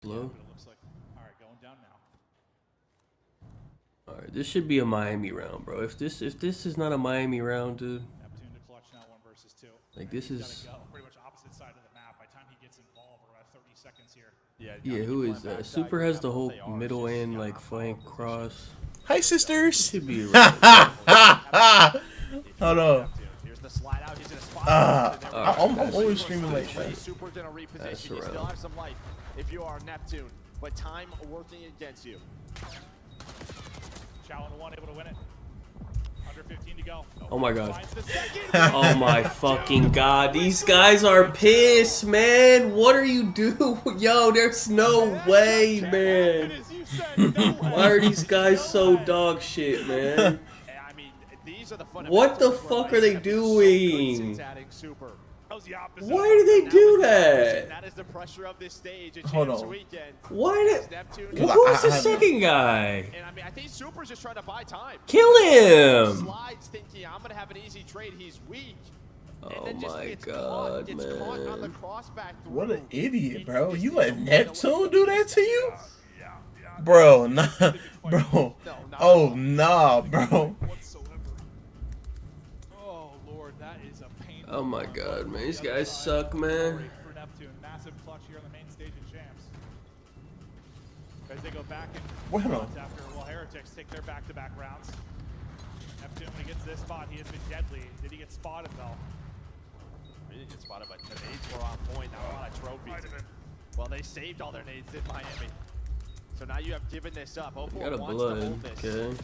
Low. Yeah, it looks like all right, going down now. All right, this should be a Miami round, bro. If this is not a Miami round, dude. Neptune to clutch now, 1 versus 2. Like this He's is. gotta go pretty much opposite side of the map. By the time he gets involved, we're at 30 seconds here. Yeah, who is that? Super has the whole middle and like flank cross. Hi, sisters. Should be. Like, Hold on. Here's the slide out. He's in a spot. I'm always streaming late. Super gonna reposition. That's You still right. have some life if you are Neptune, but time working against you. Chow on 1, able to win it. Under 15 to go. oh my god. Finds the second. Oh my fucking god. These guys are pissed, man. What are you doing? Yo, there's no way, man. As you said, no way. Why are these guys so dog shit, man? I mean, these are the What the fundamentals fuck where are they Miami have been so good doing? since adding Super. That was the opposite. Why do they do That that? is the pressure of this stage. At Hold Champs on. Weekend. Why did? Neptune. Who's the I- second guy? And I mean, I think Super's just trying to buy time. Kill him! Slides thinking I'm gonna have an easy trade. He's weak. And Oh then just my gets god, gets caught on the man. crossback through. What an idiot, And bro. just You needs let to find a Neptune way do to that to you? Yeah. Bro, nah. Bro. No, not Oh, at all. nah, bro. Whatsoever. Oh Lord, that is a painful. Oh my god, man. These guys suck, man. For Neptune, massive clutch here on the main stage of Champs. As they go back and Well, hold on. after Heretics take their back-to-back rounds. Neptune, when he gets this spot, he has been deadly. Did he get spotted though? He didn't get spotted, but the nades were on point. Not a lot of trophies. Well, they saved all their nades in Miami. So now you have given this up. Got a 0-4 wants to blood. hold this. Okay.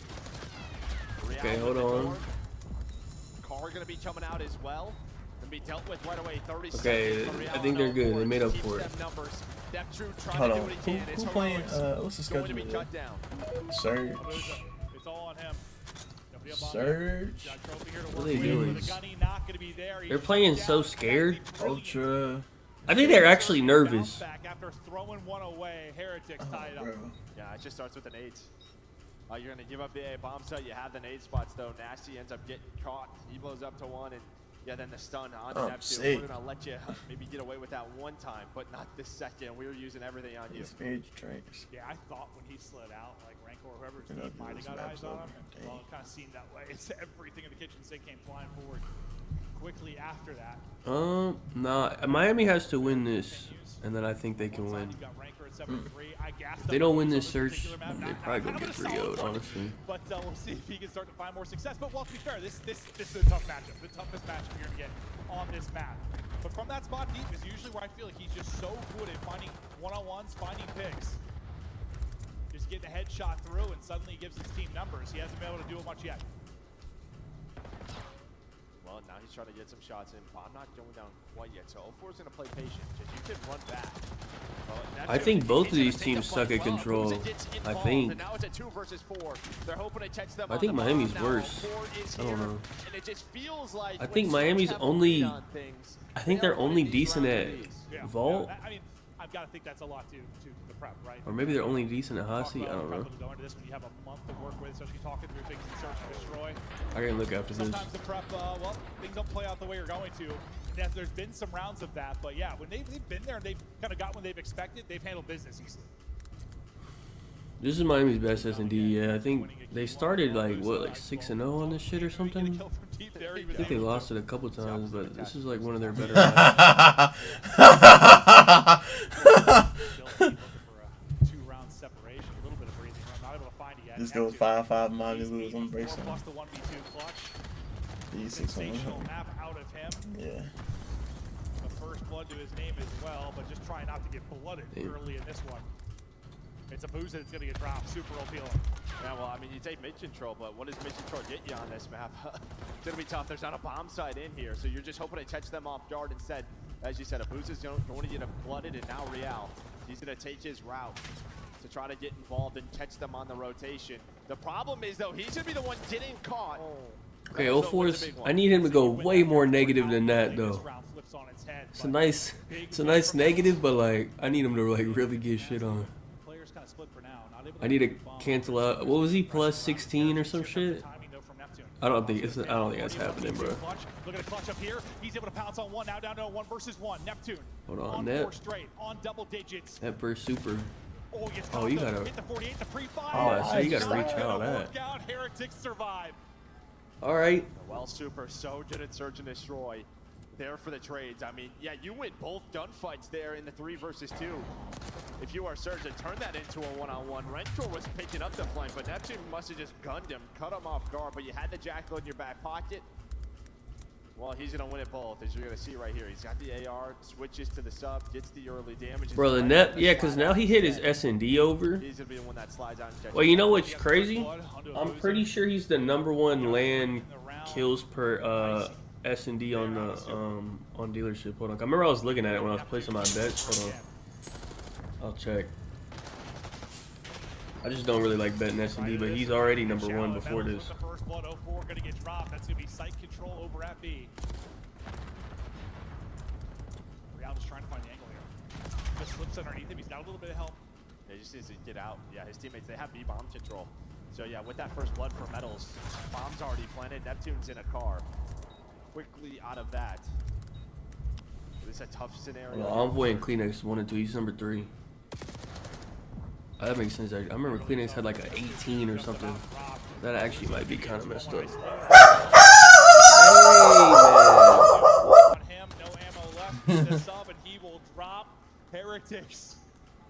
Real Okay, with hold the on. door. Car gonna be coming out as well. Gonna be dealt with right away. 30 Okay, seconds. for Real I think they're good. They made up Keeps for it. them numbers. Neptune trying Hold to do on. what he can. It's Who playing? heroics. What's the Going to be schedule? cut down. Surge. It's all on him. Nobody up on Surge. Got a trophy here to What work are they with. doing? The gunny not gonna be there. He's They're playing down. so scared. Ultra. I think they're actually nervous. Bounce back after throwing one away. Heretics tied up. Bro. Yeah, it just starts with the nades. You're going to give up the A bomb set. You have the nade spots, though. Nasty ends up getting caught. He blows up to 1, and yeah, then the stun on I'm Neptune. sick. We're going to let you maybe get away with that one time, but not this second. We were using everything on you. Spirit drinks. Yeah, I thought when he slid out, like Ranko or whoever's They're team not might have doing got this eyes on him. match And, over. well, it kind of seemed that way. It's everything in the kitchen sink came flying forward quickly after that. Nah. Miami has to win this, and then I think they can win. You've got Ranker at 7-3. I gassed If they up don't on win this this search, particular map. they Not probably kind gonna of get a solid 3-0'd, one, honestly. But we'll see if he can start to find more success. But well, to be fair, this is a tough matchup. The toughest matchup you're gonna get on this map. But from that spot deep is usually where I feel like he's just so good at finding one-on-ones, finding picks. Just getting a headshot through, and suddenly he gives his team numbers. He hasn't been able to do it much yet. Well, now he's trying to get some shots in. I'm not going down quite yet, so 0-4 is going to play patient. Just you can run back. Well, I think both of he's these gonna take teams the suck fight at well. control. Booza gets I involved, think. And now it's a 2 versus 4. They're hoping to catch them I on think the Miami's bomb. Now worse. 4 is I don't here, know. And it just feels like I when think Surge Miami's have a only- lead on things, I think they they're are only winning these decent rounds at with ease. Yeah, Vault, I mean, I've got to think that's a lot to the prep, right? or maybe they're only decent at Talk Hasi. I about don't know. prep when you go into this when you have a month to work with, especially talking through things in Search and Destroy. I can look after this. Sometimes the prep, well, things don't play out the way you're going to. Yes, there's been some rounds of that, but yeah, when they've been there and they've kind of got what they've expected, they've handled business easily. This is Miami's best S&D. Yeah, I think they started like what, like 6-0 on this shit or something. I think they lost it a couple times, but this is like one of their better. Two-round separation, a little bit of breathing room, not able to find it yet. This goes 5-5 Miami lose. I'm bracing. Plus the 1v2 clutch. These 6 Sensational map out of him. Yeah. The first blood to his name as well, but just try not to get blooded early in this one. It's a boost that's going to get dropped. Super appealing. Yeah, well, I mean, you take mid control, but what does mid control get you on this map? It's going to be tough. There's not a bomb site in here, so you're just hoping to catch them off guard instead. As you said, a boost is going to get him flooded, and now Real, he's going to take his route to try to get involved and catch them on the rotation. The problem is, though, he's going to be the one getting caught. Okay, 0-4's. I need him to go way more negative than that, though. It's a nice negative, but like I need him to like really get shit on. Players kind of split for now. I need to cancel out. What was he, plus 16 or some shit? I don't think that's happening, bro. Look at the clutch up here. He's able to pounce on one. Now down to 1 versus 1. Neptune. Hold on, on Nep. 4 straight. On double digits. That first super. Oh, you gotta. hit the 48, the pre-fire. Oh, so you gotta reach out that. Heretics survive. All right. Well, Super, so good at search and destroy. There for the trades. I mean, yeah, you win both gunfights there in the 3 versus 2. If you are Surge, to turn that into a one-on-one. Rentor was picking up the flank, but Neptune must have just gunned him, cut him off guard, but you had the Jackal in your back pocket. Well, he's going to win it both, as you're going to see right here. He's got the AR, switches to the sub, gets the early damage. Bro, the net, yeah, because now he hit his S&D over. He's going to be the one that slides out and Well, you know what's crazy? I'm pretty sure he's the #1 land kills per S&D on the on dealership. Hold on, I remember I was looking at it when I was placing my bets. Hold on, I'll check. I just don't really like betting S&D, but he's already #1 before this. The first blood 04 going to get dropped. That's going to be site control over at B. Real just trying to find the angle here. Just slips underneath him. He's got a little bit of help. Yeah, he just needs to get out. Yeah, his teammates, they have B bomb control. So yeah, with that first blood for Metals, bomb's already planted. Neptune's in a car. Quickly out of that. This is a tough scenario. Well, Envoy and Kleenex 1 and 2. He's #3. That makes sense. I remember Kleenex had like an 18 or something. That actually might be kind of messed up. On him, no ammo left. The sub, and he will drop. Heretics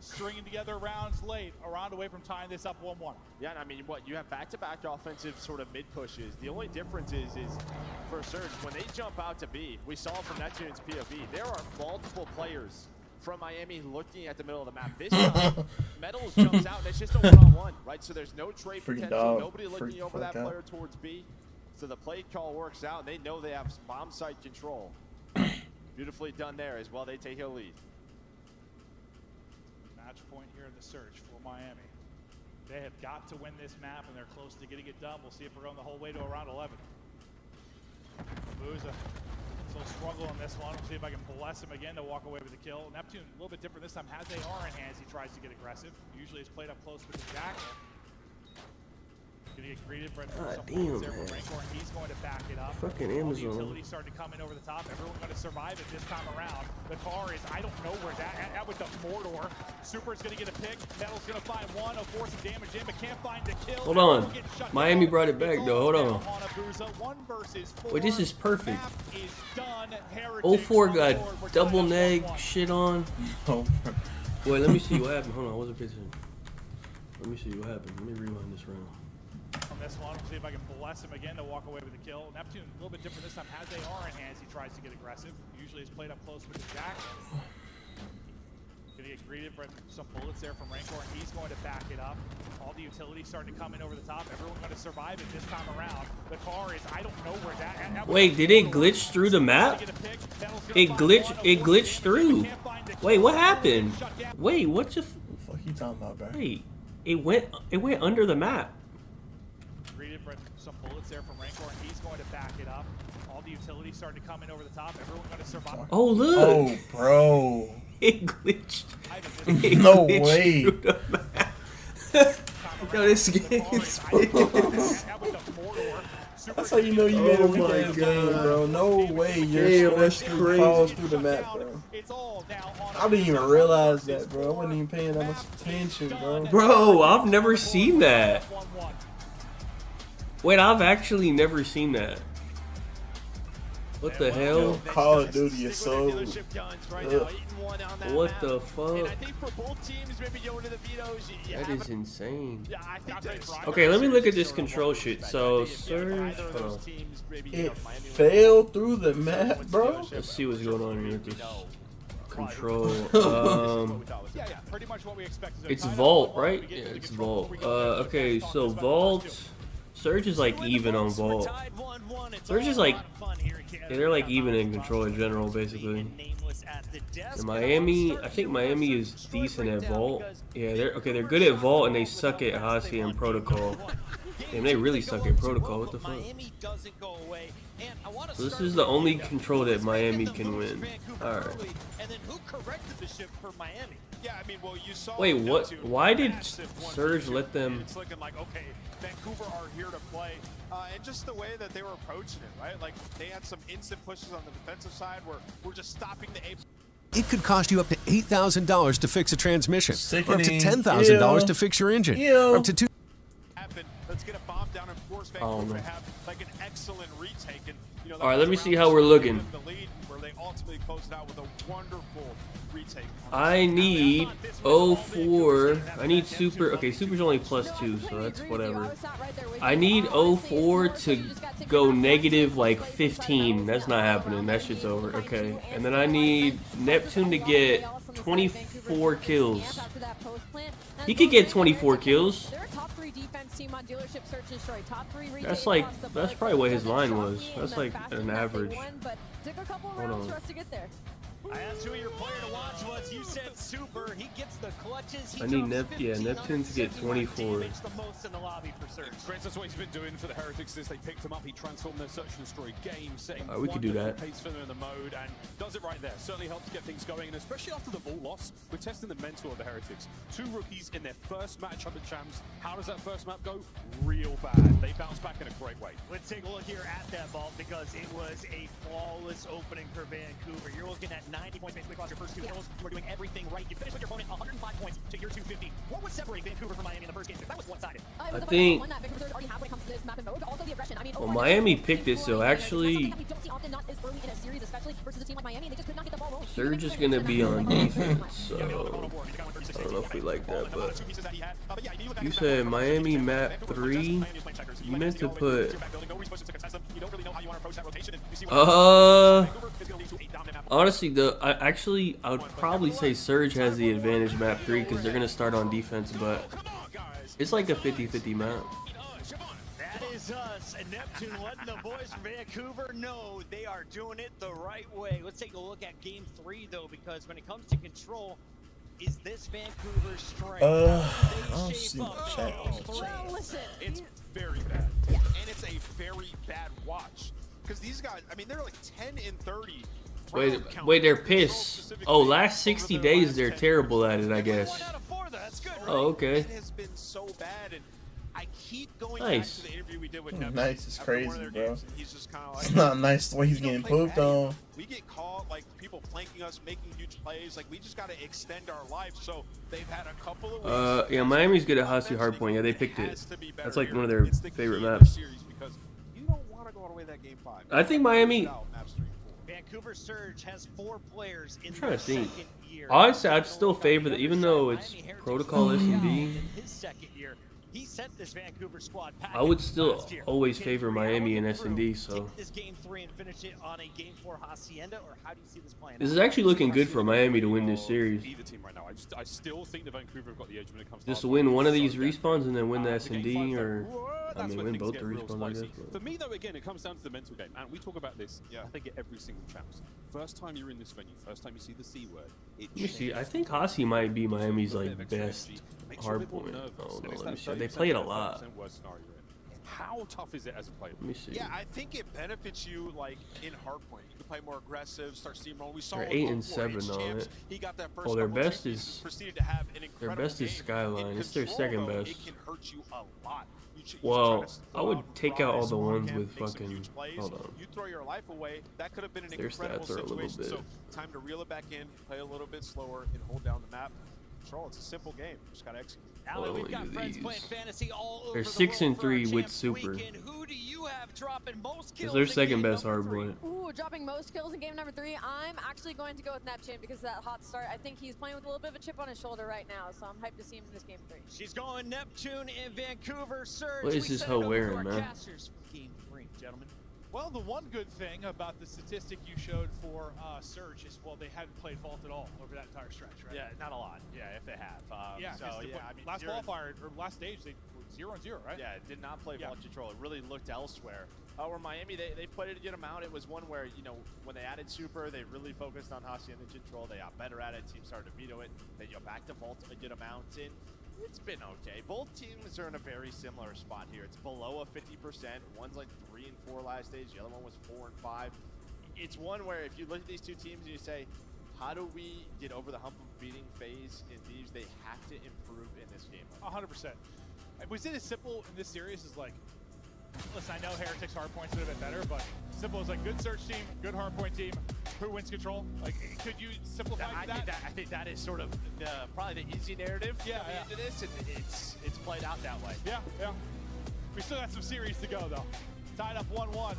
stringing together rounds late, a round away from tying this up 1-1. Yeah, and I mean, what you have back-to-back offensive sort of mid pushes. The only difference is for Surge when they jump out to B. We saw from Neptune's POV. There are multiple players from Miami looking at the middle of the map. This time, Metals jumps out, and it's just a one-on-one, right? So there's no trade potential. Nobody looking over that player towards B. So the play call works out, and they know they have bomb site control. Beautifully done there as well. They take a lead. Match point here in the search for Miami. They have got to win this map, and they're close to getting it done. We'll see if we're going the whole way to around 11. Booza still struggle in this one. We'll see if I can bless him again to walk away with the kill. Neptune, a little bit different this time, has AR in hands. He tries to get aggressive. Usually he's played up close with the Jackal. Gonna get greeted for some points there from Rancor, and he's going to back it up. Fucking All Amazon. the utilities starting to come in over the top. Everyone going to survive it this time around. The car is, I don't know where that, at with the Mordor. Super's going to get a pick. Metal's going to find one. Oh, force some damage in, but can't find the kill. Hold on. Miami brought it back, though. Hold on. Wait, this is perfect. 04 got double neg shit on. Wait, let me see what happened. Hold on, I wasn't pitching. Let me see what happened. Let me rewind this round. On this one, we'll see if I can bless him again to walk away with the kill. Neptune, a little bit different this time, has AR in hands. He tries to get aggressive. Usually he's played up close with the Jackal. Gonna get greeted for some bullets there from Rancor, and he's going to back it up. All the utilities starting to come in over the top. Everyone going to survive it this time around. The car is, I don't know where that. Wait, did it glitch through the map? It glitched through. Wait, what happened? Wait, what the fuck you talking about, bro? Wait, it went under the map. Greeted for some bullets there from Rancor, and he's going to back it up. All the utilities starting to come in over the top. Everyone going to survive. Oh, look. Oh, bro. It glitched. No way. Yo, this game is That's how you know you made a weekend game, bro. No way your that's streak crazy. falls through the map, bro. I didn't even realize that, bro. I wasn't even paying that much attention, bro. Bro, I've never seen that. Wait, I've actually never seen that. What the hell? Call of Duty is so... What the fuck? That is insane. Okay, let me look at this control shit. So, Surge... It fell through the map, bro? Let's see what's going on here with this control. It's Vault, right? Yeah, it's Vault. Okay, so Vault... Surge is like even on Vault. Surge is like... Yeah, they're like even in control in general, basically. And Miami, I think Miami is decent at Vault. Yeah, they're good at Vault, and they suck at Hasi and Protocol. Damn, they really suck at protocol. What the fuck? Miami doesn't go away. And I want to So this is the only control that Miami can win. All right. And then who corrected the ship for Miami? Yeah, I mean, well, you saw. Wait, what? Neptune, Why did massive one Surge ship, let them? and it's looking like, okay, Vancouver are here to play, and just the way that they were approaching it, right? Like they had some instant pushes on the defensive side where we're just stopping the A. It could cost you up to $8,000 to fix a transmission, or up to Sickening. $10,000 to fix your engine, or up to $2. Let's get a bomb down and force Vancouver to have like an excellent retake. And you know, All right, let me see how we're looking. The lead where they ultimately closed out with a wonderful retake. I need 04. I need super. Okay, super's only +2, so that's whatever. I need 04 to go negative like 15. That's not happening. That shit's over. Okay, and then I need Neptune to get 24 kills. He could get 24 kills. That's like, that's probably what his line was. That's like an average. Hold on. I asked who your player to watch was. You said Super. He gets the clutches. I need Neptune to get 24. The most in the lobby for Surge. Chris, that's what he's been doing for the Heretics since they picked him up. He transformed their search and destroy game, setting We could do that. pace for them in the mode, and does it right there. Certainly helps get things going, and especially after the ball loss, we're testing the mental of the Heretics. 2 rookies in their first matchup at Champs. How does that first map go? Real bad. They bounce back in a great way. Let's take a look here at that vault because it was a flawless opening for Vancouver. You're looking at 90 points basically across your first 2 kills. You are doing everything right. You finished with your opponent 105 points to your 250. What would separate Vancouver from Miami in the first game? That was one-sided. I think. Well, Miami picked it, so actually, Surge is gonna be on defense. So I don't know if we like that, but you said Miami map 3. You meant to put. Honestly, I would probably say Surge has the advantage map 3 because they're gonna start on defense, but it's like a 50-50 map. That is us. And Neptune letting the boys from Vancouver know they are doing it the right way. Let's take a look at game 3 though, because when it comes to control, is this Vancouver's strength? I don't see the chat. Well, listen, It's very bad, and it's a very bad watch because these guys. I mean, they're like 10 and 30. Wait, they're pissed. Oh, last 60 days they're terrible at it, I guess. 1 out of 4 though. That's good. Right? Oh, okay. It has been so bad, and I keep going Nice. back to the interview we did with Neptune. Nice is after one of crazy, their bro. games, and he's just kind of like, It's not nice the way he's "We don't getting play pooped bad. on. We get caught like people flanking us, making huge plays. Like we just got to extend our life. So they've had a couple of weeks. Yeah, Miami's good at Hasi Hardpoint. Yeah, they picked it. has to be better That's like here. one of their It's the favorite key in the maps. series because you don't want to go all the way to that game 5. I think Miami. Maps 3 and 4. Vancouver Surge has 4 players in trying their to think. second year. Honestly, I'd still favor that, even though it's Miami Heritage protocol S&D. in his second year. He sent this Vancouver squad I would packing still last year. always Game favor 3, Miami how and are you S&D, through? so. Take this game 3 and finish it on a game 4 Hacienda, or how do you see this playing This out? is actually looking good for Miami to win this series. Either team right now. I still think that Vancouver have got the edge when it comes to Just to hard win play. one of these So, respawns and then win the game S&D, 5, or I that's mean, where win things both get the real respawns, I spicy. guess. but- For me, though, again, it comes down to the mental game, and we talk about this. Yeah. I think at every single Champs. First time you're in this venue, first time you see the C word. Let me see. I think Hasi might be Miami's like best hardpoint. Oh no, let me see. They play it a lot. How tough is it as a player? Let me see. Yeah, I think it benefits you like in hardpoint. You can play more aggressive, start steamrolling. We saw They're with 8 and 04 H 7 on champs, it. He got that first Oh, their couple best champions, is- proceeded to have an Their incredible best is game. Skyline. In It's their control, second though, best. It can hurt you a lot. You Well, try to I would stop, take out all the rise, ones camp, with make some fucking. huge plays. Hold on. You throw your life away. That could have been an Their incredible stats are a little situation. bit. So time to reel it back in, play a little bit slower, and hold down the map. Control. It's a simple game. Just gotta execute. Allie, we've got Look at friends these. playing fantasy all over They're the 6 and world for our 3 with Champs Super. weekend. Who do you have dropping most kills It's their in second game best number 3? hardpoint. Ooh, dropping most kills in game number 3. I'm actually going to go with Neptune because of that hot start. I think he's playing with a little bit of a chip on his shoulder right now, so I'm hyped to see him in this game 3. She's going Neptune in Vancouver. Surge. What is We this send hoe it over wearing, to our man? casters for game 3, gentlemen. Well, the one good thing about the statistic you showed for Surge is, well, they hadn't played Vault at all over that entire stretch, right? Yeah, not a lot. Yeah, if they have. Yeah, So, 'cause yeah, I mean, last you're- qualifier or last stage they were 0-0, right? Yeah, it did not play Yeah. Vault Control. It really looked elsewhere. Where Miami, they played it a good amount. It was one where, you know, when they added Super, they really focused on Hacienda Control. They got better at it. Teams started to veto it. They go back to Vault a good amount. And It's been okay. Both teams are in a very similar spot here. It's below a 50%. One's like 3 and 4 last stage. The other one was 4 and 5. It's one where if you look at these two teams and you say, how do we get over the hump of beating FaZe and Thieves? They have to improve in this game. 100%. Was it as simple in this series as like, listen, I know Heretics hardpoint's been a bit better, but simple as like good search team, good hardpoint team, who wins control? Like, could you simplify that? I think that is sort of probably the easy narrative into this, and it's played out that way. Yeah. We still got some series to go though. Tied up 1-1.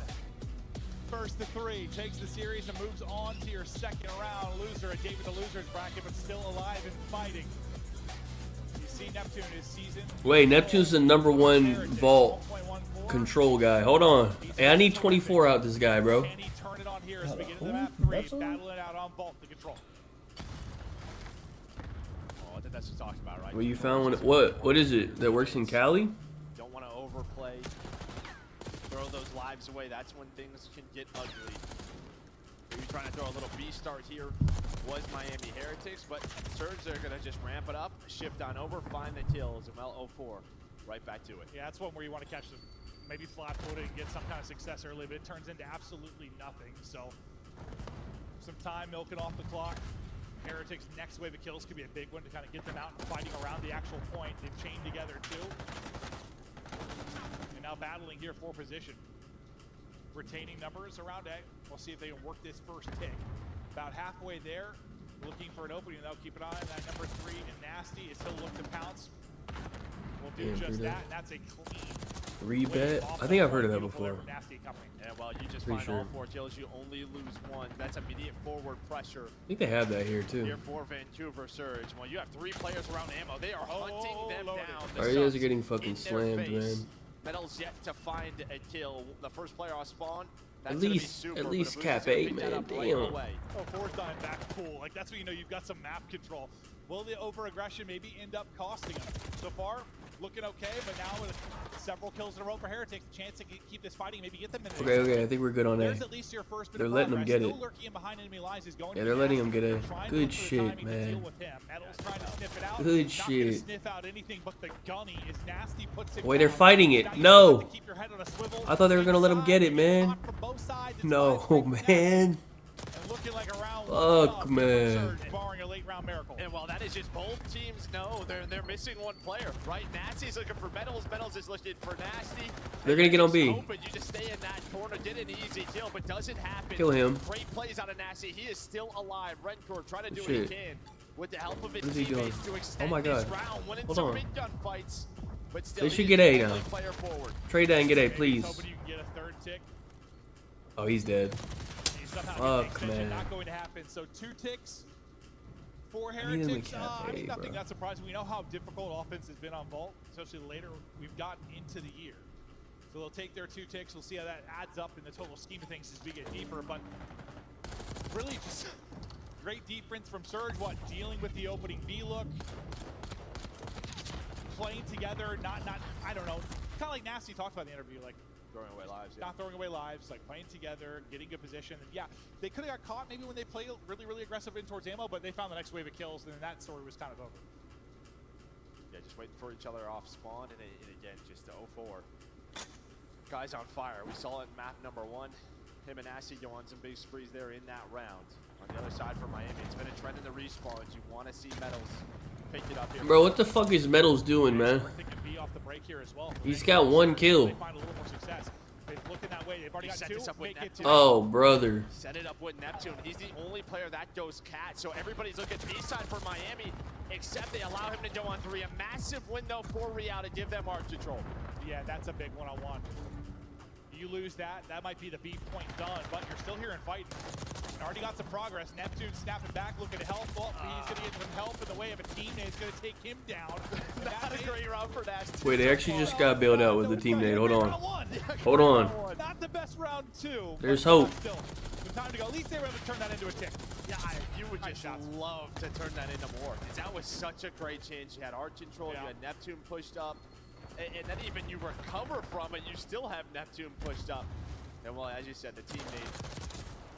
First to 3 takes the series and moves on to your second round. Loser at David the Loser's bracket, but still alive and fighting. You see Neptune this season. Wait, Neptune's the #1 vault control guy. Hold on. Hey, I need 24 out this guy, bro. Can he turn it on here as we get into the map 3? Battling out on vault the control. Oh, I think that's what you're talking about, right? Well, you found one. What is it that works in Cali? Don't want to overplay. Throw those lives away. That's when things can get ugly. Maybe trying to throw a little B start here was Miami Heretics, but Surge, they're going to just ramp it up, shift on over, find the kills, and well, 0-4, right back to it. Yeah, that's one where you want to catch them. Maybe flat-footed and get some kind of success early, but it turns into absolutely nothing. So, some time milking off the clock. Heretics' next wave of kills could be a big one to kind of get them out and fighting around the actual point. They've chained together too. And now battling here for position. Retaining numbers around A. We'll see if they can work this first tick. About halfway there, looking for an opening. They'll keep an eye on that number 3 and Nasty. It's still look to pounce. We'll do just that, and that's a clean Rebet? I think I've heard of that before. Yeah, well, you just find all 4 kills, you only lose 1. That's immediate forward pressure. I think they have that here too. Here for Vancouver Surge. Well, you have 3 players around ammo. They are hunting them down. Alright, you guys are getting fucking slammed, man. Metal's yet to find a kill. The first player on spawn. At least cap 8, man. Damn. Oh, 4's dying back cool. Like, that's when you know you've got some map control. Will the over-aggression maybe end up costing them? So far, looking okay, but now with several kills in a row for Heretics, a chance to keep this fighting, maybe get them in the Okay, I think we're good on A. There's at least your first bit They're of letting them get it. Still lurking in behind enemy lines is going Yeah, they're letting them get A. Good shit, man. Good shit. Sniff out anything but the gunny is Nasty puts it Wait, they're down. fighting it. No. I thought they were gonna let them get it, man. No, man. Looking like a round Fuck, man. barring a late round miracle. And while that is just both teams know they're missing one player, right? Nasty's looking for Metals. Metals is looking for Nasty. They're gonna get on B. Open. You just stay in that corner. Get an easy kill, but doesn't happen. Kill him. Great plays out of Nasty. He is still alive. Redcore trying to do what Shit. he can with the help of his What is he doing? teammates to extend Oh my this God. round. Winning Hold some on. big gun fights, but still They should he is get A the now. only player forward. Trade that and get A, please. Hoping you can get a third tick. Oh, he's dead. Fuck, man. Not going to happen. So 2 ticks for I need him to Heretics. cap I mean, A, nothing bro. that surprising. We know how difficult offense has been on Vault, especially later we've gotten into the year. So they'll take their 2 ticks. We'll see how that adds up in the total scheme of things as we get deeper. But really just great defense from Surge. What, dealing with the opening B look, playing together, not I don't know. Kind of like Nasty talked about in the interview, like Throwing away lives, yeah. not throwing away lives, like playing together, getting good position. And yeah, they could have got caught maybe when they played really aggressive in towards ammo, but they found the next wave of kills, and then that story was kind of over. Yeah, just waiting for each other off spawn, and again, just 0-4. Guys on fire. We saw it in map number 1. Him and Nasty go on some big sprees there in that round. On the other side for Miami, it's been a trend in the respawns. You want to see Metals pick it up here. Bro, what the fuck is Metals doing, man? They can be off the break here as well. He's got 1 kill. They find a little more success. They've looked in that way. They've already got 2. Make it 2. Oh, brother. Set it up with Neptune. He's the only player that goes cat. So everybody's looking B side for Miami, except they allow him to go on 3. A massive window for Real to give them arc control. Yeah, that's a big one-on-one. You lose that, that might be the B point done, but you're still here and fighting. Already got some progress. Neptune snapping back, looking to help. Well, he's going to get some help in the way of a teammate. It's going to take him down. Not a great round for Nasty. Wait, they actually just got bailed out with the teammate. Hold on. Hold on. Not the best round 2. There's hope. Still, some time to go. At least they were able to turn that into a tick. Yeah, you would just love to turn that into more. That was such a great chance. You had arc control, you had Neptune pushed up, and then even you recover from it, you still have Neptune pushed up. And well, as you said, the teammate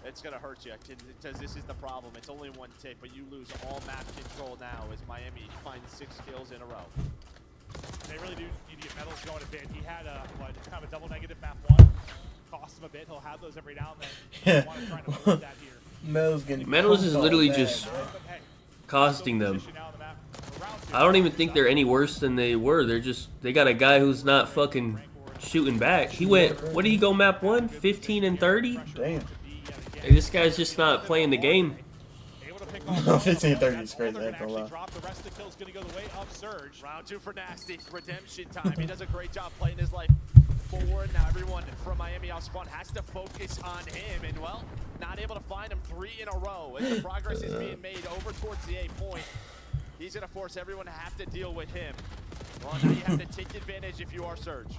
It's going to hurt you because this is the problem. It's only one tick, but you lose all map control now as Miami finds 6 kills in a row. They really do need to get Metals going a bit. He had kind of a double negative map 1. Cost him a bit. He'll have those every now and then. Want to try to avoid that here. Metals is literally just costing them. I don't even think they're any worse than they were. They got a guy who's not fucking shooting back. He went, what did he go map 1? 15 and 30? Damn. Hey, this guy's just not playing the game. 15-30 is crazy, I ain't gonna lie. Round 2 for Nasty. Redemption time. He does a great job playing his life forward. Now everyone from Miami off spawn has to focus on him. And, well, not able to find him 3 in a row. As the progress is being made over towards the A point, he's going to force everyone to have to deal with him. Well, now you have to take advantage if you are Surge.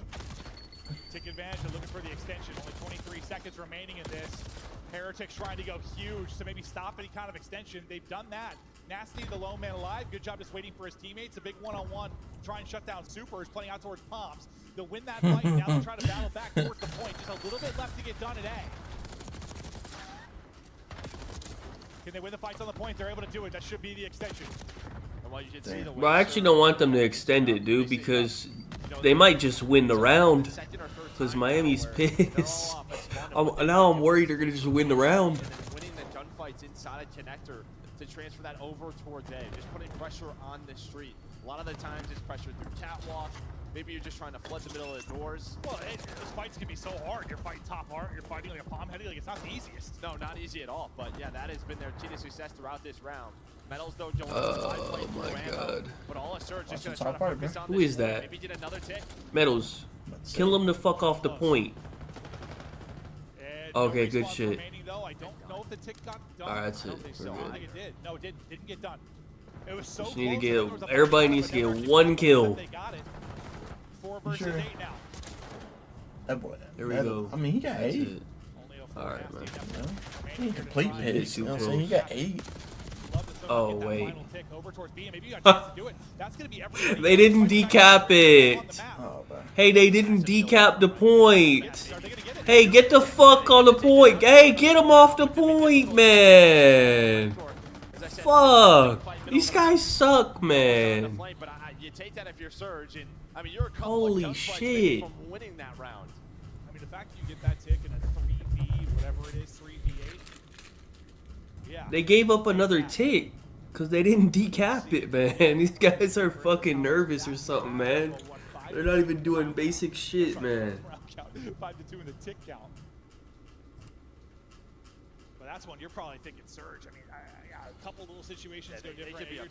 Take advantage and looking for the extension. Only 23 seconds remaining in this. Heretics trying to go huge to maybe stop any kind of extension. They've done that. Nasty, the lone man alive. Good job just waiting for his teammates. A big one-on-one. Try and shut down Supers, playing out towards Palms. They'll win that fight. Now they'll try to battle back towards the point. Just a little bit left to get done at A. Can they win the fights on the point? They're able to do it. That should be the extension. Well, you can see the Bro, I actually don't want them to extend it, dude, because they might just win the round. Because Miami's pissed. Now I'm worried they're going to just win the round. Winning the gunfights inside a connector to transfer that over towards A. Just putting pressure on the street. A lot of the times it's pressure through catwalk. Maybe you're just trying to flood the middle of the doors. Well, those fights can be so hard. You're fighting top art. You're fighting like a palm heading. Like, it's not the easiest. No, not easy at all. But yeah, that has been their key to success throughout this round. Metals though don't Oh my god. But all a Surge is going to try to focus on Who is that? Maybe get another tick. Metals. Kill him the fuck off the point. Okay, good shit. I don't know if the tick got done. Alright, that's it. We're I don't good. think it did. No, it didn't get done. It was so Just need to close. I think there was a everybody fight, needs to but get never 1 kill. They got it. 4 versus Sure. 8 now. That boy. There we go. I mean, he got That's 8. it. Alright, man. He ain't complete hits. You know what I'm saying? He got 8. Oh, wait. They They didn't decap it. Oh, bro. Hey, they didn't decap the point. Hey, get the fuck on the point. Hey, get him off the point, man. Fuck. These guys suck, man. You take that if you're Surge, and I mean you're a couple Holy of gunfights shit. from winning that round. I mean, the fact that you get that tick in a 3v, whatever it is, 3v8. Yeah. They gave up another tick because they didn't decap it, man. These guys are fucking nervous or something, man. They're not even doing basic shit, man. 5-2 in the tick count. But that's one you're probably thinking Surge. I mean, a couple little situations go different. You're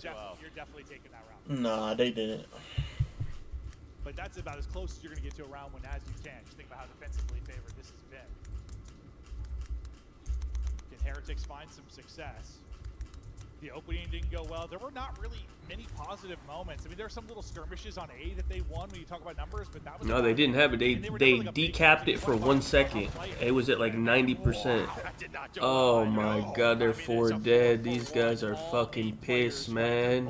definitely taking that round. Nah, they didn't. But that's about as close as you're going to get to a round when as you can. Just think about how defensively favored this has been. Can Heretics find some success? The opening didn't go well. There were not really many positive moments. I mean, there were some little skirmishes on A that they won when you talk about numbers, but that was No, they didn't have it. They decapped it for 1 second. It was at like 90%. Oh my god, they're 4 dead. These guys are fucking pissed, man.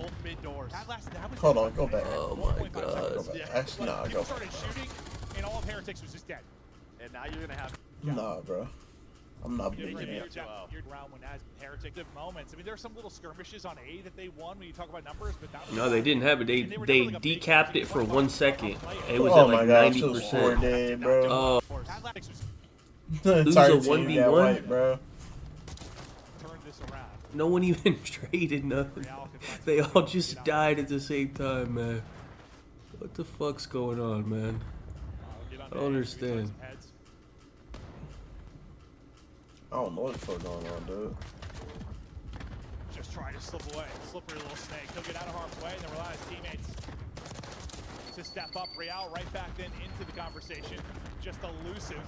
Hold on, go back. Oh my god. Go back. Actually, nah, go back. started shooting, and all of Heretics was just dead. And now you're gonna have Nah, bro. I'm not believing You're it. round when as Heretic moments. I mean, there are some little skirmishes on A that they won when you talk about numbers, but that was No, they didn't have it. They decapped it for 1 second. It was Oh at my like god, I'm still 4 90%. dead, bro. Oh, Lose a 1v1? bro. turned this around. no one even traded nothing. They all just died at the same time, man. What the fuck's going on, man? I don't understand. I don't know what the fuck going on, dude. Just trying to slip away. Slippery little snake. He'll get out of harm's way and then rely on his teammates to step up. Real right back then into the conversation. Just elusive.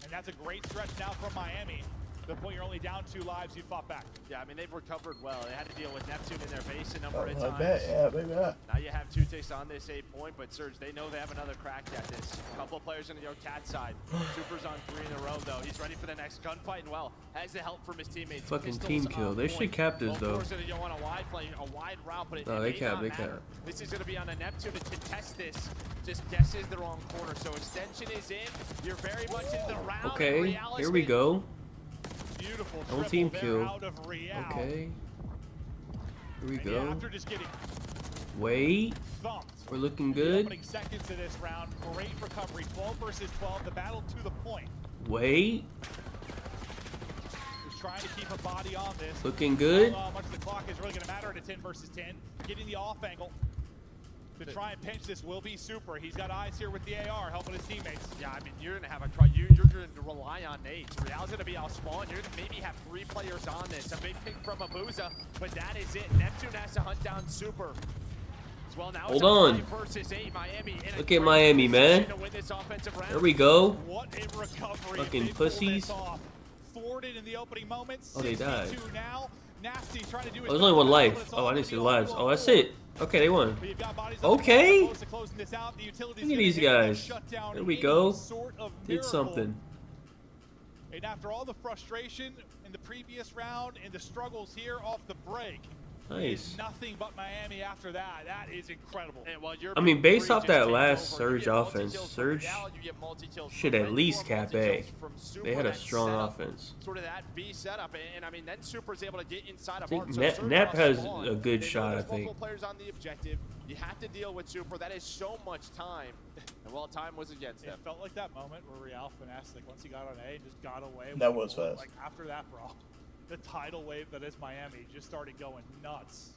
And that's a great stretch now from Miami. The point you're only down 2 lives, you fought back. Yeah, I mean, they've recovered well. They had to deal with Neptune in their base a number of I times. bet, yeah, maybe that. Now you have 2 ticks on this 8 point, but Surge, they know they have another crack at this. A couple of players going to go cat side. Super's on 3 in a row, though. He's ready for the next gunfight, and well, has the help from his teammates. Fucking Pistols team on kill. They point. should cap this, though. Both going to go on a wide play, a wide route, but it No, it they may cap, not they matter. cap. This is going to be on a Neptune to test this. Just guesses the wrong corner, so extension is in. You're very much in the round. Okay, here we go. Beautiful Own team triple there kill. out of Real. Okay. Here we And go. yeah, after just getting Wait. thumped. We're looking in the good. opening seconds of this round, great recovery. 12 versus 12, the battle to the point. Wait. Who's trying to keep a body on this. Looking good. How much the clock is really going to matter at a 10 versus 10. Getting the off angle to try and pinch this will be Super. He's got eyes here with the AR, helping his teammates. Yeah, I mean, you're going to have a try. You're going to rely on nades. Real's going to be out spawn. You're going to maybe have 3 players on this. A big pick from Abuza, but that is it. Neptune has to hunt down Super. As well, now Hold on. versus 8. Miami in a Look at great Miami, man. position to win this offensive round. There we go. What a recovery. Fucking They pull this pussies. off. Thwarted in the opening moments. Oh, they 62 died. Now. Nasty trying to do his Oh, there's only one best, life. but it's Oh, all I gonna didn't see be the lives. on Oh, that's 4. it. Okay, they won. But you've got bodies up Okay. close to closing this out. The utility's Look at gonna these hit and guys. shut down There we any go. sort of Did miracle. something. And after all the frustration in the previous round and the struggles here off the break, Nice. nothing but Miami after that. That is incredible. And while you're I mean, based off that taking last over, you Surge get offense, multi-kills from Surge Real, you get multi-kills from should at Red, least more cap A. multi-kills from Super. They had a That strong setup, offense. Sort of that B setup, and I mean, then Super's able to get inside of I think Arch. So Nap Surge has must spawn. a good They know shot, I there's think. multiple players on the objective. You have to deal with Super. That is so much time. And well, time was against It them. felt like that moment where Real finessed, like once he got on A, just got away. with That the was ball. fast. Like after that, bro, the tidal wave that is Miami just started going nuts.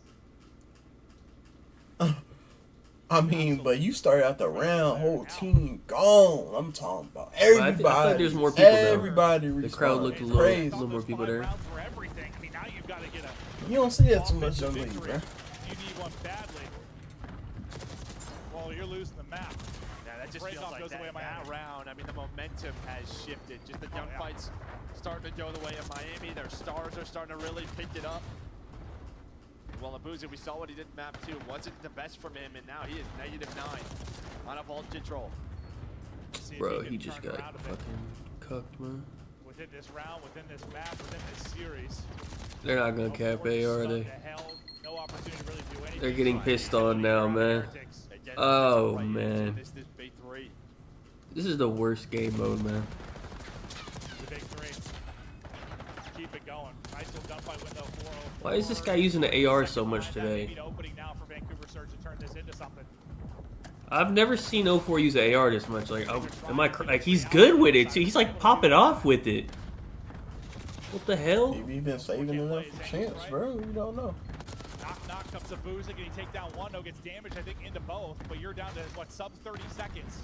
I mean, but you started out the round, whole team gone. I'm talking about I feel everybody. like there's more people now. Everybody The crowd looked a little, crazy. little more people there. Rounds were everything. I mean, now you've got to get a You don't see that too much offensive on league, victory. bro. You need one badly. Well, you're losing the map. Yeah, that just Break feels off like goes that, away in Miami. that round. I mean, the momentum has shifted. Just the yeah. gunfights starting to go the way of Miami. Their stars are starting to really pick it up. Well, Abuza, we saw what he did in map 2. Wasn't the best from him, and now he is -9 on a vault control. See if Bro, can he just turn got around a bit. fucking cooked, man. Within this round, within this map, within this series. They're not gonna cap A, are they? No opportunity to really do anything. They're getting pissed on now, man. Again, Oh, right into man. This big 3. This is the worst game mode, man. The big 3. Keep it going. Nice little gunfight window. 404. Why is this guy using the AR so much That may be today? the opening now for Vancouver Surge to turn this into something. I've never seen 04 use the AR this much. Like, like he's good with it too. He's like popping off with it. What the hell? Maybe you've been saving enough for Champs, bro. You don't know. Knock comes to Booza. Can he take down one? No, gets damaged, I think, into both. But you're down to, what, sub 30 seconds.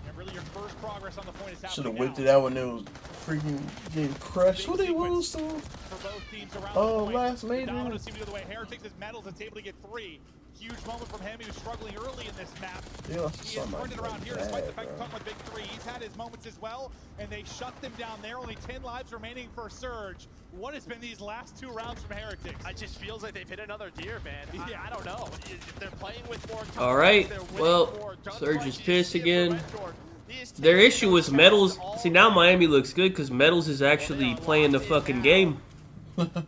And really your first progress on the point is happening Should have now. whipped it out when it was freaking getting crushed. Who they lose to? For both teams around Oh, the point. last The major. Dominoes seem to go the way. Heretics his medals and able to get 3. Huge moment from him. He was struggling early in this map. They lost to He has somebody turned it around like here despite the that, fact bro. that talking about big 3. He's had his moments as well, and they shut them down there. Only 10 lives remaining for Surge. What has been these last 2 rounds from Heretics? It just feels like they've hit another gear, man. Yeah. I don't know. They're playing with more. All right. They're winning Well, more gunfights. Surge is You pissed see it for again. Red Door. He is Their taking issue those was Metals. shots See, all now the Miami looks good because Metals is actually playing the fucking game.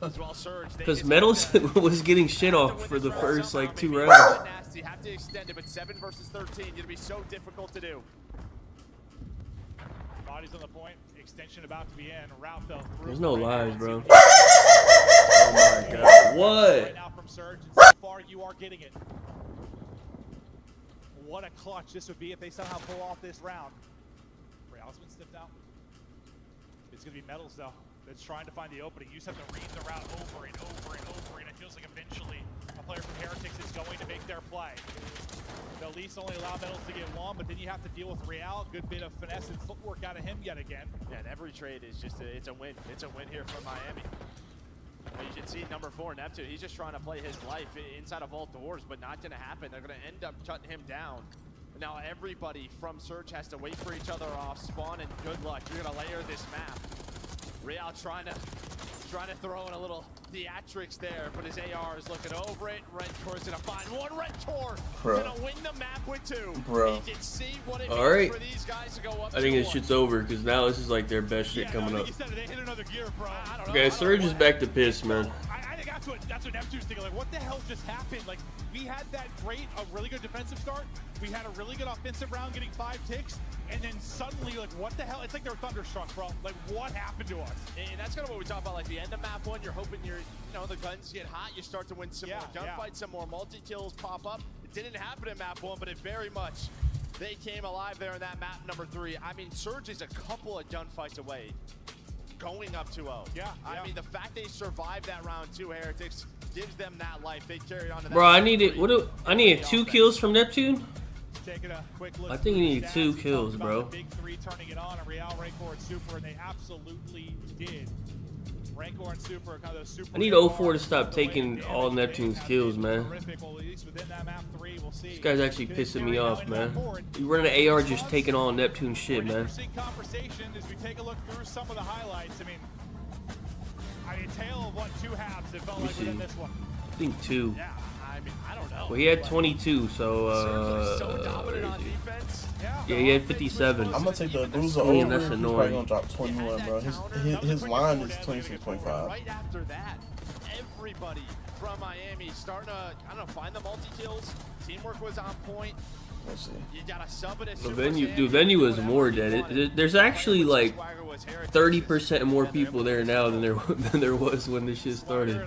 as well, Surge. They Because just Metals have to- was getting shit have to off win for this the round first somehow, like 2 maybe. rounds. Nasty, have to extend it, but 7 versus 13 gonna be so difficult to do. Bodies on the point. Extension about to be in. Route though. There's no lives, bro. Oh my god. Right What? now from Surge, and so far you are getting it. What a clutch this would be if they somehow pull off this round. Real's been sniffed out. It's going to be Metals, though, that's trying to find the opening. You just have to read the route over and over and over, and it feels like eventually a player from Heretics is going to make their play. They'll at least only allow Metals to get 1, but then you have to deal with Real. Good bit of finesse and footwork out of him yet again. Yeah, and every trade is just it's a win. It's a win here for Miami. Well, you can see number 4, Neptune. He's just trying to play his life inside of all doors, but not going to happen. They're going to end up shutting him down. Now everybody from Surge has to wait for each other off spawn, and good luck. You're going to layer this map. Real trying to throw in a little theatrics there, but his AR is looking over it. Rentor's going to find one. Rentor going to win the map with 2. Bro. You can see what it All means right. for these guys to go up I think this 2-1. shit's over because now this is like their best shit Yeah, coming like up. you said, they hit another gear, bro. I don't know. Okay, Surge is back to piss, man. I think that's what Neptune's thinking. Like, what the hell just happened? Like, we had that a really good defensive start. We had a really good offensive round, getting 5 ticks, and then suddenly, like, what the hell? It's like they're thunderstruck, bro. Like, what happened to us? And that's kind of what we talk about. Like the end of map 1, you're hoping the guns get hot. You start to win some more gunfights, some more multi-kills pop up. It didn't happen in map 1, but it very much. They came alive there in that map number 3. I mean, Surge is a couple of gunfights away, going up 2-0. Yeah. I mean, the fact they survived that round 2, Heretics, gives them that life. They carried on to that. Bro, I needed I needed 2 kills from Neptune. Taking a quick look. I think you need 2 kills, bro. Big 3 turning it on, a Real, Rancor, and Super, and they absolutely did. Rancor and Super are kind of those super. I need 04 to stop taking all Neptune's kills, man. This guy's actually pissing me off, man. You running an AR just taking all Neptune shit, man. Interesting conversation as we take a look through some of the highlights. I mean, a tale of what 2 halves it felt like within this one. I think 2. Yeah, I mean, I don't know. Well, he had 22, so so dominant on defense. yeah, he had 57. I'm gonna take the Bruiser over. That's He's annoying. probably gonna drop 21, bro. His line is 26.5. Right after that, everybody from Miami starting to, I don't know, find the multi-kills. Teamwork was on point. Let's see. You got a sub at a The venue is more dead. There's actually like 30% more people there now than there was when this shit started.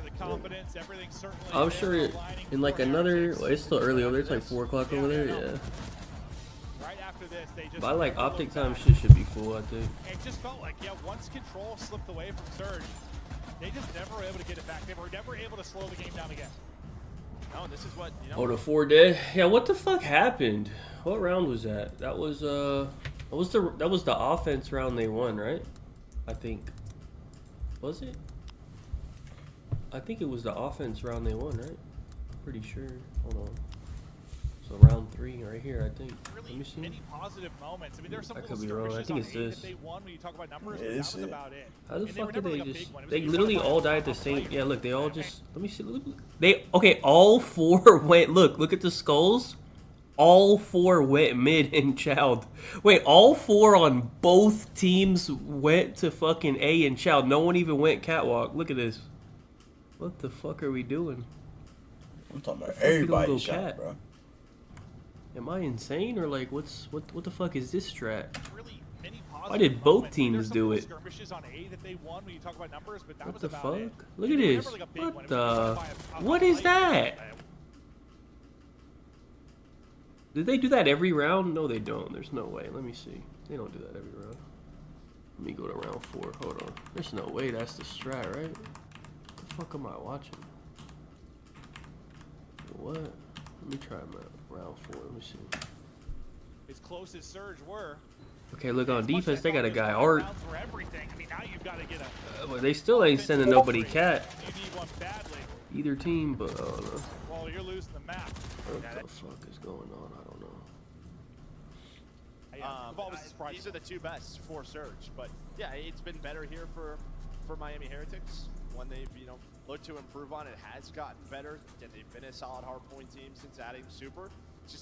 I'm sure in like another, well, it's still early over there. It's like 4 o'clock over there. Yeah. By like optic time, shit should be cool. I think. It just felt like, once control slipped away from Surge, they just never were able to get it back. They were never able to slow the game down again. No, this is what, Oh, the 4 dead. Yeah, what the fuck happened? What round was that? That was the offense round they won, right? I think. Was it? I think it was the offense round they won, right? Pretty sure. Hold on. So round 3 right here, I think. Let me see. Many positive moments. I mean, there's some I little could be wrong. I think it's skirmishes this. on A that they won when you talk about numbers, Yeah, but that it's was it. about it. How the And fuck were did never they like a just? big one. It was They like you literally said, all like, died at the a same. player. Yeah, look, they all just. Let me see. They okay. All 4 went. Look at the skulls. All 4 went mid and child. Wait, all 4 on both teams went to fucking A and child. No one even went catwalk. Look at this. What the fuck are we doing? I'm talking about fuck you don't everybody go shot, cat? bro. Am I insane or like what the fuck is this strat? Really many Why did both moments. I mean, teams there's some do little it? skirmishes on A that they won when you talk about numbers, but that What was the about fuck? it. Look It at was this. never like a big one. What It was the? just by a What is fight. that? Did they do that every round? No, they don't. There's no way. Let me see. They don't do that every round. Let me go to round 4. Hold on. There's no way that's the strat, right? What the fuck am I watching? What? Let me try round 4. Let me see. As close as Surge were. Okay, look on as much defense. as They got a those guy rounds Art. were everything. I mean, now you've got to get a But they still ain't sending nobody cat. You need one badly. Either team, but I don't know. Well, you're losing the map. What the fuck is going on? I don't know. These are the 2 best for Surge, but yeah, it's been better here for Miami Heretics. When they've looked to improve on it, has gotten better, and they've been a solid hardpoint team since adding Super.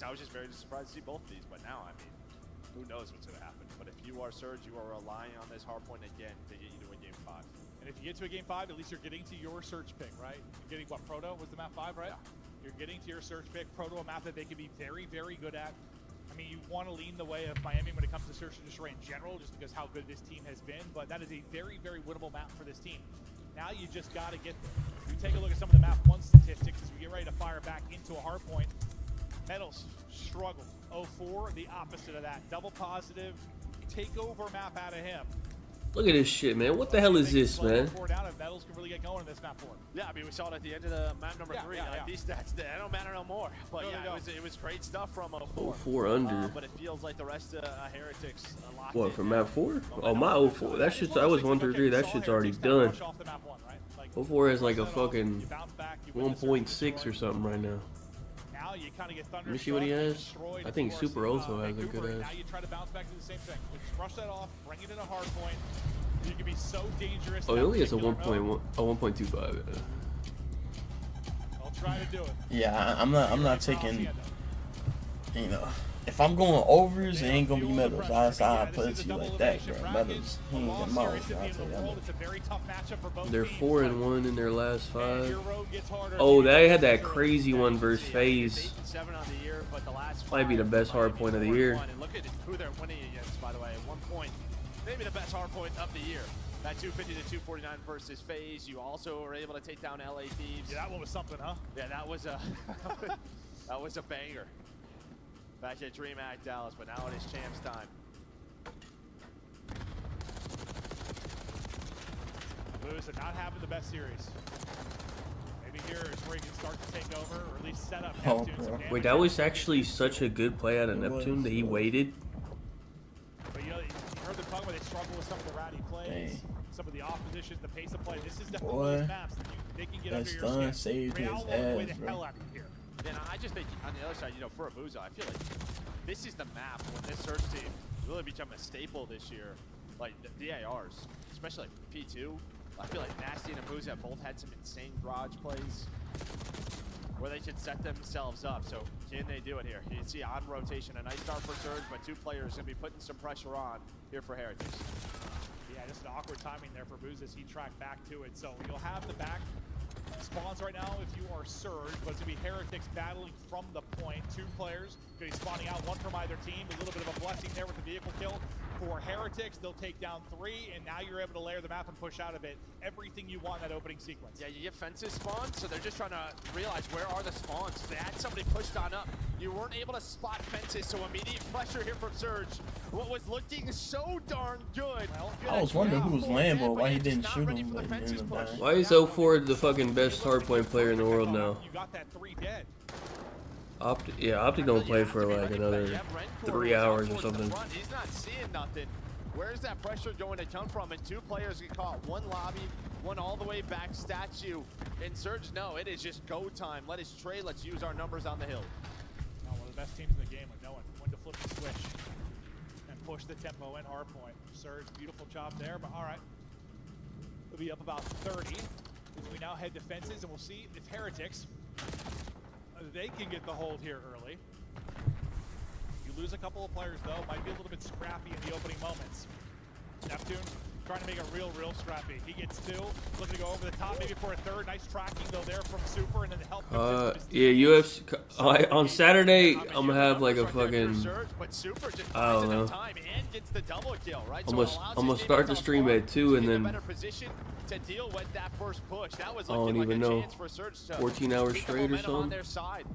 I was just very surprised to see both of these, but now I mean, who knows what's going to happen? But if you are Surge, you are relying on this hardpoint again to get you to win Game 5. And if you get to a Game 5, at least you're getting to your Surge pick, right? You're getting what, Proto was the map 5, right? Yeah. You're getting to your Surge pick, Proto, a map that they can be very, very good at. I mean, you want to lean the way of Miami when it comes to Search and Destroy in general, just because how good this team has been, but that is a very, very winnable map for this team. Now you just got to get there. You take a look at some of the map 1 statistics as we get ready to fire back into a hard point. Metals struggle. 04, the opposite of that. Double positive, takeover map out of him. Look at this shit, man. What the hell is this, man? Metals can really get going in this map 4. Yeah, I mean, we saw it at the end of the map number 3. Yeah. These stats, they don't matter no more. But yeah, it was great stuff from 04. 04 under. But it feels like the rest of Heretics locked What, in. from map 4? Oh, my 04. That shit's, I was 1 through 3. That shit's already done. 04 has like a fucking 1.6 or something right now. Now you kind of get Let me see what he has. I think Super also has a good ass. Now you try to bounce back to the same thing. Just rush that off, bring it in a hard point. You can be so dangerous. Oh, he only has a 1.1, a 1.25. I'll try to do it. Yeah, I'm not taking, If I'm going overs, it ain't gonna be Metals. I put it to you like that, bro. Metals, he ain't getting mine. I'll tell you that. They're 4-1 in their last 5. Oh, they had that crazy one versus FaZe. Might be the best hard point of the year. And look at who they're winning against, by the way. At one point, maybe the best hard point of the year. That 250 to 249 versus FaZe. You also were able to take down LA Thieves. Yeah, that one was something, huh? Yeah, that was a that was a banger. Back at DreamHack Dallas, but now it is Champs time. Lewis are not having the best series. Maybe here is where he can start to take over, or at least set up Neptune some damage. Wait, that was actually such a good play out of Neptune that he waited. But you know, you heard them talking about they struggle with some of the ratty plays, some of the oppositions, the pace of play. This is definitely one of those maps that they can get under your skin. Real will play the hell out of you here. And I just think on the other side, you know, for Abuza, I feel like this is the map when this Surge team really become a staple this year. Like the DARs, especially like P2. I feel like Nasty and Abuza have both had some insane garage plays where they should set themselves up. So can they do it here? You can see on rotation a nice start for Surge, but 2 players gonna be putting some pressure on here for Heretics. Yeah, just an awkward timing there for Abuza as he tracked back to it. So you'll have the back spawns right now if you are Surge, but it's going to be Heretics battling from the point. 2 players going to be spawning out, 1 from either team. A little bit of a blessing there with the vehicle kill. For Heretics, they'll take down 3, and now you're able to layer the map and push out of it. Everything you want in that opening sequence. Yeah, you get fences spawned, so they're just trying to realize where are the spawns. They had somebody pushed on up. You weren't able to spot fences, so immediate pressure here from Surge. What was looking so darn good. Well, I was wondering who was Lambo, why he didn't shoot him. Why is 04 the fucking best hardpoint player in the world now? You got that 3 dead. Optic don't play for like another 3 hours or something. He's not seeing nothing. Where's that pressure going to come from? And 2 players get caught. 1 lobby, 1 all the way back statue. And Surge, no, it is just go time. Let us trade. Let's use our numbers on the hill. One of the best teams in the game with knowing when to flip the switch and push the tempo in hard point. Surge, beautiful job there, but all right. We'll be up about 30 as we now head to fences, and we'll see if Heretics, they can get the hold here early. You lose a couple of players though, might be a little bit scrappy in the opening moments. Neptune trying to make it real scrappy. He gets 2, looking to go over the top maybe for a 3rd. Nice tracking though there from Super, and then the help. Yeah, UFC on Saturday I'm gonna have like a fucking I don't know. I'm gonna start the stream at 2 and then to deal with that first push. That was I don't even know. 14 hours straight or something. On their side.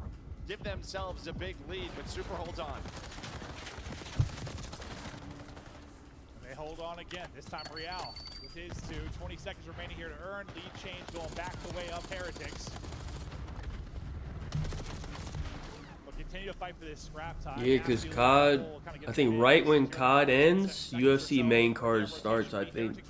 Give themselves a big lead, but Super holds on. They hold on again. This time Real with his 2. 20 seconds remaining here to earn. Lead change going back the way of Heretics. But continue to fight for this scrap time. Yeah, because COD, I think right when COD ends, UFC main card starts, I think.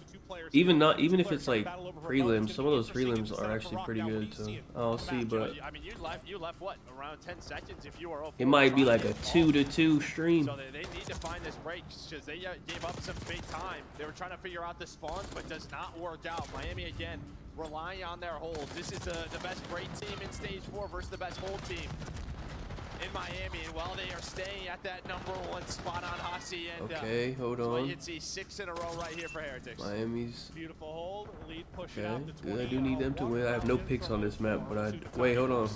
Even if it's like prelims, some of those prelims are actually pretty good, so I'll see, but I mean, you left what, around 10 seconds if you were 0-4. It might be like a 2-2 stream. So they need to find this break because they gave up some big time. They were trying to figure out the spawns, but does not work out. Miami again relying on their holds. This is the best break team in stage 4 versus the best hold team in Miami, and while they are staying at that #1 spot on Hossie, and okay, hold on. You can see 6 in a row right here for Heretics. Miami's beautiful hold, lead push okay. out to 20. I do need them to win. I have no picks on this map, but wait, hold on.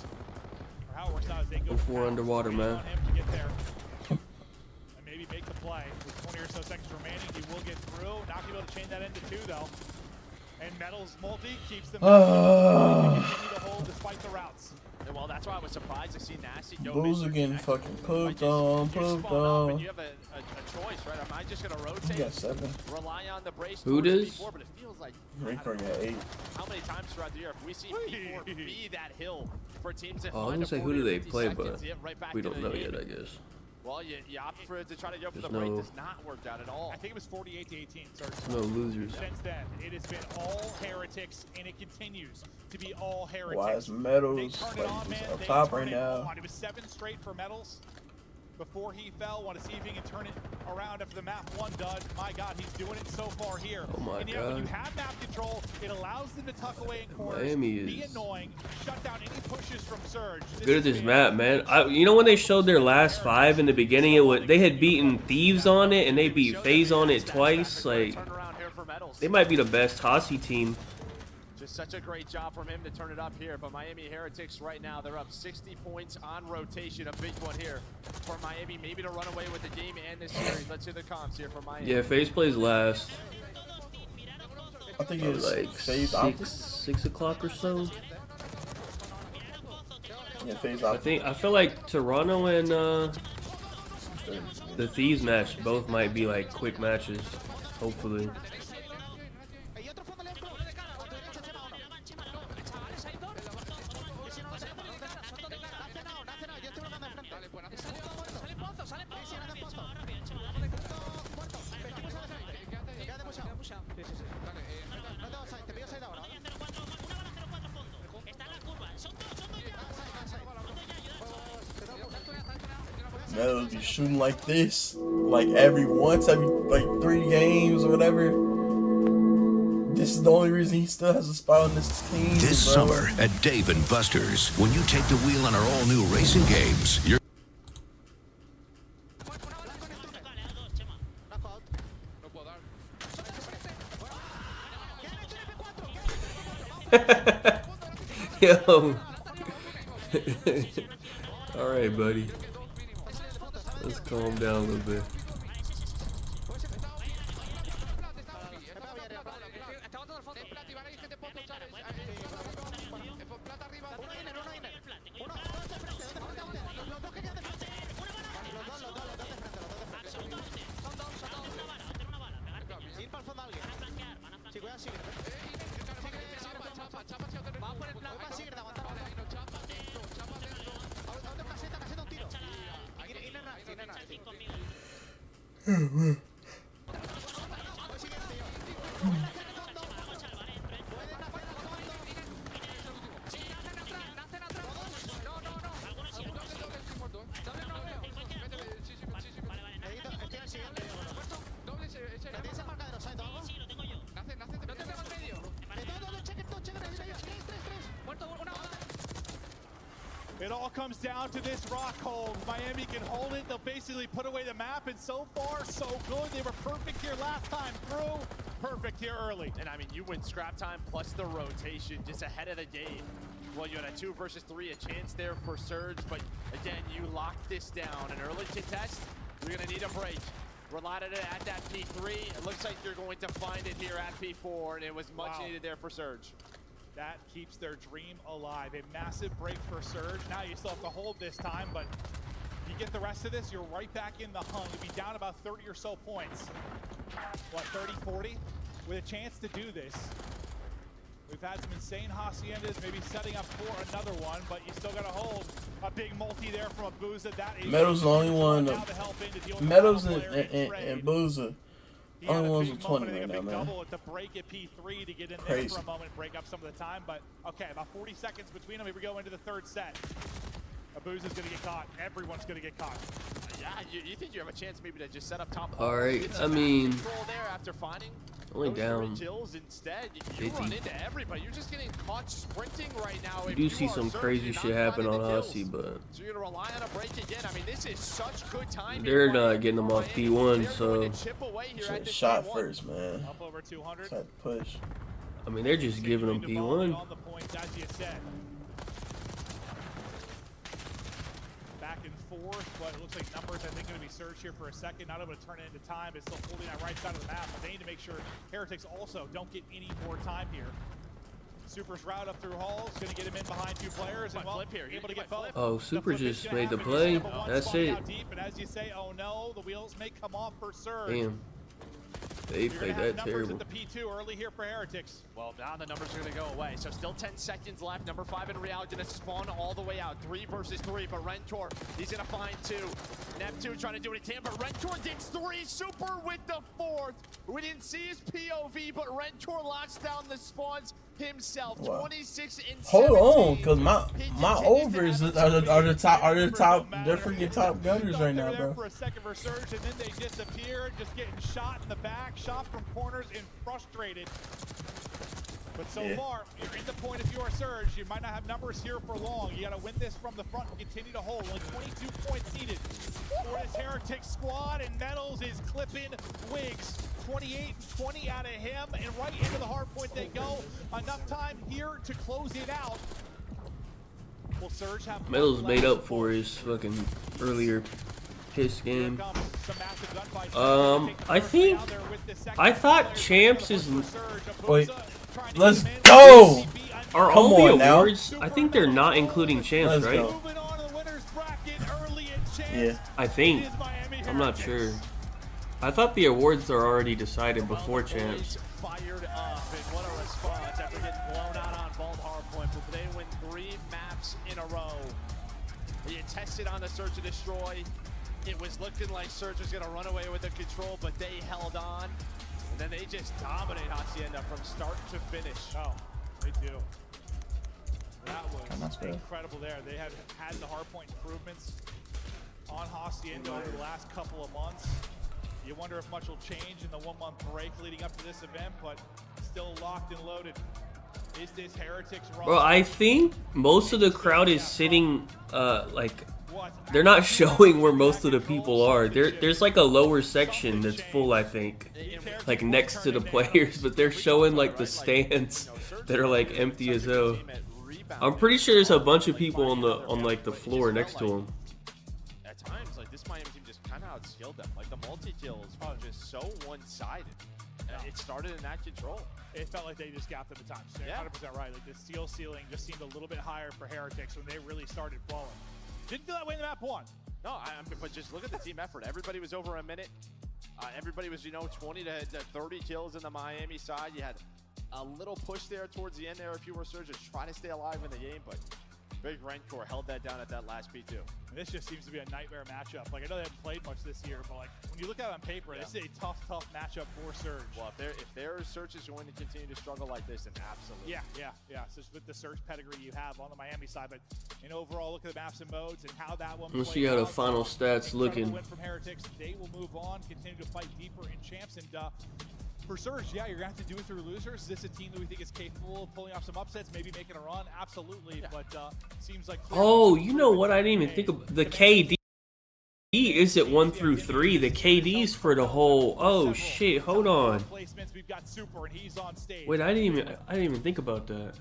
04 underwater, man. And maybe make the play with 20 or so seconds remaining. He will get through. Not be able to chain that into 2 though. And Metals multi keeps them continue to hold despite the routes. And well, that's why I was surprised to see Nasty go. Bulls again fucking pooped on. You have a choice, right? Am I just gonna rotate? You got 7. Rely on the brace. Who does? Before, but it feels like Rico got 8. How many times throughout the year have we seen P4 be that hill for teams that I was find gonna say who do they play, but right we don't know yet, I guess. Well, you opt for it to try to go for There's the break. Does not work out at all. I think it was 48 to 18. No losers. Since then, it has been all Heretics, and it continues to be all Heretics. Why is Metals like, up top right now? It was 7 straight for Metals before he fell. Want to see if he can turn it around after the map 1 dud. My God, he's doing it so far here. Oh my and yet, God. when you have map control, it allows them to tuck away in corners, Miami be is annoying, shut down any pushes from Surge. good at this map, man. You know when they showed their last 5 in the beginning, they had beaten Thieves on it and they beat FaZe on it twice. Like, they might be the best Hossie team. Just such a great job from him to turn it up here. But Miami Heretics right now, they're up 60 points on rotation. A big one here for Miami, maybe to run away with the game and this series. Let's hear the comps here for Miami. Yeah, FaZe plays last. I think it's Like FaZe 6 o'clock or so. Yeah, FaZe I feel like Toronto and the Thieves match both might be like quick matches, hopefully. Meadows be shooting like this, like every 3 games or whatever. This is the only reason he still has a spot on this team. This bro. summer at Dave & Buster's, when you take the wheel on our all-new racing games, you're Yo. Alright, buddy. Let's calm down a little bit. It all comes down to this rock hold. Miami can hold it. They'll basically put away the map, and so far, so good. They were perfect here last time through. Perfect here early. And I mean, you win scrap time plus the rotation just ahead of the game. Well, you had a 2 versus 3, a chance there for Surge, but again, you locked this down. An early contest, you're gonna need a break. Relied on it at that P3. It looks like you're going to find it here at P4, and it was much needed there for Surge. That keeps their dream alive. A massive break for Surge. Now you still have to hold this time, but you get the rest of this, you're right back in the hunt. You'll be down about 30 or so points. What, 30, 40? With a chance to do this. We've had some insane haciendas, maybe setting up for another one, but you still got to hold a big multi there from a Booza. That is Meadows the only one. Meadows and Booza. Only ones with 20 right now, man. Double at the break at P3 to get in Crazy. there for a moment, break up some of the time. But okay, about 40 seconds between them. Here we go into the 3rd set. Abuza's gonna get caught. Everyone's gonna get caught. Yeah, you think you have a chance maybe to just set up top? All right, Get I some mean, control there after finding only those down 3 kills. Instead, you 50. run into everybody. You're just getting caught sprinting right now. You If do you see are some Surge, crazy you're shit not happen finding on the kills. Hossie, but So you're gonna rely on a break again. I mean, this is such good time. they're here. not getting them off Miami, P1, they're so going to chip away here at this Shot P1. first, man. Up over 200. Try to push. I mean they're just giving them P1. On the points, as you said. Back and forth, but it looks like numbers, I think, going to be Surge here for a second. Not able to turn it into time, but still holding that right side of the map. But they need to make sure Heretics also don't get any more time here. Super's route up through halls, going to get him in behind 2 players, and well, able to get both. Oh, Super The flip is just gonna made the happen. play. Number 1 That's spotting it. out deep, and as you say, oh no, the wheels may come off for Surge. Damn. They You're played gonna have that numbers terrible. at the P2 early here for Heretics. Well, now the numbers are going to go away. So still 10 seconds left. Number 5 in Real going to spawn all the way out. 3 versus 3, but Rentor, he's going to find 2. Neptune trying to do what he can, but Rentor gets 3. Super with the 4th. We didn't see his POV, but Rentor locks down the spawns. himself. Wow. 26 and Hold 17. on, cause my overs are the top. They're freaking top gunners right now, There bro. for a second for Surge, and then they disappear, just getting shot in the back, shot from corners, and frustrated. But so far, you're in the point if you are Surge. You might not have numbers here for long. You got to win this from the front and continue to hold. Only 22 points needed for this Heretic squad, and Nettles is clipping Wiggs. 28 and 20 out of him, and right into the hard point they go. Enough time here to close it out. Will Surge have Metal's made up for his fucking earlier piss game. I thought Champs is. Wait, let's go. Are Come all the on now. awards? I think they're not including Champs, Let's right? go. Yeah. I think. I'm not sure. I thought the awards are already decided before Champs. Fired up, and what a response after getting blown out on Vault Hardpoint. But they win 3 maps in a row. You tested on the Search and Destroy. It was looking like Surge was going to run away with the control, but they held on. And then they just dominate Hacienda from start to finish. Oh, they do. That was incredible there. They have had the hardpoint improvements on Hacienda over the last couple of months. You wonder if much will change in the 1-month break leading up to this event, but still locked and loaded. Is this Heretics run? Bro, I think most of the crowd is sitting, like, they're not showing where most of the people are. There's like a lower section that's full, I think, like next to the players, but they're showing like the stands that are like empty as hell. I'm pretty sure there's a bunch of people on like the floor next to them. At times, like this Miami team just kind of outskilled them. Like the multi-kills are just so one-sided. It started in that control. It felt like they just gapped at the time. So you're 100% right. Like the steel ceiling just seemed a little bit higher for Heretics when they really started flowing. Didn't feel that way in the map 1. No, but just look at the team effort. Everybody was over a minute. Everybody was, 20 to 30 kills in the Miami side. You had a little push there towards the end there. If you were Surge, just try to stay alive in the game, but Big Rancor held that down at that last P2. This just seems to be a nightmare matchup. Like, I know they haven't played much this year, but like when you look at it on paper, this is a tough matchup for Surge. Well, if their Surge is going to continue to struggle like this, then absolutely. Yeah. So with the Surge pedigree you have on the Miami side, but overall, look at the maps and modes and how that one. Let's see how the final stats looking. Win from Heretics, they will move on, continue to fight deeper in Champs, and for Surge, you're gonna have to do it through losers. Is this a team that we think is capable of pulling off some upsets, maybe making a run? Absolutely, but seems like. Oh, you know what? I didn't even think of the KD. Isn't 1 through 3. The KD's for the whole. Oh shit! Hold on. Wait, I didn't even think about that.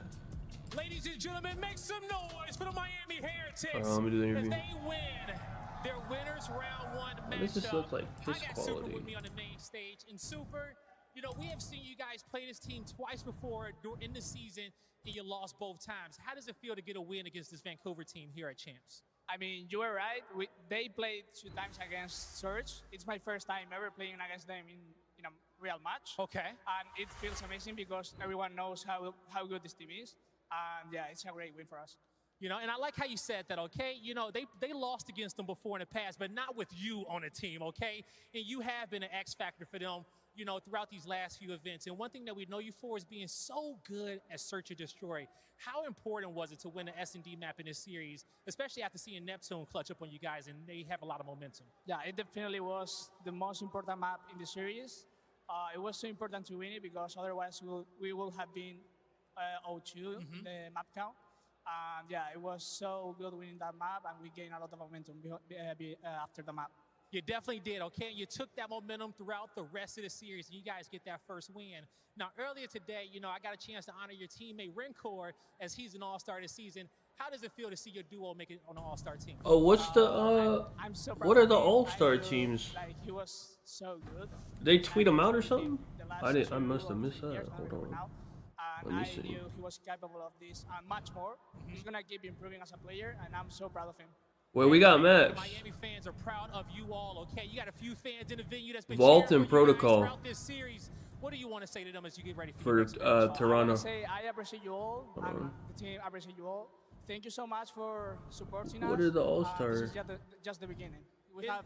Ladies and gentlemen, make some noise for the Miami Heretics. Let me do the interview. They win their winners round 1 matchup. This just looks like piss I got quality. Super with me on the main stage, and Super. We have seen you guys play this team twice before in the season, and you lost both times. How does it feel to get a win against this Vancouver team here at Champs? I mean, you were right. They played 2 times against Surge. It's my first time ever playing against them in a real match. Okay. And it feels amazing because everyone knows how good this team is. And yeah, it's a great win for us. And I like how you said that, okay? They lost against them before in the past, but not with you on the team, okay? And you have been an X factor for them, throughout these last few events. And one thing that we know you for is being so good at Search and Destroy. How important was it to win the S&D map in this series, especially after seeing Neptune clutch up on you guys, and they have a lot of momentum? Yeah, it definitely was the most important map in the series. It was so important to win it because otherwise we will have been 0-2 in the map count. And yeah, it was so good winning that map, and we gained a lot of momentum after the map. You definitely did, okay? You took that momentum throughout the rest of the series, and you guys get that first win. Now, earlier today, I got a chance to honor your teammate, Rancor, as he's an all-star this season. How does it feel to see your duo make it on an all-star team? Oh, what's the, I'm so what are the all-star teams? Like, he was so good. They tweet them out or something? I must have missed that. Hold on. And I knew he was capable of this and much more. He's going to keep improving as a player, and I'm so proud of him. Well, we got maps. The Miami fans are proud of you all, okay? You got a few fans in the venue that's been Vault and Protocol throughout this series. What do you want to say to them as you get ready for Toronto? I appreciate you all, and the team appreciate you all. Thank you so much for supporting us. What are the All-Stars? This is just the beginning. We have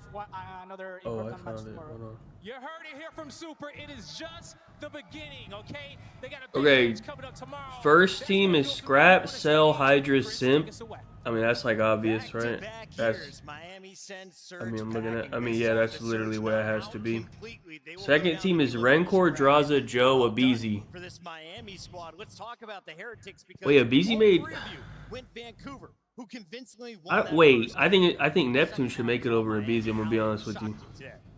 another I important match found it. tomorrow. Hold on. You heard it here from Super. It is just the beginning, okay? They got a big match coming up First team is Scrap, Cell, Hydra, Simp. I mean, that's like obvious, right? That's. I mean, I'm looking at. I mean, yeah, that's literally what it has to be. Second team is Rencor, Draza, Joe, Abizi. Wait, Abizi made. Wait, I think Neptune should make it over Abizi. I'm gonna be honest with you.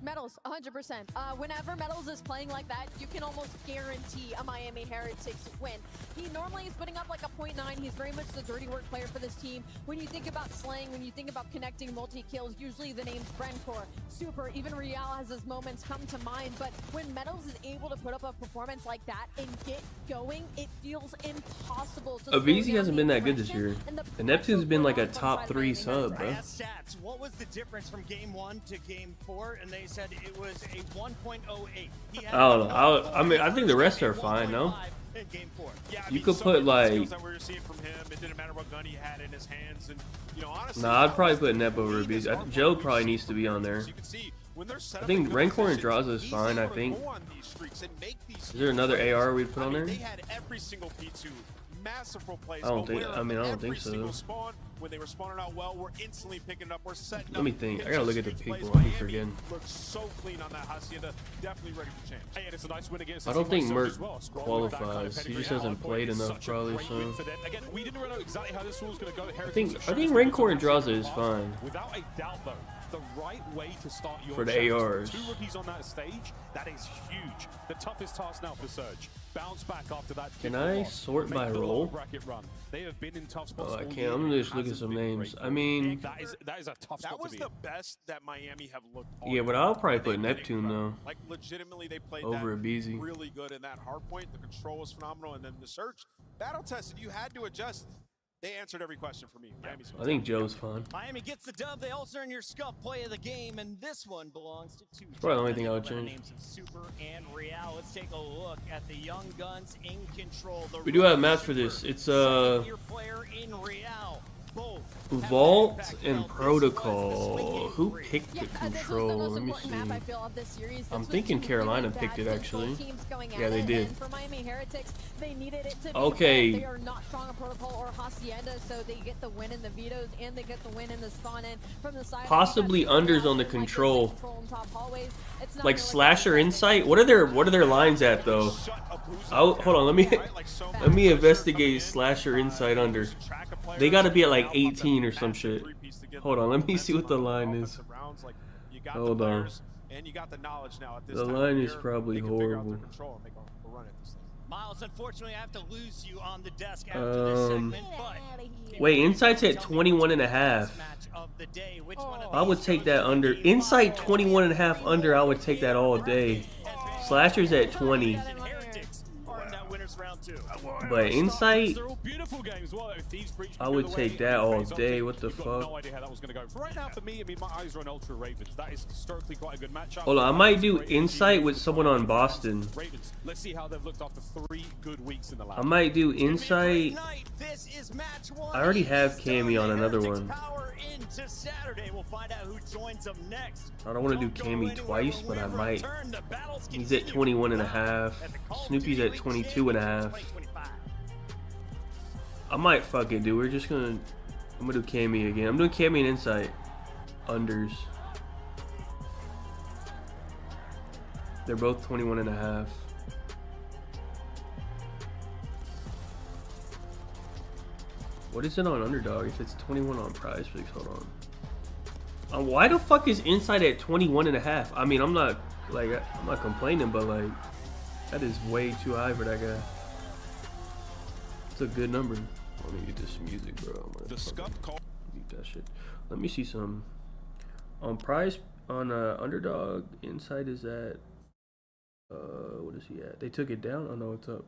Metals, 100%. Whenever Metals is playing like that, you can almost guarantee a Miami Heretics win. He normally is putting up like a .9. He's very much the dirty work player for this team. When you think about slaying, when you think about connecting multi-kills, usually the name's Brencor, Super, even Real has his moments come to mind. But when Metals is able to put up a performance like that and get going, it feels impossible to Abizi hasn't been that good this year. And Neptune's been like a top 3 sub, bro. What was the difference from game 1 to game 4? And they said it was a 1.08. I don't know. I mean, I think the rest are fine, no? You could put like. Nah, I'd probably put Nep over Abizi. Joe probably needs to be on there. I think Rencor and Draza is fine, I think. Is there another AR we'd put on there? I don't think. I mean, I don't think so. When they were spawning out well, we're instantly picking up. We're setting Let me think. I gotta look at the people. I keep forgetting. Looks so clean on that Hacienda. Definitely ready for champs. Hey, and it's a nice win against I don't think Merc qualifies. He just hasn't played enough, probably. So again, we didn't really know exactly how this was going to go. I think Rencor and Draza is fine. Without a doubt, though, the right way to start your for the ARs. 2 rookies on that stage, that is huge. The toughest task now for Surge. Bounce back after that. Can I sort by role? Run. They have been in tough spots. Oh, I can't. I'm gonna just look at some names. I mean, that is a tough spot. That was the best that Miami have looked. Yeah, but I'll probably put Neptune though. Like legitimately, they played over Abizi. Really good in that hard point. The control was phenomenal, and then the Surge battle tested. You had to adjust. They answered every question for me. I think Joe's fine. Miami gets the dub. They also earn your scuff play of the game, and this one belongs to 2. It's probably the only thing I would change. Names of Super and Real. Let's take a look at the young guns in control. We do have maps for this. It's Vault and Protocol. Who picked the control? Let me see. I'm thinking Carolina picked it actually. Yeah, they did. Okay. They are not strong on Protocol or Hacienda, so they get the win in the vetoes and they get the win in the spawn in from the side. Possibly unders on the control. Like Slasher Insight. What are their lines at though? Hold on. Let me investigate Slasher Insight under. They got to be at like 18 or some shit. Hold on, let me see what the line is. Hold on. The line is probably horrible. Miles, unfortunately, I have to lose you on the desk after this segment, but wait, Insight's at 21.5. I would take that under. Insight 21.5 under. I would take that all day. Slasher's at 20. But Insight, I would take that all day. What the fuck? No idea how that was going to go. Right now, for me, I mean, my eyes are on Ultra Ravens. That is historically quite a good matchup. Hold on, I might do Insight with someone on Boston. Ravens. Let's see how they've looked after 3 good weeks in the lab. I might do Insight. I already have Cammy on another one. I don't want to do Cammy twice, but I might. He's at 21.5. Snoopy's at 22.5. I might fuck it, dude. I'm gonna do Cammy again. I'm doing Cammy and Insight. Unders. They're both 21.5. What is it on Underdog? If it's 21 on Prize Picks, hold on. Why the fuck is Insight at 21.5? I mean, I'm not complaining, but like, that is way too high for that guy. It's a good number. Let me get this music, bro. Beat that shit. Let me see some. On Prize, on Underdog, Insight is at. What is he at? They took it down. Oh no, it's up.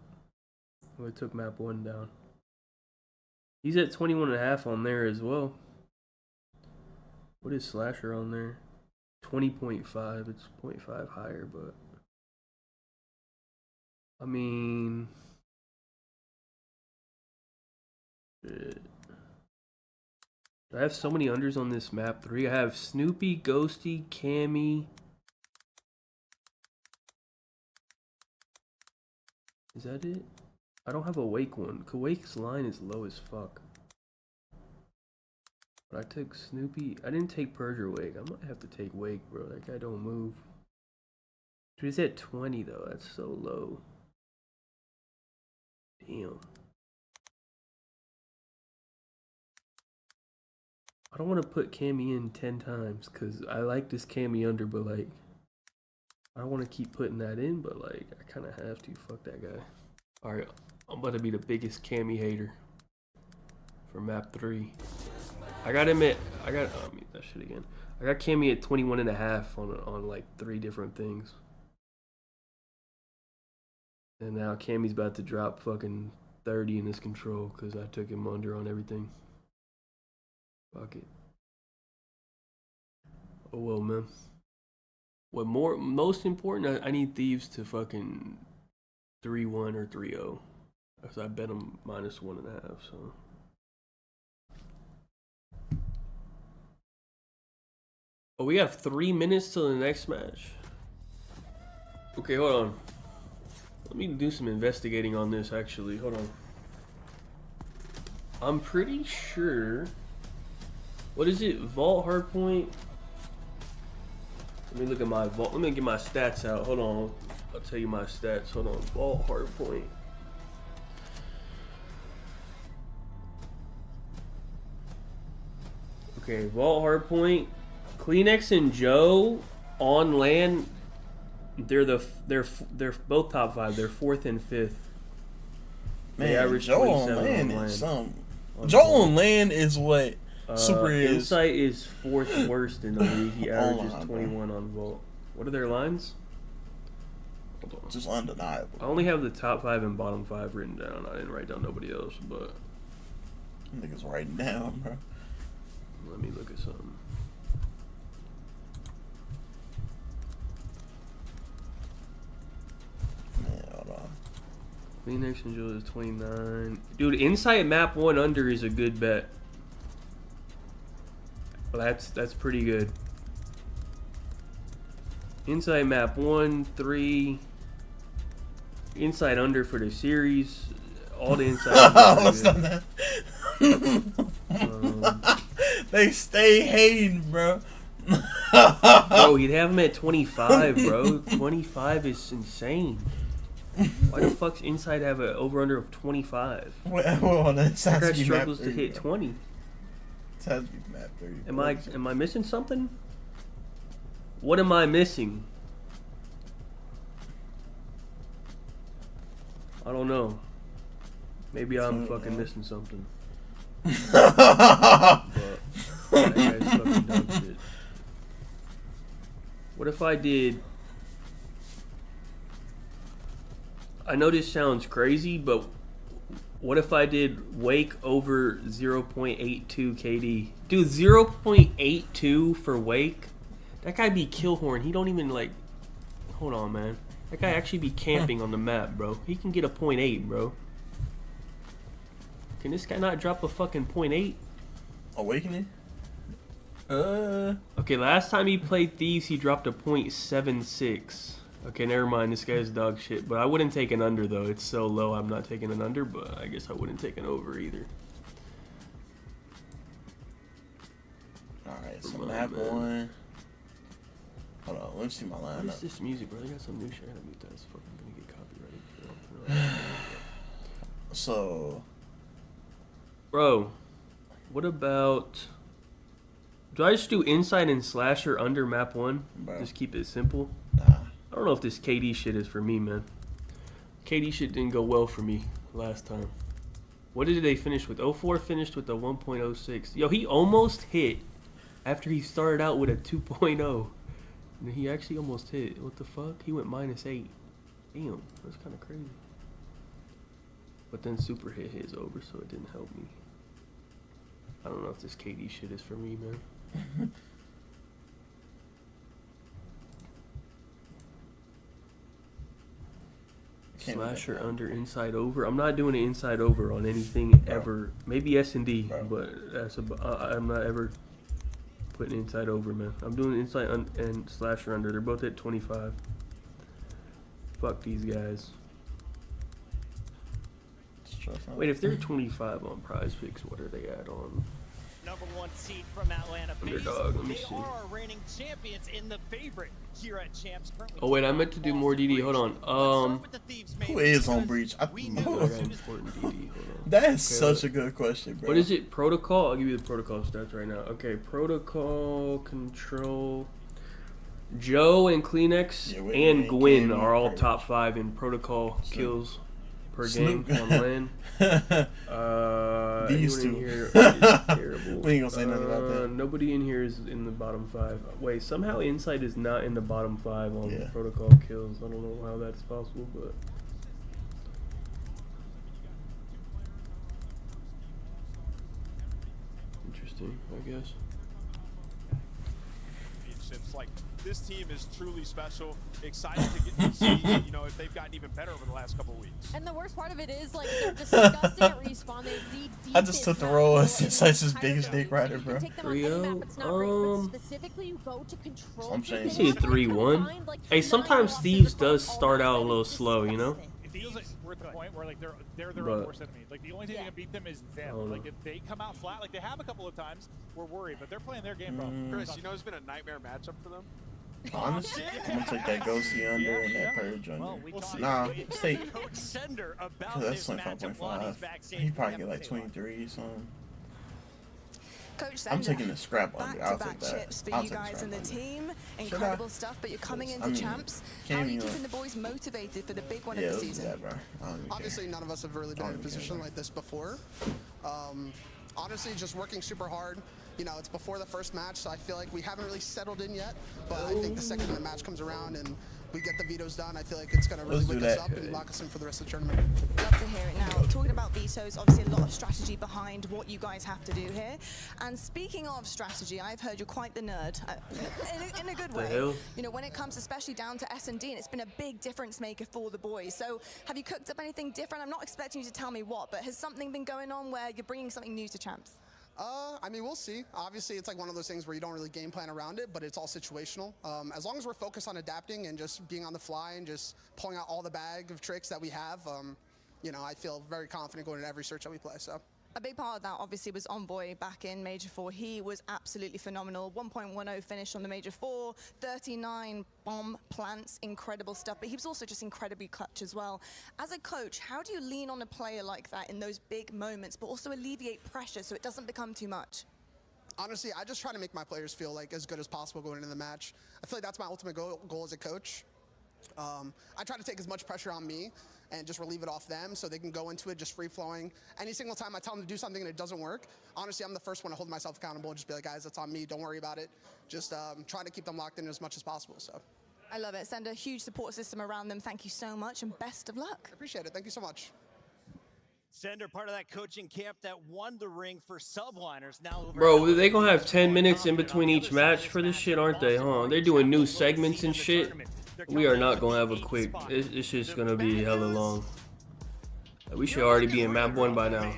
Oh, it took map 1 down. He's at 21.5 on there as well. What is Slasher on there? 20.5. It's 0.5 higher, but I mean, shit. I have so many unders on this map 3. I have Snoopy, Ghosty, Cammy. Is that it? I don't have a Wake one. Wake's line is low as fuck. But I took Snoopy. I didn't take Purge or Wake. I might have to take Wake, bro. That guy don't move. Dude, he's at 20 though. That's so low. Damn. I don't want to put Cammy in 10 times because I like this Cammy under, but like, I don't want to keep putting that in, but like, I kind of have to. Fuck that guy. Alright, I'm about to be the biggest Cammy hater for map 3. I got him at, I got Cammy at 21.5 on like 3 different things. And now Cammy's about to drop fucking 30 in his control because I took him under on everything. Fuck it. Oh well, man. What most important, I need Thieves to fucking 3-1 or 3-0. Because I bet them -1.5, so. Oh, we have 3 minutes till the next match. Okay, hold on. Let me do some investigating on this, actually. Hold on. I'm pretty sure... What is it? Vault hardpoint? Let me look at my vault. Let me get my stats out. Hold on. I'll tell you my stats. Hold on. Vault hardpoint. Okay, Vault hardpoint. Kleenex and Joe on land. They're both top 5. They're 4th and 5th. Man, they average Joe on land is something. Joe on land is what Super is. Insight is 4th worst in the league. He averages 21 on Vault. What are their lines? Hold on. Just undeniable. I only have the top 5 and bottom 5 written down. I didn't write down nobody else, but I think it's writing down, bro. Let me look at something. Kleenex and Joe is 29. Dude, Insight map 1 under is a good bet. That's pretty good. Insight map 1, 3. Insight under for the series. All the Insight. They stay hating, bro. Bro, he'd have him at 25, bro. 25 is insane. Why the fuck's Inside have an over-under of 25? Well, that guy struggles to hit 20. It has to be map 30. Am I missing something? What am I missing? I don't know. Maybe I'm fucking missing something. But that guy's fucking dumb shit. What if I did... I know this sounds crazy, but what if I did Wake over 0.82 KD? Dude, 0.82 for Wake? That guy be Killhorn. He don't even like... Hold on, man. That guy actually be camping on the map, bro. He can get a 0.8, bro. Can this guy not drop a fucking 0.8? Awakening? Okay, last time he played Thieves, he dropped a 0.76. Okay, never mind. This guy's dog shit. But I wouldn't take an under, though. It's so low, I'm not taking an under. But I guess I wouldn't take an over, either. Alright, so map 1. Hold on, let me see my lineup. What is this music, bro? They got some new shit. I gotta mute that. It's fucking gonna get copyrighted. So... Bro, what about... Do I just do Inside and Slasher under map 1? Bro. Just keep it simple? Nah. I don't know if this KD shit is for me, man. KD shit didn't go well for me last time. What did they finish with? 04 finished with a 1.06. Yo, he almost hit after he started out with a 2.0. And he actually almost hit. What the fuck? He went -8. Damn, that's kind of crazy. But then Super hit his over, so it didn't help me. I don't know if this KD shit is for me, man. Slasher under inside over. I'm not doing an inside over on anything ever. Maybe S&D, but that's I'm not ever putting inside over, man. I'm doing inside and slasher under. They're both at 25. Fuck these guys. special or something. Wait, if they're 25 on Prize Picks, what are they at on? #1 seed from Atlanta. Underdog, let me They see. are our reigning champions in the favorite here at Champs. Currently Oh wait, I meant to do more DD. Hold on. Who is on Breach? I got important DD. Hold on. That is such a good question, bro. What is it? Protocol? I'll give you the protocol stats right now. Okay, protocol control. Joe and Kleenex and Gwen are all top 5 in protocol kills per game on LAN. These two. Here is terrible. We ain't gonna say nothing about that. Nobody in here is in the bottom 5. Wait, somehow Insight is not in the bottom 5 on protocol kills. I don't know how that's possible, but interesting, I guess. It's like this team is truly special. Excited to get to see, you know, if they've gotten even better over the last couple of weeks. And the worst part of it is, like, they're disgusting at respawn. They need I just took the role as Insight's biggest dick rider, bro. 3-0. Specifically, you go to control. I'm saying. I see a 3-1. Hey, sometimes Thieves does start out a little slow, you know. It feels like we're at the point where like they're their own worst enemy. Like the only thing that can beat them is them. Like if they come out flat, like they have a couple of times, we're worried, but they're playing their game, bro. Chris, you know it's been a nightmare matchup for them. Honestly, I'm gonna take that Ghosty under and that Purge under. Nah, let's take. That's 25.5. He probably get like 23 or something. Coach I'm taking the scrap under. I'll back-to-back take that. chips for I'll you take guys and the scrap team. Incredible stuff, but you're coming into Champs. How are you keeping the boys motivated for the big one of the season? Obviously, none of us have really been in a position like this before. Honestly, just working super hard. You know, it's before the first match, so I feel like we haven't really settled in yet. But I think the second the match comes around and we get the vetoes done, I feel like it's going to really wake us up and lock us in for the rest of the tournament. Love to hear it. Now, talking about vetoes, obviously a lot of strategy behind what you guys have to do here. And speaking of strategy, I've heard you're quite the nerd, in a good way. You know, when it comes especially down to S&D, and it's been a big difference maker for the boys. So have you cooked up anything different? I'm not expecting you to tell me what, but has something been going on where you're bringing something new to Champs? I mean, we'll see. Obviously, it's like one of those things where you don't really game plan around it, but it's all situational. As long as we're focused on adapting and just being on the fly and just pulling out all the bag of tricks that we have, you know, I feel very confident going into every search that we play. So. A big part of that obviously was Envoy back in Major 4. He was absolutely phenomenal. 1.10 finish on the Major 4, 39 bomb plants, incredible stuff. But he was also just incredibly clutch as well. As a coach, how do you lean on a player like that in those big moments, but also alleviate pressure so it doesn't become too much? Honestly, I just try to make my players feel like as good as possible going into the match. I feel like that's my ultimate goal as a coach. I try to take as much pressure on me and just relieve it off them so they can go into it just free-flowing. Any single time I tell them to do something and it doesn't work, honestly, I'm the first one to hold myself accountable and just be like, guys, that's on me. Don't worry about it. Just try to keep them locked in as much as possible. So. I love it. Send a huge support system around them. Thank you so much and best of luck. I appreciate it. Thank you so much. Sender, part of that coaching camp that won the ring for subliners. Now, bro, they gonna have 10 minutes in between each match for this shit, aren't they, huh? They're doing new segments and shit. We are not gonna have a quick. It's just gonna be hella long. We should already be in map 1 by now.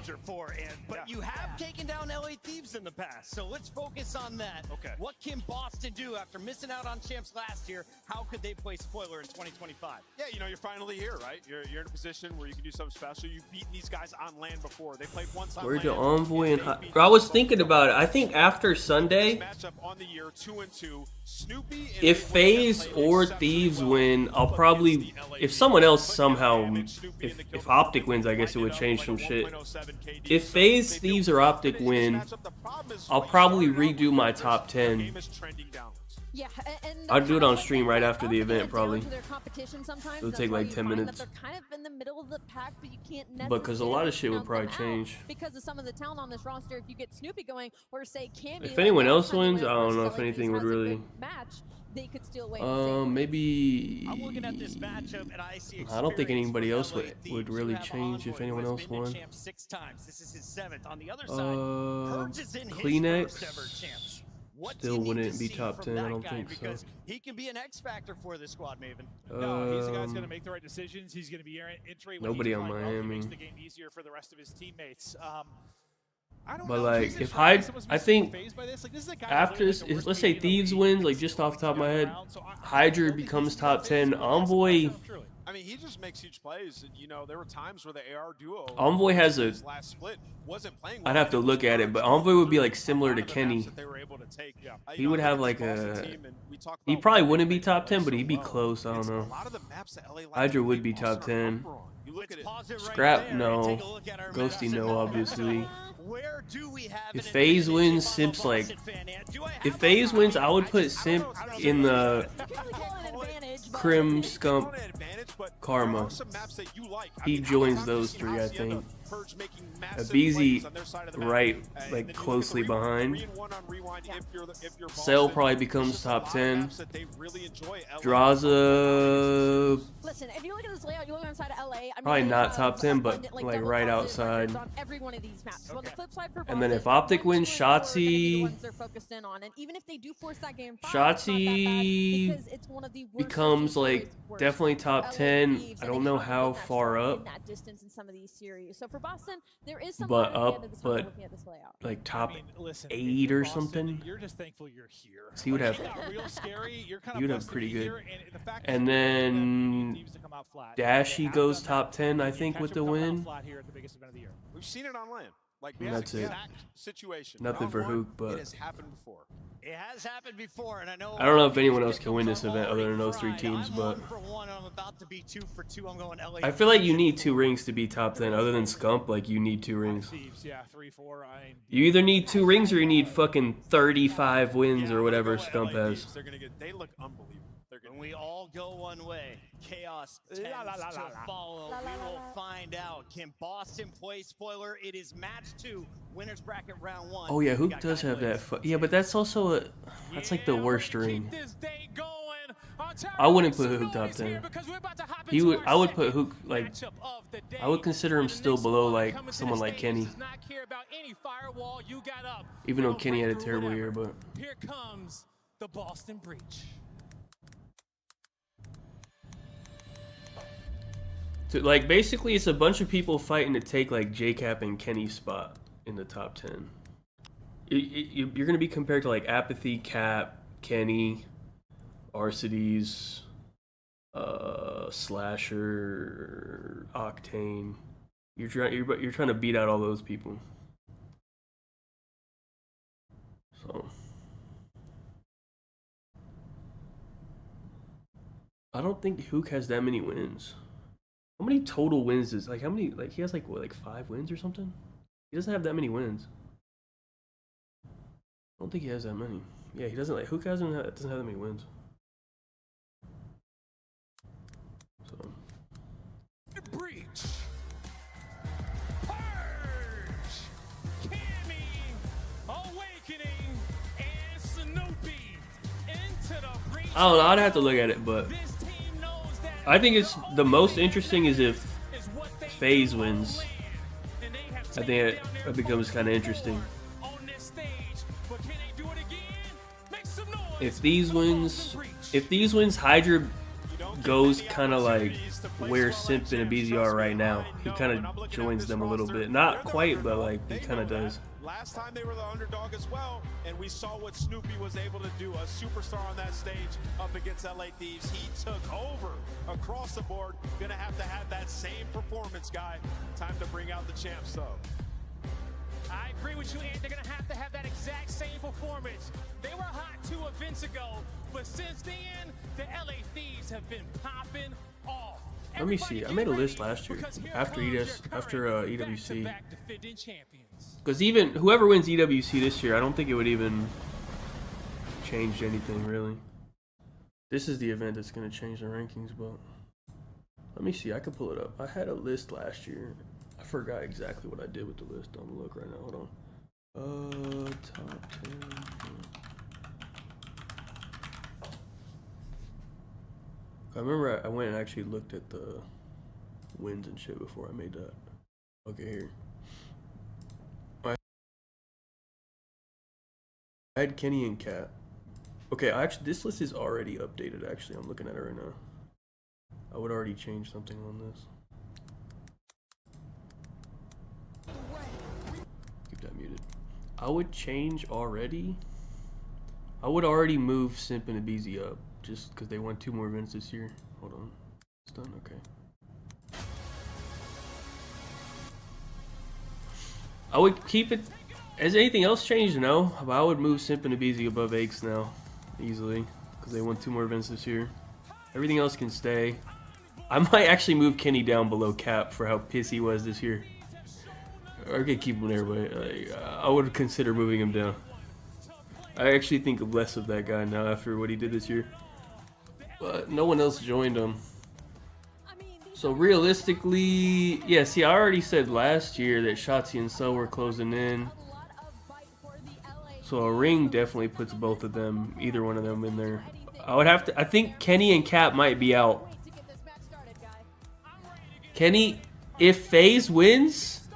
But you have taken down LA Thieves in the past, so let's focus on that. Okay. What can Boston do after missing out on Champs last year? How could they play spoiler in 2025? Yeah, you know, you're finally here, right? You're in a position where you can do something special. You've beaten these guys on land before. They played once on Where land. the Envoy and I was thinking about it. I think after Sunday, Matchup on the year 2-2. Snoopy if FaZe or Thieves win, I'll probably, if someone else somehow, if Optic wins, I guess it would change some shit. If FaZe, Thieves, or Optic win, I'll probably redo my top 10. Yeah, and I'll do it on stream right after the event, probably. It'll take like 10 minutes. They're kind of in the middle of the pack, but you can't Because a lot of shit would probably change. Because of some of the talent on this roster, if you get Snoopy going, or say Camby. If anyone else wins, I don't know if anything would really. Match, they could still win. Maybe. I'm looking at this matchup and I see. I don't think anybody else would really change if anyone else won. 6 times. This is his 7th. On the other side, Purge is in his Kleenex. first ever Champs. Still wouldn't be top 10, I don't think so. He can be an X factor for this squad, Maven. No, he's the guy who's going to make the right decisions. He's going to be entry. Nobody on Miami. Makes the game easier for the rest of his teammates. I don't but know. like, if I think after, let's say Thieves wins, like just off the top of my head, Hydra becomes top 10. Envoy, I mean, he just makes huge plays. You know, there were times where the AR duo Envoy has a. last split wasn't playing I'd have to look at it, but Envoy would be like similar to Kenny. He would have like a. He probably wouldn't be top 10, but he'd be close. I don't know. Hydra would be top 10. Scrap, no. Ghosty, no, obviously. If FaZe wins, Simp's like. If FaZe wins, I would put Simp in the Crim, Scump, Karma. He joins those three, I think. Abizi right, like closely behind. Cell probably becomes top 10. Draza. Listen, if you look at this layout, you look inside of LA. Probably not top 10, but like right outside. On every one of these maps. On the flip side for And then if Optic wins, Shotzi. And even if they do force that game, Shotzi becomes like definitely top 10. I don't know how far up. That distance in some of these series. So for Boston, there is some but up, but like top 8 or something. You're just thankful you're here. So he would have. Real scary. You're kind He would of have pretty good. And then Dashy goes top 10, I think, with the win. We've seen it on land. Like that's it. Situation. Nothing for Hook, but it has happened before. It has happened before, and I know. I don't know if anyone else can win this event other than those 3 teams, but I'm about to be 2 for 2. I'm going LA. I feel like you need 2 rings to be top 10. Other than Scump, like you need 2 rings. Yeah, 3, 4. You either need 2 rings or you need fucking 35 wins or whatever Scump has. They look unbelievable. When we all go one way, chaos tends to follow. We will find out. Can Boston play spoiler? It is match 2, winners bracket round 1. Oh yeah, Hook does have that. Yeah, but that's also a. That's like the worst ring. I wouldn't put Hook top 10. He would. I would put Hook like. I would consider him still below like someone like Kenny. Even though Kenny had a terrible year, but. Here comes the Boston Breach. So, like basically, it's a bunch of people fighting to take like JCap and Kenny's spot in the top 10. You're gonna be compared to like Apathy, Cap, Kenny, Arcides, Slasher, Octane. You're trying to beat out all those people. So I don't think Hook has that many wins. How many total wins is like? How many? Like he has like what, like 5 wins or something? He doesn't have that many wins. I don't think he has that many. Yeah, he doesn't. Like Hook doesn't have that many wins. So. Breach. Purge. Cammy. Awakening. And Snoopy. Into the breach. I don't know. I'd have to look at it, but I think it's the most interesting is if FaZe wins. I think it becomes kind of interesting. If these wins, Hydra goes kind of like where Simp and Abizi are right now. He kind of joins them a little bit. Not quite, but like he kind of does. Last time they were the underdog as well, and we saw what Snoopy was able to do. A superstar on that stage up against LA Thieves. He took over across the board. Gonna have to have that same performance, guy. Time to bring out the champs, though. I agree with you, and they're gonna have to have that exact same performance. They were hot 2 events ago, but since then, the LA Thieves have been popping off. Let me see. I made a list last year after EWC. Because even whoever wins EWC this year, I don't think it would even change anything really. This is the event that's going to change the rankings, but let me see. I could pull it up. I had a list last year. I forgot exactly what I did with the list. I'm gonna look right now. Hold on. Top 10. I remember I went and actually looked at the wins and shit before I made that. Okay, here. I had Kenny and Cat. Okay, actually, this list is already updated. Actually, I'm looking at it right now. I would already change something on this. Keep that muted. I would change already. I would already move Simp and Abizi up just because they won 2 more events this year. Hold on. It's done, okay. I would keep it. Has anything else changed? No. But I would move Simp and Abizi above Aches now. Easily. Because they won 2 more events this year. Everything else can stay. I might actually move Kenny down below Cap for how pissed he was this year. Or I could keep him there, but I would consider moving him down. I actually think less of that guy now after what he did this year. But no one else joined him. So realistically, yeah, see, I already said last year that Shotzi and Cell were closing in. So a ring definitely puts both of them, either one of them in there. I would have to, I think Kenny and Cap might be out. Kenny, if FaZe wins,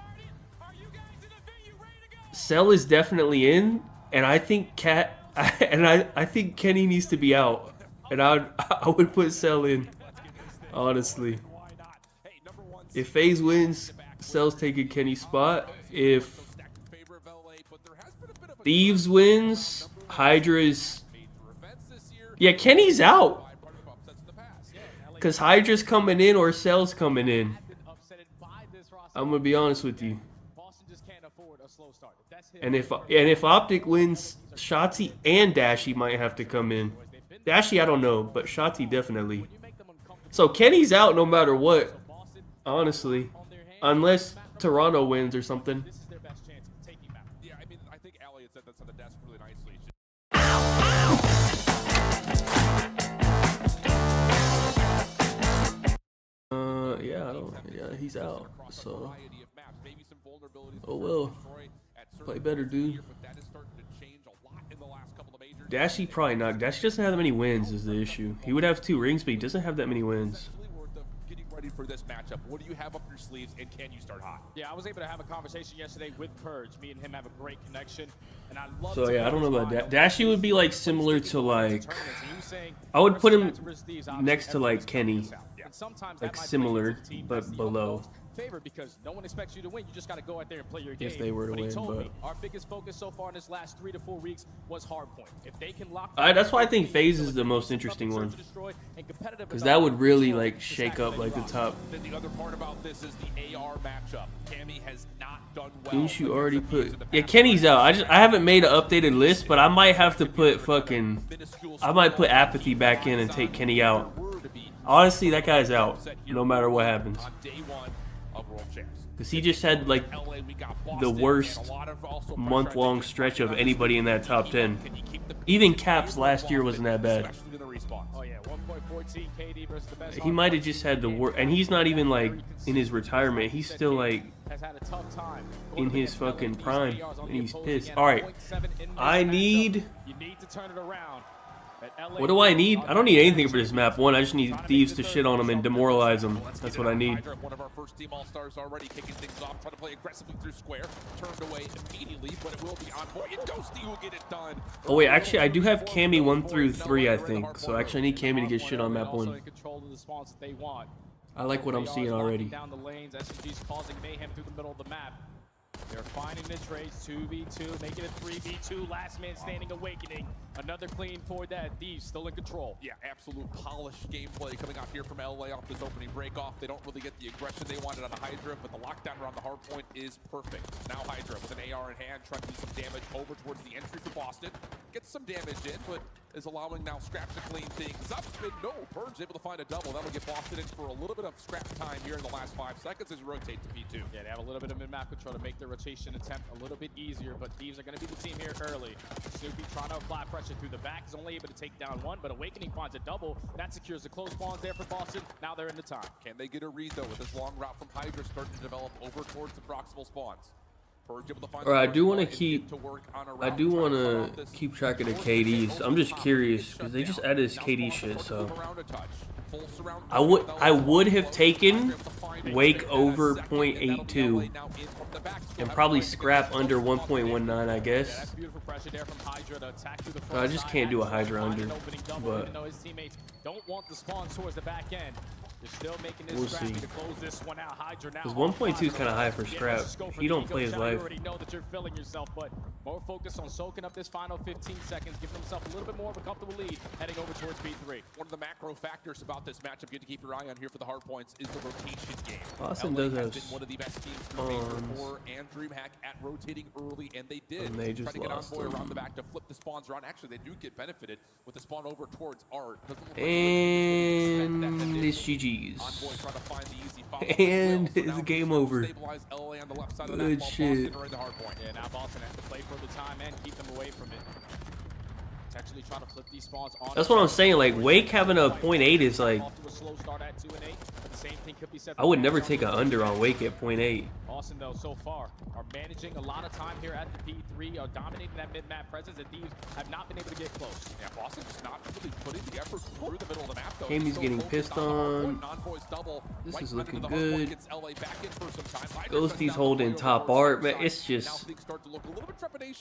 Cell is definitely in, and I think I think Kenny needs to be out, and I would put Cell in, honestly. If FaZe wins, Cell's taking Kenny's spot. If Thieves wins, Hydra's... Yeah, Kenny's out. Because Hydra's coming in or Cell's coming in. I'm going to be honest with you. And if Optic wins, Shotzi and Dashy might have to come in. Dashy, I don't know, but Shotzi definitely. So Kenny's out no matter what. Honestly, unless Toronto wins or something. Yeah, I mean, I think Allie had said that's on the desk really nicely. Yeah, I don't. Yeah, he's out. So, oh well. Play better, dude. Dashy probably not. Dashy doesn't have that many wins. Is the issue? He would have 2 rings, but he doesn't have that many wins. For this matchup, what do you have up your sleeves, and can you start hot? Yeah, I was able to have a conversation yesterday with Purge. Me and him have a great connection, and I love. So yeah, I don't know about that. Dashy would be like similar to like, I would put him next to like Kenny, like similar but below. Favor because no one expects you to win. You just got to go out there and play your game. If they were to win, but our biggest focus so far in this last 3 to 4 weeks was hardpoint. If they can lock, that's why I think FaZe is the most interesting one, because that would really like shake up like the top. The other part about this is the AR matchup. Cammy has not done well. Didn't you already put? Yeah, Kenny's out. I haven't made an updated list, but I might have to put I might put Apathy back in and take Kenny out. Honestly, that guy's out no matter what happens. Because he just had like the worst month-long stretch of anybody in that top 10. Even Caps last year wasn't that bad. He might have just had the worst, and he's not even like in his retirement. He's still like in his fucking prime, and he's pissed. All right, I need. What do I need? I don't need anything for this map. One, I just need Thieves to shit on them and demoralize them. That's what I need. One of our first team all-stars already kicking things off, trying to play aggressively through square. Turned away immediately, but it will be on point. And Ghosty will get it done. Oh wait, actually, I do have Cammy 1 through 3, I think. So actually, I need Cammy to get shit on map 1. I like what I'm seeing already. Down the lanes, SMG's causing mayhem through the middle of the map. They're finding this race, 2v2, making it 3v2, last man standing awakening. Another clean for that. Thieves still in control. Yeah, absolute polished gameplay coming out here from LA off this opening break off. They don't really get the aggression they wanted on the Hydra, but the lockdown around the hard point is perfect. Now Hydra with an AR in hand, trying to do some damage over towards the entry for Boston. Gets some damage in, but is allowing now Scrap to clean things up. And no, Purge able to find a double. That'll get Boston in for a little bit of scrap time here in the last 5 seconds as you rotate to P2. Yeah, they have a little bit of mid-map control to make the rotation attempt a little bit easier, but Thieves are going to be the team here early. Snoopy trying to apply pressure through the back. Is only able to take down 1, but Awakening finds a double. That secures the close spawns there for Boston. Now they're in the time. Can they get a read, though, with this long route from Hydra starting to develop over towards the proximal spawns? Alright, I do want to keep track of the KDs. I'm just curious because they just added this KD shit. So I would have taken Wake over 0.82 and probably Scrap under 1.19, I guess. I just can't do a Hydra under, but we'll see. Because 1.2 is kind of high for Scrap. He don't play his life. More focused on soaking up this final 15 seconds, giving himself a little bit more of a comfortable lead, heading over towards B3. One of the macro factors about this matchup you have to keep your eye on here for the hard points is the rotation game. Boston LA does has have been one of the best teams in Major 4 and DreamHack at rotating early, and they did. And they just try to get lost Envoy them. around the back to flip the spawns around. Actually, they do get benefited with the spawn over towards Art. And it's GG's. Envoy trying to find the easy And it's game over. stabilize LA on the left side of Good that shit. Boston are in the hard point. Yeah, now Boston has to play for the time and keep them away from it. Potentially trying to flip these spawns on. That's what I'm saying. Like Wake having a .8 is like. Off to a slow start at 2 and 8. But the same thing could be said. I would never take an under on Wake at .8. Boston, though, so far are managing a lot of time here at the P3, are dominating that mid-map presence, and Thieves have not been able to get close. Yeah, Boston just not really putting the effort through the middle of the map, though. Amy's getting pissed on. This is looking good. Ghosty's holding top art, man. It's just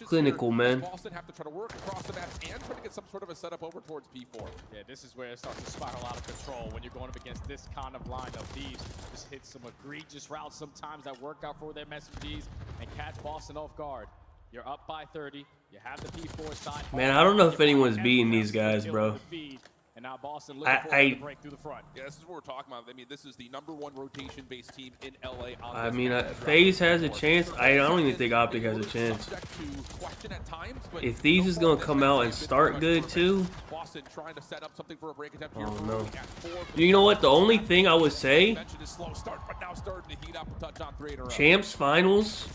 clinical, man. Boston have to try to work across the map and try to get some sort of a setup over towards P4. Yeah, this is where it starts to spiral out of control when you're going up against this kind of line of Thieves. Just hit some egregious routes sometimes that work out for their messages and catch Boston off guard. You're up by 30. You have the P4 side. Man, I don't know if anyone's beating these guys, bro. And now Boston looking for to break through the front. Yeah, this is what we're talking about. I mean, this is the #1 rotation-based team in LA. I mean, FaZe has a chance. I don't even think Optic has a chance. If Thieves is gonna come out and start good too. Boston trying to set up something for a break attempt here. Oh no. You know what? The only thing I would say, Champs Finals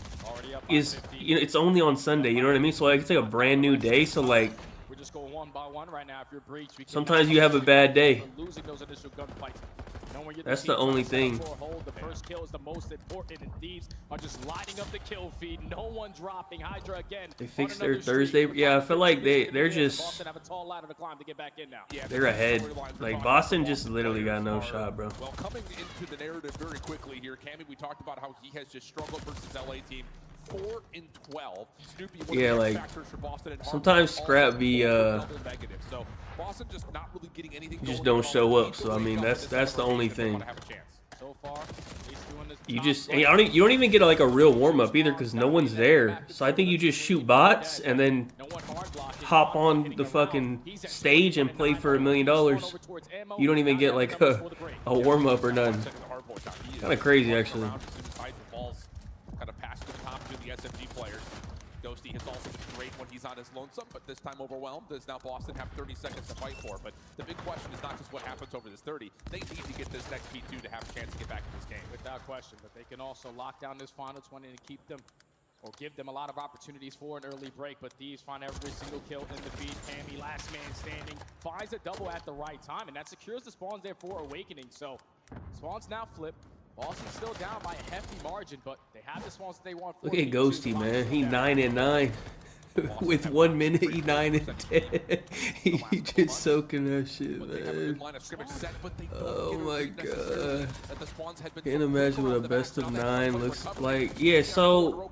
is, you know, it's only on Sunday. You know what I mean? So like, it's like a brand new day. So like, We're just going one by one right now. If you're breached, sometimes you have a bad day. Losing those initial gunfights. That's the only thing. The first kill is the most important, and Thieves are just lining up the kill feed. No one dropping. Hydra again. They fixed their Thursday. Yeah, I feel like they're just Boston have a tall ladder to climb to get back in now. they're ahead. Like Boston just literally got no shot, bro. Well, coming into the narrative very quickly here, Cammy, we talked about how he has just struggled versus LA team. 4 and 12. Snoopy, one Yeah, of the like factors for Boston and sometimes Scrap be negative. So Boston just not really getting anything. just don't show up. So I mean, that's the only thing. So far, You just you don't even get like a real warm up either because no one's there. So I think you just shoot bots and then hop on the fucking stage and play for $1 million. You don't even get like a warm up or nothing. Kind of crazy actually. Kind of passed to the top to the SMG players. Ghosty has also been great when he's on his lonesome, but this time overwhelmed. Does now Boston have 30 seconds to fight for? But the big question is not just what happens over this 30. They need to get this next P2 to have a chance to get back in this game. Without question, but they can also lock down this final 20 and keep them, or give them a lot of opportunities for an early break. But Thieves find every single kill in the feed. Cammy, last man standing, finds a double at the right time, and that secures the spawns there for Awakening. So spawns now flip. Boston's still down by a hefty margin, but they have the spawns that they want. Look at Ghosty, man. He 9 and 9. With 1 minute, he 9 and 10. He just soaking that shit, man. Oh my god. Can't imagine what a best of 9 looks like. Yeah, so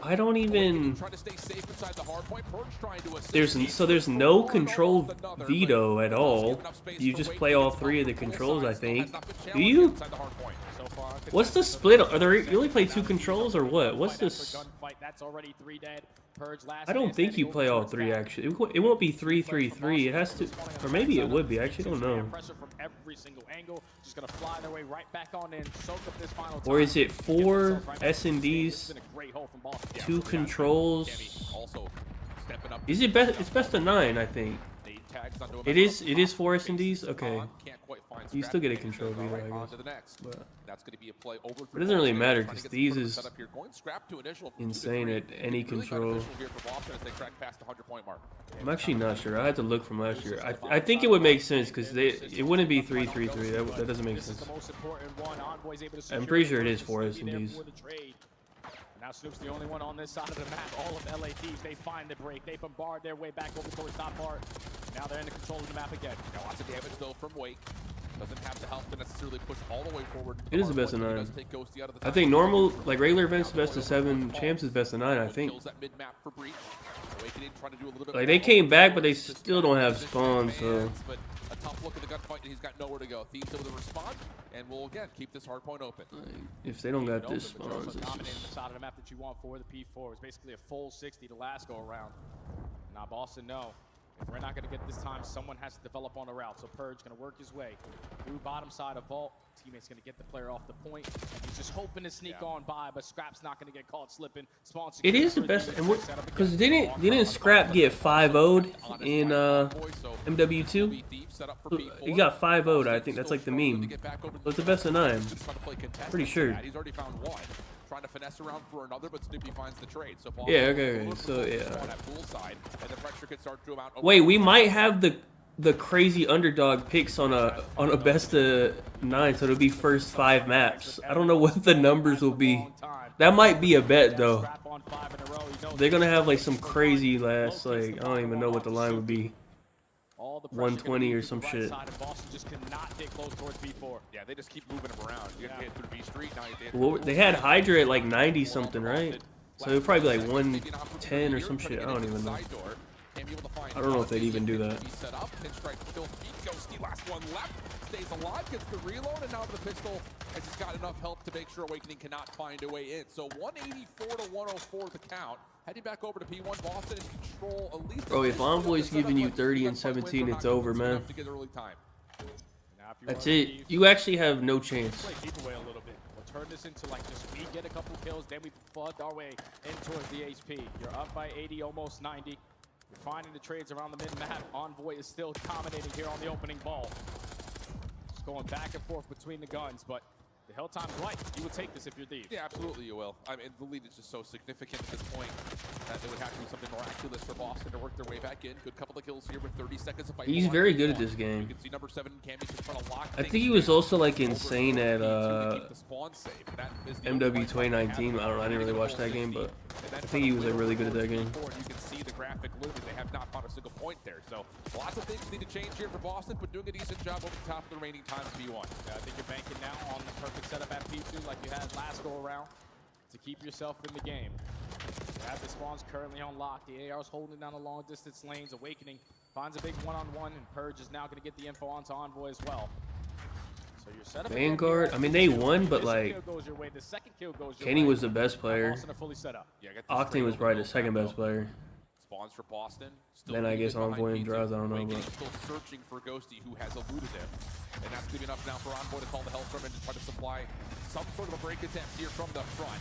I don't even. There's no control veto at all. You just play all 3 of the controls, I think. Do you? What's the split? Are there? You only play 2 controls or what? What's this? That's already 3 dead. I don't think you play all 3 actually. It won't be 3-3-3. It has to, or maybe it would be. I actually don't know. Or is it 4 S&Ds, 2 controls? Is it best? It's best of 9, I think. It is 4 S&Ds. Okay. You still get a control veto, I guess. But it doesn't really matter because these is insane at any control. I'm actually not sure. I had to look from last year. I think it would make sense because it wouldn't be 3-3-3. That doesn't make sense. I'm pretty sure it is 4 S&Ds. Now Snoop's the only one on this side of the map. All of LA Thieves, they find the break. They bombard their way back over towards top part. Now they're in the control of the map again. Now lots of damage though from Wake. Doesn't have the help to necessarily push all the way forward. It is the best of 9. I think normal, like regular events, best of 7. Champs is best of 9, I think. Like they came back, but they still don't have spawns, so. tough look at the gunfight, and he's got nowhere to go. Thieves able to respond, and we'll again keep this hard point open. If they don't got this spawns, it's dominating the side of the map that you want for the P4. It was basically a full 60 the last go around. Now Boston know if we're not going to get this time, someone has to develop on the route. So Purge going to work his way through bottom side of Vault. Teammate's going to get the player off the point. And he's just hoping to sneak on by, but Scrap's not going to get caught slipping. It is the best, and because didn't Scrap get 5-0'd in MW2? He got 5-0'd. I think that's like the meme. So it's the best of 9. Pretty sure. He's already found one. Trying to finesse around for another, but Snoopy finds the trade. So yeah, okay. So yeah. And the pressure can start to amount. Wait, we might have the crazy underdog picks on a best of 9, so it'll be first 5 maps. I don't know what the numbers will be. That might be a bet though. They're gonna have like some crazy last, like, I don't even know what the line would be. 120 or some shit. Yeah, they just keep moving him around. You have to hit through B Street. Now you Well, they had Hydra at like 90 something, right? So it would probably be like 110 or some shit. I don't even know. I don't know if they'd even do that. Set up, pinstripe kill feet. Ghosty, last one left. Stays alive, gets the reload, and now the pistol has just got enough help to make sure Awakening cannot find a way in. So 184 to 104 the count. Heading back over to P1, Boston in control at least. Bro, if Envoy's giving you 30 and 17, it's over, man. That's it. You actually have no chance. We'll turn this into like just we get a couple kills, then we flood our way in towards the HP. You're up by 80, almost 90. You're finding the trades around the mid-map. Envoy is still dominating here on the opening ball. Just going back and forth between the guns, but the hell time's right. You would take this if you're Thieves. Yeah, absolutely you will. I mean, the lead is just so significant at this point that it would have to be something miraculous for Boston to work their way back in. Good couple of kills here with 30 seconds of fight. He's very good at this game. You can see number 7 Cammy just trying to lock. I think he was also like insane at MW 2019. I don't know. I didn't really watch that game, but I think he was like really good at that game. You can see the graphic loop. They have not found a single point there. So lots of things need to change here for Boston, but doing a decent job over the top of the remaining times P1. I think you're banking now on the perfect setup at P2 like you had last go around to keep yourself in the game. You have the spawns currently on lock. The AR's holding down the long distance lanes. Awakening finds a big one-on-one, and Purge is now going to get the info onto Envoy as well. So your setup Vanguard, I mean, they won, but like Kenny was the best player. Octane was probably the second best player. Spawns for Boston. Then I guess Envoy and Draws, I don't know. But still searching for Ghosty, who has eluded him. And that's going to be enough now for Envoy to call the Hellstorm and to try to supply some sort of a break attempt here from the front.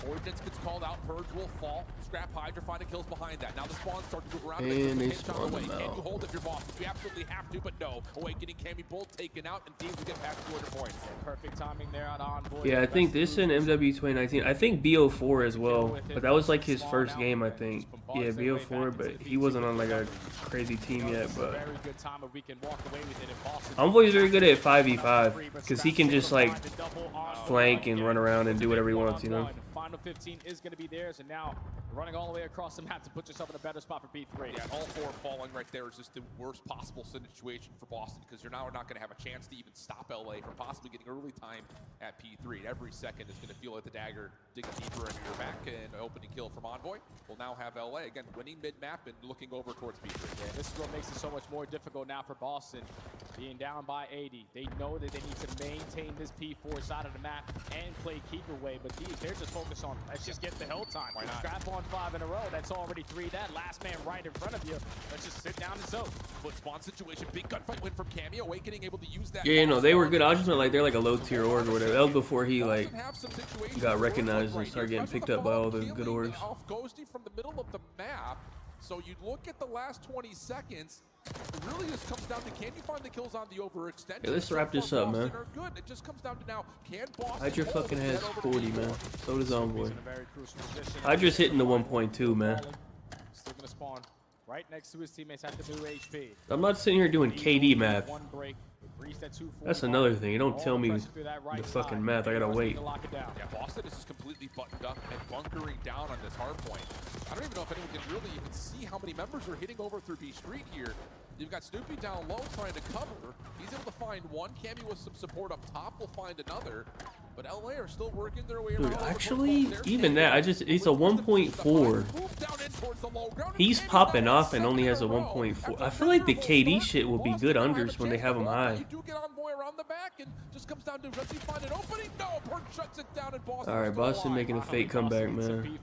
Ordnance gets called out, Purge will fall. Scrap Hydra finding kills behind that. Now the spawns start to move around. And they spawn them Can you out. hold if you're Boston? You absolutely have to, but no. Awakening Cammy both taken out, and teams will get past 200 points. Perfect timing there on Envoy. yeah, I think this in MW 2019. I think BO4 as well, but that was like his first game, I think. Yeah, BO4, but he wasn't on like a crazy team yet. But Envoy's very good at 5v5 because he can just like flank and run around and do whatever he wants, you know. Final 15 is going to be theirs, and now running all the way across the map to put yourself in a better spot for P3. Yeah, all 4 falling right there is just the worst possible situation for Boston because you're now not going to have a chance to even stop LA from possibly getting early time at P3. And every second is going to feel like the dagger digging deeper into your back, and opening kill from Envoy will now have LA again winning mid-map and looking over towards P3. Yeah, this is what makes it so much more difficult now for Boston. Being down by 80, they know that they need to maintain this P4 side of the map and play keep away, but they're just focused on let's just get the hell time. Why not? Scrap on 5 in a row. That's already 3 dead. Last man right in front of you. Let's just sit down and soak. But spawn situation, big gunfight win from Cammy. Awakening able to use that. Yeah, you know, they were good. I just meant like they're like a low tier org or whatever. That was before he like got recognized and started getting picked up by all the good orgs. Off Ghosty from the middle of the map. So you look at the last 20 seconds. It really just comes down to can you find the kills on the overextension? Yeah, let's wrap this up, man. Good. It just comes down to now can Boston. Hydra fucking has 40, man. So does Envoy. Hydra's hitting the 1.2, man. Still gonna spawn right next to his teammates at the new HP. I'm not sitting here doing KD math. That's another thing. You don't tell me the fucking math. I gotta wait. Yeah, Boston is just completely buttoned up and bunkering down on this hard point. I don't even know if anyone can really even see how many members are hitting over through B Street here. You've got Snoopy down low trying to cover. He's able to find one. Cammy with some support up top will find another. But LA are still working their way Dude, around. actually, even that, it's a 1.4. He's popping off and only has a 1.4. I feel like the KD shit will be good unders when they have him high. All right, Boston making a fake comeback, man.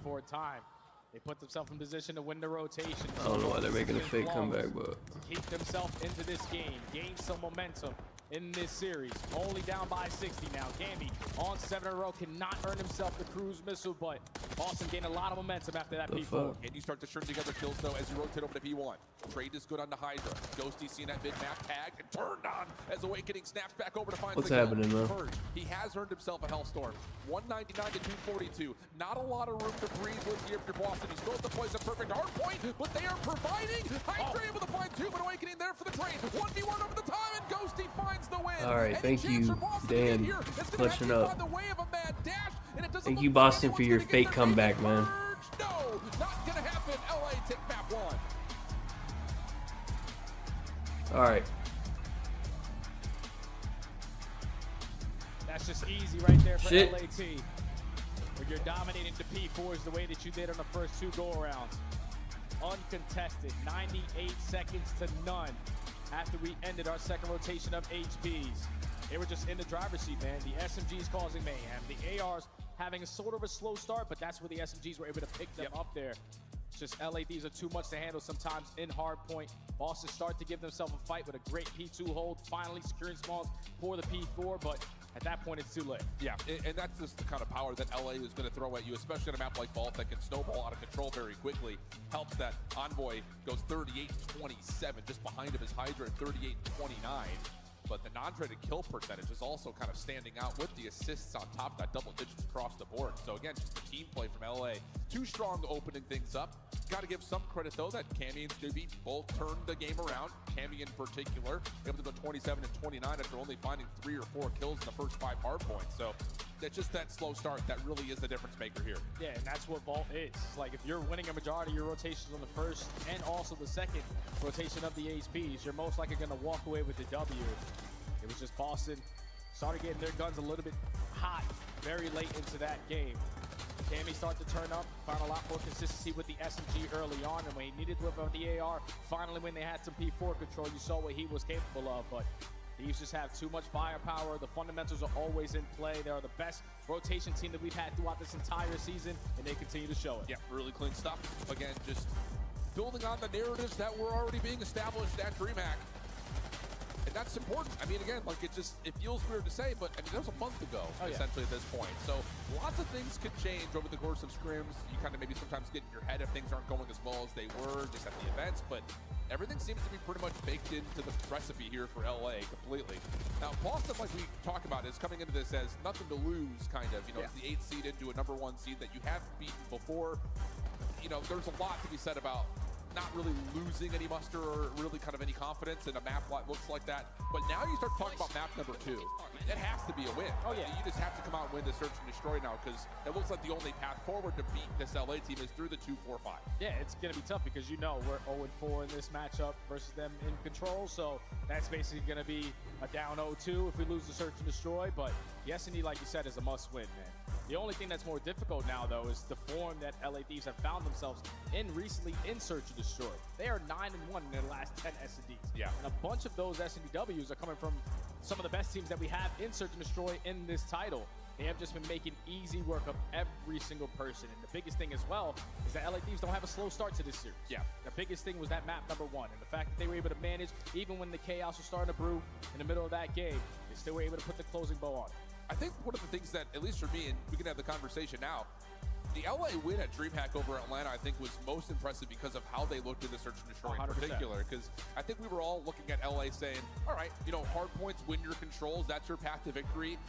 They put themselves in position to win the rotation. I don't know why they're making a fake comeback, but keep themselves into this game, gain some momentum in this series. Only down by 60 now. Gambi on 7 in a row cannot earn himself the cruise missile, but Boston gained a lot of momentum after that P4. And you start to string together kills though as you rotate over to P1. Trade is good on the Hydra. Ghosty seeing that mid-map tagged and turned on as Awakening snaps back over to find what's happening, man? He has earned himself a Hellstorm. 199 to 242. Not a lot of room to breathe with here for Boston. He's built the place a perfect hard point, but they are providing. Hydra able to find 2, but Awakening there for the trade. 1v1 over the time, and Ghosty finds the win. All right, thank you, Dan, clutching up. Thank you, Boston, for your fake comeback, man. No, not gonna happen. LA take map 1. All right. That's just easy right there for Shit. LAT. When you're dominating the P4s the way that you did on the first 2 go-arounds. Uncontested, 98 seconds to none after we ended our second rotation of HPs. They were just in the driver's seat, man. The SMGs causing mayhem. The ARs having a sort of a slow start, but that's where the SMGs were able to pick them up there. It's just LADs are too much to handle sometimes in hard point. Boston start to give themselves a fight with a great P2 hold, finally securing smalls for the P4, but at that point it's too late. Yeah, and that's just the kind of power that LA is going to throw at you, especially on a map like Vault that can snowball out of control very quickly. Helps that Envoy goes 38-27, just behind him is Hydra at 38-29. But the non-traded kill percentage is also kind of standing out with the assists on top of that, double digits across the board. So again, just the team play from LA. Too strong opening things up. Got to give some credit though that Cammy and Stubby both turned the game around. Cammy in particular, able to go 27 and 29 after only finding 3 or 4 kills in the first 5 hard points. So that's just that slow start that really is the difference maker here. Yeah, and that's what Vault is. Like if you're winning a majority of your rotations on the first and also the second rotation of the HPs, you're most likely going to walk away with the W. It was just Boston started getting their guns a little bit hot very late into that game. Cammy started to turn up, found a lot more consistency with the SMG early on, and when he needed to whip out the AR, finally when they had some P4 control, you saw what he was capable of. But these just have too much firepower. The fundamentals are always in play. They are the best rotation team that we've had throughout this entire season, and they continue to show it. Yeah, really clean stuff. Again, just building on the narratives that were already being established at DreamHack. And that's important. I mean, again, like it feels weird to say, but I mean, that was a month ago, essentially, at this point. So lots of things could change over the course of scrims. You kind of maybe sometimes get in your head if things aren't going as well as they were just at the events, but everything seems to be pretty much baked into the recipe here for LA completely. Now, Boston, like we talk about, is coming into this as nothing to lose, kind of. You know, it's the 8th seed into a #1 seed that you have beaten before. You know, there's a lot to be said about not really losing any muster or really kind of any confidence in a map that looks like that. But now you start talking about map number 2. It has to be a win. Oh, yeah. You just have to come out and win the Search and Destroy now, because it looks like the only path forward to beat this LA team is through the 2-4-5. Yeah, it's going to be tough because, you know, we're 0-4 in this matchup versus them in control. So that's basically going to be a down 0-2 if we lose the Search and Destroy. But the S&D, like you said, is a must-win, man. The only thing that's more difficult now, though, is the form that LA Thieves have found themselves in recently in Search and Destroy. They are 9-1 in their last 10 S&Ds. Yeah. And a bunch of those S&Ds are coming from some of the best teams that we have in Search and Destroy in this title. They have just been making easy work of every single person. And the biggest thing as well is that LA Thieves don't have a slow start to this series. Yeah. The biggest thing was that map number 1. And the fact that they were able to manage, even when the chaos was starting to brew in the middle of that game, they still were able to put the closing bow on it. I think one of the things that, at least for me, and we can have the conversation now, the LA win at DreamHack over Atlanta, I think, was most impressive because of how they looked in the Search and Destroy 100%. in particular. Because I think we were all looking at LA saying, all right, you know, hard points, win your controls, that's your path to victory.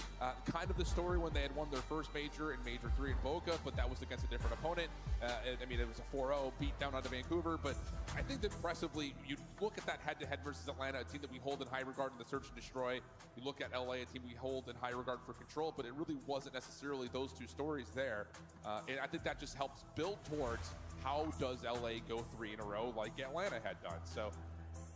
Kind of the story when they had won their first major in Major 3 in Boca, but that was against a different opponent. I mean, it was a 4-0 beat down onto Vancouver. But I think that impressively, you look at that head-to-head versus Atlanta, a team that we hold in high regard in the Search and Destroy. You look at LA, a team we hold in high regard for control, but it really wasn't necessarily those two stories there. And I think that just helps build towards how does LA go 3 in a row like Atlanta had done. So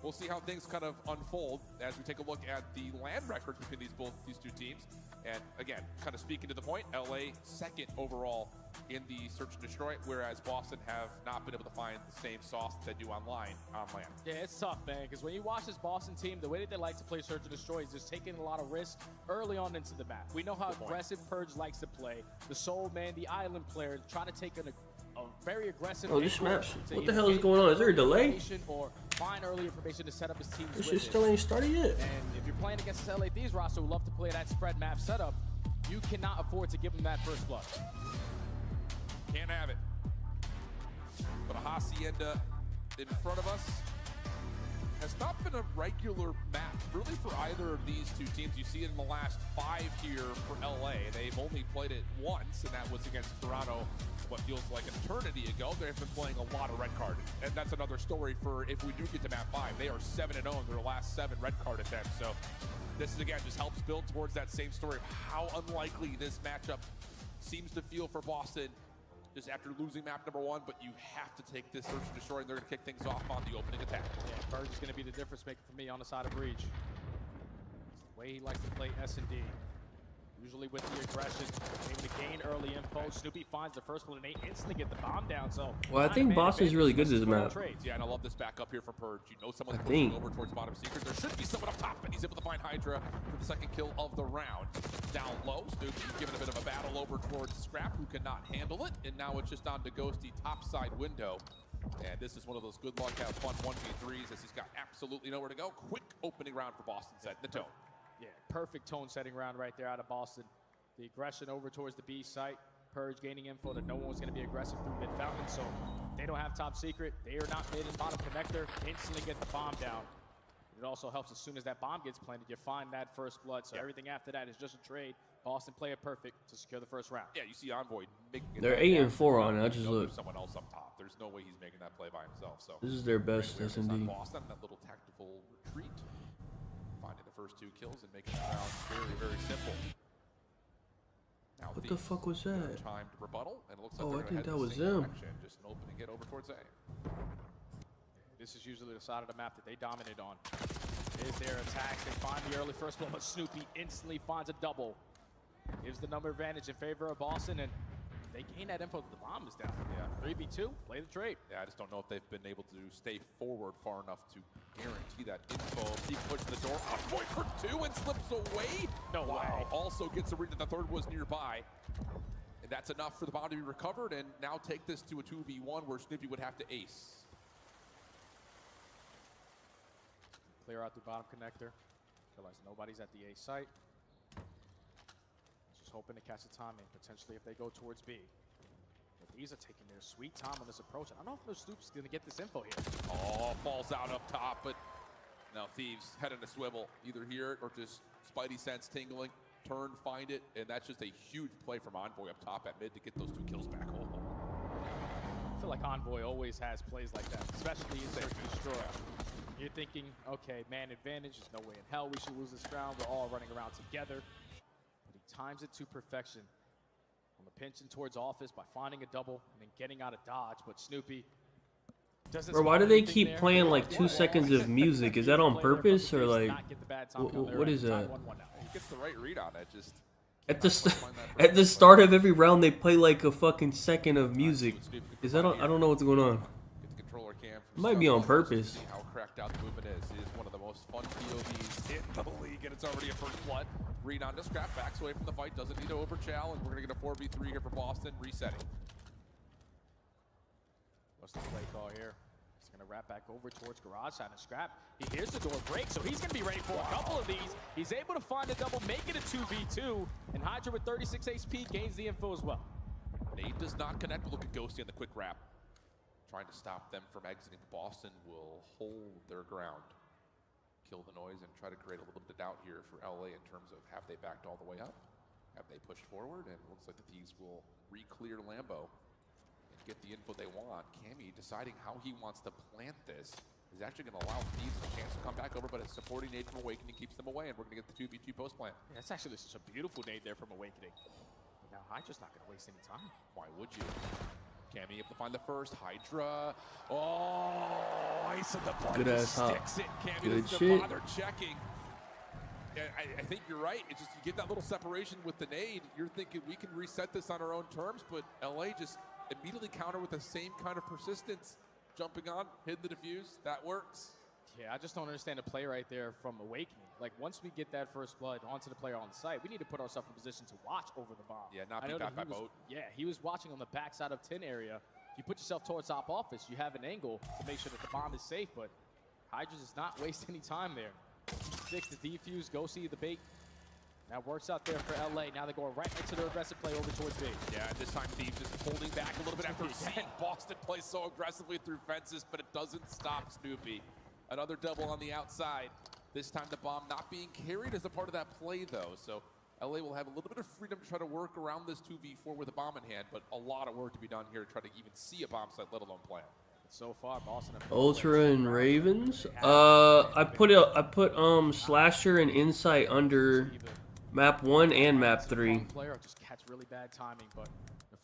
we'll see how things kind of unfold as we take a look at the LAN records between these two teams. And again, kind of speaking to the point, LA second overall in the search and destroy, whereas Boston have not been able to find the same sauce that they do on land. Yeah, it's tough, man, because when you watch this Boston team, the way that they like to play search and destroy is just taking a lot of risks early on into the map. We know how aggressive Purge likes to play. The Soul Man, the Island player, try to take a very aggressive. Oh, this map. What the hell is going on? Is there a delay? Or find early information to set up his team. This shit still ain't started yet. And if you're playing against this LA Thieves roster who love to play that spread map setup, you cannot afford to give them that first blood. Can't have it. But a Hacienda in front of us has not been a regular map, really, for either of these two teams. You see it in the last 5 here for LA. They've only played it once, and that was against Toronto, what feels like an eternity ago. They've been playing a lot of red card, and that's another story for if we do get to map 5. They are 7-0 in their last 7 red card attempts. So this is, again, just helps build towards that same story of how unlikely this matchup seems to feel for Boston just after losing map number 1, but you have to take this search and destroy, and they're going to kick things off on the opening attack. Yeah, Purge is going to be the difference maker for me on the side of Breach. It's the way he likes to play S&D. Usually with the aggression, able to gain early info. Snoopy finds the first one and they instantly get the bomb down. So well, I think Boston's really good at this map. Yeah, and I love this back up here from Purge. You know someone's pushing over towards bottom secret. There should be someone up top, and he's able to find Hydra for the second kill of the round. Down low, Snoopy giving a bit of a battle over towards Scrap, who cannot handle it, and now it's just on to Ghosty top side window. And this is one of those good luck, have fun 1v3s as he's got absolutely nowhere to go. Quick opening round for Boston, setting the tone. Yeah, perfect tone setting round right there out of Boston. The aggression over towards the B site. Purge gaining info that no one was going to be aggressive through mid fountain. So they don't have top secret. They are not mid and bottom connector. Instantly get the bomb down. It also helps as soon as that bomb gets planted, you find that first blood. So everything after that is just a trade. Boston play it perfect to secure the first round. Yeah, you see Envoy making it. They're 8-4 on it. I just look. Someone else up top. There's no way he's making that play by himself. So this is their best S&D. Boston, that little tactical retreat, finding the first 2 kills and making the round very, very simple. Now what the fuck was that? Timed rebuttal, and it looks like oh, I think that was them. Just opening it over towards A. This is usually the side of the map that they dominate on. Is their attacks. They find the early first blow, but Snoopy instantly finds a double. Gives the number advantage in favor of Boston, and they gain that info that the bomb is down. Yeah. 3v2, play the trade. Yeah, I just don't know if they've been able to stay forward far enough to guarantee that info. He pushes the door, Envoy for 2 and slips away. No way. Also gets a read that the third was nearby. And that's enough for the bomb to be recovered, and now take this to a 2v1 where Snoopy would have to ace. Clear out the bottom connector. Realize nobody's at the A site. Just hoping to catch the timing, potentially if they go towards B. But these are taking their sweet time on this approach. I don't know if Snoop's going to get this info here. Oh, falls out up top, but now Thieves head in a swivel. Either hear it or just Spidey sense tingling, turn, find it, and that's just a huge play from Envoy up top at mid to get those 2 kills back. Oh. I feel like Envoy always has plays like that, especially in Search and Destroy. You're thinking, okay, man advantage, there's no way in hell we should lose this round. We're all running around together. But he times it to perfection. On the pinch and towards office by finding a double and then getting out of dodge. But Snoopy doesn't. Bro, why do they keep playing like 2 seconds of music? Is that on purpose or like, what is that? He gets the right read on it, just... At the start of every round, they play like a fucking second of music. Is that on? I don't know what's going on. It might be on purpose. See how cracked out the movement is. It is one of the most fun POVs in the league, and it's already a first blood. Read on to Scrap, backs away from the fight, doesn't need to overchal, and we're going to get a 4v3 here for Boston, resetting. What's the play call here? He's going to wrap back over towards garage side and Scrap. He hears the door break, so he's going to be ready for a couple of these. He's able to find a double, make it a 2v2, and Hydra with 36 HP gains the info as well. Nade does not connect, but look at Ghosty on the quick wrap. Trying to stop them from exiting. Boston will hold their ground, kill the noise, and try to create a little bit of doubt here for LA in terms of have they backed all the way up? Have they pushed forward? And it looks like the Thieves will re-clear Lambo and get the info they want. Cammy deciding how he wants to plant this is actually going to allow Thieves a chance to come back over, but a supporting nade from Awakening keeps them away, and we're going to get the 2v2 post plant. Yeah, that's actually such a beautiful nade there from Awakening. But now Hydra's not going to waste any time. Why would you? Cammy able to find the first. Hydra. Oh, ice in the blood. Good ass hop. Cammy Good doesn't shit. bother checking. I think you're right. It's just you get that little separation with the nade. You're thinking we can reset this on our own terms, but LA just immediately counter with the same kind of persistence. Jumping on, hitting the defuse, that works. Yeah, I just don't understand the play right there from Awakening. Like, once we get that first blood onto the player on the site, we need to put ourselves in position to watch over the bomb. Yeah, not be back by boat. Yeah, he was watching on the backside of 10 area. If you put yourself towards top office, you have an angle to make sure that the bomb is safe, but Hydra does not waste any time there. Sticks the defuse, go see the bait. That works out there for LA. Now they're going right into their aggressive play over towards B. Yeah, and this time Thieves just holding back a little bit after seeing Boston play so aggressively through fences, but it doesn't stop Snoopy. Another double on the outside. This time the bomb not being carried as a part of that play, though. So LA will have a little bit of freedom to try to work around this 2v4 with a bomb in hand, but a lot of work to be done here to try to even see a bomb site, let alone plan. So far, Boston. Ultra and Ravens. I put Slasher and Insight under map 1 and map 3. Just catch really bad timing, but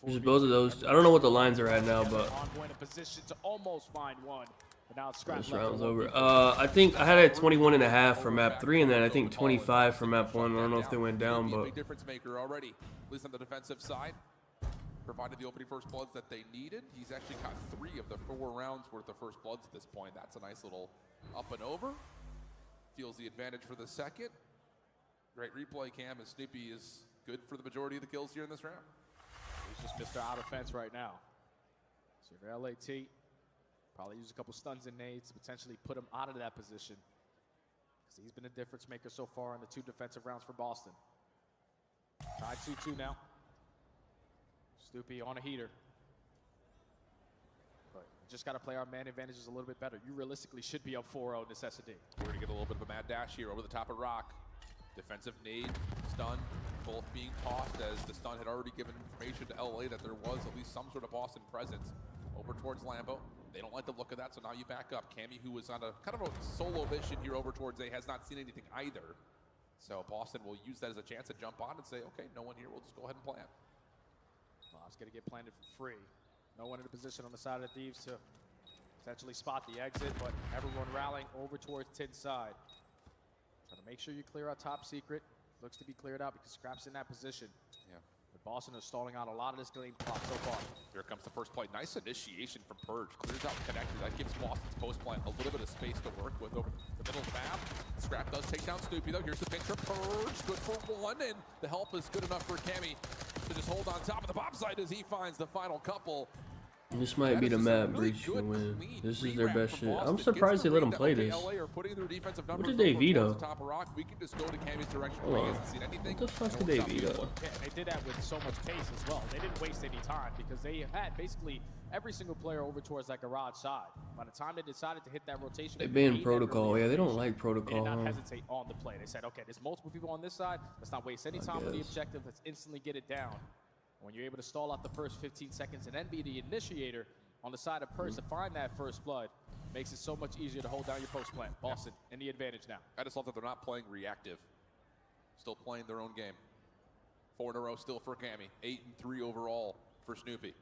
Just both of those. I don't know what the lines are at now, but on point of position to almost find one. But now it's this round's over. I think I had it at 21.5 for map 3, and then I think 25 for map 1. I don't know if they went down, but big difference maker already, at least on the defensive side. Provided the opening first bloods that they needed. He's actually got 3 of the 4 rounds worth of first bloods at this point. That's a nice little up and over. Feels the advantage for the second. Great replay cam, as Snoopy is good for the majority of the kills here in this round. He's just Mr. Out of Fence right now. So for LAT, probably use a couple stuns and nades to potentially put him out of that position. Because he's been a difference maker so far in the 2 defensive rounds for Boston. Tied 2-2 now. Snoopy on a heater. But just got to play our man advantages a little bit better. You realistically should be up 4-0 necessity. We're going to get a little bit of a mad dash here over the top of Rock. Defensive nade, stun, both being tossed as the stun had already given information to LA that there was at least some sort of Boston presence over towards Lambo. They don't like the look of that, so now you back up. Cammy, who was on a kind of a solo mission here over towards A, has not seen anything either. So Boston will use that as a chance to jump on and say, okay, no one here, we'll just go ahead and plan. Bob's going to get planted for free. No one in a position on the side of the Thieves to potentially spot the exit, but everyone rallying over towards 10 side. Trying to make sure you clear out top secret. Looks to be cleared out because Scrap's in that position. Yeah. But Boston is stalling out a lot of this game clock so far. Here comes the first play. Nice initiation from Purge. Clears out connector. That gives Boston's post plant a little bit of space to work with over the middle of the map. Scrap does take down Snoopy, though. Here's the pinch for Purge. Good for 1, and the help is good enough for Cammy to just hold on top of the bomb site as he finds the final couple. this might be the map Breach can win. This is their best shit. I'm surprised they let them play this. What did they veto? Hold on. What the fuck did they veto? Yeah, they did that with so much pace as well. They didn't waste any time because they had basically every single player over towards that garage side. By the time they decided to hit that rotation, They banned protocol. Yeah, they don't like they protocol. did not Huh? hesitate on the play. They said, okay, there's multiple people on this side. Let's not waste any time on the objective. Let's instantly get it down. When you're able to stall out the first 15 seconds and then be the initiator on the side of Purge to find that first blood, makes it so much easier to hold down your post plant. Boston in the advantage now. I just love that they're not playing reactive. Still playing their own game. 4 in a row still for Cammy. 8-3 overall for Snoopy.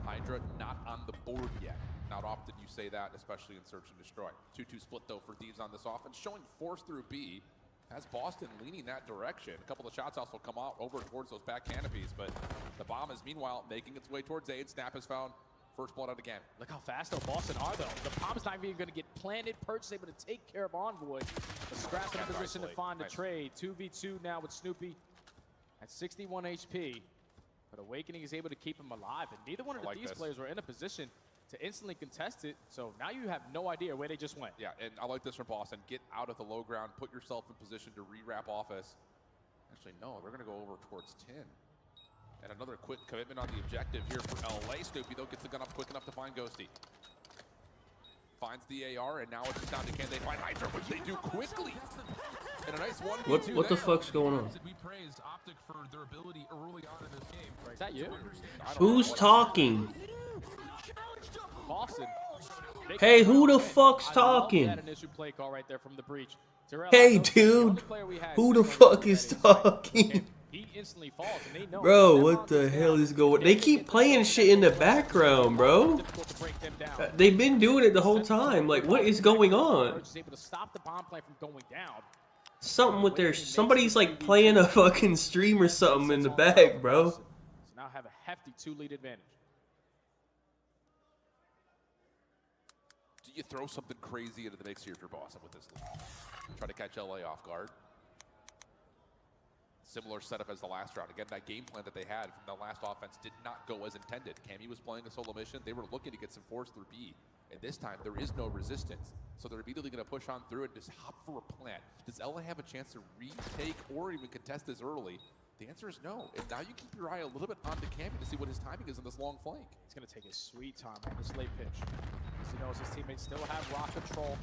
Hydra not on the board yet. Not often you say that, especially in Search and Destroy. 2-2 split though for Thieves on this offense, showing force through B. Has Boston leaning that direction. A couple of shots also come out over towards those back canopies, but the bomb is meanwhile making its way towards A, and Snap has found first blood out again. Look how fast though Boston are though. The bomb's not even going to get planted. Purge is able to take care of Envoy. The Scrap's in a position to find a trade. 2v2 now with Snoopy at 61 HP. But Awakening is able to keep him alive, and neither one of these players were in a position to instantly contest it, so now you have no idea where they just went. Yeah, and I like this from Boston. Get out of the low ground, put yourself in position to re-wrap office. Actually, no, they're going to go over towards 10. And another quick commitment on the objective here for LA. Snoopy, though, gets the gun up quick enough to find Ghosty. Finds the AR, and now it's just down to can they find Hydra, which they do quickly. And a nice 1v2 What the fuck's going on? We praised Optic for their ability early on in this game. Is that you? Who's talking? Boston. Hey, who the fuck's talking? That initial play call right there from the breach. Hey, dude. Who the fuck is talking? He instantly falls, and they know. Bro, what the hell is going on? They keep playing shit in the background, bro. They've been doing it the whole time. Like, what is going on? Is able to stop the bomb play from going down. Something with their somebody's like playing a fucking stream or something in the back, bro. So now have a hefty 2-lead advantage. Do you throw something crazy into the mix here if you're Boston with this lead? Try to catch LA off guard. Similar setup as the last round. Again, that game plan that they had from the last offense did not go as intended. Cammy was playing a solo mission. They were looking to get some force through B. And this time, there is no resistance. So they're immediately going to push on through and just hop for a plant. Does LA have a chance to retake or even contest this early? The answer is no. And now you keep your eye a little bit onto Cammy to see what his timing is on this long flank. He's going to take his sweet time on this late pitch. As he knows his teammates still have rock control.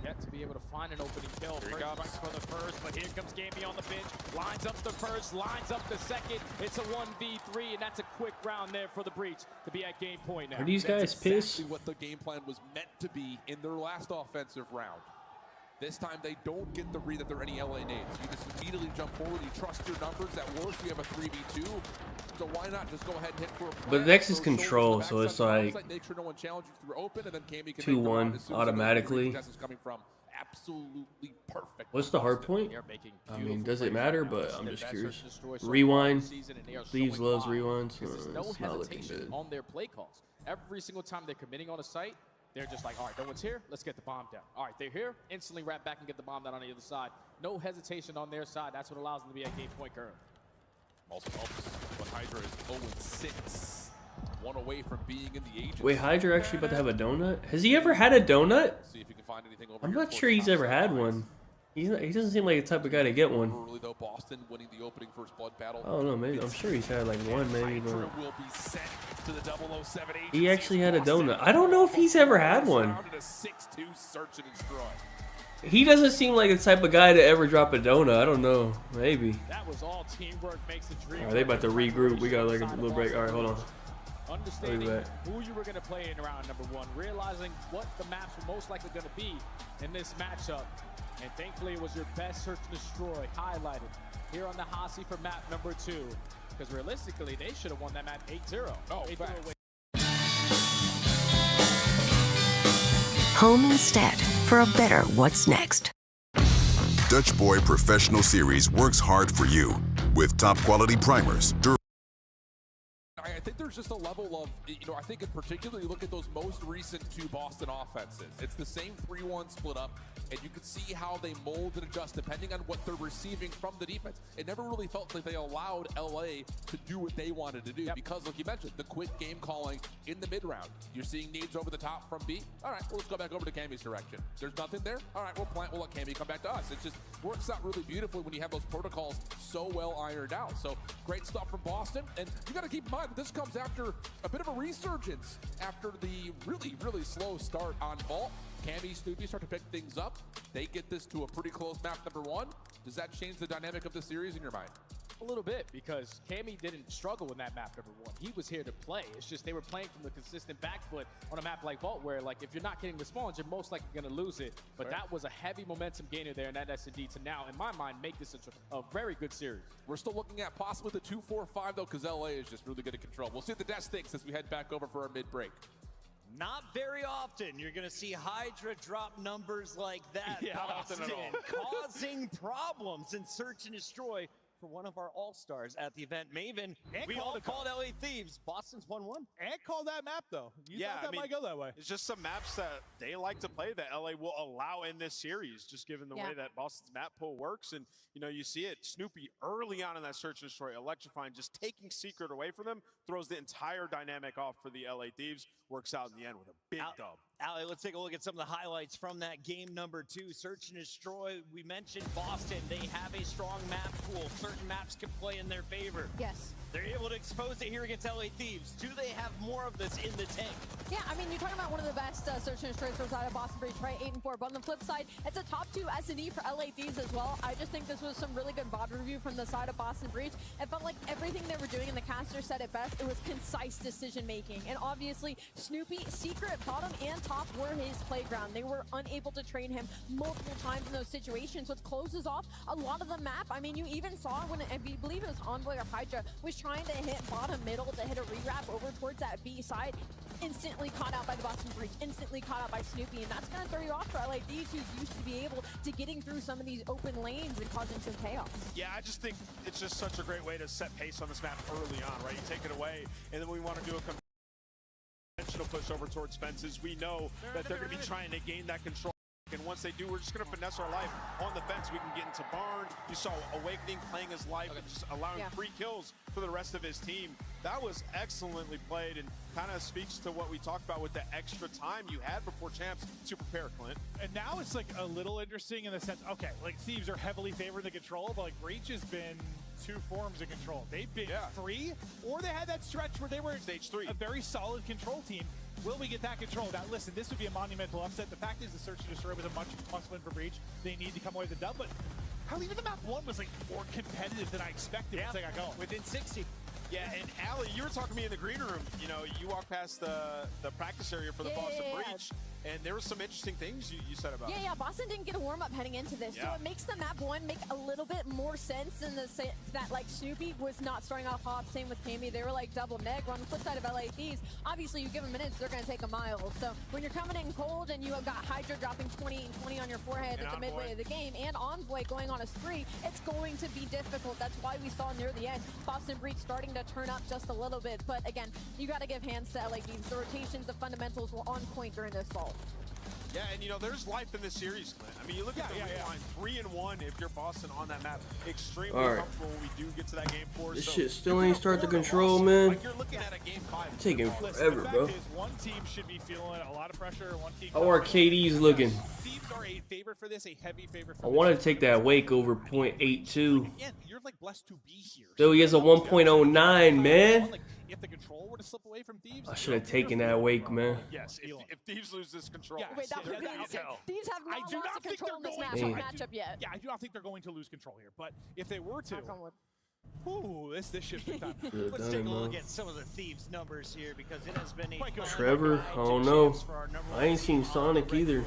Yet to be able to find an opening kill. Here he comes for the first, but here comes Gamby on the bench. Lines up the first, lines up the second. It's a 1v3, and that's a quick round there for the Breach to be at game point now. Are these guys pissed? Exactly what the game plan was meant to be in their last offensive round. This time they don't get the read that there are any LA nades. You just immediately jump forward, you trust your numbers. At worst, you have a 3v2. So why not just go ahead and hit for a plant? But next is control, so it's like make sure no one challenges you through open, and then Cammy can 2-1 automatically. Coming from absolutely perfect. What's the hard point? I mean, does it matter? But I'm just curious. Rewind. Thieves loves rewinds. There's no It's not looking hesitation good. on their play calls. Every single time they're committing on a site, they're just like, all right, no one's here, let's get the bomb down. All right, they're here, instantly wrap back and get the bomb down on the other side. No hesitation on their side. That's what allows them to be at game point currently. Also helps when Hydra is 0-6. One away from being in the Aegis. Wait, Hydra actually about to have a donut? Has he ever had a donut? See if you can find anything over I'm here not sure he's ever had one. He doesn't seem like the type of guy to get one. Early though, Boston winning the opening first blood battle. I don't know, maybe I'm sure he's had like one, maybe. But Will be sent to the 007 he actually had a donut. I don't know if he's ever had one. A 6-2 search and destroy. He doesn't seem like the type of guy to ever drop a donut. I don't know, maybe. That was all teamwork makes the dream. Are they about to regroup? We got like a little break. All right, hold on. Understanding who you were going to play in round number one, realizing what the maps were most likely going to be in this matchup, and thankfully it was your best search and destroy highlighted here on the Hasi for map number 2, because realistically they should have won that map 8-0. Home instead for a better what's next. Dutch Boy Professional Series works hard for you with top quality primers. I think there's just a level of, I think in particular, you look at those most recent 2 Boston offenses. It's the same 3-1 split up, and you can see how they mold and adjust depending on what they're receiving from the defense. It never really felt like they allowed LA to do what they wanted to do because, like you mentioned, the quick game calling in the mid-round. You're seeing needs over the top from B. All right, well, let's go back over to Cammy's direction. There's nothing there. All right, we'll plant. We'll let Cammy come back to us. It just works out really beautifully when you have those protocols so well ironed out. So great stuff from Boston, and you got to keep in mind that this comes after a bit of a resurgence after the really slow start on Vault. Cammy, Snoopy start to pick things up. They get this to a pretty close map number 1. Does that change the dynamic of the series in your mind? A little bit, because Cammy didn't struggle in that map number 1. He was here to play. It's just they were playing from the consistent back foot on a map like Vault, where like if you're not getting the spawns, you're most likely going to lose it. But that was a heavy momentum gainer there in that S&D to now, in my mind, make this a very good series. We're still looking at possibly the 2-4-5 though, because LA is just really good at control. We'll see what the Death thinks as we head back over for our mid-break. Not very often you're going to see Hydra drop numbers like that, Boston, causing problems in search and destroy for one of our all-stars at the event. Maven, we all called LA Thieves. Boston's 1-1. And called that map, though. You thought that might go that way. It's just some maps that they like to play that LA will allow in this series, just given the way that Boston's map pool works. And, you see it. Snoopy early on in that search and destroy, electrifying, just taking Secret away from them, throws the entire dynamic off for the LA Thieves, works out in the end with a big dub. Ali, let's take a look at some of the highlights from that game number 2, Search and Destroy. We mentioned Boston. They have a strong map pool. Certain maps can play in their favor. Yes. They're able to expose it here against LA Thieves. Do they have more of this in the tank? Yeah, I mean, you're talking about one of the best Search and Destroy throws out of Boston Breach, right? 8-4. But on the flip side, it's a top 2 S&E for LA Thieves as well. I just think this was some really good VOD review from the side of Boston Breach. It felt like everything they were doing, and the caster said it best, it was concise decision making. And obviously, Snoopy, Secret, bottom and top were his playground. They were unable to train him multiple times in those situations, which closes off a lot of the map. I mean, you even saw when, I believe it was Envoy or Hydra, was trying to hit bottom middle to hit a rewrap over towards once at B side, instantly caught out by the Boston Breach, instantly caught out by Snoopy, and that's going to throw you off for LA Thieves, who used to be able to getting through some of these open lanes and causing some chaos. Yeah, I just think it's just such a great way to set pace on this map early on, right? You take it away, and then we want to do a conventional push over towards fences. We know that they're going to be trying to gain that control. And once they do, we're just going to finesse our life on the fence. We can get into Barn. You saw Awakening playing his life and just allowing free kills for the rest of his team. That was excellently played and kind of speaks to what we talked about with the extra time you had before Champs to prepare, Clint. And now it's like a little interesting in the sense, okay, like Thieves are heavily favored in the control, but like Breach has been 2 forms of control. They've been 3, or they had that stretch where they were stage 3, a very solid control team. Will we get that control? Now, listen, this would be a monumental upset. The fact is the Search and Destroy was a must win for Breach. They need to come away with the dub, but how even the map 1 was like more competitive than I expected once they got going. Within 60. Yeah, and Allie, you were talking to me in the green room. You know, you walked past the practice area for the Boston Breach, and there were some interesting things you said about it. Yeah, Boston didn't get a warm-up heading into this, so it makes the map 1 make a little bit more sense in the sense that, like, Snoopy was not starting off hot, same with Cammy. They were, like, double neg. On the flip side of LA Thieves, obviously, you give them minutes, they're going to take a mile. So when you're coming in cold and you have got Hydra dropping 20 and 20 on your forehead at the midway of the game, and Envoy going on a spree, it's going to be difficult. That's why we saw near the end Boston Breach starting to turn up just a little bit. But again, you got to give hands to LA Thieves. The rotations, the fundamentals were on point during this fall. Yeah, and you know, there's life in this series, Clint. I mean, you look at the rewind, 3-1 if you're Boston on that map. Extremely comfortable when we do get to that game 4. This shit still ain't start to control, man. Like you're looking at a game 5. It's taking forever, bro. One team should be feeling a lot of pressure. One team. How are KDs looking? Thieves are a favorite for this, a heavy favorite for I wanted to take that Wake over 0.82. Again, you're like blessed to be here. So he has a 1.09, man. Like, if the control were to slip away from Thieves, I should have taken that Wake, man. Yes, if Thieves lose this control. Yeah, wait, that would be insane. Thieves have not lost the control in this matchup yet. Yeah, I do not think they're going to lose control here, but if they were to, ooh, this shit's been time. Let's take a look at some of the Thieves numbers here because it has been a Trevor, I don't know. I ain't seen Sonic either.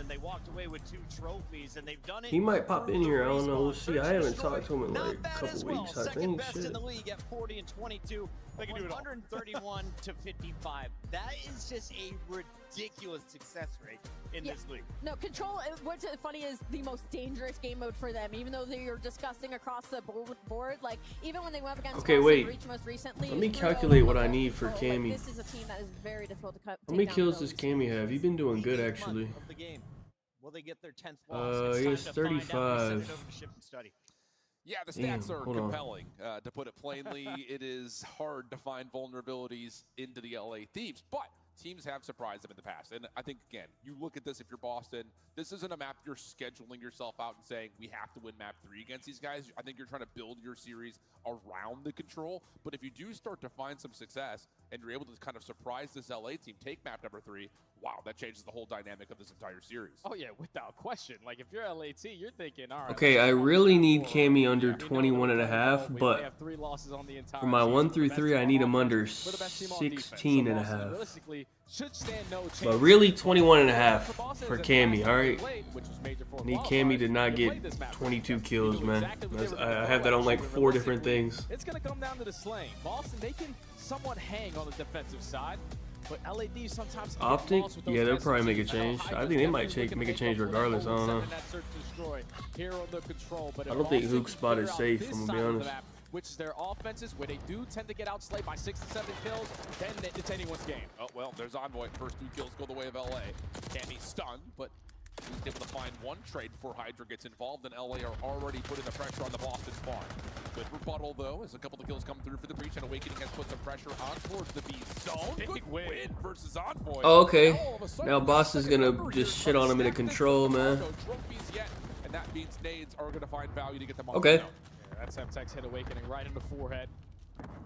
They walked away with 2 trophies and they've done it. He might pop in here. I don't know. We'll see. I haven't talked to him in like a couple weeks. I think. Best in the league at 40 and 22. They can do it all. 131 to 55. That is just a ridiculous success rate in this league. No, Control, what's funny is the most dangerous game mode for them, even though they are disgusting across the board. Like, even when they went up against Breach most recently. Let me calculate what I need for Cammy. This is a team that is very difficult to cut. How many kills does Cammy have? He's been doing good, actually. Will they get their 10th loss? He has 35. Yeah, the stats are compelling. To put it plainly, it is hard to find vulnerabilities into the LA Thieves, but teams have surprised them in the past. And I think, again, you look at this, if you're Boston, this isn't a map you're scheduling yourself out and saying, we have to win map 3 against these guys. I think you're trying to build your series around the control. But if you do start to find some success and you're able to kind of surprise this LA team, take map number 3, wow, that changes the whole dynamic of this entire series. Oh, yeah, without question. Like, if you're LAT, you're thinking, all right. Okay, I really need Cammy under 21.5, but for my 1 through 3, I need him under 16.5. Realistically, should stand no chance. But really 21.5 for Cammy, alright? I need Cammy to not get 22 kills, man. I have that on like 4 different things. It's going to come down to the slaying. Boston, they can somewhat hang on the defensive side, but LAD sometimes... Optic? Yeah, they'll probably make a change. I think they might make a change regardless, I don't know. I don't think Hook spot is safe, I'm going to be honest. Which is their offenses, where they do tend to get outslayed by 6 to 7 kills, then it's anyone's game. Oh, well, there's Envoy. First 2 kills go the way of LA. Cammy stunned, but he's able to find 1 trade before Hydra gets involved, and LA are already putting the pressure on the Boston spawn. Good rebuttal, though, as a couple of kills come through for the Breach, and Awakening has put some pressure on towards the B zone. Good win versus Envoy. Oh, okay. Now Boston's going to just shit on him in a control, man. No trophies yet, and that means nades are going to find value to get them on. Okay. That's MTech's hit Awakening right in the forehead.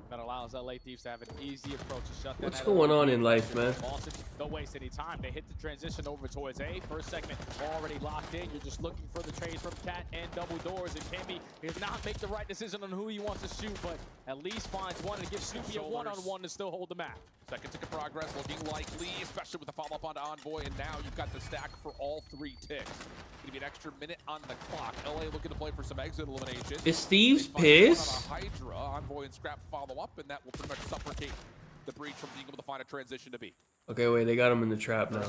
That allows LA Thieves to have an easy approach to shut down. What's going on in life, man? Boston don't waste any time. They hit the transition over towards A. First segment already locked in. You're just looking for the trades from Cat and double doors. And Cammy does not make the right decision on who he wants to shoot, but at least finds one and gives Snoopy a one-on-one to still hold the map. Second tick of progress looking likely, especially with the follow-up onto Envoy, and now you've got the stack for all 3 ticks. Gonna be an extra minute on the clock. LA looking to play for some exit elimination. Is Steve's pissed? Hydra, Envoy and Scrap follow up, and that will pretty much suffocate the breach from being able to find a transition to be. Okay, wait, they got him in the trap now.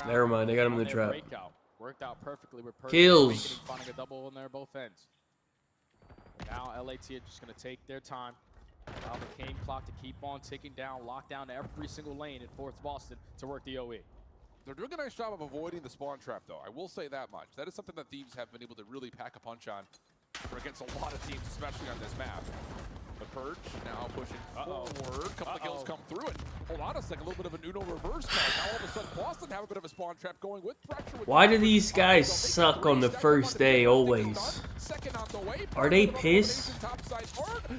Never mind, they got him in the trap. Worked out perfectly with Kills. finding a double on there both ends. And now LAT are just going to take their time. Allow the game clock to keep on ticking down, lock down every single lane and force Boston to work the OE. They're doing a nice job of avoiding the spawn trap, though. I will say that much. That is something that Thieves have been able to really pack a punch on against a lot of teams, especially on this map. The Purge now pushing forward. Couple of kills come through it. Hold on a second, a little bit of an Uno reverse now. Now all of a sudden, Boston have a bit of a spawn trap going with pressure. Why do these guys suck on the first day always? Are they pissed?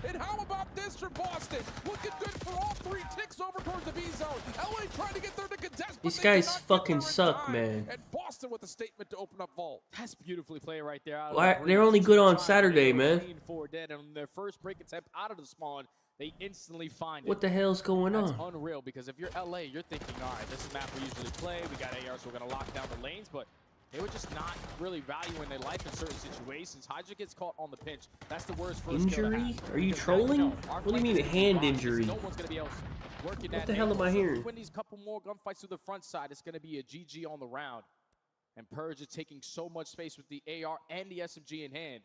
And how about this for Boston? Looking good for all three. Ticks over towards the B zone. LA trying to get there to contest. These guys fucking suck, man. And Boston with a statement to open up vault. That's beautifully played right there. Why, they're only good on Saturday, man. Dead, and on their first break attempt out of the spawn, they instantly find it. What the hell's going on? That's unreal, because if you're LA, you're thinking, all right, this is the map we usually play. We got AR, so we're going to lock down the lanes, but they were just not really valuing their life in certain situations. Hydra gets caught on the pinch. That's the worst first injury? Are you trolling? What do you mean a hand injury? No one's going to be able to work in what that the hell am I hearing? When these couple more gunfights to the front side, it's going to be a GG on the round. And Purge is taking so much space with the AR and the SMG in hand.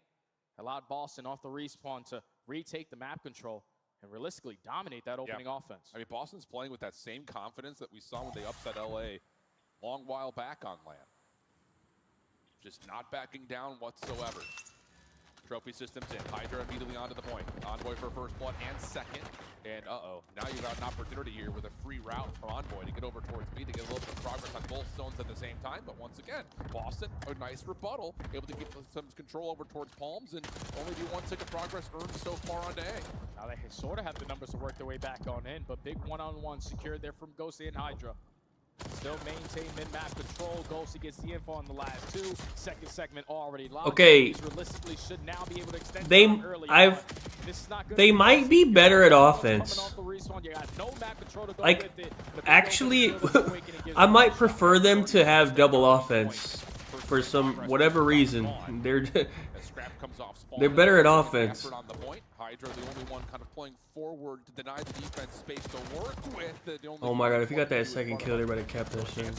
Allowed Boston off the respawn to retake the map control and realistically dominate that opening offense. I mean, Boston's playing with that same confidence that we saw when they upset LA long while back on land. Just not backing down whatsoever. Trophy systems in. Hydra immediately onto the point. Envoy for first blood and second. And now you got an opportunity here with a free route from Envoy to get over towards B to get a little bit of progress on both zones at the same time. But once again, Boston, a nice rebuttal, able to get some control over towards Palms and only do one tick of progress earned so far onto A. Now they sort of have the numbers to work their way back on in, but big one-on-one secured there from Ghosty and Hydra. Still maintain mid-map control. Ghosty gets the info on the last two. Second segment already locked. Okay. Realistically should now be able to extend they might be better at offense. Like, actually, I might prefer them to have double offense for some whatever reason. They're better at offense. Hydra, the only one kind of playing forward to deny the defense space to work with. Oh my god, if you got that second kill, they better cap that shit.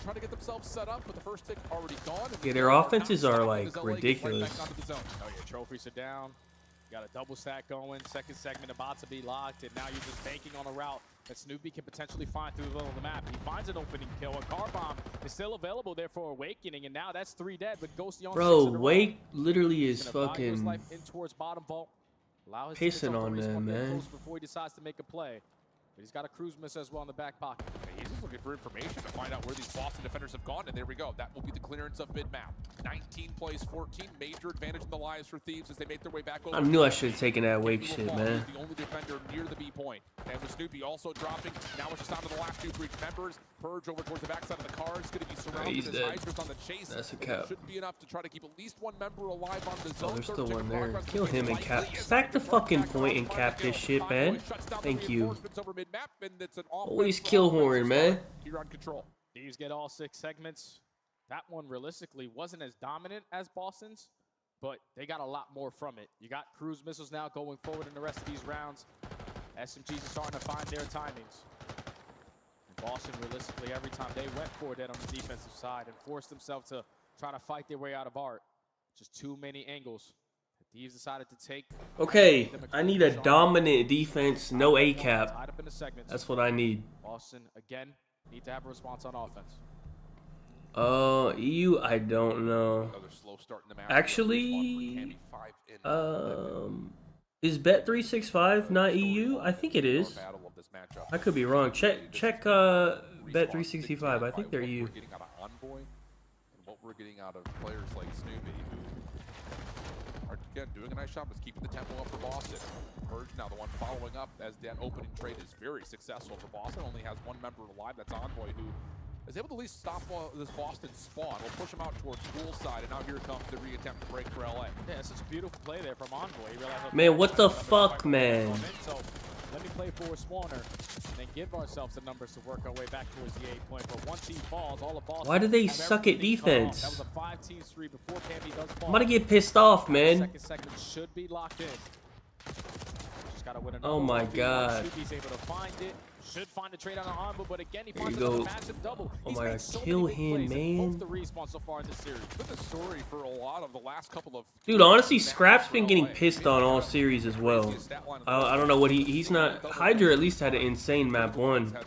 Trying to get themselves set up, but the first tick already gone. Yeah, their offenses are like ridiculous. Oh yeah, trophies are down. Got a double stack going. Second segment about to be locked, and now you're just banking on a route that Snoopy can potentially find through the middle of the map. He finds an opening kill. A car bomb is still available there for Awakening, and now that's 3 dead. But Ghosty on bro, Wake literally is fucking in towards bottom vault. Pissing on them, man. Before he decides to make a play. But he's got a cruise miss as well in the back pocket. He's just looking for information to find out where these Boston defenders have gone, and there we go. That will be the clearance of mid-map. 19 plays 14, major advantage in the lives for Thieves as they make their way back over. I knew I should have taken that Wake shit, man. The only defender near the B point. And with Snoopy also dropping, now it's just down to the last two breach members. Purge over towards the backside of the car. It's going to be surrounded as Hydra's on the chase. That's a cap. Shouldn't be enough to try to keep at least one member alive on the zone. Oh, there's still one there. Kill him and cap. Stack the fucking point and cap this shit, man. Thank you. Always kill horn, man. You're on control. Thieves get all 6 segments. That one realistically wasn't as dominant as Boston's, but they got a lot more from it. You got cruise missiles now going forward in the rest of these rounds. SMGs are starting to find their timings. And Boston realistically every time they went for it on the defensive side and forced themselves to try to fight their way out of art. Just too many angles. Thieves decided to take. Okay, I need a dominant defense, no A cap. That's what I need. Boston again need to have a response on offense. EU, I don't know. Actually, is Bet365 not EU? I think it is. I could be wrong. Check Bet365. I think they're EU. What we're getting out of players like Snoopy, who are again doing a nice job of keeping the tempo up for Boston. Purge now the one following up as that opening trade is very successful for Boston. Only has one member alive, that's Envoy, who is able to at least stop this Boston spawn. We'll push him out towards poolside, and now here comes the re-attempt to break for LA. Yeah, it's such a beautiful play there from Envoy. Man, what the fuck, man? So let me play for a spawner and then give ourselves the numbers to work our way back towards the 8 point. But once he falls, all of Boston. Why do they suck at defense? That was a 5-3 before Camby does fall. I'm gonna get pissed off, man. Second segment should be locked in. gotta win Oh my god. He's able to find it. Should find a trade on the armor, but again, he There finds you another go. massive double. Oh He's my made god, so kill many big him, plays in man. both the respawns so far in this series. Been the story for a lot of the last couple of. Dude, honestly, Scrap's been getting pissed on all series as well. I don't know what he's not. Hydra at least had an insane map 1.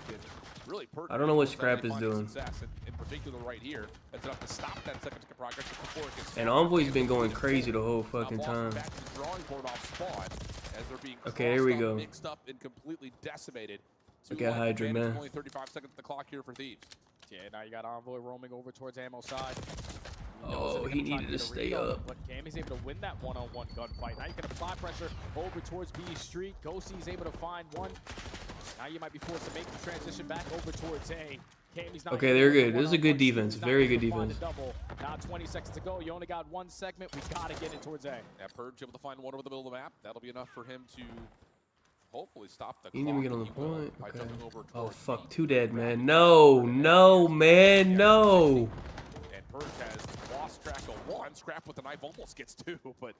I don't know what Scrap is doing. In particular, right here, that's enough to stop that second progress before it gets. And Envoy's been going crazy the whole fucking time. Okay, here we go. Mixed up and completely decimated. Look at Hydra, man. Only 35 seconds on the clock here for Thieves. Yeah, now you got Envoy roaming over towards ammo side. Oh, he needed to stay up. But Cammy's able to win that one-on-one gunfight. Now you can apply pressure over towards B Street. Ghosty's able to find one. Now you might be forced to make the transition back over towards A. Cammy's not Okay, they're good. This is a good defense. Very good defense. Now 20 seconds to go. You only got one segment. We gotta get it towards A. Yeah, Purge able to find one over the middle of the map. That'll be enough for him to hopefully stop the He didn't even get on the point. Okay. Oh towards fuck, 2 dead, man. No, no, man, no. And Purge has lost track of 1. Scrap with the knife almost gets 2, but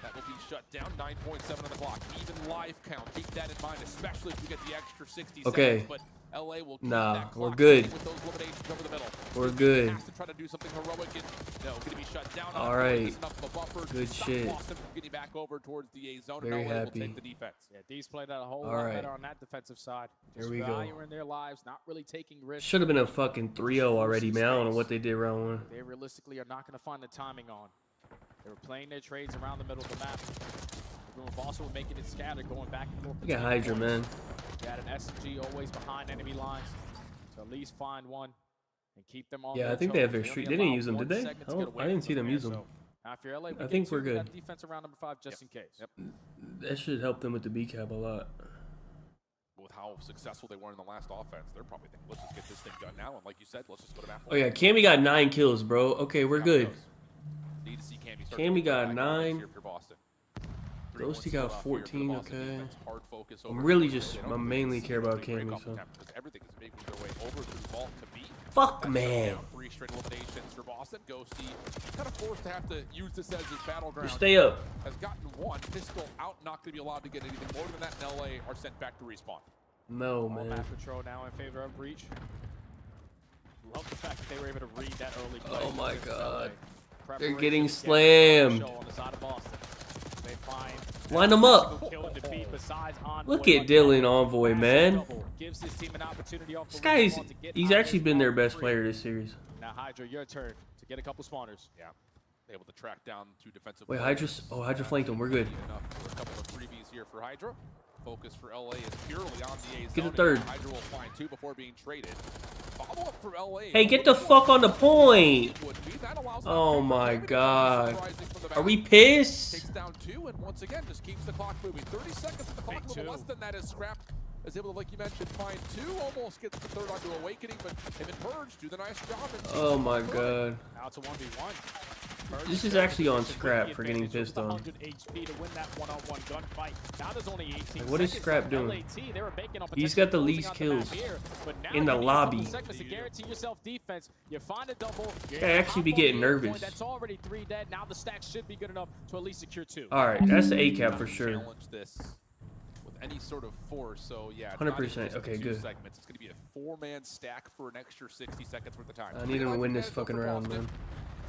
that will be shut down. 9.7 on the clock. Even live count. Keep that in mind, especially if you get the extra 60 Okay. seconds. But LA will keep Nah, that we're clock good. with those eliminations over the middle. We're good. Has to try to do something heroic and no, going to be shut down. All right. Enough of a buffer to Good stop shit. Boston from getting back over towards the A zone. Very and LA happy. will take the defense. Yeah, D's played out a whole All lot right. better on that defensive side. Here we go. Valuing their lives, not really taking risks. Should have been a fucking 3-0 already, man. I don't know what they did round 1. They realistically are not going to find the timing on. They were playing their trades around the middle of the map. Also making it scattered, going back and forth. Look at Hydra, man. They had an SMG always behind enemy lines. To at least find one and keep them on. Yeah, I think they have their streak. They didn't use them, did they? I didn't see them use them. I think we're good. Defense around number 5 just in case. Yep. That should help them with the B cap a lot. With how successful they were in the last offense, they're probably thinking, let's just get this thing done now. And like you said, let's just go to map. Oh yeah, Cammy got 9 kills, bro. Okay, we're good. Need to see Cammy start Cammy to got back 9. here for Boston. Ghosty got 14. Okay. Hard focus I'm over really here. just, They don't I really mainly see care the about big break Cammy. off the So. temp, because everything is making their way over to the vault to beat. Fuck, That's man. 3 straight eliminations for Boston. Ghosty kind of forced to have to use this as his battleground. Just stay up. Has gotten 1 pistol out, not going to be allowed to get anything more than that. In LA are sent back to respawn. No, All man. map control now in favor of Breach. Love the fact that they were able to read that early play. Oh my god. They're Preparation getting to get slammed. show on the side of Boston. They find Line them up. kill and defeat besides Look at Dylan Envoy, man. gives his team an opportunity off the This guy's, respawn to get he's out actually of been their respawn best free. player this series. Now Hydra, your turn to get a couple spawners. Yeah. Able to track down 2 defensive Wait, players. Hydra flanked him. We're good. Enough for a couple of freebies here for Hydra. Focus for LA is purely on the A Get zone. the third. Hydra will find 2 before being traded. Follow up for LA. Hey, get the fuck on the point. That allows Oh my god. surprising from the Are we back. pissed? Takes down 2 and once again just keeps the clock moving. 30 seconds on the clock, a little less than that is Scrap. Is able to, like you mentioned, find 2, almost gets the 3rd onto Awakening, but him and Purge do the nice job. Oh my god. Now it's a 1v1. This is actually on Scrap for getting pissed on. 100 HP to win that one-on-one gunfight. Now there's only 18 Like, what is seconds Scrap left. doing? LAT, they were banking on He's got the potentially least closing out kills the map here, but now in the you need a couple lobby. seconds to guarantee yourself defense. You find a double. I actually be getting nervous. That's already 3 dead. Now the stack should be good enough to at least secure 2. Alright, that's the A cap for sure. Challenge this with any sort of force. So yeah, it's 100%. not even just Okay, 2 good. segments. It's going to be a 4-man stack for an extra 60 seconds worth of time. I need him to win this fucking round, man.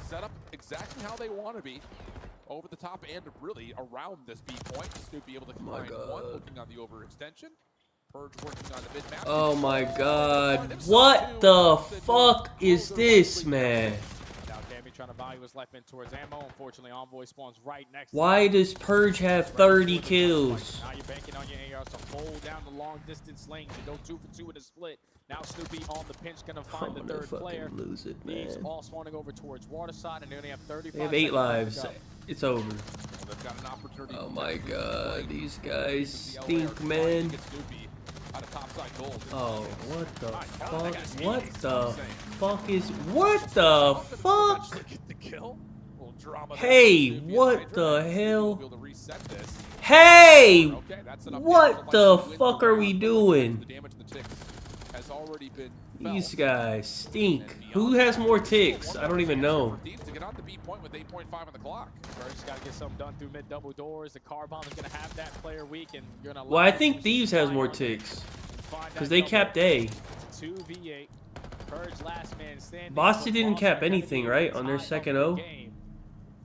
Set up exactly how they want to be. Over the top and really around this B point. Snoop be able to find 1, looking on the overextension. Purge working on the mid-map. Oh my god. What the fuck is this, man? Now Cammy trying to value his life in towards ammo. Unfortunately, Envoy spawns right next to Why him. does Purge have 30 kills? Now you're banking on your ARs to hold down the long distance lane to go 2 for 2 in a split. Now Snoopy on the pinch gonna find the 3rd player. Lose it, These man. all spawning over towards Waterside, and they only have 35 They have 8 seconds left lives. to go. It's over. Well, they've got an opportunity Oh to my potentially god, play. these guys The LA are stink, trying man. to get Snoopy out of topside gold. Oh, what the God, fuck? they got speed. What the Insane. fuck is... What the fuck? Eventually get the kill. Little drama there. Hey, Snoopy and what Hydra. the Snoopy hell? will be able to reset this. Hey! Okay, that's enough What damage. the Like, win fuck the are round, we but doing? The damage and the ticks. has already been These guys stink. Who has more ticks? I don't even know. to get on the B point with 8.5 on the clock. First, got to get something done through mid double doors. The car bomb is going to have that player weak, and you're going to. Well, I think Thieves has more ticks because they capped A. 2v8. Purge last man standing. Boston didn't cap anything, right, on their second O?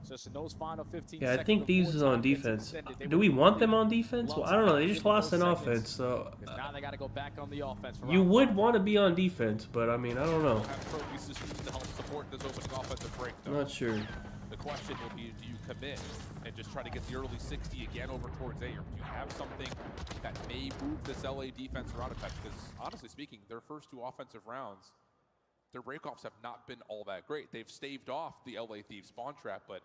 Just in those final 15 Yeah, I think Thieves is on defense. Do we want them on defense? Well, I don't know. They just lost an offense, so now they got to go back on the offense. you would want to be on defense, but I mean, I don't know. To help support this opening offensive break, though. Not sure. The question will be, do you commit and just try to get the early 60 again over towards A, or do you have something that may move this LA defense around effect? Because honestly speaking, their first 2 offensive rounds, their breakoffs have not been all that great. They've staved off the LA Thieves spawn trap, but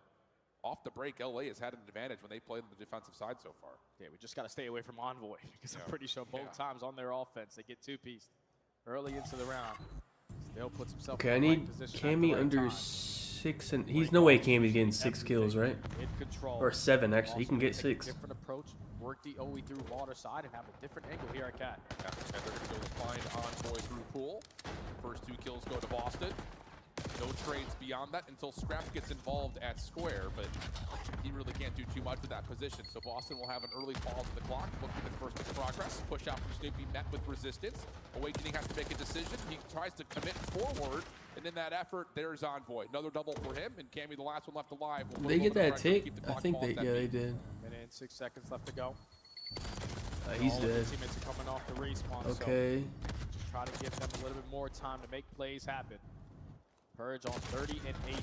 off the break, LA has had an advantage when they played on the defensive side so far. Yeah, we just got to stay away from Envoy because I'm pretty sure both times on their offense they get 2-pieced early into the round. Still puts himself Okay, I in the need right position Cammy at the under right time. 6, and he's no way Cammy's getting 6 kills, right? In control. Or 7 actually. He can get Take a 6. different approach, work the OE through water side, and have a different angle here at Cat. Yeah, and they're going to go to find Envoy through pool. First 2 kills go to Boston. No trades beyond that until Scrap gets involved at square, but he really can't do too much with that position. So Boston will have an early pause to the clock, looking at first in progress. Push out from Snoopy met with resistance. Awakening has to make a decision. He tries to commit forward, and in that effort, there's Envoy. Another double for him, and Cammy, the last one left alive. Did they get that tick? I think they, yeah, they did. Minute and 6 seconds left to go. He's All dead. of the teammates are coming off the respawn, Okay. so just try to give them a little bit more time to make plays happen. Purge on 30 and 18.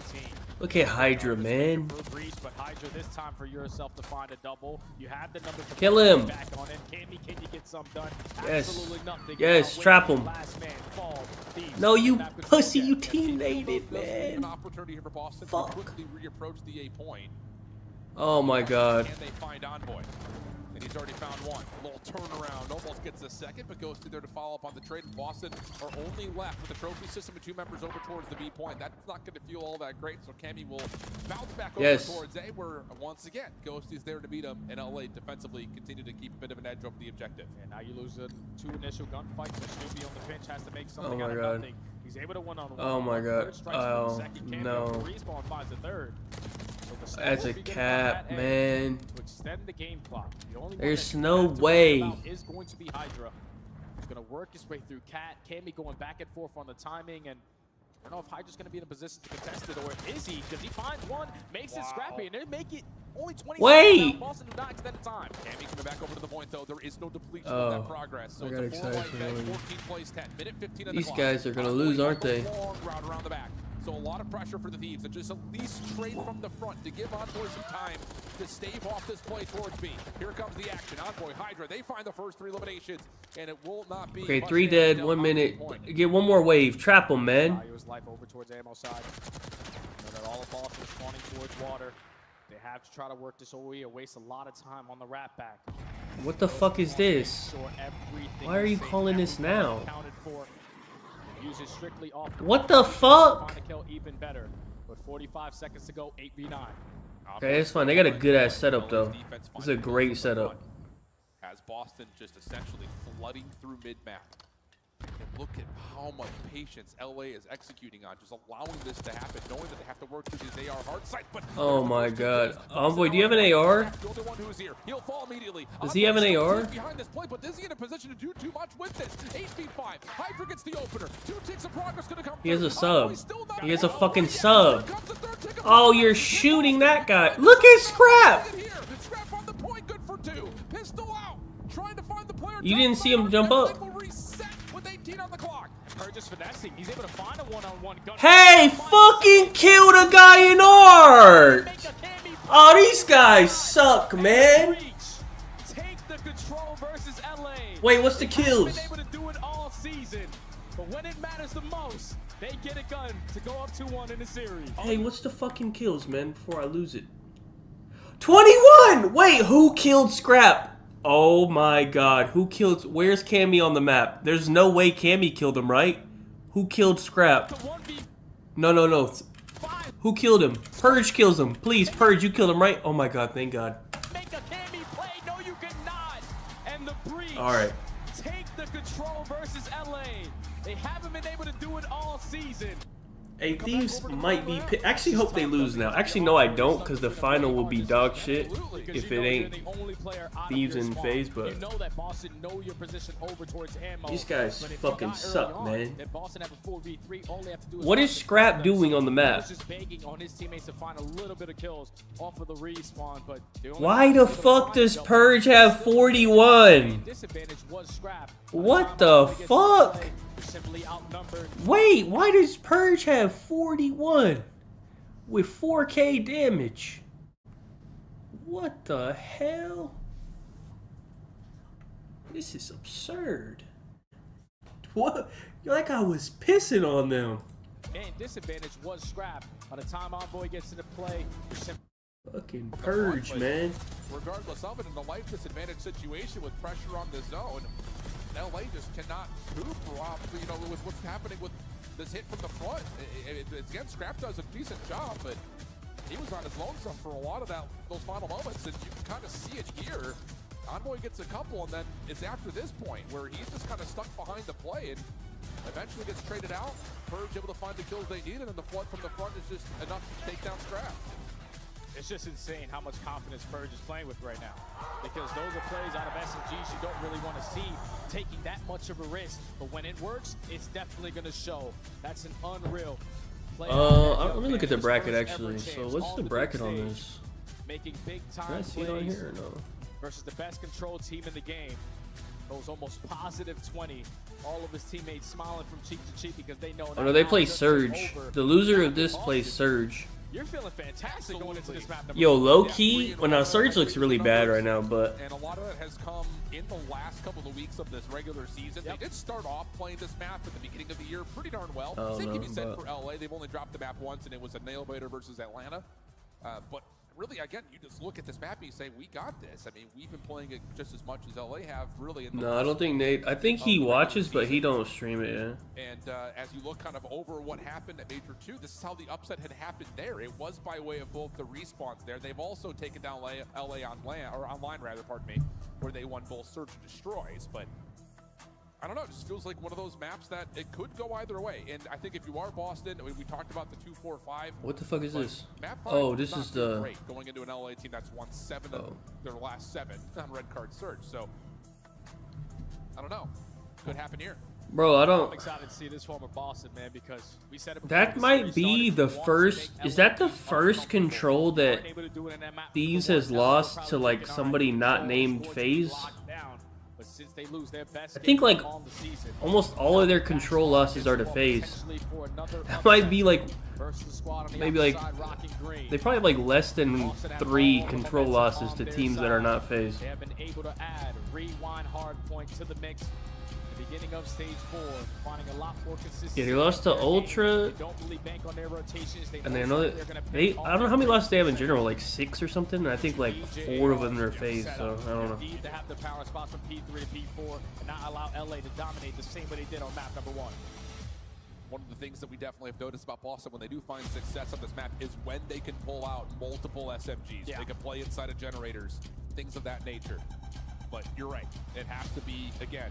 Look at Hydra, man. Breach, but Hydra this time for yourself to find a double. You have the number to Kill him. back on it. Can you get some done? Yes. Absolutely nothing. Yes, Now trap waiting. him. Last man fall. Thieves. No, you Map control pussy, again. you teammated, An man. opportunity here for Boston Fuck. to quickly reapproach the A point. Oh my god. And they find Envoy. And he's already found one. A little turnaround, almost gets a second, but goes through there to follow up on the trade. And Boston are only left with the trophy system and 2 members over towards the B point. That's not going to feel all that great, so Cammy will bounce back over towards A, where once again, Ghosty's there to beat him, and LA defensively continue to keep a bit of an edge over the objective. And now you lose 2 initial gunfights, so Snoopy on the pinch has to make something Oh out my of god. nothing. He's able to one-on-one. Oh my god. Third strikes for the Oh second. Cammy no. on the respawn finds the third. So the snow That's will a be getting cap, on that man. to extend the game clock. The only one There's that you no have to worry way. about is going to be Hydra. He's going to work his way through Cat. Cammy going back and forth on the timing, and I don't know if Hydra's going to be in a position to contest it, or is he? Because he finds one, makes it scrappy, and they make it only 20 Wait! seconds. Boston do not extend the time. Cammy coming back over to the point, though. There is no depletion Oh, of that progress. So I got it's a excited 4-white for bench, him. 14 plays 10, minute 15 on the These clock. guys are gonna Envoy lose, on aren't the they? long route around the back. So a lot of pressure for the Thieves, and just at least trade from the front to give Envoy some time to stave off this play towards B. Here comes the action. Envoy, Hydra, they find the first 3 eliminations, and it will not be. Okay, much 3 damage dead, dealt 1 on minute. the point. Get one more wave. Trap him, man. His life over towards ammo side. You know that all of Boston spawning towards water. They have to try to work this OE and waste a lot of time on the rat back. What the fuck is this? Why are you calling this now? Use it strictly off. What the fuck? Find a kill even better. With 45 seconds to go, 8v9. Okay, it's fine. They got a good ass setup though. This is a great setup. Has Boston just essentially flooding through mid-map. And look at how much patience LA is executing on, just allowing this to happen, knowing that they have to work through these AR hard sites. But Oh my god. Envoy, do you have an AR? the only one who is here. He'll fall immediately. Does he have an AR? Behind this play, but is he in a position to do too much with this? 8v5. Hydra gets the opener. 2 ticks of progress gonna come. He has a through. sub. He has a fucking sub. Oh, you're shooting that guy. Look at Scrap. Scrap on the point, good for 2. Pistol out. Trying to find the player. You didn't see him jump up. With 18 on the clock. Just finessing. He's able to find a one-on-one gun. Hey, fucking kill the guy in art. Oh, these guys suck, man. Take the control versus LA. Wait, what's the kills? Been able to do it all season, but when it matters the most, they get it done to go up 2-1 in the series. Hey, what's the fucking kills, man, before I lose it? 21! Wait, who killed Scrap? Oh my god, who killed... Where's Cammy on the map? There's no way Cammy killed him, right? Who killed Scrap? No. Who killed him? Purge kills him. Please, Purge, you killed him, right? Oh my god, thank god. Make a Cammy play. No, you cannot. And the breach. Alright. Take the control. Control versus LA. They haven't been able to do it all season. Hey, Thieves might be. I actually hope they lose now. Actually, no, I don't, because the final will be dog shit if it ain't Thieves in phase. But these guys fucking suck, man. What is Scrap doing on the map? Why the fuck does Purge have 41? What the fuck? Wait, why does Purge have 41 with 4K damage? What the hell? This is absurd. What? Like I was pissing on them. Man, disadvantage was Scrap. By the time Envoy gets into play, fucking Purge, man. Regardless of it, in the life disadvantage situation with pressure on the zone, LA just cannot move for you know, with what's happening with this hit from the front. Again, Scrap does a decent job, but he was on his lonesome for a lot of those final moments, and you can kind of see it here. Envoy gets a couple, and then it's after this point where he's just kind of stuck behind the play, and eventually gets traded out. Purge able to find the kills they need, and then the flood from the front is just enough to take down Scrap. It's just insane how much confidence Purge is playing with right now. Because those are plays out of SMGs you don't really want to see taking that much of a risk. But when it works, it's definitely going to show. That's an unreal play. Let me look at the bracket actually. So what's the bracket on this? Making big time Can I see it on here or no? Versus the best control team in the game. Goes almost positive 20. All of his teammates smiling from cheek to cheek because they know. Oh no, they play Surge. The loser of this plays Surge. You're feeling fantastic going into this map. Yo, low key, well now Surge looks really bad right now, but and a lot of it has come in the last couple of weeks of this regular season. They did start off playing this map at the beginning of the year pretty darn well. Same can be said for LA. They've only dropped the map once, and it was a nail biter versus Atlanta. But really, again, you just look at this map and you say, we got this. I mean, we've been playing it just as much as LA have, really. No, I don't think Nate. I think he watches, but he don't stream it, yeah. And as you look kind of over what happened at Major 2, this is how the upset had happened there. It was by way of both the respawns there. They've also taken down LA on land, or online rather, pardon me, where they won both Search and Destroys. But I don't know, it just feels like one of those maps that it could go either way. And I think if you are Boston, I mean, we talked about the 2-4-5. What the fuck is this? Map Oh, this is the great going into an LA team that's won 7 of their last 7 on red card search. So I don't know. Could happen here. Bro, I don't. I'm excited to see this form of Boston, man, because we said it. That might be the first. Is that the first control that Thieves has lost to like somebody not named FaZe? I think like almost all of their control losses are to FaZe. That might be like maybe like they probably have like less than 3 control losses to teams that are not FaZe. They have been able to add rewind hard point to the mix. The beginning of stage 4, finding a lot more consistency. Yeah, they lost to Ultra, and they know that I don't know how many losses they have in general, like 6 or something. And I think like 4 of them are FaZe, so I don't know. Need to have the power spots from P3 to P4 and not allow LA to dominate the same way they did on map number 1. One of the things that we definitely have noticed about Boston when they do find success on this map is when they can pull out multiple SMGs. They can play inside of generators, things of that nature. But you're right, it has to be, again,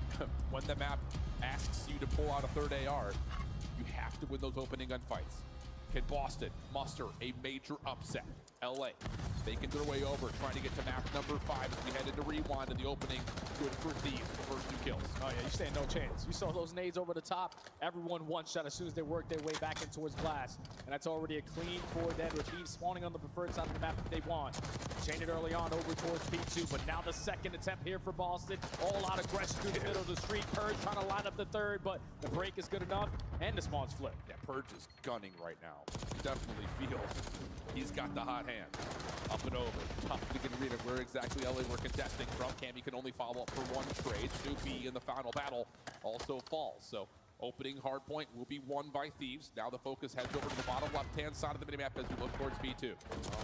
when the map asks you to pull out a third AR, you have to win those opening gunfights. Can Boston muster a major upset? LA, making their way over, trying to get to map number 5 as we head into rewind in the opening. Good for Thieves, the first 2 kills. Oh yeah, you stand no chance. You saw those nades over the top. Everyone one shot as soon as they worked their way back in towards glass. And that's already a clean 4 dead with Thieves spawning on the preferred side of the map that they want. Chained it early on over towards P2, but now the second attempt here for Boston. All out aggression through the middle of the street. Purge trying to line up the third, but the break is good enough, and the spawn's flipped. Yeah, Purge is gunning right now. Definitely feels he's got the hot hand. Up and over. Tough to get a read of where exactly LA were contesting from. Cammy can only follow up for 1 trade. Snoopy in the final battle also falls. So opening hard point will be won by Thieves. Now the focus heads over to the bottom left-hand side of the minimap as we look towards B2.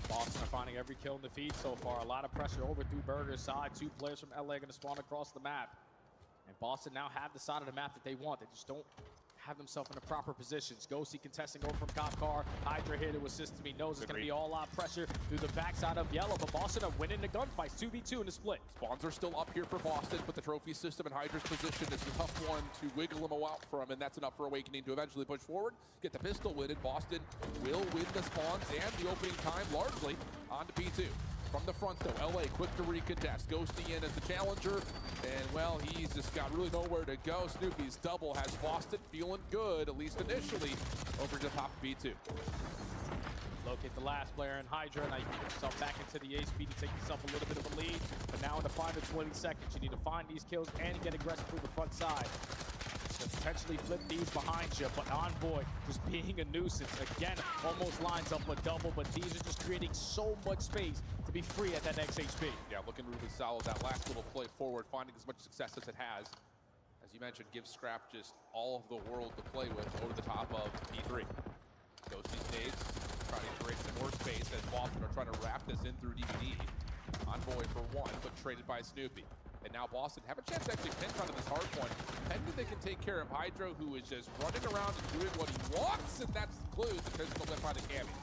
Boston are finding every kill in the feed so far. A lot of pressure over through Burger's side. 2 players from LA going to spawn across the map. And Boston now have the side of the map that they want. They just don't have themselves in the proper positions. Ghosty contesting over from Cop Car. Hydra here to assist him. He knows it's going to be all out pressure through the backside of Yellow, but Boston are winning the gunfights 2v2 in the split. Spawns are still up here for Boston, but the trophy system and Hydra's position is a tough one to wiggle him out from, and that's enough for Awakening to eventually push forward, get the pistol win, and Boston will win the spawns and the opening time largely on to P2. From the front though, LA quick to recontest. Ghosty in as the challenger, and well, he's just got really nowhere to go. Snoopy's double has Boston feeling good, at least initially, over the top of B2. Locate the last player in Hydra, now you get yourself back into the HP to take yourself a little bit of a lead, but now in the final 20 seconds, you need to find these kills and get aggressive through the front side. To potentially flip these behind you, but Envoy just being a nuisance. Again, almost lines up a double, but these are just creating so much space to be free at that next HP. Yeah, looking really solid. That last little play forward, finding as much success as it has. As you mentioned, gives Scrap just all of the world to play with over the top of P3. Ghosty stays, trying to create some more space as Boston are trying to wrap this in through DVD. Envoy for one, but traded by Snoopy. And now Boston have a chance to actually pinch onto this hard point. Pending they can take care of Hydro, who is just running around and doing what he wants, and that's the clue, the pistol whip on the Cammy.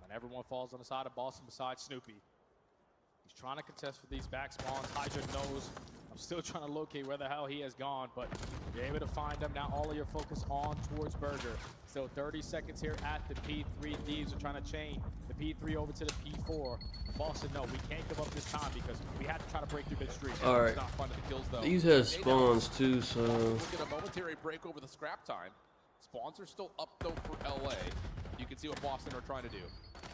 And everyone falls on the side of Boston besides Snoopy. He's trying to contest for these back spawns. Hydra knows. I'm still trying to locate where the hell he has gone, but you're able to find him. Now all of your focus on towards Burger. Still 30 seconds here at the P3. Thieves are trying to chain the P3 over to the P4. Boston, no, we can't give up this time because we have to try to break through mid-street. All right. Not fun to the kills, though. These have spawns too, so. We'll get a momentary break over the scrap time. Spawns are still up though for LA. You can see what Boston are trying to do.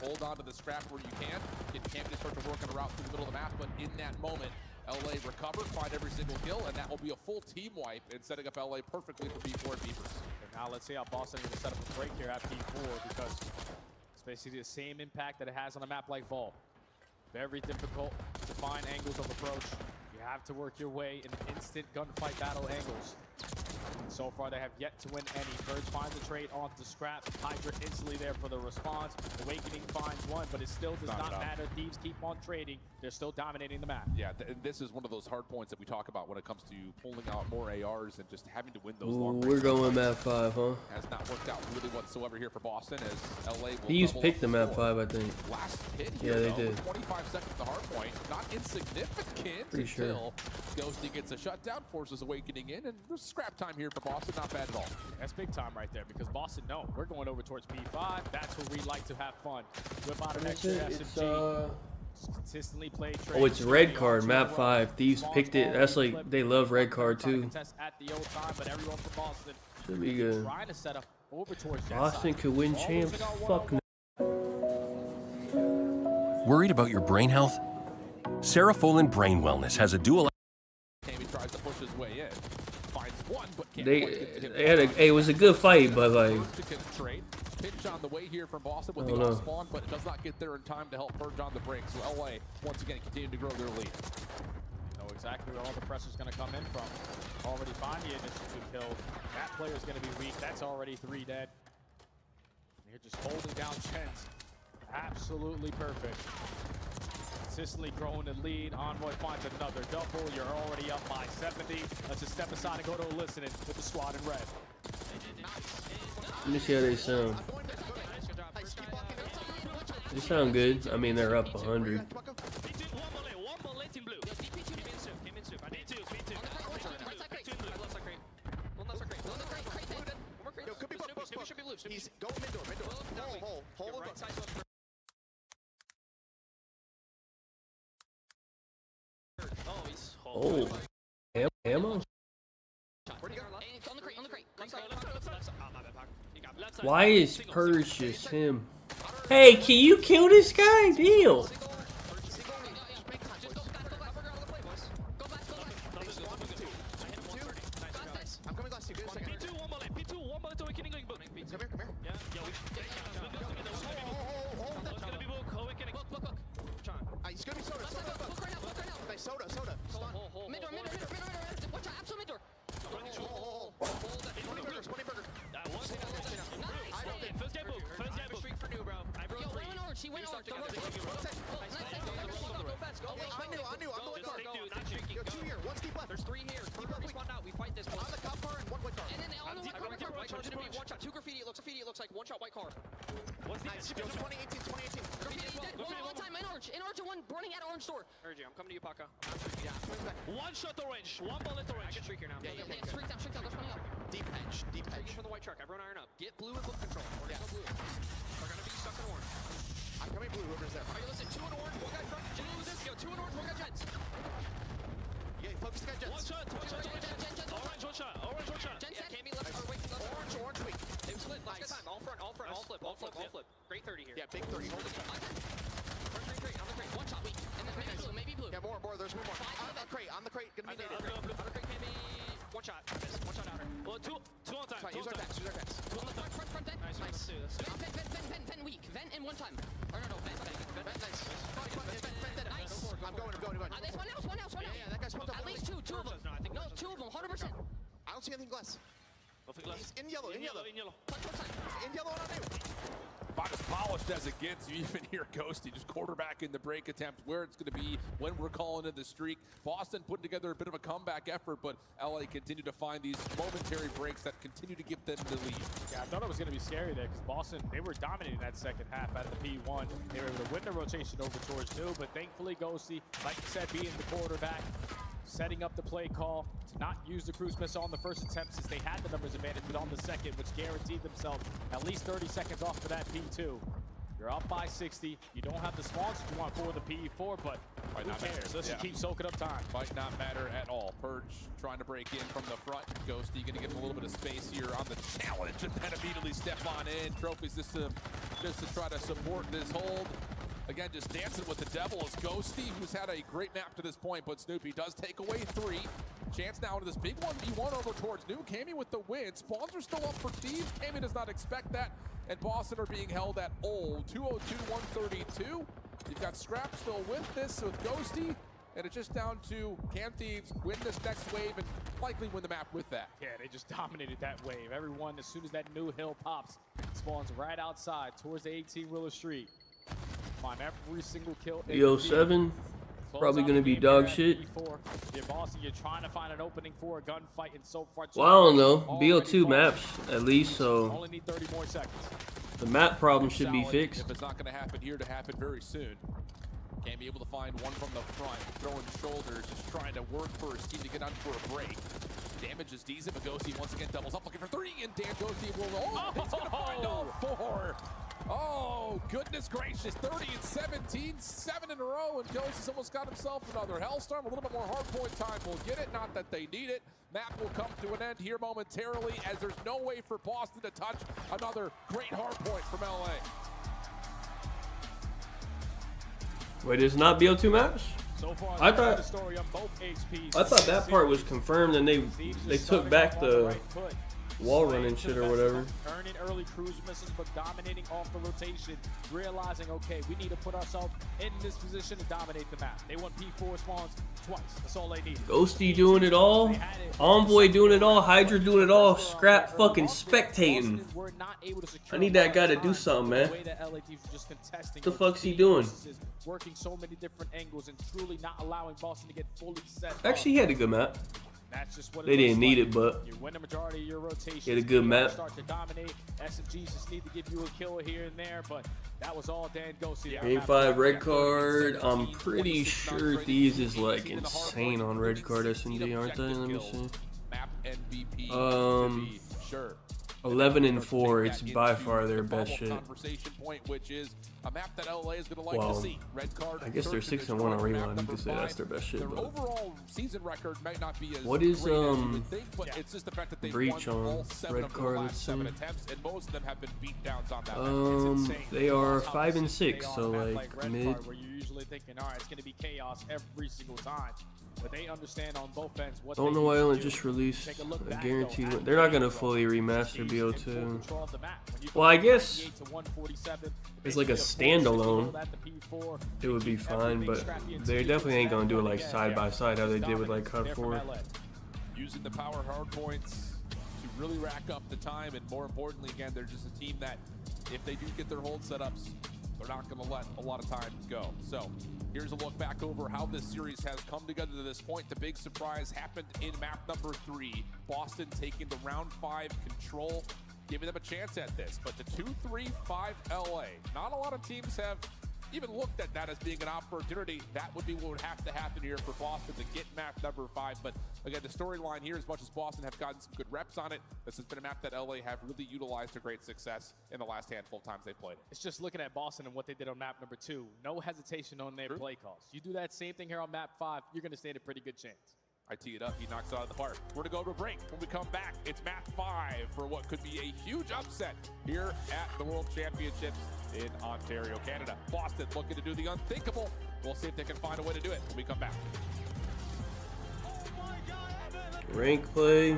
Hold on to the scrap where you can. Get Cammy to start to work on a route through the middle of the map, but in that moment, LA recover, find every single kill, and that will be a full team wipe and setting up LA perfectly for B4 and Beavers. And now let's see how Boston is going to set up a break here at P4 because it's basically the same impact that it has on a map like Vault. Very difficult to find angles of approach. You have to work your way in instant gunfight battle angles. And so far, they have yet to win any. Verge finds a trade onto Scrap. Hydra instantly there for the response. Awakening finds one, but it still does not matter. Thieves keep on trading. They're still dominating the map. Yeah, and this is one of those hard points that we talk about when it comes to pulling out more ARs and just having to win those long We're going map 5, huh? Has not worked out really whatsoever here for Boston as LA will Thieves picked the map 5, I think. Last hit here, yeah, they though, did. 25 seconds to hard point. Not insignificant Pretty until Ghosty gets a shutdown, forces Awakening in, and there's scrap time here for Boston. Not bad at all. That's big time right there because Boston, no, we're going over towards P5. That's where we like to have fun. Whip out an extra SMG. Consistently play trade. Oh, it's red card, map 5. Thieves picked it. That's like, they love red card too. At the old time, but everyone from Boston should be good. Trying to set up over towards Boston could win champs. Fuck no. Worried about your brain health? Serafolin Brain Wellness has a dual. Cammy tries to push his way in. Finds one, but can't They had a, it was a good fight, but like. Trade. Pinch on the way here from Boston with the off spawn, but it does not get there in time to help Purge on the break. So LA, once again, continue to grow their lead. Know exactly where all the pressure's going to come in from. Already find the initiative kill. That player's going to be weak. That's already 3 dead. You're just holding down Chens. Absolutely perfect. Consistently growing the lead. Envoy finds another double. You're already up by 70. Let's just step aside and go to a listening with the squad in red. Let me see how they sound. They sound good. I mean, they're up 100. He's going mid-door. Hole. Oh, ammo? Why is Purge just him? Hey, can you kill this guy? Deal. He's gonna be soda. Soda. Mid-door. Watch out, absolute mid-door. First guy book. Streak for new, bro. Yo, went orange. He went orange. Yo, 2018, 2018. One time in orange and one running at orange door. Urging, I'm coming to you, Paka. Yeah. One shot orange, one bullet orange. I can streak here now. Yeah, streak down, they're running up. Deep edge. Streaking from the white truck. Everyone iron up. Get blue and book control. We're gonna go blue. We're gonna be stuck in orange. I'm coming blue, whoever's there. Alright, listen, 2 in orange, 1 guy front. Did you lose this? Yo, 2 in orange, 1 guy jets. Yeah, focus guy jets. One shot. Orange, one shot. Yeah, Cammy left, or wait, left. Orange weak. They split, last time. All front, all flip. Great 30 here. Yeah, big 30. Hold it. Crate, on the crate. 1 shot weak. And then maybe blue. Yeah, more, there's more. On the crate, gonna be native. Under crate, Cammy. 1 shot. 1 shot outer. Well, two on time. Use our decks. 2 on the front, vent. Nice. Vent weak. Vent in 1 time. Or no, vent. Nice. Nice. I'm going. There's one else. Yeah, that guy's pumped up. At least two of them. No, 2 of them, 100%. I don't see anything glass. Nothing glass. He's in yellow. In yellow on you. About as polished as it gets. You even hear Ghosty just quarterback in the break attempt where it's going to be when we're calling it the streak. Boston putting together a bit of a comeback effort, but LA continued to find these momentary breaks that continue to give them the lead. Yeah, I thought it was going to be scary there because Boston, they were dominating that second half at the P1. They were able to win the rotation over towards New, but thankfully Ghosty, like you said, being the quarterback, setting up the play call to not use the cruise missile on the first attempt since they had the numbers advantage, but on the second, which guaranteed themselves at least 30 seconds off of that P2. You're up by 60. You don't have the spawns you want for the P4, but who cares? Let's just keep soaking up time. Might not matter at all. Purge trying to break in from the front. Ghosty going to give him a little bit of space here on the challenge and then immediately step on in. Trophies just to try to support this hold. Again, just dancing with the devil is Ghosty, who's had a great map to this point, but Snoopy does take away 3. Chance now into this big 1v1 over towards New. Cammy with the win. Spawns are still up for Thieves. Cammy does not expect that, and Boston are being held at 202-132. You've got Scrap still with this with Ghosty, and it's just down to can Thieves win this next wave and likely win the map with that. Yeah, they just dominated that wave. Everyone, as soon as that new hill pops, spawns right outside towards the 18-wheeler street. On every single kill. BO7 probably gonna be dog shit. Yeah, Boston, you're trying to find an opening for a gunfight, and so far. Well, I don't know. BO2 maps at least, so only need 30 more seconds. The map problem should be fixed. If it's not going to happen here, to happen very soon. Can't be able to find one from the front, throwing shoulders, just trying to work for his team to get on for a break. Damage is decent, but Ghosty once again doubles up, looking for 3, and Dan Ghosty will. Oh, he's going to find all 4. Oh, goodness gracious. 30 and 17, 7 in a row, and Ghosty's almost got himself another Hellstorm. A little bit more hardpoint time will get it. Not that they need it. Map will come to an end here momentarily, as there's no way for Boston to touch another great hardpoint from LA. Wait, it's not BO2 maps? So far, I thought the story on both HPs. that part was confirmed, and they took back the wall running shit or whatever. Earning early cruise missiles, but dominating off the rotation, realizing, okay, we need to put ourselves in this position to dominate the map. They want P4 spawns twice. That's all they need. Ghosty doing it all, Envoy doing it all, Hydra doing it all, Scrap fucking spectating. I need that guy to do something, man. What the fuck's he doing? Working so many different angles and truly not allowing Boston to get fully set. Actually, he had a good map. That's just what they didn't need it, but you win the majority of your rotation. He had a good map. Start to dominate. SMGs just need to give you a kill here and there, but that was all Dan Ghosty. Game 5 red card. I'm pretty sure Thieves is like insane on red card SMG, aren't they? Let me see. Map MVP 11 and 4. It's by far their best shit. Conversation point, which is a map that LA is going to like to see. Red card. I guess they're 6 and 1 on rewind. You could say that's their best shit. Their but overall season record might not be as what is great as you would think, but it's just the fact that they breach won on all 7 red of card? their Let's last see. 7 attempts, and most of them have been beat downs on that. They are 5 and 6, so like mid. Where you're usually thinking, all right, it's going to be chaos every single time. But they understand on both ends what don't know why they only just released a guaranteed win. They're not going to fully remaster BO2. Well, I guess it's like a standalone. It would be fine, but they definitely ain't going to do it like side by side how they did with like COD 4. Using the power hard points to really rack up the time, and more importantly, again, they're just a team that if they do get their hold setups, they're not going to let a lot of time go. So here's a look back over how this series has come together to this point. The big surprise happened in map number 3. Boston taking the round 5 control giving them a chance at this. But the 2-3-5 LA, not a lot of teams have even looked at that as being an opportunity. That would be what would have to happen here for Boston to get map number 5. But again, the storyline here, as much as Boston have gotten some good reps on it, this has been a map that LA have really utilized to great success in the last handful of times they played it. It's just looking at Boston and what they did on map number 2. No hesitation on their play calls. You do that same thing here on map 5, you're going to stand a pretty good chance. I tee it up, he knocks it out of the park. We're gonna go to a break. When we come back, it's map 5 for what could be a huge upset here at the World Championships in Ontario, Canada. Boston looking to do the unthinkable. We'll see if they can find a way to do it when we come back. Rank play.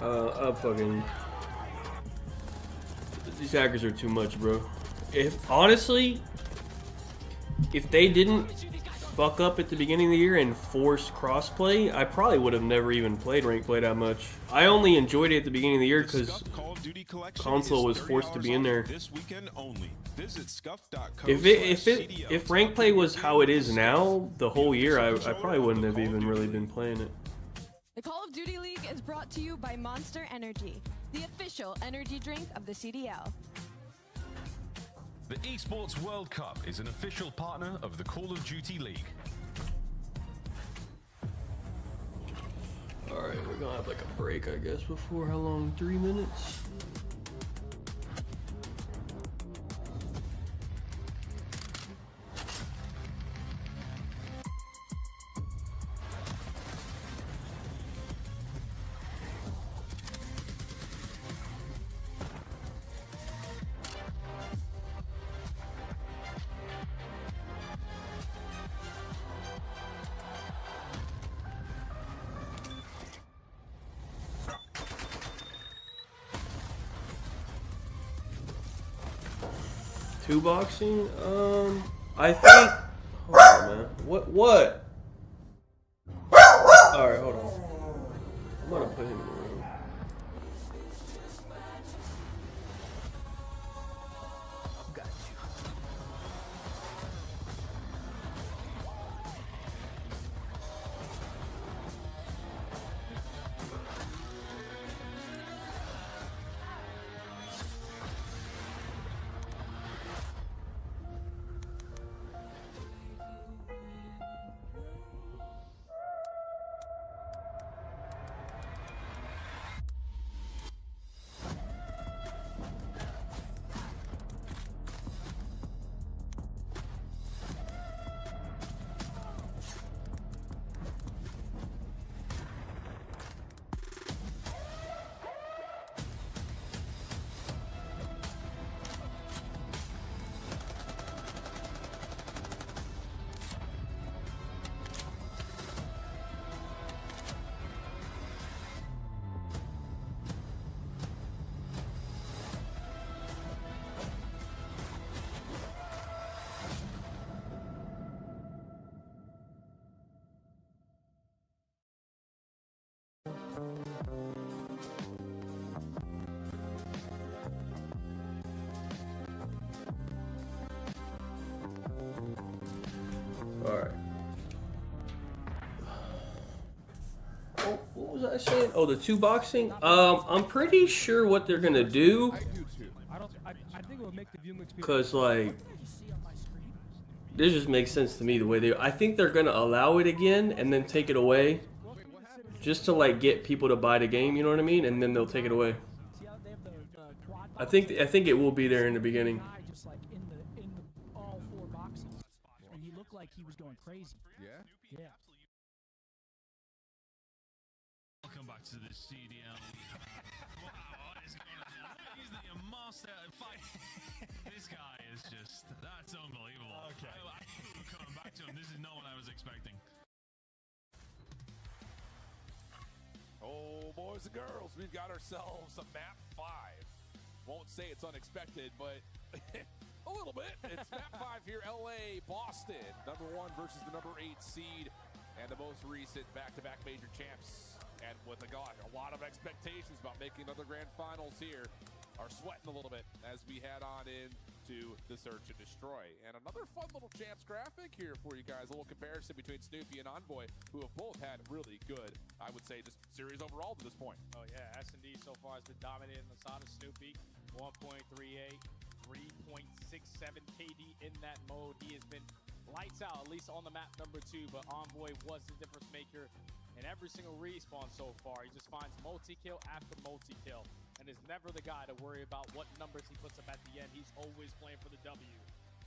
I'm fucking. These hackers are too much, bro. Honestly, if they didn't fuck up at the beginning of the year and force crossplay, I probably would have never even played rank play that much. I only enjoyed it at the beginning of the year because console was forced to be in there. This weekend only. Visit scuff.co. If rank play was how it is now, the whole year, I probably wouldn't have even really been playing it. The Call of Duty League is brought to you by Monster Energy, the official energy drink of the CDL. The Esports World Cup is an official partner of the Call of Duty League. Alright, we're gonna have like a break, I guess, before how long? 3 minutes? Two boxing? I think. Hold on, man. What? Alright, hold on. I'm gonna put him in the room. Got you. Alright. Oh, what was I saying? Oh, the two boxing? I'm pretty sure what they're gonna do. Cause like, this just makes sense to me the way they. I think they're gonna allow it again and then take it away, just to like get people to buy the game. You know what I mean? And then they'll take it away. I think it will be there in the beginning. Just like in all 4 boxes, and he looked like he was going crazy. Yeah. Yeah. Welcome back to the CDL. Wow, what is going on? He's the master fight. This guy is that's unbelievable. Okay. Coming back to him, this is not what I was expecting. Oh, boys and girls, we've got ourselves a map 5. Won't say it's unexpected, but a little bit. It's map 5 here, LA, Boston. Number 1 versus the number 8 seed and the most recent back-to-back major champs. And with a lot of expectations about making another grand finals here, are sweating a little bit as we head on in to the search and destroy. And another fun little Champs graphic here for you guys. A little comparison between Snoopy and Envoy, who have both had really good, I would say, just series overall to this point. Oh yeah, S&D so far has been dominating the side of Snoopy. 1.38, 3.67 KD in that mode. He has been lights out, at least on the map number 2, but Envoy was the difference maker in every single respawn so far. He just finds multi-kill after multi-kill and is never the guy to worry about what numbers he puts up at the end. He's always playing for the W.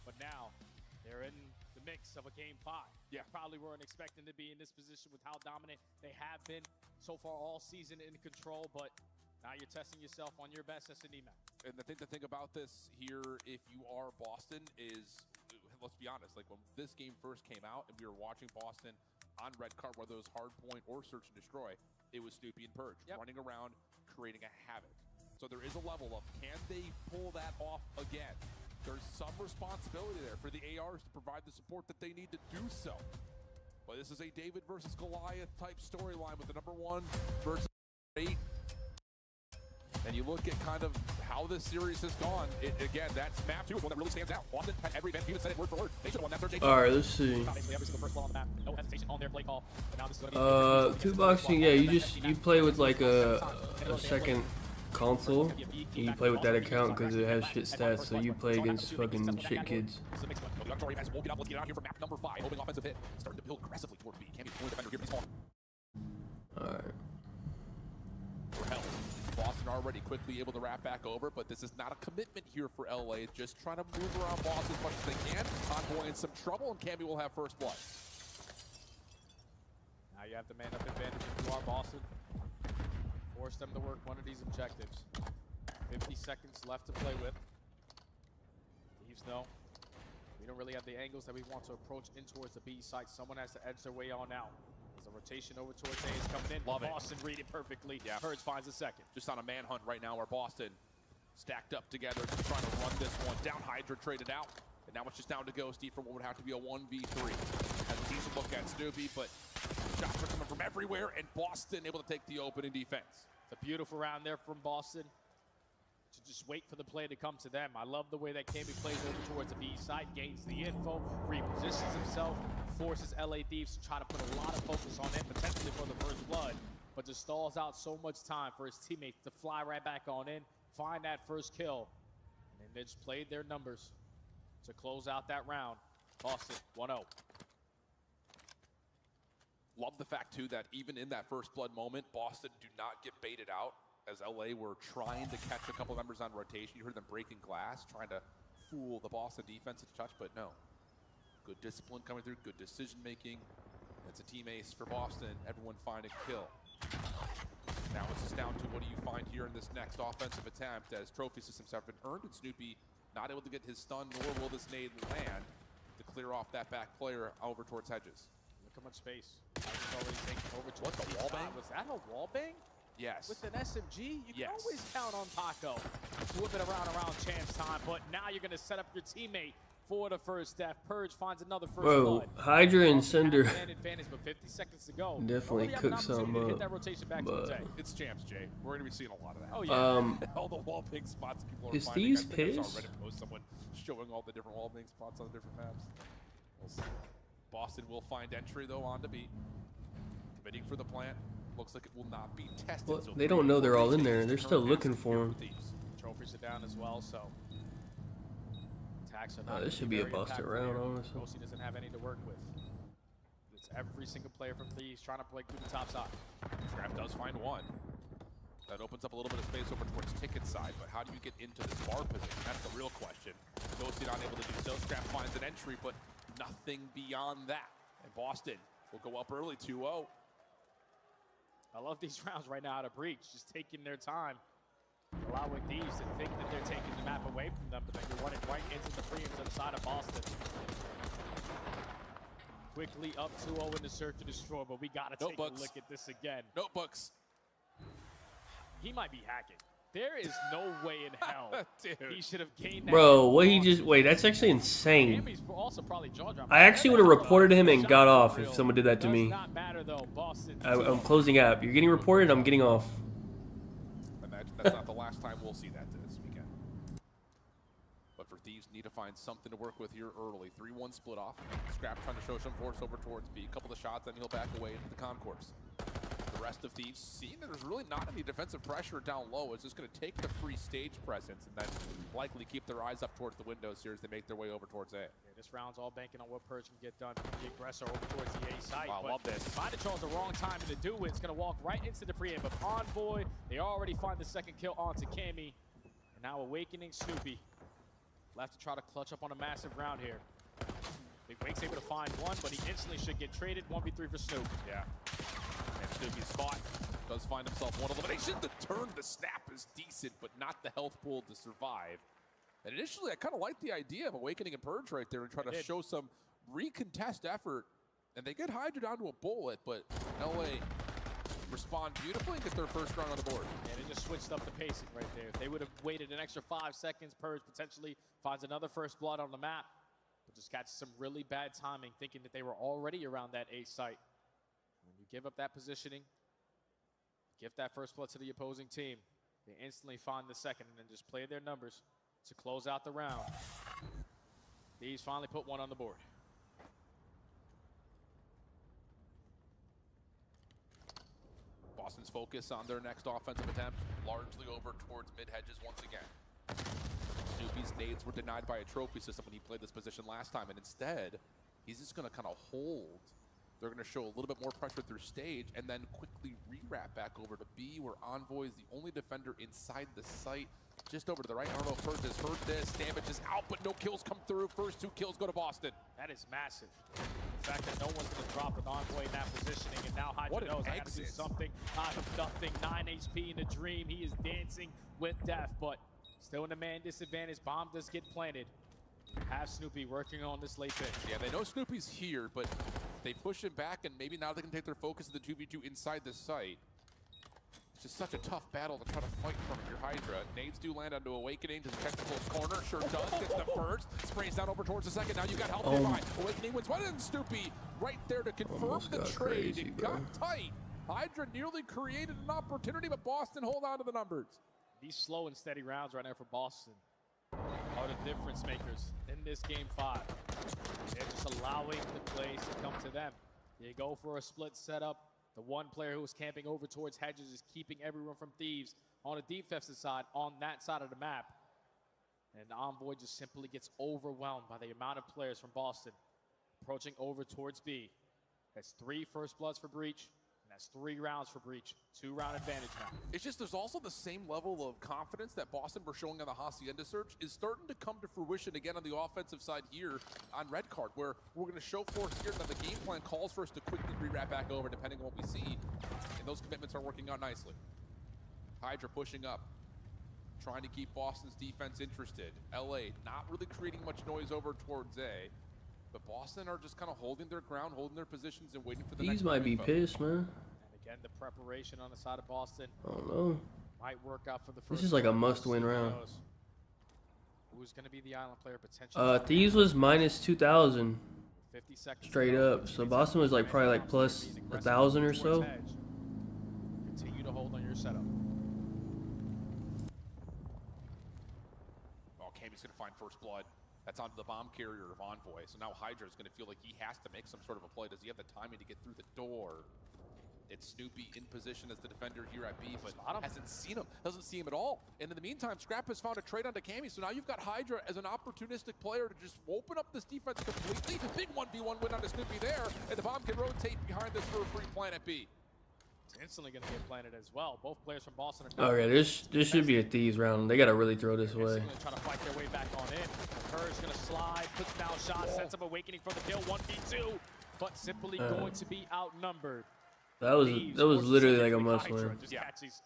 But now, they're in the mix of a game 5. Yeah. Probably weren't expecting to be in this position with how dominant they have been so far all season in control, but now you're testing yourself on your best S&D map. And the thing to think about this here, if you are Boston, is, let's be honest, like when this game first came out and we were watching Boston on red card, whether it was hardpoint or search and destroy, it was Snoopy and Purge running around, creating a havoc. So there is a level of, can they pull that off again? There's some responsibility there for the ARs to provide the support that they need to do so. But this is a David versus Goliath type storyline with the #1 versus 8. And you look at kind of how this series has gone. Again, that's map 2 is one that really stands out. Boston had every event even said it word for word. They should have won that search. All right, let's see. No hesitation on their play call. Two boxing. Yeah, you play with like a second console. You play with that account because it has shit stats. So you play against fucking shit kids. Let's get out here for map number 5. Hoping offensive hit. Starting to build aggressively toward B. Can't be the defender here. All right. Boston already quickly able to wrap back over, but this is not a commitment here for LA. Just trying to move around Boston as much as they can. Envoy in some trouble, and Camby will have first blood. Now you have the man-up advantage if you are Boston. Force them to work one of these objectives. 50 seconds left to play with. Thieves know we don't really have the angles that we want to approach in towards the B site. Someone has to edge their way on out. The rotation over towards A is coming in. Love it. Boston read it perfectly. Yeah. Purge finds a second. Just on a manhunt right now where Boston stacked up together, just trying to run this one down. Hydra traded out, and now it's just down to Ghosty for what would have to be a 1v3. Has a decent look at Snoopy, but shots are coming from everywhere, and Boston able to take the opening defense. It's a beautiful round there from Boston to just wait for the play to come to them. I love the way that Camby plays over towards the B side, gains the info, repositions himself, forces LA Thieves to try to put a lot of focus on him, potentially for the first blood, but just stalls out so much time for his teammates to fly right back on in, find that first kill, and then they just played their numbers to close out that round. Boston 1-0. Love the fact, too, that even in that first blood moment, Boston do not get baited out, as LA were trying to catch a couple members on rotation. You heard them breaking glass, trying to fool the Boston defense at touch, but no. Good discipline coming through, good decision making. It's a team ace for Boston. Everyone finding kill. Now it's just down to what do you find here in this next offensive attempt, as trophy systems have been earned, and Snoopy not able to get his stun, nor will this nade land to clear off that back player over towards Hedges. Look how much space. Already taking over towards the wall bang? Was that a wall bang? Yes. With an SMG, you can always count on Taco to whip it around Champs time, but now you're going to set up your teammate for the first death. Purge finds another first blood. Hydra and Cinder advantage, but 50 seconds to go. definitely cook some up. Hit that rotation back to attack. It's Champs, Jay. We're going to be seeing a lot of that. Oh, yeah. All the wall bang spots people are Is finding. these I think I saw piss? Reddit post someone showing all the different wall bang spots on the different maps. We'll see. Boston will find entry, though, on to B. Committing for the plant. Looks like it will not be tested. Well, so they don't know they're all in there. They're still looking for them. Trophies are down as well, so attacks are not. This should be a busted round, honestly. Ghosty doesn't have any to work with. It's every single player from Thieves trying to break through the top side. Trap does find one. That opens up a little bit of space over towards Ticket side, but how do you get into this bar position? That's the real question. Ghosty not able to do so. Trap finds an entry, but nothing beyond that. And Boston will go up early 2-0. I love these rounds right now out of Breach, just taking their time, allowing Thieves to think that they're taking the map away from them, but then you're running right into the premiums on the side of Boston. Quickly up 2-0 in the search and destroy, but we gotta take a look at this again. Notebooks. He might be hacking. There is no way in hell he should have gained that. Bro, what he just wait, that's actually insane. Cammy's also probably jaw-dropping. I actually would have reported him and got off if someone did that to me. Not matter though, Boston. I'm closing app. You're getting reported, I'm getting off. Imagine that's not the last time we'll see that this weekend. But for Thieves need to find something to work with here early. 3-1 split off. Scrap trying to show some force over towards B. A couple of shots, then he'll back away into the concourse. The rest of Thieves seeing that there's really not any defensive pressure down low. It's just going to take the free stage presence and then likely keep their eyes up towards the windows here as they make their way over towards A. Yeah, this round's all banking on what Purge can get done. The aggressor over towards the A site. Wow, love this. Mind Control's the wrong timing to do it. It's going to walk right into the pre-aim. But Envoy, they already find the second kill onto Cammy. And now Awakening Snoopy. Will have to try to clutch up on a massive round here. Big Wake's able to find one, but he instantly should get traded. 1v3 for Snoop. Yeah. And Snoopy's spot does find himself one elimination. The turn, the snap is decent, but not the health pool to survive. And initially, I kind of like the idea of Awakening and Purge right there and try to show some recontest effort. And they get Hydra down to a bullet, but LA respond beautifully and get their first round on the board. Yeah, they just switched up the pacing right there. If they would have waited an extra 5 seconds, Purge potentially finds another first blood on the map. But just got some really bad timing, thinking that they were already around that A site. When you give up that positioning, give that first blood to the opposing team, they instantly find the second and then just play their numbers to close out the round. These finally put one on the board. Boston's focus on their next offensive attempt, largely over towards mid-hedges once again. Snoopy's nades were denied by a trophy system when he played this position last time, and instead, he's just going to kind of hold. They're going to show a little bit more pressure through stage, and then quickly re-wrap back over to B, where Envoy is the only defender inside the site. Just over to the right. I don't know if Purge has heard this. Damage is out, but no kills come through. First 2 kills go to Boston. That is massive. The fact that no one's going to drop with Envoy in that positioning, and now Hydra knows I got to do something out of nothing. 9 HP in the dream. He is dancing with death, but still in a man disadvantage. Bomb does get planted. Have Snoopy working on this late pick. Yeah, they know Snoopy's here, but they push him back, and maybe now they can take their focus to the 2v2 inside the site. It's just such a tough battle to try to fight from your Hydra. Nades do land onto Awakening. Does catch the close corner? Sure does. Gets the first. Sprays down over towards the second. Now you got help nearby. Awakening wins one, and Snoopy right there to confirm the trade. Crazy, it bro. got tight. Hydra nearly created an opportunity, but Boston hold on to the numbers. These slow and steady rounds right now for Boston are the difference makers in this game 5. They're just allowing the plays to come to them. They go for a split setup. The one player who was camping over towards hedges is keeping everyone from Thieves on a defensive side on that side of the map. And Envoy just simply gets overwhelmed by the amount of players from Boston approaching over towards B. That's 3 first bloods for Breach. That's 3 rounds for Breach. 2-round advantage now. It's just there's also the same level of confidence that Boston were showing on the Hacienda search is starting to come to fruition again on the offensive side here on Red Card, where we're going to show force here that the game plan calls for us to quickly re-wrap back over depending on what we see. And those commitments are working out nicely. Hydra pushing up, trying to keep Boston's defense interested. LA not really creating much noise over towards A. But Boston are just kind of holding their ground, holding their positions, and waiting for the next These might be info. pissed, man. And again, the preparation on the side of Boston I don't know. might work out for the first. This is like a must-win round. Who's going to be the island player potentially? Thieves was minus 2,000 50 seconds straight up. So Boston was like probably like plus 1,000 or so. Continue to hold on your setup. Oh, Cammy's going to find first blood. That's onto the bomb carrier of Envoy. So now Hydra is going to feel like he has to make some sort of a play. Does he have the timing to get through the door? It's Snoopy in position as the defender here at B, but hasn't seen him. Doesn't see him at all. And in the meantime, Scrap has found a trade onto Cammy. So now you've got Hydra as an opportunistic player to just open up this defense completely. Big 1v1 win onto Snoopy there. And the bomb can rotate behind this for a free planet B. It's instantly going to get planted as well. Both players from Boston are Okay, this should be a Thieves round. They got to really throw this away. Trying to fight their way back on in. Purge going to slide, puts down shots, sets up Awakening for the kill. 1v2, but simply going to be outnumbered. That was literally like a must win. Just catches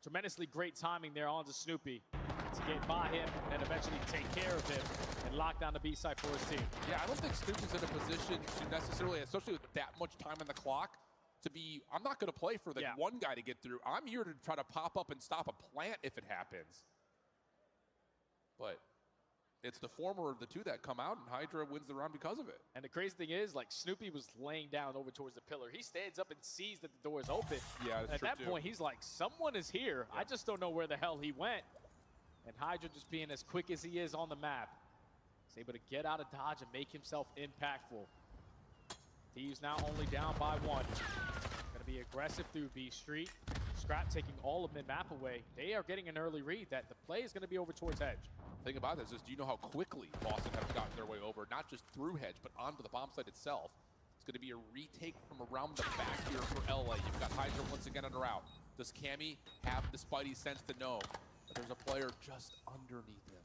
tremendously great timing there onto Snoopy to get by him and eventually take care of him and lock down the B side for his team. Yeah, I don't think Snoopy's in a position to necessarily, especially with that much time on the clock, to be, I'm not going to play for the one guy to get through. I'm here to try to pop up and stop a plant if it happens. But it's the former of the two that come out, and Hydra wins the round because of it. And the crazy thing is, like, Snoopy was laying down over towards the pillar. He stands up and sees that the door is open. Yeah, that's At true that point, he's like, someone is here. I just don't know where the hell he went. And Hydra, just being as quick as he is on the map, is able to get out of dodge and make himself impactful. Thieves now only down by 1. Going to be aggressive through B Street. Scrap taking all of mid-map away. They are getting an early read that the play is going to be over towards Hedge. The thing about this is, do you know how quickly Boston have gotten their way over, not just through Hedge, but onto the bomb site itself? It's going to be a retake from around the back here for LA. You've got Hydra once again on the route. Does Cammy have the spidey sense to know that there's a player just underneath him?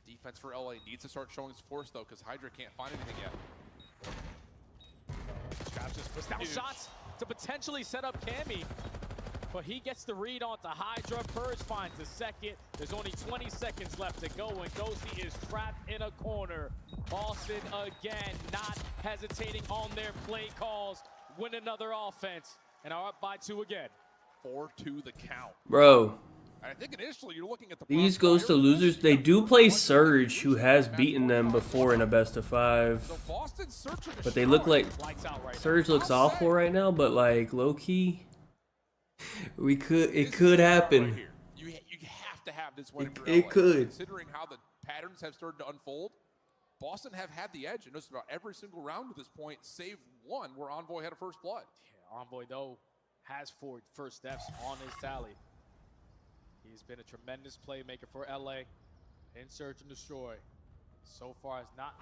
Defense for LA needs to start showing force though, because Hydra can't find anything yet. Scrap just puts down shots to potentially set up Cammy. But he gets the read onto Hydra. Purge finds the second. There's only 20 seconds left to go, and Ghosty is trapped in a corner. Boston again, not hesitating on their play calls. Win another offense, and are up by 2 again. 4-2 the count. Bro. I think initially you're looking at the These goes to losers. They do play Surge, who has beaten them before in a best of 5. But they look like Surge looks awful right now, but like low key, it could happen. You have to have this win. It could. Considering how the patterns have started to unfold, Boston have had the edge in just about every single round at this point, save one where Envoy had a first blood. Yeah, Envoy though has 4 first steps on his tally. He's been a tremendous playmaker for LA in Search and Destroy. So far has not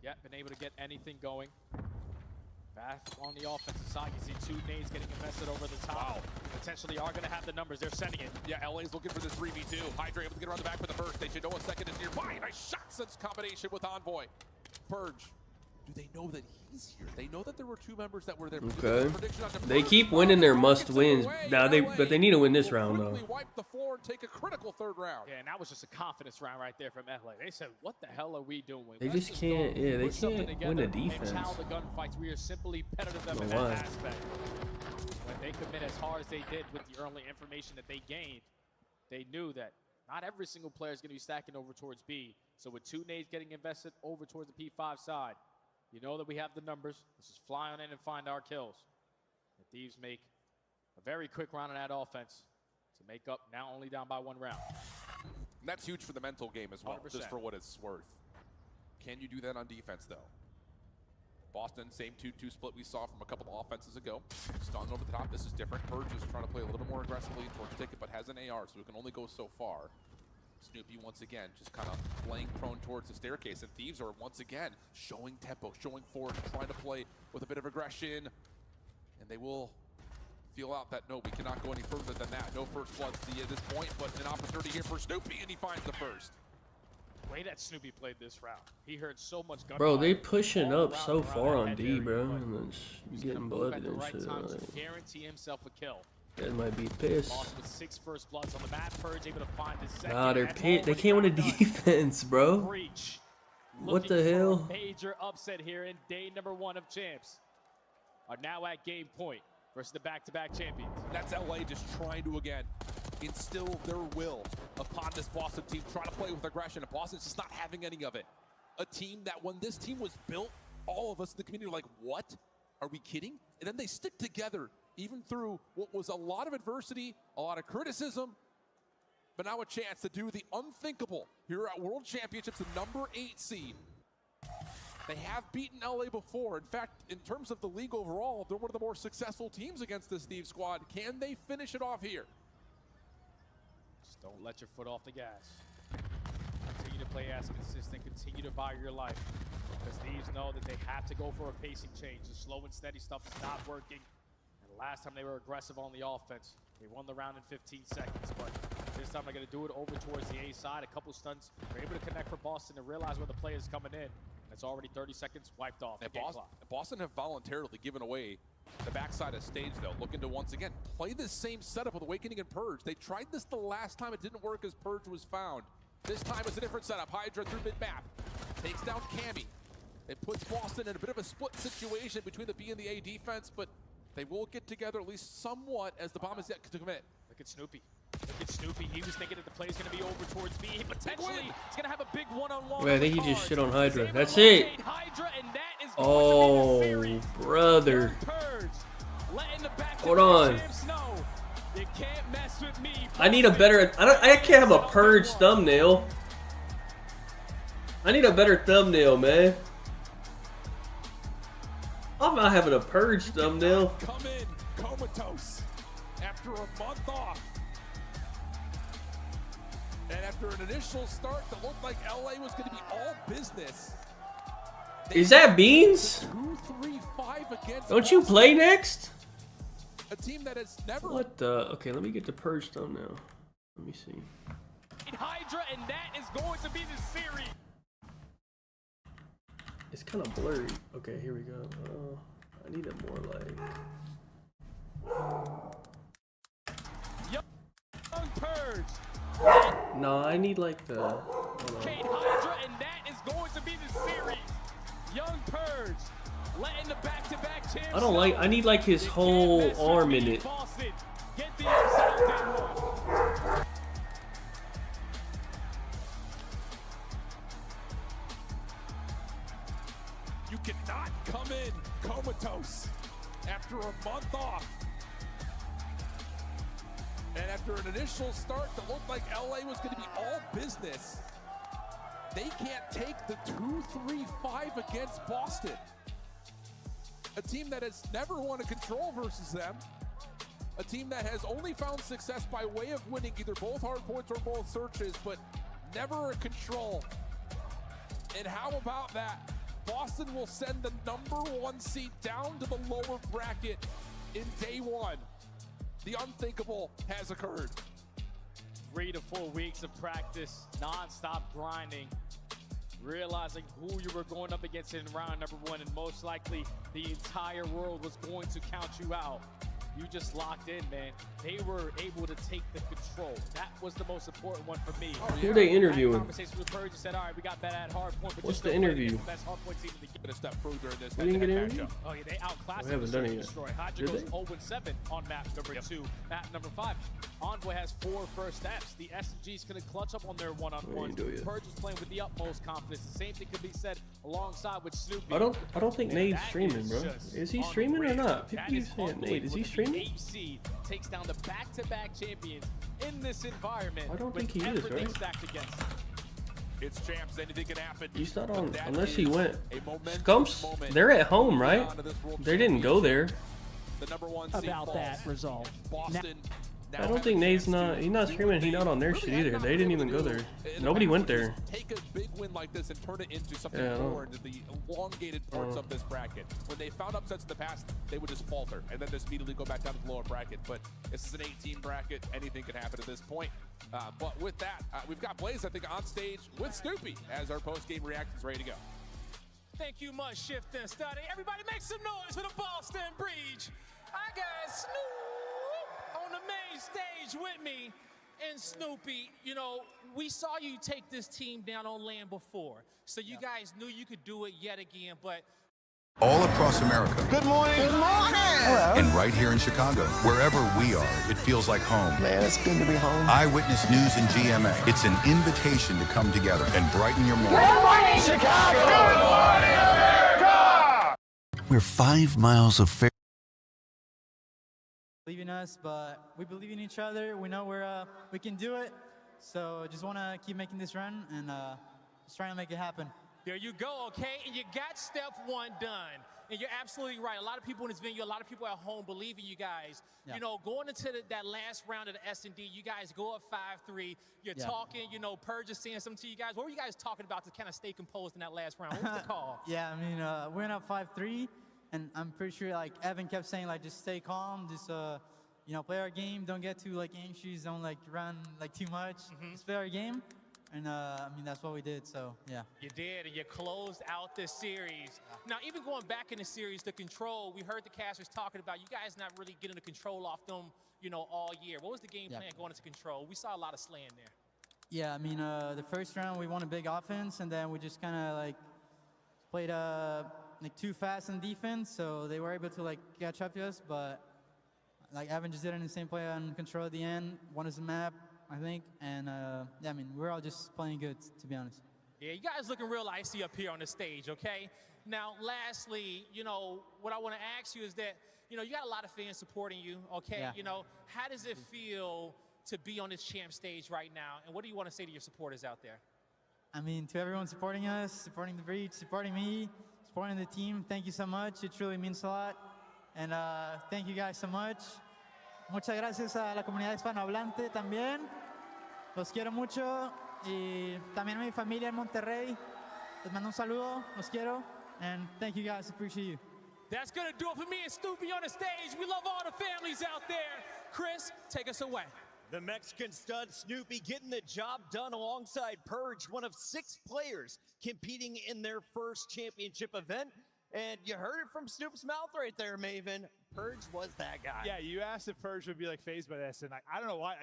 yet been able to get anything going. Back on the offensive side, you see 2 nades getting invested over the top. Wow. Potentially are going to have the numbers. They're sending it. Yeah, LA's looking for this 3v2. Hydra able to get around the back for the first. They should know a second is nearby. Nice shot sense combination with Envoy. Purge. Do they know that he's here? They know that there were 2 members that were there. Okay. They keep winning their must-wins. Now but they need to win this round though. Wipe the floor and take a critical 3rd round. Yeah, and that was just a confidence round right there from LA. They said, "What the hell are we doing?" They just can't. Yeah, they can't win the defense. And challenge the gunfights. We are simply better than them in that aspect. When they commit as hard as they did with the early information that they gained, they knew that not every single player is going to be stacking over towards B. So with 2 nades getting invested over towards the P5 side, you know that we have the numbers. Let's just fly on in and find our kills. The Thieves make a very quick round on that offense to make up, now only down by 1 round. And that's huge for the mental game as well, 100%. just for what it's worth. Can you do that on defense, though? Boston, same 2-2 split we saw from a couple of offenses ago. Stung over the top. This is different. Purge is trying to play a little bit more aggressively towards Ticket, but has an AR, so it can only go so far. Snoopy once again just kind of laying prone towards the staircase, and Thieves are once again showing tempo, showing forward, trying to play with a bit of aggression, and they will feel out that no, we cannot go any further than that. No first bloods at this point, but an opportunity here for Snoopy, and he finds the first. The way that Snoopy played this round, he heard so much gunfire. Bro, they pushing up so far on D, bro, and it's getting blooded and shit. Like, guarantee himself a kill. Guys might be pissed. With 6 first bloods on the map, Purge able to find his second. Nah, they're pissed. They can't win a defense, bro. Breach. What the hell? Major upset here in day number 1 of champs. Are now at game point versus the back-to-back champions. That's LA just trying to again instill their will upon this Boston team, trying to play with aggression, and Boston's just not having any of it. A team that when this team was built, all of us in the community were like, what? Are we kidding? And then they stick together even through what was a lot of adversity, a lot of criticism, but now a chance to do the unthinkable here at World Championships, the number 8 seed. They have beaten LA before. In fact, in terms of the league overall, they're one of the more successful teams against this Thieves squad. Can they finish it off here? Just don't let your foot off the gas. Continue to play as consistent, continue to buy your life. Because Thieves know that they have to go for a pacing change. The slow and steady stuff is not working. And last time they were aggressive on the offense, they won the round in 15 seconds. But this time they're going to do it over towards the A side. A couple stunts. They're able to connect for Boston and realize where the play is coming in. It's already 30 seconds wiped off. And Boston have voluntarily given away the backside of stage, though, looking to once again play this same setup with Awakening and Purge. They tried this the last time. It didn't work as Purge was found. This time it's a different setup. Hydra through mid-map. Takes down Cammy. It puts Boston in a bit of a split situation between the B and the A defense, but they will get together at least somewhat as the bomb is yet to commit. Look at Snoopy. Look at Snoopy. He was thinking that the play is going to be over towards B. Potentially, he's going to have a big one-on-one. Wait, I think he just shit on Hydra. That's it. Oh, brother. Hold on. You can't mess with me. I need a better. I can't have a purge thumbnail. I need a better thumbnail, man. I'm not having a purge thumbnail. Come in comatose after a month off. And after an initial start that looked like LA was going to be all business. Is that Beans? 2-3-5 against Don't you play next? a team that has never. What the? Okay, let me get the purge thumbnail. Let me see. Hydra, and that is going to be the series. It's kind of blurry. Okay, here we go. I need it more like. Young Purge. No, I need like the. Kate Hydra, and that is going to be the series. Young Purge, letting the back-to-back champs. I don't like. I need like his whole arm in it. Boston, get the upside down rush. You cannot come in comatose after a month off. And after an initial start that looked like LA was going to be all business, they can't take the 2-3-5 against Boston. A team that has never won a control versus them. A team that has only found success by way of winning either both hard points or both searches, but never a control. And how about that? Boston will send the #1 seed down to the lower bracket in day one. The unthinkable has occurred. 3 to 4 weeks of practice, non-stop grinding, realizing who you were going up against in round #1, and most likely the entire world was going to count you out. You just locked in, man. They were able to take the control. That was the most important one for me. Who are they interviewing? Conversation with Purge said, all right, we got that at hard point, but What's just the interview? best hard point team in the game. Gonna step further in this We didn't get head-to-head interviewed? matchup. Oh yeah, they outclassed We haven't done it yet. Destroy. Hydra Did goes they? 0-7 on map number 2. Map number 5. Envoy has 4 first steps. The SMG's gonna clutch up on their one-on-ones. Purge is playing with the utmost confidence. The same thing could be said alongside with Snoopy. I don't think Nade's streaming, bro. just Is he streaming or not? People That keep is saying Nade. Is he streaming? HC takes down the back-to-back champions in this environment. I don't with think he is, everything right? stacked against him. It's champs, anything can happen. He's not But on that unless he is went. a momentous Scumps, moment they're at home, right? on to this World They didn't go there. The #1 seed About falls. that result. Boston. I now don't have think a Nade's chance not. to He's not do streaming. what He's not on their really shit have either. not They been didn't able even go to there. do in the Nobody past, went which is there. Take a big win like this and turn it into something Yeah, I know. more into the elongated parts of this bracket. When they found upsets in the past, they would just falter and then just immediately go back down to the lower bracket. But this is an 18 bracket. Anything can happen at this point. But with that, we've got Blaze, I think, on stage with Snoopy as our post-game reactions ready to go. Thank you much, Shift and Study. Everybody make some noise for the Boston Breach. I got Snoop on the main stage with me. And Snoopy, you know, we saw you take this team down on land before. So you guys knew you could do it yet again, but All across America. Good morning. Good morning. Hello. And right here in Chicago, wherever we are, it feels like home. Man, it's good to be home. Eyewitness News and GMA. It's an invitation to come together and brighten your morning. Good morning, Chicago. Good morning, America. We're 5 miles of fair. Believe in us, but we believe in each other. We know we can do it. So just want to keep making this run and just trying to make it happen. there you go, okay? And you got step 1 done. And you're absolutely right. A lot of people in this venue, a lot of people at home believe in you guys. Yeah. You know, going into that last round of the S&D, you guys go up 5-3. You're talking, you know, Purge is saying something to you guys. What were you guys talking about to kind of stay composed in that last round? What was the call? Yeah, I mean, we went up 5-3, and I'm pretty sure, like, Evan kept saying, like, just stay calm, just, you know, play our game, don't get too, like, anxious, don't, like, run, like, too much. Just play our game. And, I mean, that's what we did, so, yeah. You did, and you closed out this series. Now, even going back in the series, the control, we heard the casters talking about you guys not really getting the control off them, you know, all year. What was the game plan going into control? We saw a lot of slaying there. Yeah, I mean, the first round, we won a big offense, and then we just kind of, like, played, like, too fast in defense, so they were able to, like, catch up to us, but, like, Evan just did it in the same play on control at the end, won us the map, I think, and yeah, I mean, we're all just playing good, to be honest. Yeah, you guys looking real icy up here on the stage, okay? Now, lastly, you know, what I want to ask you is that you know, you got a lot of fans supporting you, okay? Yeah. You know, how does it feel to be on this champ stage right now? And what do you want to say to your supporters out there? I mean, to everyone supporting us, supporting the Breach, supporting me, supporting the team, thank you so much. It truly means a lot. And thank you guys so much. Muchas gracias a la comunidad hispanohablante también. Los quiero mucho. Y también a mi familia en Monterrey. Les mando un saludo. Los quiero. And thank you guys. Appreciate you. That's going to do it for me and Snoopy on the stage. We love all the families out there. Chris, take us away. The Mexican stud Snoopy getting the job done alongside Purge, one of 6 players competing in their first championship event. And you heard it from Snoop's mouth right there, Maven. Purge was that guy. Yeah, you asked if Purge would be like phased by this, and I don't know why.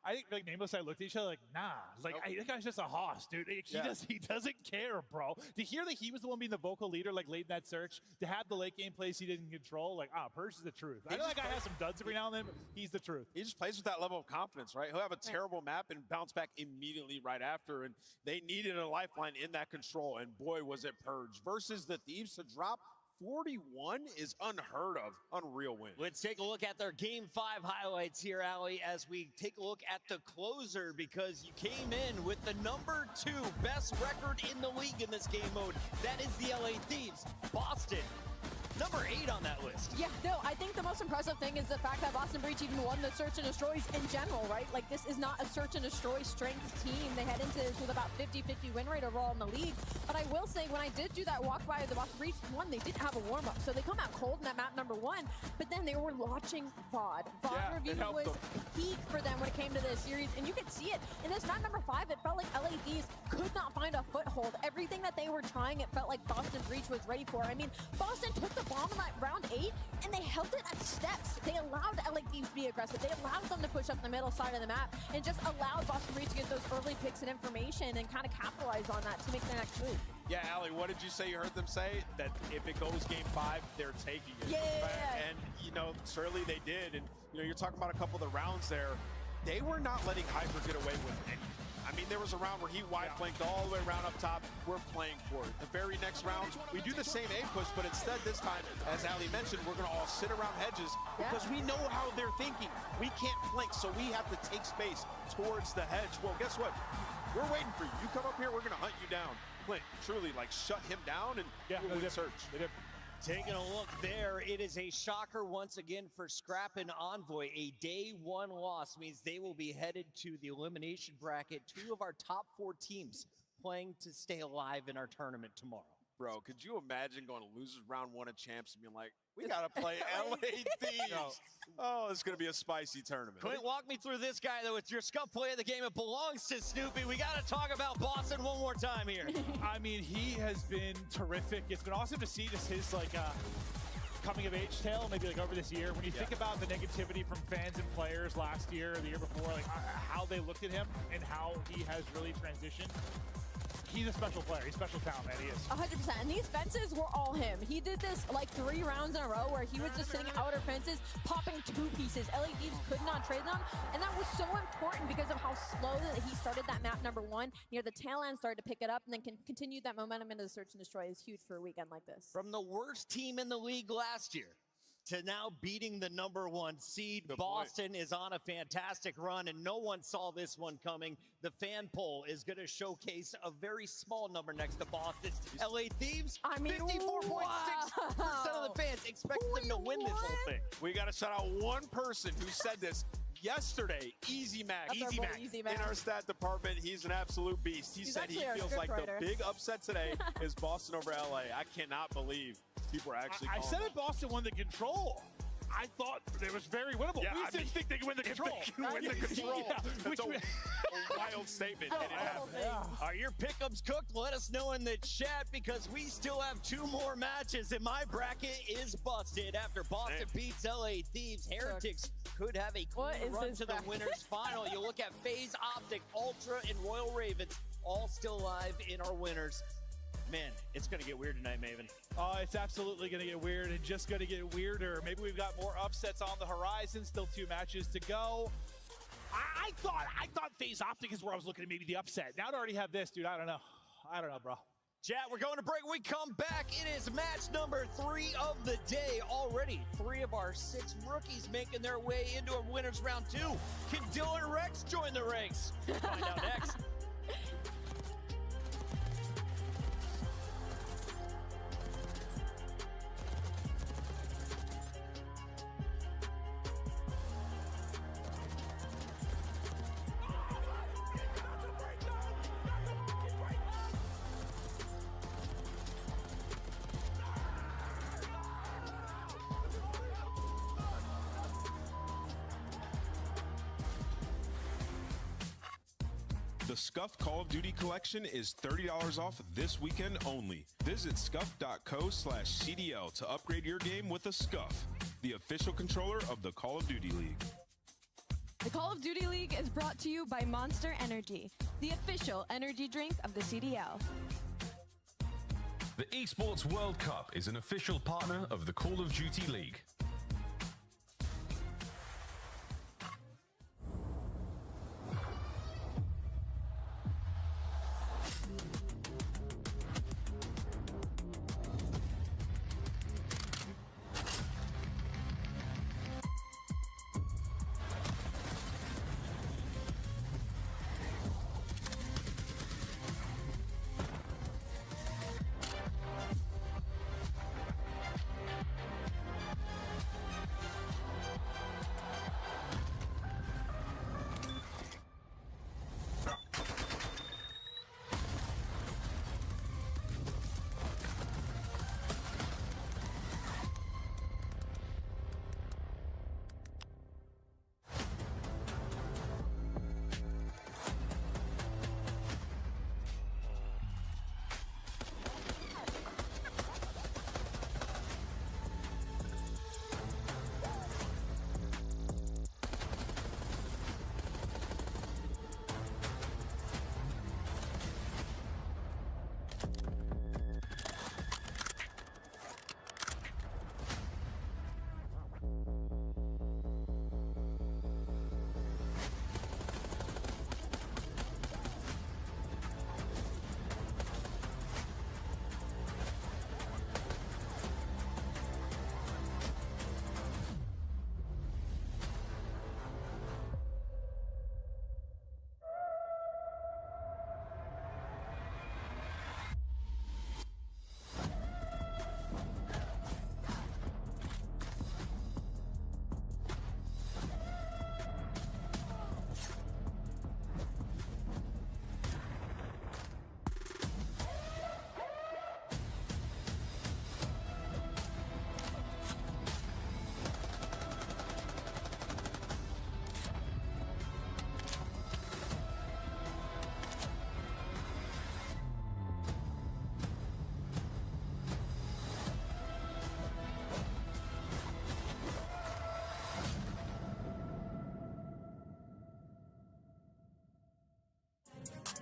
I think like Nameless and I looked at each other like, nah. Like, I think guy's just a hoss, dude. He doesn't care, bro. To hear that he was the one being the vocal leader, like late in that search, to have the late game plays he didn't control, like, Purge is the truth. I know that guy has some duds every now and then, but he's the truth. He just plays with that level of confidence, right? He'll have a terrible map and bounce back immediately right after, and they needed a lifeline in that control, and boy, was it Purge. Versus the Thieves to drop 41 is unheard of. Unreal win. Let's take a look at their Game 5 highlights here, Ali, as we take a look at the closer, because you came in with the number 2 best record in the league in this game mode. That is the LA Thieves. Boston, number 8 on that list. Yeah, no, I think the most impressive thing is the fact that Boston Breach even won the Search and Destroys in general, right? Like, this is not a Search and Destroy strength team. They head into this with about 50-50 win rate overall in the league. But I will say, when I did do that walk by the Boston Breach, one, they didn't have a warm-up. So they come out cold in that map number 1, but then they were launching VOD. VOD review was peak for them when it came to this series, and you could see it. In this map number 5, it felt like LA Thieves could not find a foothold. Everything that they were trying, it felt like Boston Breach was ready for. I mean, Boston took the bomb in that round 8, and they held it at steps. They allowed LA Thieves to be aggressive. They allowed them to push up the middle side of the map, and just allowed Boston Breach to get those early picks and information and kind of capitalize on that to make their next move. Yeah, Ali, what did you say you heard them say? That if it goes Game 5, they're taking it. Yeah. And, you know, certainly they did. And, you know, you're talking about a couple of the rounds there. They were not letting Hyper get away with anything. I mean, there was a round where he wide flanked all the way around up top. We're playing for it. The very next round, we do the same A push, but instead this time, as Ali mentioned, we're going to all sit around hedges because we know how they're thinking. We can't flank, so we have to take space towards the hedge. Well, guess what? We're waiting for you. You come up here, we're going to hunt you down. Clint, truly, like, shut him down and we'll win search. Taking a look there, it is a shocker once again for Scrap and Envoy. A day 1 loss means they will be headed to the elimination bracket. 2 of our top 4 teams playing to stay alive in our tournament tomorrow. Bro, could you imagine going to losers round 1 of champs and being like, we got to play LA Thieves. Oh, it's going to be a spicy tournament. Clint, walk me through this guy, though. It's your scuff play of the game. It belongs to Snoopy. We got to talk about Boston one more time here. I mean, he has been terrific. It's been awesome to see just his, like, coming of age tale, maybe like over this year. When you think about the negativity from fans and players last year or the year before, like how they looked at him and how he has really transitioned. He's a special player. He's a special talent, man. He is. 100%. And these fences were all him. He did this like 3 rounds in a row where he was just sitting outer fences, popping 2 pieces. LA Thieves could not trade them. And that was so important because of how slow that he started that map number 1. Near the tail end, started to pick it up and then continued that momentum into the Search and Destroy is huge for a weekend like this. From the worst team in the league last year to now beating the number 1 seed, Boston is on a fantastic run, and no one saw this one coming. The fan poll is going to showcase a very small number next to Boston's LA Thieves. I mean, 54.6% of the fans expected them to win this whole thing. We got to shout out one person who said this yesterday. Easy Mac. In our stat department, he's an absolute beast. He said he feels like the big upset today is Boston over LA. I cannot believe people are actually I said it, Boston won the control. I thought it was very winnable. Yeah, we didn't think they could win the control. Win the control. That's a wild statement. Are your pickups cooked? Let us know in the chat because we still have 2 more matches and my bracket is busted after Boston beats LA Thieves. Heretics could have a clean run to the winners final. You look at FaZe Optic, Ultra, and Royal Ravens all still alive in our winners. Man, it's going to get weird tonight, Maven. Oh, it's absolutely going to get weird and just going to get weirder. Maybe we've got more upsets on the horizon. Still 2 matches to go. I thought FaZe Optic is where I was looking at maybe the upset. Now to already have this, dude, I don't know, bro. Chat, we're going to break. We come back. It is match number 3 of the day. Already 3 of our 6 rookies making their way into a winner's round 2. Can Dylan Rex join the ranks? Find out next. The Scuffed Call of Duty collection is $30 off this weekend only. Visit scuff.co/CDL to upgrade your game with a Scuff, the official controller of the Call of Duty League. The Call of Duty League is brought to you by Monster Energy, the official energy drink of the CDL. The Esports World Cup is an official partner of the Call of Duty League.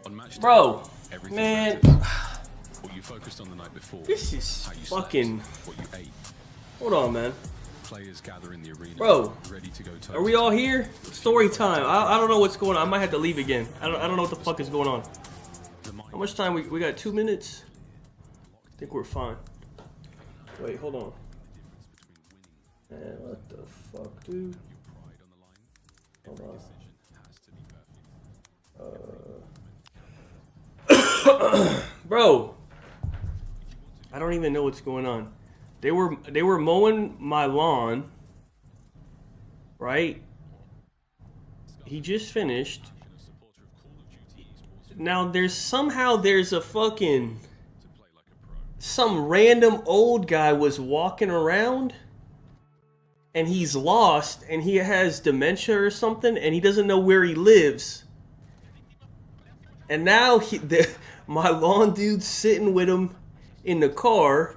On match day, Bro, everything man, matters. What you focused on the night before. this is how you fucking. slept, what you ate. Hold on, man. Players gather in the arena. Bro, ready to go. Are we all here? Story time. I don't know what's going on. I might have to leave again. I don't know what the fuck is going on. How much time we got? 2 minutes. I think we're fine. Wait, hold on. Man, what the fuck, dude? Hold on. Bro, I don't even know what's going on. They were mowing my lawn, right? He just finished. Now there's a fucking some random old guy was walking around and he's lost and he has dementia or something and he doesn't know where he lives. And now my lawn dude's sitting with him in the car,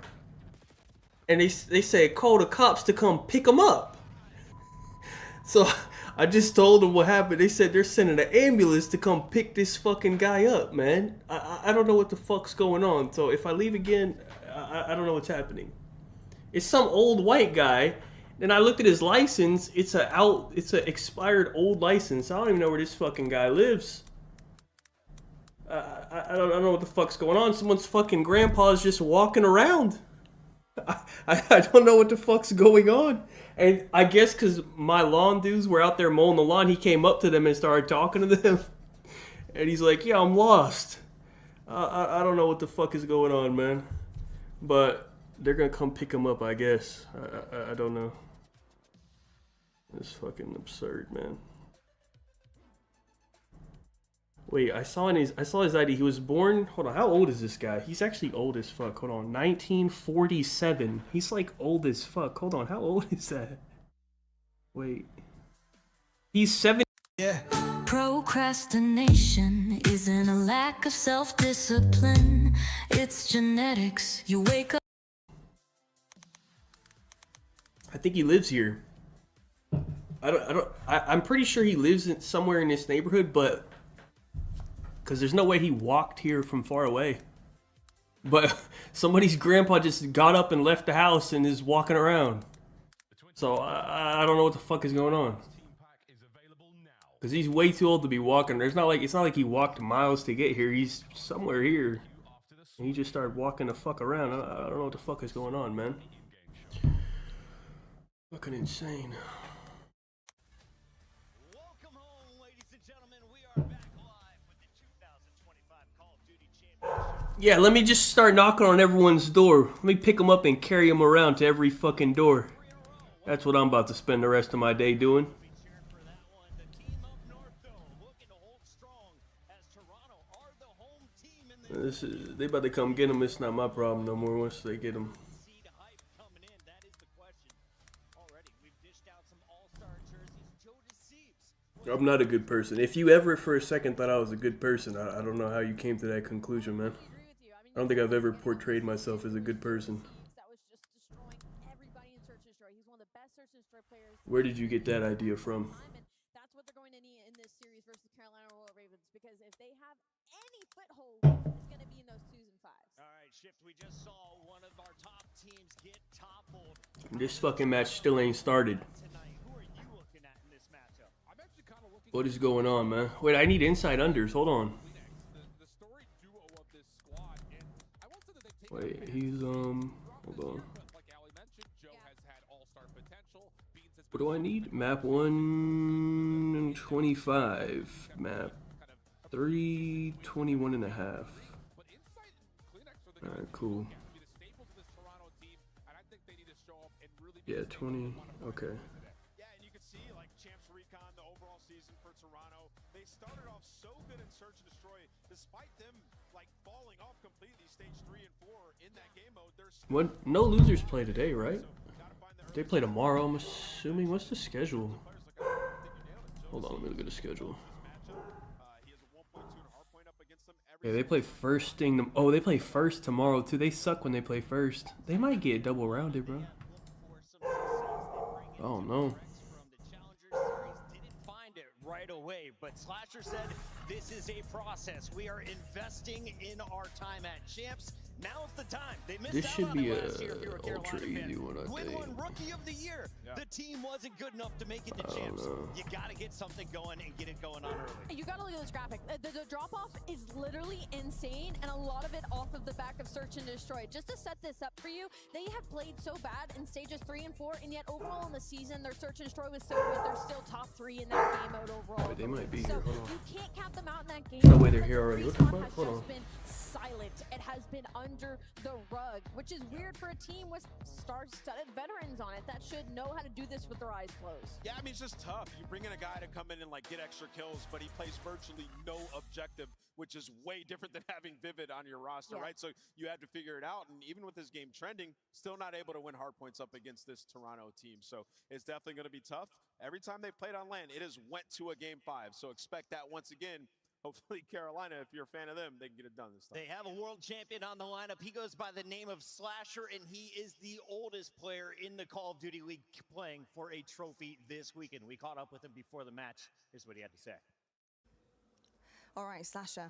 and they say call the cops to come pick him up. So I just told them what happened. They said they're sending an ambulance to come pick this fucking guy up, man. I don't know what the fuck's going on. So if I leave again, I don't know what's happening. It's some old white guy, and I looked at his license. It's a expired old license. I don't even know where this fucking guy lives. I don't know what the fuck's going on. Someone's fucking grandpa's just walking around. I don't know what the fuck's going on. And I guess because my lawn dudes were out there mowing the lawn, he came up to them and started talking to them. And he's like, yeah, I'm lost. I don't know what the fuck is going on, man. But they're going to come pick him up, I guess. I don't know. It's fucking absurd, man. Wait, I saw his ID. He was born. Hold on, how old is this guy? He's actually old as fuck. Hold on, 1947. He's like old as fuck. Hold on, how old is that? Wait, he's 7. Yeah. Procrastination isn't a lack of self-discipline. It's genetics. You wake up. I think he lives here. I'm pretty sure he lives somewhere in this neighborhood, but. Because there's no way he walked here from far away. But somebody's grandpa just got up and left the house and is walking around. So I don't know what the fuck is going on. Because he's way too old to be walking. It's not like he walked miles to get here. He's somewhere here. And he just started walking the fuck around. I don't know what the fuck is going on, man. Fucking insane. Yeah, let me just start knocking on everyone's door. Let me pick them up and carry them around to every fucking door. That's what I'm about to spend the rest of my day doing. They about to come get them. It's not my problem no more once they get them. I'm not a good person. If you ever for a second thought I was a good person, I don't know how you came to that conclusion, man. I don't think I've ever portrayed myself as a good person. Where did you get that idea from? That's what they're going to need in this series versus Carolina Ravens, because if they have any foothold, it's going to be in those 2s and 5s. All right, Shift, we just saw one of our top teams get toppled. This fucking match still ain't started. What is going on, man? Wait, I need inside unders. Hold on. Wait, he's hold on. What do I need? Map 125. Map 321.5. Alright, cool. Yeah, 20. Okay. Yeah, and you can see like Champs Recon, the overall season for Toronto. They started off so good in Search and Destroy, despite them like falling off completely stage 3 and 4 in that game mode. What? No losers play today, right? They play tomorrow, I'm assuming. What's the schedule? Hold on, let me look at the schedule. Yeah, they play first thing. Oh, they play first tomorrow too. They suck when they play first. They might get double rounded, bro. Oh no. Right away, but Slasher said this is a process. We are investing in our time at Champs. Now's the time. They missed This out should on be it a last year if you're a ultra Carolina easy fan. one, I Quinn think. won Rookie of the Year. Yeah. The team wasn't good enough to make it to Champs. You got to get something going and get it going on early. You got to look at this graphic. The drop-off is literally insane, and a lot of it off of the back of Search and Destroy. Just to set this up for you, they have played so bad in stages 3 and 4, and yet overall in the season, their Search and Destroy was so good, they're still top 3 in that game mode overall. Wait, they might be So here. Hold on. you can't count them out in that game. No way, they're here already. What the fuck? Hold on. Been silent. It has been under the rug, which is weird for a team with star-studded veterans on it that should know how to do this with their eyes closed. Yeah, I mean, it's just tough. You bring in a guy to come in and like get extra kills, but he plays virtually no objective, which is way different than having Vivid on your roster, right? So you had to figure it out, and even with his game trending, still not able to win hard points up against this Toronto team. So it's definitely going to be tough. Every time they've played on land, it has went to a game 5. So expect that once again. Hopefully Carolina, if you're a fan of them, they can get it done this time. They have a world champion on the lineup. He goes by the name of Slasher, and he is the oldest player in the Call of Duty League playing for a trophy this weekend. We caught up with him before the match. Here's what he had to say. All right, Slasher,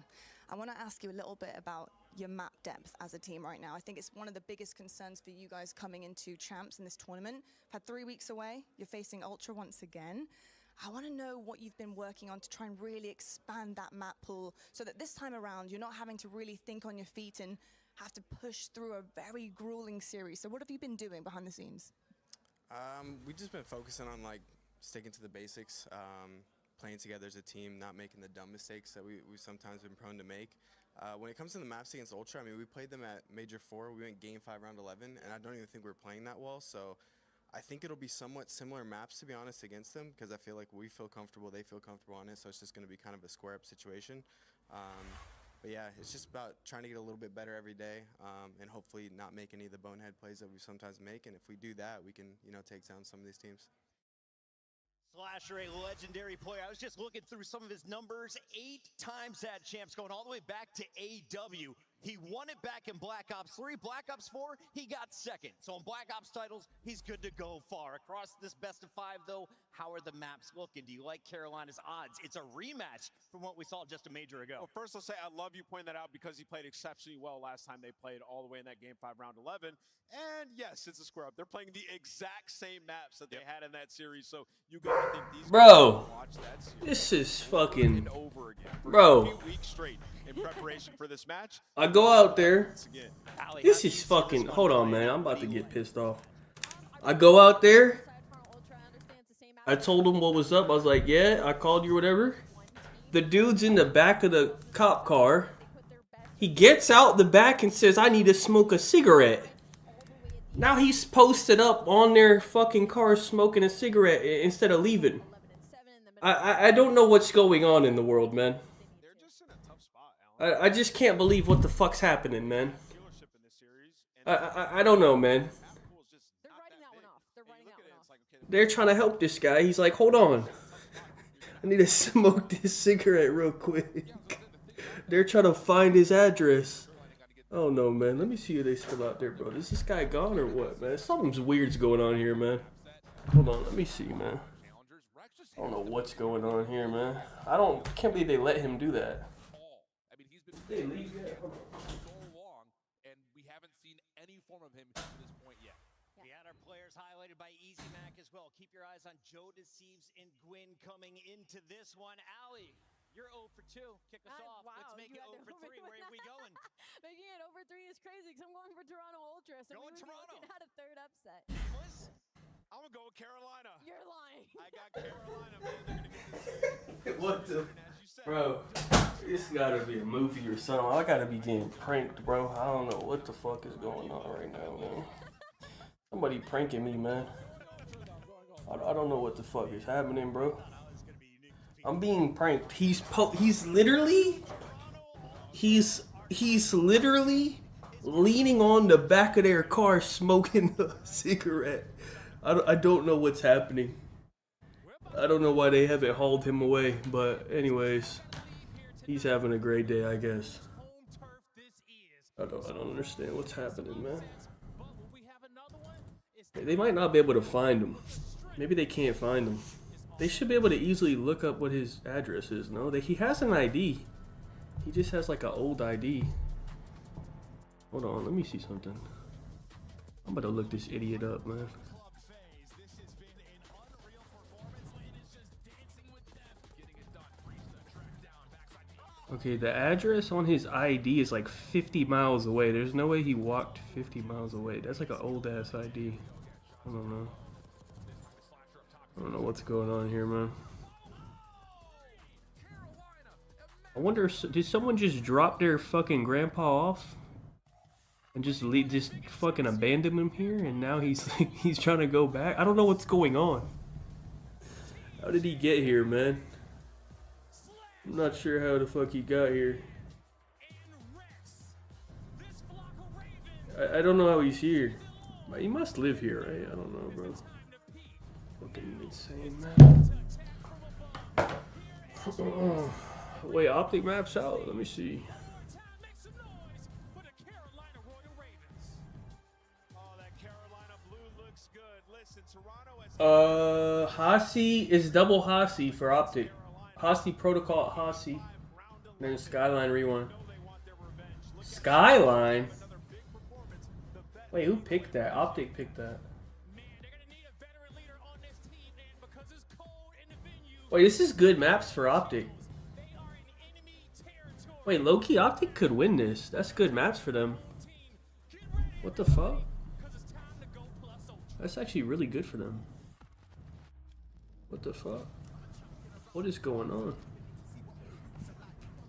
I want to ask you a little bit about your map depth as a team right now. I think it's one of the biggest concerns for you guys coming into Champs in this tournament. Had 3 weeks away. You're facing Ultra once again. I want to know what you've been working on to try and really expand that map pool so that this time around you're not having to really think on your feet and have to push through a very grueling series. So what have you been doing behind the scenes? We've just been focusing on like sticking to the basics, playing together as a team, not making the dumb mistakes that we've sometimes been prone to make. When it comes to the maps against Ultra, I mean, we played them at Major 4. We went Game 5, Round 11, and I don't even think we were playing that well. So I think it'll be somewhat similar maps, to be honest, against them, because I feel like we feel comfortable, they feel comfortable on it, so it's just going to be kind of a square-up situation. But yeah, it's just about trying to get a little bit better every day, and hopefully not make any of the bonehead plays that we sometimes make. And if we do that, we can, you know, take down some of these teams. Slasher, a legendary player. I was just looking through some of his numbers. 8 times at Champs, going all the way back to AW. He won it back in Black Ops 3. Black Ops 4, he got second. So in Black Ops titles, he's good to go far. Across this best of 5, though, how are the maps looking? Do you like Carolina's odds? It's a rematch from what we saw just a major ago. Well, first I'll say I love you pointing that out because he played exceptionally well last time they played all the way in that Game 5 Round 11. And yes, it's a square up. They're playing the exact same maps that they had in that series. So you gotta think these Bro, guys watch that series this is fucking, over again for bro. a few weeks straight in preparation for this match. I go out there. This is fucking. Hold on, man. I'm about to get pissed off. I go out there. I told him what was up. I was like, yeah, I called you, whatever. The dude's in the back of the cop car. He gets out the back and says, I need to smoke a cigarette. Now he's posted up on their fucking car smoking a cigarette instead of leaving. I don't know what's going on in the world, man. I just can't believe what the fuck's happening, man. I don't know, man. They're trying to help this guy. He's like, hold on. I need to smoke this cigarette real quick. They're trying to find his address. Oh no, man. Let me see who they still out there, bro. Is this guy gone or what, man? Something's weird's going on here, man. Hold on. Let me see, man. I don't know what's going on here, man. Can't believe they let him do that. They leave yet? So long, and we haven't seen any form of him to this point yet. We had our players highlighted by Easy Mac as well. Keep your eyes on Joe Deceives and Gwyn coming into this one. Allie, you're 0 for 2. Kick us off. Wow, let's make it 0 for 3. Where are we going? Making it over 3 is crazy because I'm going for Toronto Ultra. So Going Toronto. Looking at a third upset. I'm gonna go with Carolina. You're lying. I got Carolina, man. They're gonna get this. What the? Bro, this gotta be a movie or something. I gotta be getting pranked, bro. I don't know what the fuck is going on right now, man. Somebody pranking me, man. I don't know what the fuck is happening, bro. I'm being pranked. He's literally leaning on the back of their car smoking a cigarette. I don't know what's happening. I don't know why they haven't hauled him away, but anyways, he's having a great day, I guess. I don't understand what's happening, man. They might not be able to find him. Maybe they can't find him. They should be able to easily look up what his address is, no? He has an ID. He just has like an old ID. Hold on, let me see something. I'm about to look this idiot up, man. Okay, the address on his ID is like 50 miles away. There's no way he walked 50 miles away. That's like an old ass ID. I don't know. I don't know what's going on here, man. I wonder, did someone just drop their fucking grandpa off and just fucking abandon him here, and now he's trying to go back? I don't know what's going on. How did he get here, man? I'm not sure how the fuck he got here. I don't know how he's here. He must live here, right? I don't know, bro. Fucking insane, man. Wait, Optic Maps out? Let me see. Hasi is double Hasi for Optic. Hasi Protocol Hasi. And then Skyline Rewind. Skyline? Wait, who picked that? Optic picked that. Wait, this is good maps for Optic. Wait, low-key Optic could win this. That's good maps for them. What the fuck? That's actually really good for them. What the fuck? What is going on?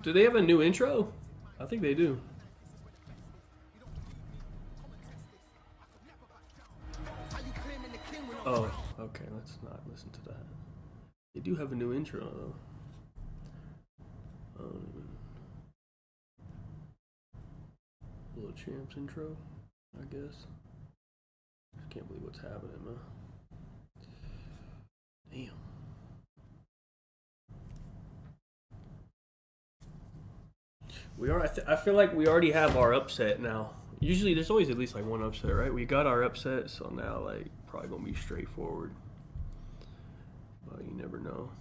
Do they have a new intro? I think they do. Oh, okay, let's not listen to that. They do have a new intro though. Little Champs intro, I guess. I can't believe what's happening, man. Damn. We are. I feel like we already have our upset now. Usually, there's always at least like one upset, right? We got our upset, so now like probably gonna be straightforward. But you never know.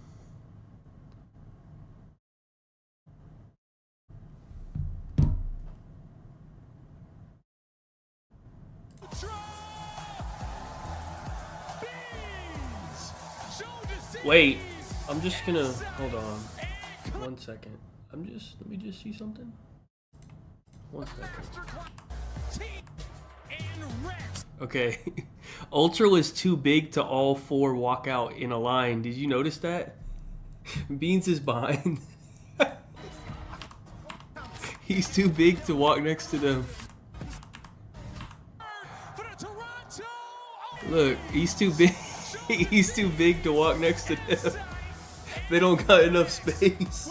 Wait, I'm just gonna hold on. 1 second. Let me just see something. 1 second. Okay. Ultra was too big to all four walk out in a line. Did you notice that? Beans is behind. He's too big to walk next to them. Look, he's too big. He's too big to walk next to them. They don't got enough space.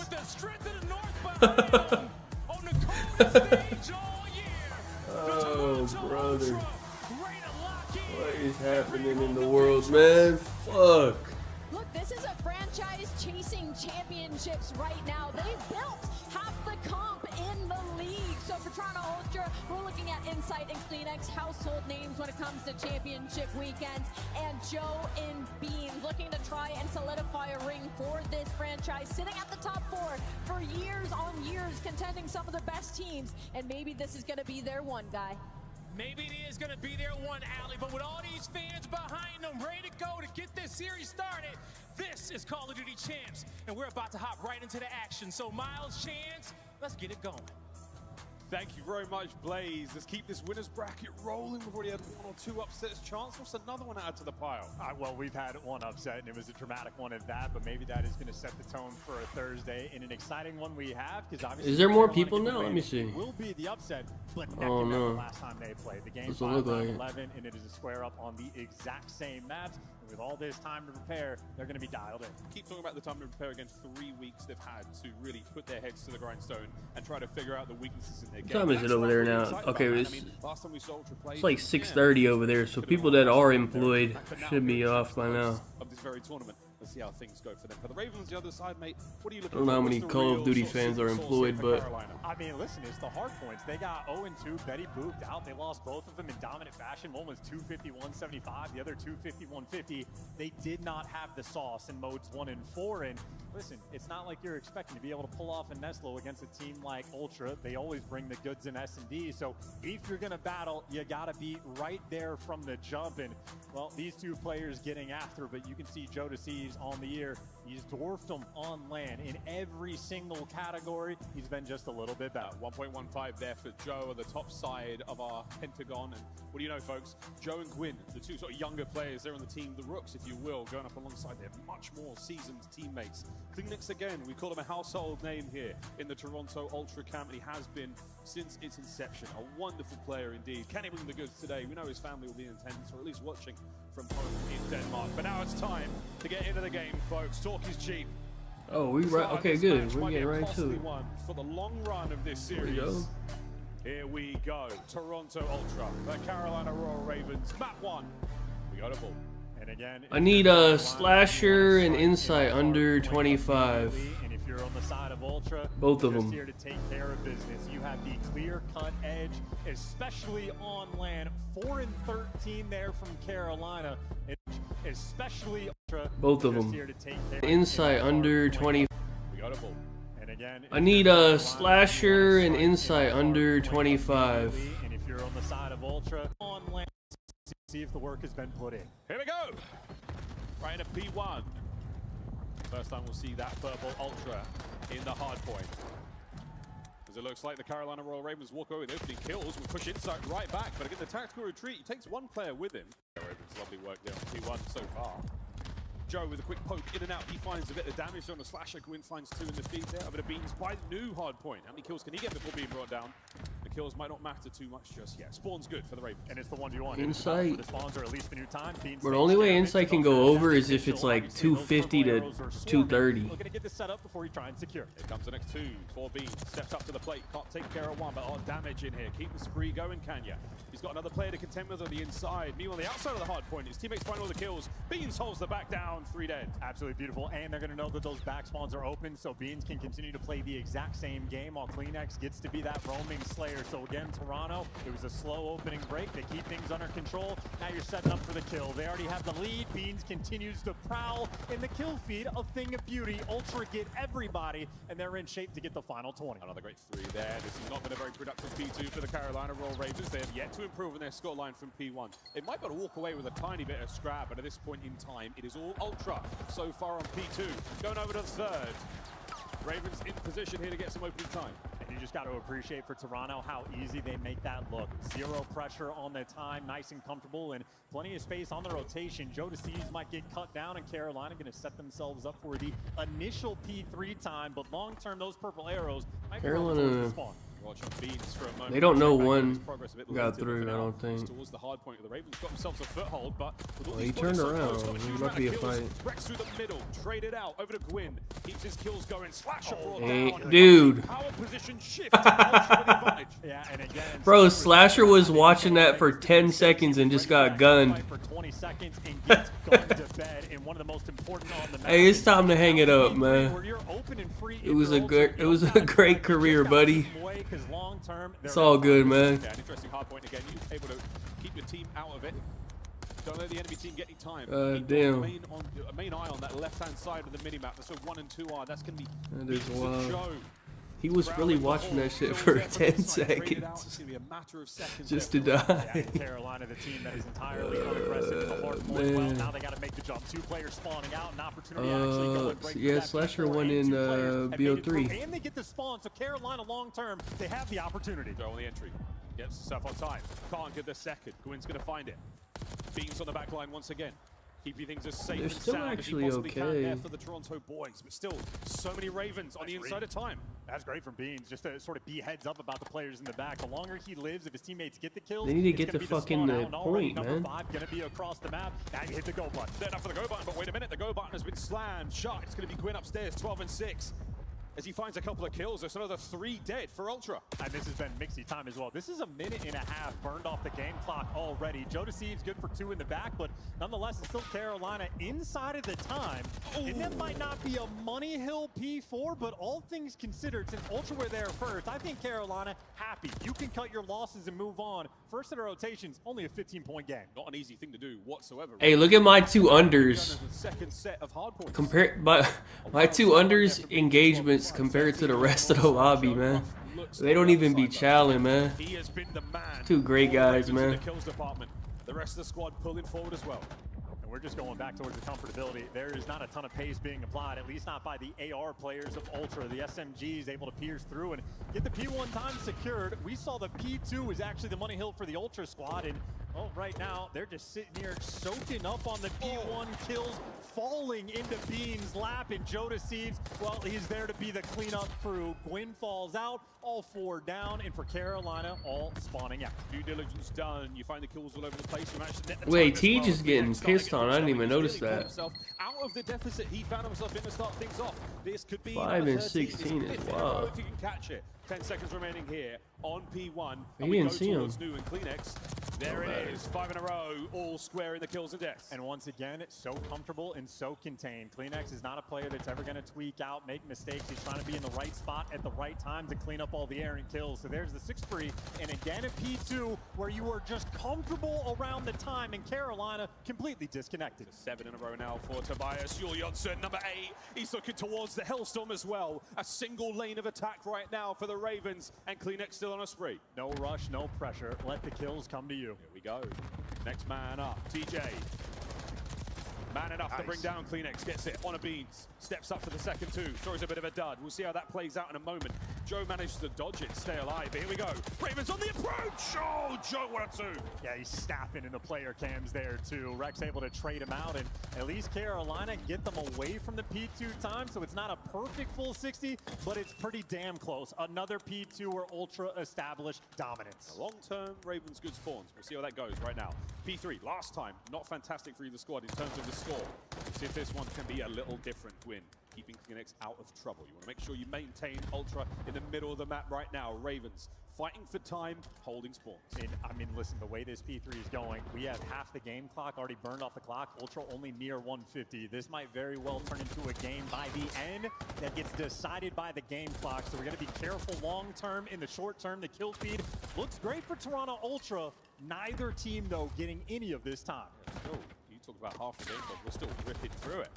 Oh, brother. What is happening in the world, man? Fuck. Look, this is a franchise chasing championships right now. They built half the comp in the league. So for Toronto Ultra, we're looking at Insight and Kleenex, household names when it comes to championship weekends. And Joe in Beans looking to try and solidify a ring for this franchise, sitting at the top 4 for years on years, contending some of the best teams. And maybe this is going to be their one, guy. Maybe it is going to be their one, Allie, but with all these fans behind them, ready to go to get this series started, this is Call of Duty Champs, and we're about to hop right into the action. So, Miles, Chance, let's get it going. Thank you very much, Blaze. Let's keep this winner's bracket rolling. We've already had 1 or 2 upsets. Chance, what's another one add to the pile? Well, we've had one upset, and it was a dramatic one at that, but maybe that is going to set the tone for a Thursday in an exciting one we have, because obviously... Is there more people now? Let me see. Will be the upset, but oh, no. the last time they played. The game 5-11, and it is a square up on the exact same maps. And with all this time to prepare, they're going to be dialed in. Keep talking about the time to prepare again. 3 weeks they've had to really put their heads to the grindstone and try to figure out the weaknesses in their game. What time is it over there now? Okay, it's like 6:30 over there, so people that are employed should be off by now. Of this very tournament. Let's see how things go for them. For the Ravens, the other side, mate, what are you looking I don't know how many Call of Duty fans are employed, but... I mean, listen, it's the hard points. They got 0-2. Betty booped out. They lost both of them in dominant fashion. One was 250-175. The other 250-150. They did not have the sauce in modes 1 and 4. And listen, it's not like you're expecting to be able to pull off a Neslo against a team like Ultra. They always bring the goods in S&D. So if you're going to battle, you got to be right there from the jump. And, well, these two players getting after, but you can see Joe DeCeves on the year. He's dwarfed them on land in every single category. He's been just a little bit better. 1.15 there for Joe on the top side of our pentagon. And what do you know, folks? Joe and Gwyn, the two sort of younger players, they're on the team, the Rooks, if you will, going up alongside their much more seasoned teammates. Kleenex again, we call him a household name here in the Toronto Ultra camp, and he has been since its inception. A wonderful player indeed. Can he bring the goods today? We know his family will be in attendance, or at least watching from home in Denmark. But now it's time to get into the game, folks. Talk is cheap. Oh, we right. Okay, good. We're getting right to it. For the long run of this series. Here we go. Toronto Ultra, the Carolina Royal Ravens. Map 1. We got a ball. And again, I need a slasher and insight under 25. And if you're on the side of Ultra, both of them. Here to take care of business. You have the clear-cut edge, especially on land. 4-13 there from Carolina, especially Ultra. Both of them. Insight under 20. We got a ball. And again, I need a slasher and insight under 25. And if you're on the side of Ultra, on land, see if the work has been put in. Here we go. Right into P1. First time we'll see that purple Ultra in the hard point. As it looks like the Carolina Royal Ravens walk away with opening kills. We push inside right back, but again, the tactical retreat, he takes one player with him. Ravens, lovely work there on P1 so far. Joe with a quick poke in and out. He finds a bit of damage on the slasher. Gwyn finds 2 in the feed there. Over to Beans by the new hard point. How many kills can he get before being brought down? The kills might not matter too much just yet. Spawn's good for the Ravens. And it's the one you want. Insight. The spawns, or at least the new time. But the only way Insight can go over is if it's like 250 to 230. Looking to get this set up before you try and secure. Here comes the next 2. 4 Beans steps up to the plate. Can't take care of one, but damage in here. Keep the spree going, can ya? He's got another player to contend with on the inside. Meanwhile, the outside of the hard point, his teammates find all the kills. Beans holds the back down. 3 dead. Absolutely beautiful, and they're going to know that those back spawns are open, so Beans can continue to play the exact same game while Kleenex gets to be that roaming slayer. So again, Toronto, it was a slow opening break. They keep things under control. Now you're setting up for the kill. They already have the lead. Beans continues to prowl in the kill feed. A thing of beauty. Ultra get everybody, and they're in shape to get the final 20. Another great 3 there. This has not been a very productive P2 for the Carolina Royal Ravens. They have yet to improve on their scoreline from P1. They might be able to walk away with a tiny bit of scrap, but at this point in time, it is all Ultra so far on P2. Going over to the 3rd. Ravens in position here to get some opening time. And you just got to appreciate for Toronto how easy they make that look. 0 pressure on the time, nice and comfortable, and plenty of space on the rotation. Joe DeCeves might get cut down, and Carolina going to set themselves up for the initial P3 time, but long term, those purple arrows might be Carolina, spawn. they don't know one got through, I don't think. Towards the hard point of the Ravens got themselves a foothold, but well, he turned around. There's about to be a fight. Breaks through the middle, traded out over to Gwyn. Keeps his kills going. Slasher brought down. Dude. Power position shift. Yeah, and again, bro, Slasher was watching that for 10 seconds and just got gunned. For 20 seconds and gets gunned to bed in one of the most important on the map. Hey, it's time to hang it up, man. It was a great career, buddy. Long term, it's all good, man. Yeah, an interesting hard point again. You're able to keep your team out of it. Don't let the enemy team get any time. Damn. A main eye on that left-hand side of the minimap. That's where 1 and 2 are. That's going to be that is Beans wild. He was really watching that shit for 10 seconds just to die. Yeah, Carolina, the team that is entirely unaggressive in the hard point. Well, now they got to make the jump. 2 players spawning out, an opportunity to actually go and break yeah, Slasher won in BO3. And they get the spawn, so Carolina long term, they have the opportunity. Go on the entry. Gets himself on time. Can't get the second. Gwyn's going to find it. Beans on the back line once again. Keeping things as safe and sound as he possibly can there for the Toronto boys. But still, so many Ravens on the inside of time. That's great from Beans, just to sort of be heads up about the players in the back. The longer he lives, if his teammates get the kills, they need to get the fucking point, man. Number 5 gonna be across the map. Now you hit the go button. Set up for the go button, but wait a minute, the go button has been slammed. Shot. It's going to be Gwyn upstairs, 12 and 6. As he finds a couple of kills, there's another 3 dead for Ultra. And this has been mixy time as well. This is a minute and a half burned off the game clock already. Joe DeCeves good for 2 in the back, but nonetheless, it's still Carolina inside of the time. Ooh. And that might not be a money hill P4, but all things considered, since Ultra were there first, I think Carolina happy. You can cut your losses and move on. First of the rotations, only a 15-point game. Not an easy thing to do whatsoever. Hey, look at my 2 unders. Second set of hard points. Compare my 2 unders engagements compared to the rest of the lobby, man. They don't even be challenging, man. He has been the man. 2 great guys, man. The kills department. The rest of the squad pulling forward as well. And we're just going back towards the comfortability. There is not a ton of pace being applied, at least not by the AR players of Ultra. The SMG is able to pierce through and get the P1 time secured. We saw the P2 was actually the money hill for the Ultra squad, and well, right now, they're just sitting here soaking up on the P1 kills, falling into Beans' lap, and Joe DeCeves, well, he's there to be the cleanup crew. Gwyn falls out, all 4 down, and for Carolina, all spawning out. Due diligence done. You find the kills all over the place. You managed to net the wait, Teej is getting pissed on. I didn't even notice that. Out of the deficit, he found himself in to start things off. This could be 5 and 16 is wild. If you can catch it. 10 seconds remaining here on P1. You didn't see him. New and Kleenex. There it is, 5 in a row, all square in the kills and deaths. And once again, it's so comfortable and so contained. Kleenex is not a player that's ever going to tweak out, make mistakes. He's trying to be in the right spot at the right time to clean up all the air and kills. So there's the 6 free, and again at P2, where you are just comfortable around the time, and Carolina completely disconnected. 7 in a row now for Tobias. Yul Johnson, number 8. He's looking towards the Hellstorm as well. A single lane of attack right now for the Ravens, and Kleenex still on a spree. No rush, no pressure. Let the kills come to you. Here we go. Next man up, TJ. Man enough to bring down Kleenex, gets it on a Beans, steps up for the second two, throws a bit of a dud. We'll see how that plays out in a moment. Joe managed to dodge it, stay alive. Here we go. Ravens on the approach. Oh, Joe, what a two. Yeah, he's snapping in the player cams there too. Rex able to trade him out, and at least Carolina get them away from the P2 time, so it's not a perfect full 60, but it's pretty damn close. Another P2 or Ultra established dominance. Long-term Ravens good spawns. We'll see how that goes right now. P3, last time, not fantastic for either squad in terms of the score. Let's see if this one can be a little different. Win, keeping Kleenex out of trouble. You want to make sure you maintain Ultra in the middle of the map right now. Ravens fighting for time, holding spawns. And I mean, listen, the way this P3 is going, we have half the game clock already burned off the clock. Ultra only near 150. This might very well turn into a game by the end that gets decided by the game clock. So we're going to be careful long term. In the short term, the kill feed looks great for Toronto Ultra. Neither team, though, getting any of this time. Still, you talk about half the game, but we're still ripping through it.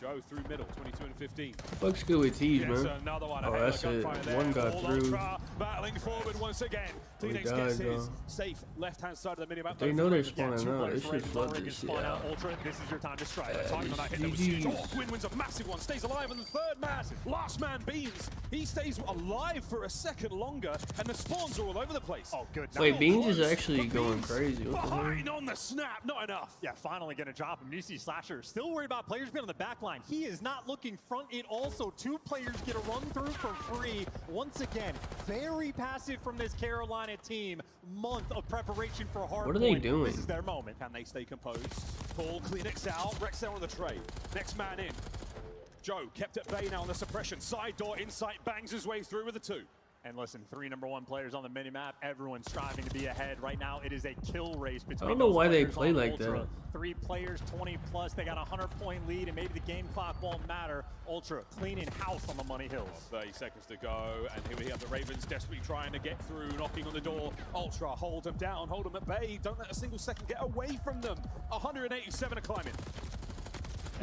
Joe through middle, 22 and 15. Fuck's good with T's, man. Another one. Oh, that's it. One got through. Battling forward once again. Kleenex gets his safe left-hand side of the minimap. They know they're spawning out. They should flood this shit out. Ultra, this is your time to strike. Talking about that hit that was GG's. huge. Gwyn wins a massive one, stays alive in the third man. Last man Beans. He stays alive for a second longer, and the spawns are all over the place. Oh, good. Wait, Beans is actually going crazy. What the hell? Behind on the snap, not enough. Yeah, finally going to drop him. You see Slasher still worried about players being on the back line. He is not looking front at all, so two players get a run through for free. Once again, very passive from this Carolina team. Month of preparation for hard. What are they doing? This is their moment. Can they stay composed? Pull Kleenex out. Rex there on the trade. Next man in. Joe kept at bay now on the suppression. Side door, insight, bangs his way through with a two. And listen, 3 #1 players on the minimap. Everyone's striving to be ahead. Right now, it is a kill race between I don't know why they players play on like Ultra. that. 3 players, 20 plus. They got a 100-point lead, and maybe the game clock won't matter. Ultra cleaning house on the Money Hills. 30 seconds to go, and here we have the Ravens desperately trying to get through, knocking on the door. Ultra, hold them down, hold them at bay. Don't let a single second get away from them. 187 are climbing.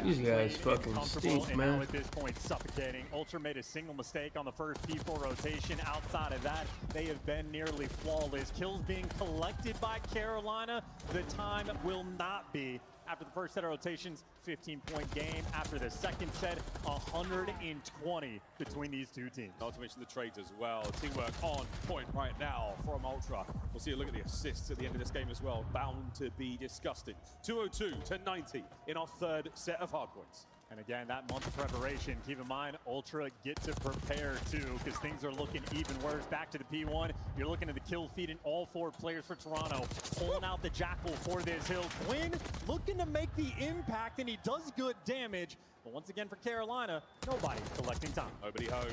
These guys fucking stink, man. Now at this point, suffocating. Ultra made a single mistake on the first P4 rotation. Outside of that, they have been nearly flawless. Kills being collected by Carolina. The time will not be. After the first set of rotations, 15-point game. After the second set, 120 between these two teams. Not to mention the trades as well. Teamwork on point right now from Ultra. We'll see a look at the assists at the end of this game as well. Bound to be disgusting. 202 to 90 in our third set of hardpoints. And again, that month of preparation, keep in mind, Ultra get to prepare too, because things are looking even worse. Back to the P1, you're looking at the kill feed in all 4 players for Toronto, pulling out the Jackal for this hill. Gwyn looking to make the impact, and he does good damage. But once again for Carolina, nobody's collecting time. Nobody home.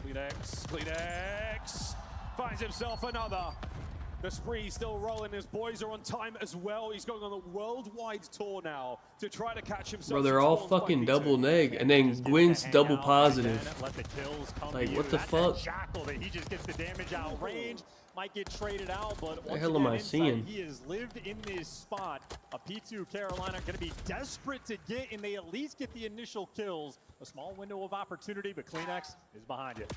Kleenex finds himself another. The spree still rolling. His boys are on time as well. He's going on a worldwide tour now to try to catch himself. Bro, they're all fucking double neg, and then Gwyn's double positive. Like, what the fuck? Jackal that he just gets the damage out range. Might get traded out, but What the hell am I seeing? He has lived in this spot. A P2 Carolina going to be desperate to get, and they at least get the initial kills. A small window of opportunity, but Kleenex is behind it.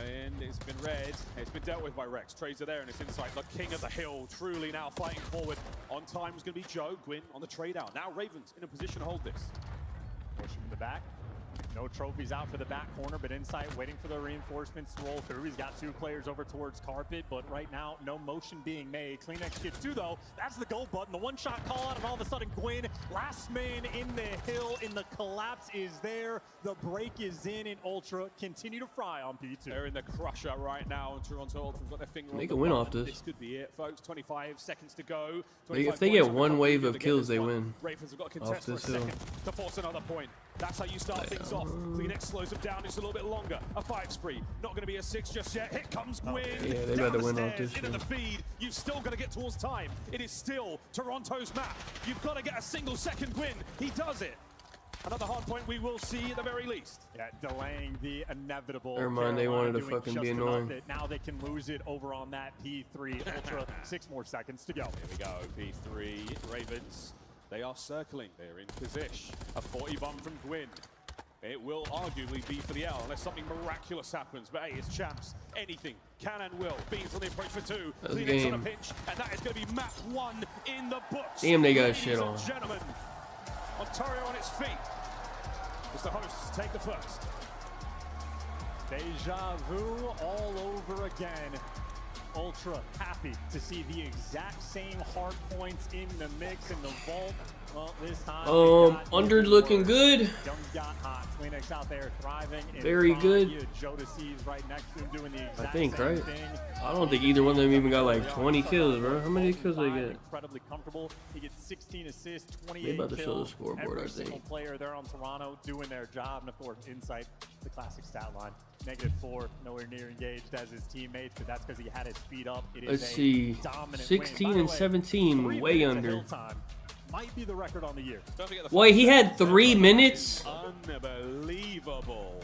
And it's been read. It's been dealt with by Rex. Trades are there, and it's inside. The king of the hill, truly now fighting forward. On time is going to be Joe. Gwyn on the trade out. Now Ravens in a position to hold this. Push him in the back. No trophies out for the back corner, but Insight waiting for the reinforcements to roll through. He's got 2 players over towards Carpet, but right now, no motion being made. Kleenex gets 2, though. That's the go button. The one-shot call out, and all of a sudden, Gwyn, last man in the hill, and the collapse is there. The break is in, and Ultra continue to fry on P2. They're in the crusher right now, and Toronto Ultra's got their finger on They the can win button. off this. This could be it, folks. 25 seconds to go. If they get one wave of kills, they win. Ravens have got to contest Off for this a hill. second to force another point. That's how you start things off. Kleenex slows them down just a little bit longer. A 5 spree. Not going to be a 6 just yet. Here comes Gwyn. Yeah, they down better the win off stairs, this into the hill. feed. You've still got to get towards time. It is still Toronto's map. You've got to get a single second win. He does it. Another hard point we will see at the very least. Yeah, delaying the inevitable. Never mind, they wanted to Doing fucking just be enough annoying. that now they can lose it over on that P3. Ultra, 6 more seconds to go. Here we go, P3, Ravens. They are circling, they're in position. A 40 bomb from Gwyn. It will arguably be for the L unless something miraculous happens. But hey, it's champs. Anything can and will. Beans on the approach for 2. That's Kleenex on a game. pinch, and that is going to be map 1 in the books. Damn, they got shit on. Ladies and gentlemen, Ontario on its feet as the hosts take the first. Deja vu all over again. Ultra happy to see the exact same hard points in the mix in the vault. Well, this time Under looking good. Young's got hot. Kleenex out there thriving. Very good. Jodeci's right next to him doing the exact I think, same right? thing. I don't think either one of them even got like 20 kills, bro. How many kills they get? Incredibly comfortable. He gets 16 assists, 28 They about to kills. show the scoreboard, Every I single think. player there on Toronto doing their job. And of course, Insight, the classic stat line. -4, nowhere near engaged as his teammates, but that's because he had his feet up. It is Let's a see. dominant 16 win. By and the way, 17, 3 way minutes of under. hill time might be the record on the year. Wait, he had 3 minutes? Unbelievable.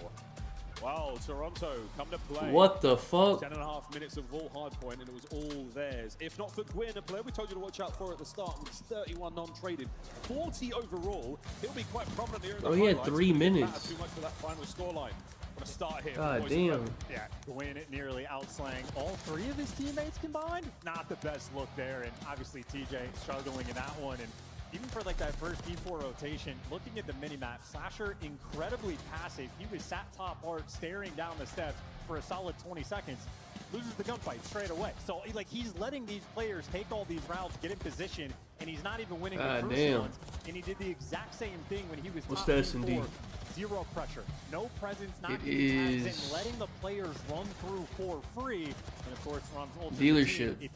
Wow, Toronto come to play. What the fuck? 10.5 minutes of full hardpoint, and it was all theirs. If not for Gwyn, a player we told you to watch out for at the start, with 31 non-traded, 40 overall. He'll be quite prominent here in the Oh, he had highlights, 3 but didn't minutes. matter too much for that final scoreline. Gonna start here. God boys. damn. Yeah, Gwyn nearly outslaying all 3 of his teammates combined. Not the best look there, and obviously TJ struggling in that one. And even for like that first D4 rotation, looking at the minimap, Slasher incredibly passive. He was sat top art, staring down the steps for a solid 20 seconds. Loses the gunfight straight away. So like he's letting these players take all these rounds, get in position, and he's not even winning the crucial ones. And he did the exact same thing when he was What's top the S&D? D4. Zero pressure, no presence, not It getting tags is in, letting the players run through for free. And of course, Ron's ultimate dealership. team,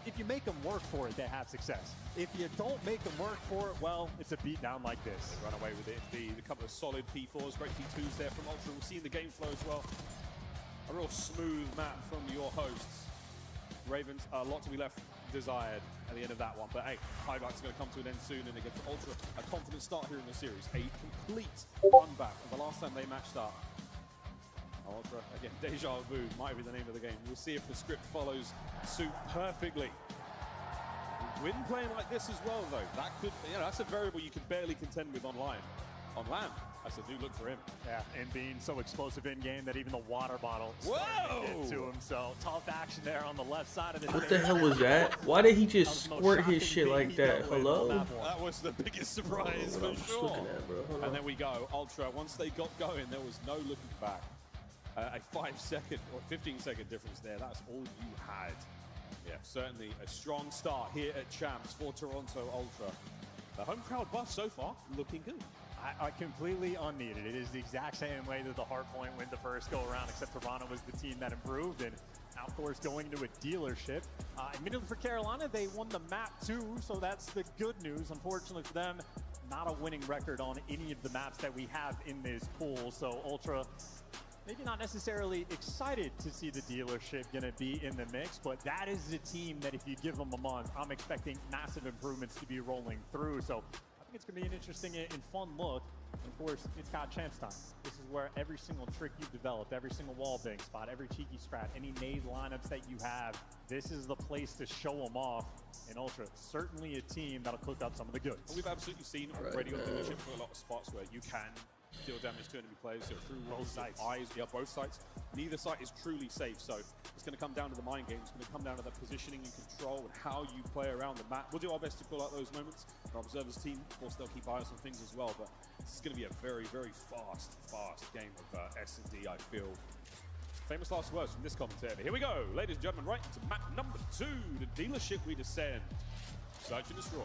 if you make them work for it, they have success. If you don't make them work for it, well, it's a beatdown like this. They run away with it. The couple of solid P4s, great P2s there from Ultra. We'll see in the game flow as well. A real smooth map from your hosts. Ravens, a lot to be left desired at the end of that one. But hey, highlights are going to come to an end soon. And again, for Ultra, a confident start here in the series. A complete run back of the last time they matched up. Ultra, again, Deja Vu might be the name of the game. We'll see if the script follows suit perfectly. Win playing like this as well, though. That could, that's a variable you can barely contend with online. On land, that's a new look for him. Yeah, and being so explosive in game that even the water bottle Whoa! started to get to him. So tough action there on the left side of the What stage. the hell was that? Why did he just squirt his shit like that? Hello? That was the biggest surprise What for I'm sure. looking at, bro. Hold And on. then we go, Ultra. Once they got going, there was no looking back. A 5-second or 15-second difference there. That's all you had. Yeah, certainly a strong start here at Champs for Toronto Ultra. The home crowd buff so far looking good. I completely unneeded. It is the exact same way that the hardpoint went the first go around, except Toronto was the team that improved. And now, of course, going to a dealership. Admittedly for Carolina, they won the map too, so that's the good news. Unfortunately for them, not a winning record on any of the maps that we have in this pool. So Ultra, maybe not necessarily excited to see the dealership going to be in the mix, but that is the team that if you give them a month, I'm expecting massive improvements to be rolling through. So I think it's going to be an interesting and fun look. And of course, it's Cod Champs time. This is where every single trick you've developed, every single wall bang spot, every cheeky strat, any nade lineups that you have, this is the place to show them off. And Ultra, certainly a team that'll cook up some of the goods. And we've absolutely seen already on dealership for a lot of spots where you can deal damage to enemy players through both sides. Both sides. Neither side is truly safe, so it's going to come down to the mind game. It's going to come down to the positioning and control and how you play around the map. We'll do our best to call out those moments. Our observers team, of course, they'll keep eyes on things as well, but this is going to be a very, very fast game of S&D, I feel. Famous last words from this commentator. Here we go, ladies and gentlemen, right into map number 2, the dealership we descend. Search and destroy.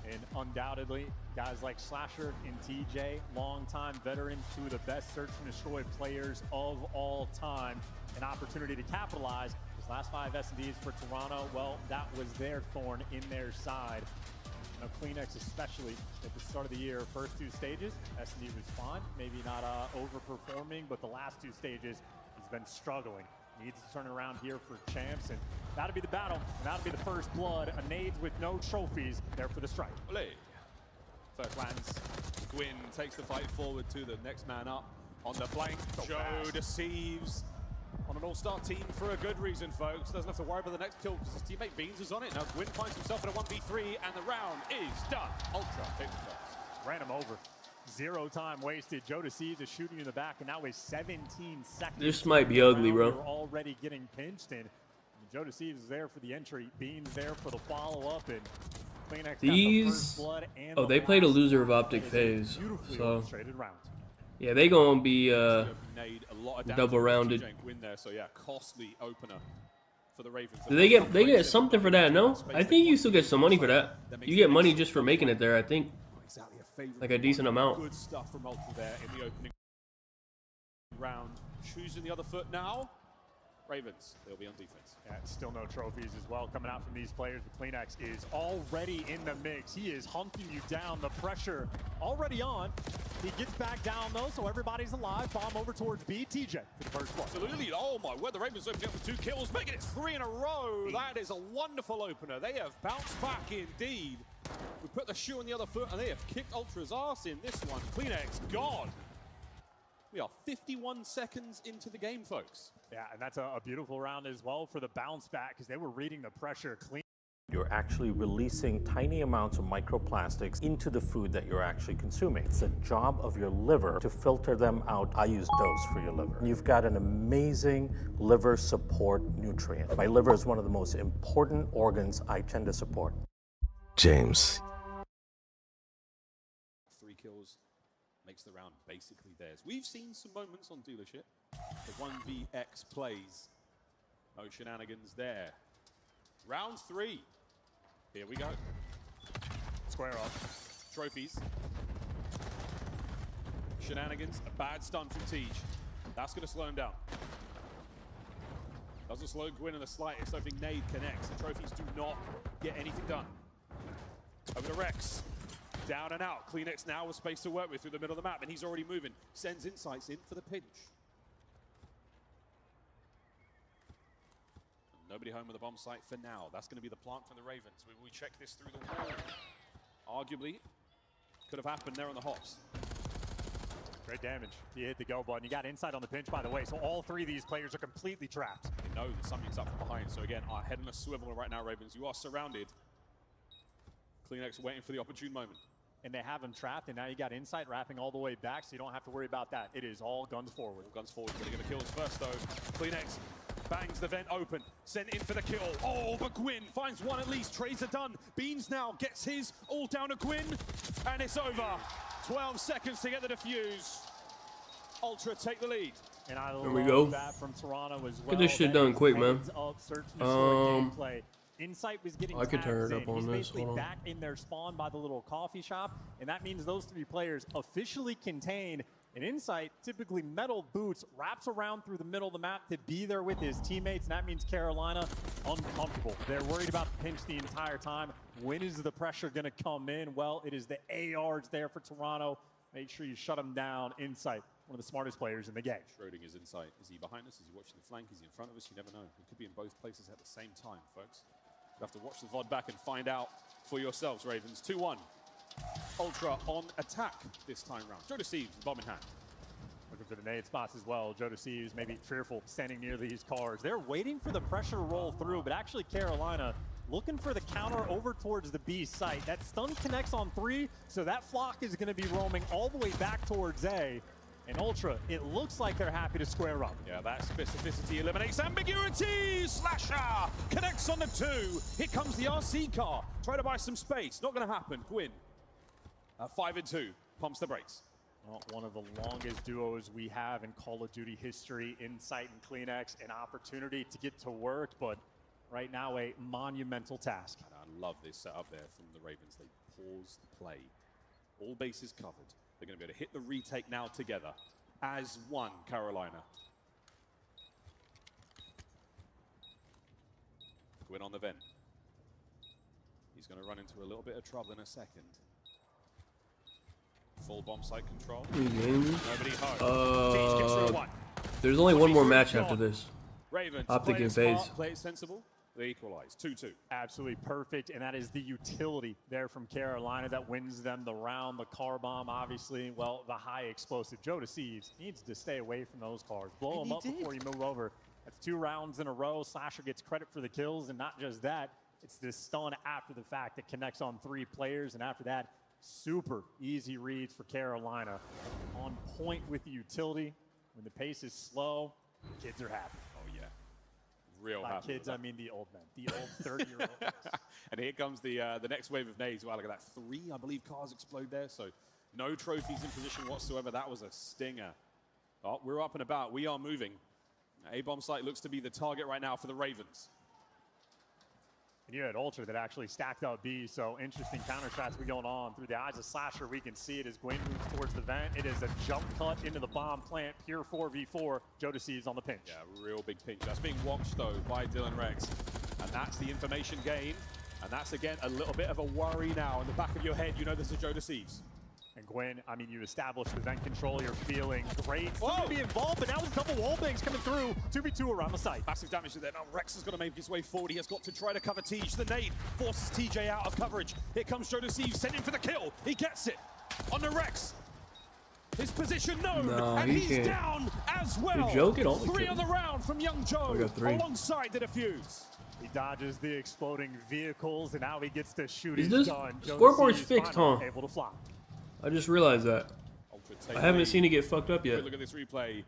And undoubtedly, guys like Slasher and TJ, longtime veterans, two of the best search and destroy players of all time. An opportunity to capitalize. His last 5 S&Ds for Toronto, well, that was their thorn in their side. You know, Kleenex especially at the start of the year, first 2 stages, S&D was fine. Maybe not overperforming, but the last 2 stages, he's been struggling. Needs to turn around here for Champs, and that'll be the battle, and that'll be the first blood. A nades with no trophies, there for the strike. Olé. First lands, Gwyn takes the fight forward to the next man up. On the flank, Joe deceives on an all-star team for a good reason, folks. Doesn't have to worry about the next kill because his teammate Beans is on it. Now Gwyn finds himself in a 1v3, and the round is done. Ultra takes the first. Ran him over. 0 time wasted. Joe deceives is shooting you in the back, and now is 17 seconds. This might be ugly, bro. You're already getting pinched, and Joe deceives is there for the entry. Beans there for the follow-up, and These, oh, they played a loser of Optic Phase, so yeah, they gonna be double rounded. Win there, so yeah, costly opener for the Ravens. Do they get something for that? No, I think you still get some money for that. You get money just for making it there, I think, like a decent amount. Good stuff from Ultra there in the opening round. Choosing the other foot now. Ravens, they'll be on defense. Yeah, still no trophies as well coming out from these players, but Kleenex is already in the mix. He is hunting you down. The pressure already on. He gets back down though, so everybody's alive. Bomb over towards B. TJ for the first one. Absolutely. Oh my word, the Ravens opening up with 2 kills, making it 3 in a row. That is a wonderful opener. They have bounced back indeed. We put the shoe on the other foot and they have kicked Ultra's ass in this one. Kleenex, God. We are 51 seconds into the game, folks. Yeah, and that's a beautiful round as well for the bounce back because they were reading the pressure clean. You're actually releasing tiny amounts of microplastics into the food that you're actually consuming. It's a job of your liver to filter them out. I use dose for your liver. You've got an amazing liver support nutrient. My liver is one of the most important organs I tend to support. James. 3 kills makes the round basically theirs. We've seen some moments on Dealership. The 1vx plays. No shenanigans there. Round 3. Here we go. Square off. Trophies. Shenanigans. A bad stun from Tej. That's going to slow him down. Doesn't slow Gwyn in the slightest. Opening nade connects. The trophies do not get anything done. Over to Rex. Down and out. Kleenex now with space to work with through the middle of the map, and he's already moving. Sends insights in for the pinch. Nobody home with the bomb site for now. That's going to be the plant from the Ravens. We check this through the wall. Arguably, could have happened there on the hops. Great damage. He hit the go button. You got inside on the pinch, by the way, so all 3 of these players are completely trapped. They know that something's up from behind. So again, our head on a swivel right now, Ravens. You are surrounded. Kleenex waiting for the opportune moment. And they have him trapped, and now you got insight wrapping all the way back, so you don't have to worry about that. It is all guns forward. All guns forward. Going to get the kills first, though. Kleenex bangs the vent open. Sent in for the kill. Oh, but Gwyn finds one at least. Trades are done. Beans now gets his all down to Gwyn, and it's over. 12 seconds to get the defuse. Ultra take the lead. And I there we go. That from Toronto as well. Get this shit done quick, man. Insight was getting I could turn it up on He's this. basically back in their spawn by the little coffee shop, and that means those 3 players officially contain an Insight, typically metal boots, wraps around through the middle of the map to be there with his teammates, and that means Carolina uncomfortable. They're worried about the pinch the entire time. When is the pressure going to come in? Well, it is the ARs there for Toronto. Make sure you shut them down. Insight, one of the smartest players in the game. Schrodinger's Insight. Is he behind us? Is he watching the flank? Is he in front of us? You never know. He could be in both places at the same time, folks. You have to watch the VOD back and find out for yourselves, Ravens. 2-1. Ultra on attack this time round. Joe Deceives, bomb in hand. Looking for the nade spots as well. Joe Deceives maybe fearful standing near these cars. They're waiting for the pressure to roll through, but actually Carolina looking for the counter over towards the B site. That stun connects on 3, so that flock is going to be roaming all the way back towards A. And Ultra, it looks like they're happy to square up. Yeah, that specificity eliminates ambiguity. Slasher connects on the 2. Here comes the RC car. Try to buy some space. Not going to happen. Gwyn, 5 and 2, pumps the brakes. Well, one of the longest duos we have in Call of Duty history. Insight and Kleenex, an opportunity to get to work, but right now a monumental task. And I love this setup there from the Ravens. They pause the play. All bases covered. They're going to be able to hit the retake now together as one, Carolina. Gwyn on the vent. He's going to run into a little bit of trouble in a second. Full bomb site control. Nobody home. There's only one more match after this. Ravens, Optic and phase. Play it sensible. They equalize 2-2. Absolutely perfect, and that is the utility there from Carolina that wins them the round. The car bomb, obviously, well, the high explosive. Joe Deceives needs to stay away from those cars. Blow them up before you move over. That's 2 rounds in a row. Slasher gets credit for the kills, and not just that, it's this stun after the fact that connects on 3 players, and after that, super easy reads for Carolina. On point with the utility. When the pace is slow, kids are happy. Oh, yeah. Real By happy. kids, I mean the old men, the old 30-year-olds. And here comes the next wave of nades. Wow, look at that. 3, I believe, cars explode there. So no trophies in position whatsoever. That was a stinger. Oh, we're up and about. We are moving. A-bomb site looks to be the target right now for the Ravens. And you had Ultra that actually stacked up B, so interesting counter shots be going on. Through the eyes of Slasher, we can see it as Gwen moves towards the vent. It is a jump cut into the bomb plant, pure 4v4. Jodeci's on the pinch. Yeah, real big pinch. That's being watched, though, by Dylan Rex. And that's the information gain. And that's, again, a little bit of a worry now. In the back of your head, you know this is Jodeci's. And Gwen, I mean, you established the vent control. You're feeling great. Still gonna be involved, but now there's double wall bangs coming through. 2v2 around the site. Massive damage to there. Now Rex is going to make his way forward. He has got to try to cover Tej. The nade forces TJ out of coverage. Here comes Jodeci, sending for the kill. He gets it on the Rex. His position known, No, and he he's can't. down as well. Did Joe get all the 3 kills? on the round from Young Joe, I got 3. alongside the defuse. He dodges the exploding vehicles, and now he gets to shoot Is his this gun. scoreboard's Jodeci's fixed, finally huh? able to fly. I just realized that. I haven't seen it get fucked up yet. Look at this replay.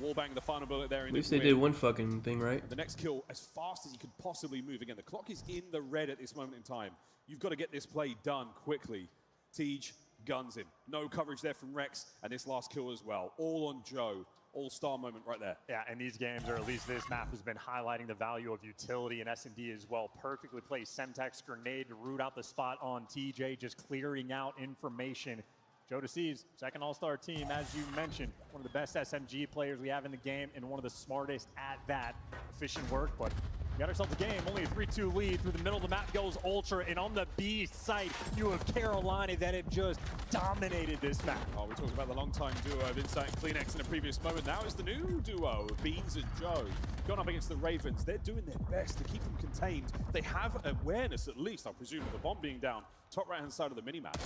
Wallbang, the final bullet there. At least they did one fucking thing right. The next kill as fast as he could possibly move. Again, the clock is in the red at this moment in time. You've got to get this play done quickly. Tej guns him. No coverage there from Rex, and this last kill as well. All on Joe. All-star moment right there. Yeah, and these games, or at least this map, has been highlighting the value of utility and S&D as well. Perfectly placed Semtex grenade to root out the spot on TJ, just clearing out information. Jodeci's second all-star team, as you mentioned, one of the best SMG players we have in the game and one of the smartest at that. Efficient work, but we got ourselves a game. Only a 3-2 lead. Through the middle of the map goes Ultra, and on the B site, you have Carolina that have just dominated this map. Oh, we talked about the long-time duo of Insight and CleanX in a previous moment. Now is the new duo of Beans and Joe. Going up against the Ravens. They're doing their best to keep them contained. They have awareness, at least, I presume, of the bomb being down. Top right-hand side of the mini-map.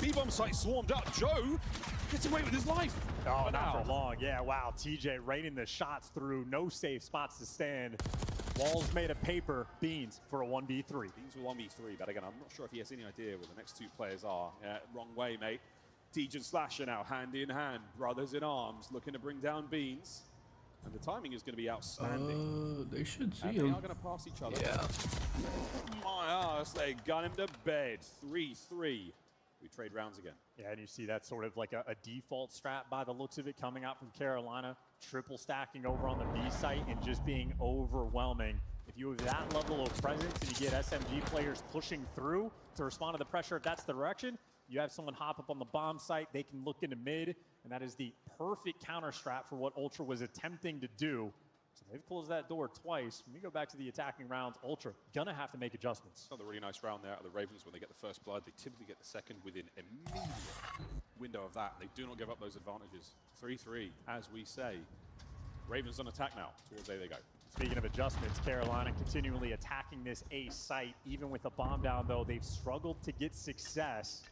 B-bomb site swarmed up. Joe gets away with his life. Oh, not for long. Yeah, wow. TJ raining the shots through. No safe spots to stand. Walls made of paper. Beans for a 1v3. Beans with 1v3, but again, I'm not sure if he has any idea where the next 2 players are. Yeah, wrong way, mate. Tej and Slasher now, hand in hand. Brothers in arms, looking to bring down Beans. And the timing is going to be outstanding. They should see and him. They are going to pass each other. Yeah. My ass, they gun him to bed. 3-3. We trade rounds again. Yeah, and you see that sort of like a default strat by the looks of it coming out from Carolina. Triple stacking over on the B site and just being overwhelming. If you have that level of presence and you get SMG players pushing through to respond to the pressure, if that's the direction, you have someone hop up on the bomb site, they can look into mid, and that is the perfect counter strat for what Ultra was attempting to do. So they've closed that door twice. When we go back to the attacking rounds, Ultra gonna have to make adjustments. Another really nice round there out of the Ravens when they get the first blood. They typically get the second within immediate window of that. They do not give up those advantages. 3-3, as we say. Ravens on attack now. Towards A they go. Speaking of adjustments, Carolina continually attacking this A site. Even with the bomb down, though, they've struggled to get success.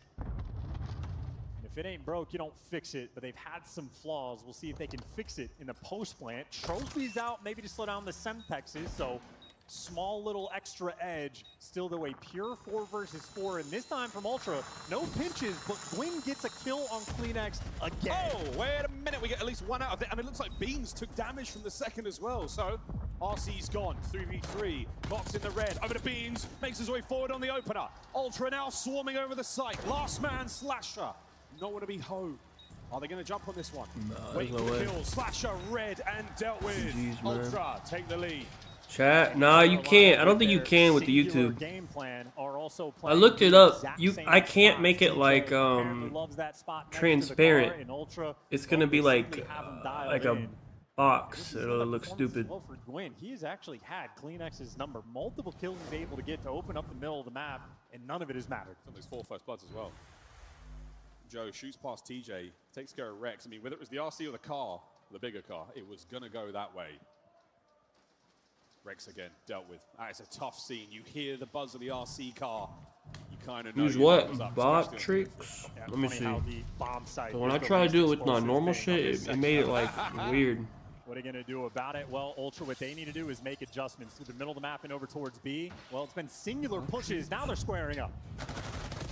If it ain't broke, you don't fix it, but they've had some flaws. We'll see if they can fix it in the post-plant. Trophies out, maybe to slow down the Semtexes, so small little extra edge. Still, though, a pure 4 versus 4, and this time from Ultra, no pinches, but Gwyn gets a kill on CleanX again. Oh, wait a minute, we get at least 1 out of it, and it looks like Beans took damage from the second as well, so RC's gone, 3v3, box in the red, over to Beans, makes his way forward on the opener. Ultra now swarming over the site, last man Slasher. Nowhere to be Ho. Are they going to jump on this one? No, Wait there's for no the way. kill. Slasher red and dealt with. GG's, man. Ultra take the lead. Chat? Nah, you can't. I don't think you can with the YouTube. Game plan are also I looked it up. I can't make it like transparent. It's gonna be like a box. It'll look stupid. Well, for Gwyn, he has actually had CleanX's number. Multiple kills he's able to get to open up the middle of the map, and none of it has mattered. Some of those 4 first bloods as well. Joe shoots past TJ, takes care of Rex. I mean, whether it was the RC or the car, the bigger car, it was gonna go that way. Rex again dealt with. It's a tough scene. You hear the buzz of the RC car. You kind of know. Use your what? numbers up, Bot especially on tricks? Yeah, Let me funny see. how the bomb site So when I is the try to least do it with my explosive normal thing on shit, this it made it section. like weird. What are you going to do about it? Well, Ultra, what they need to do is make adjustments through the middle of the map and over towards B. Well, it's been singular pushes. Now they're squaring up.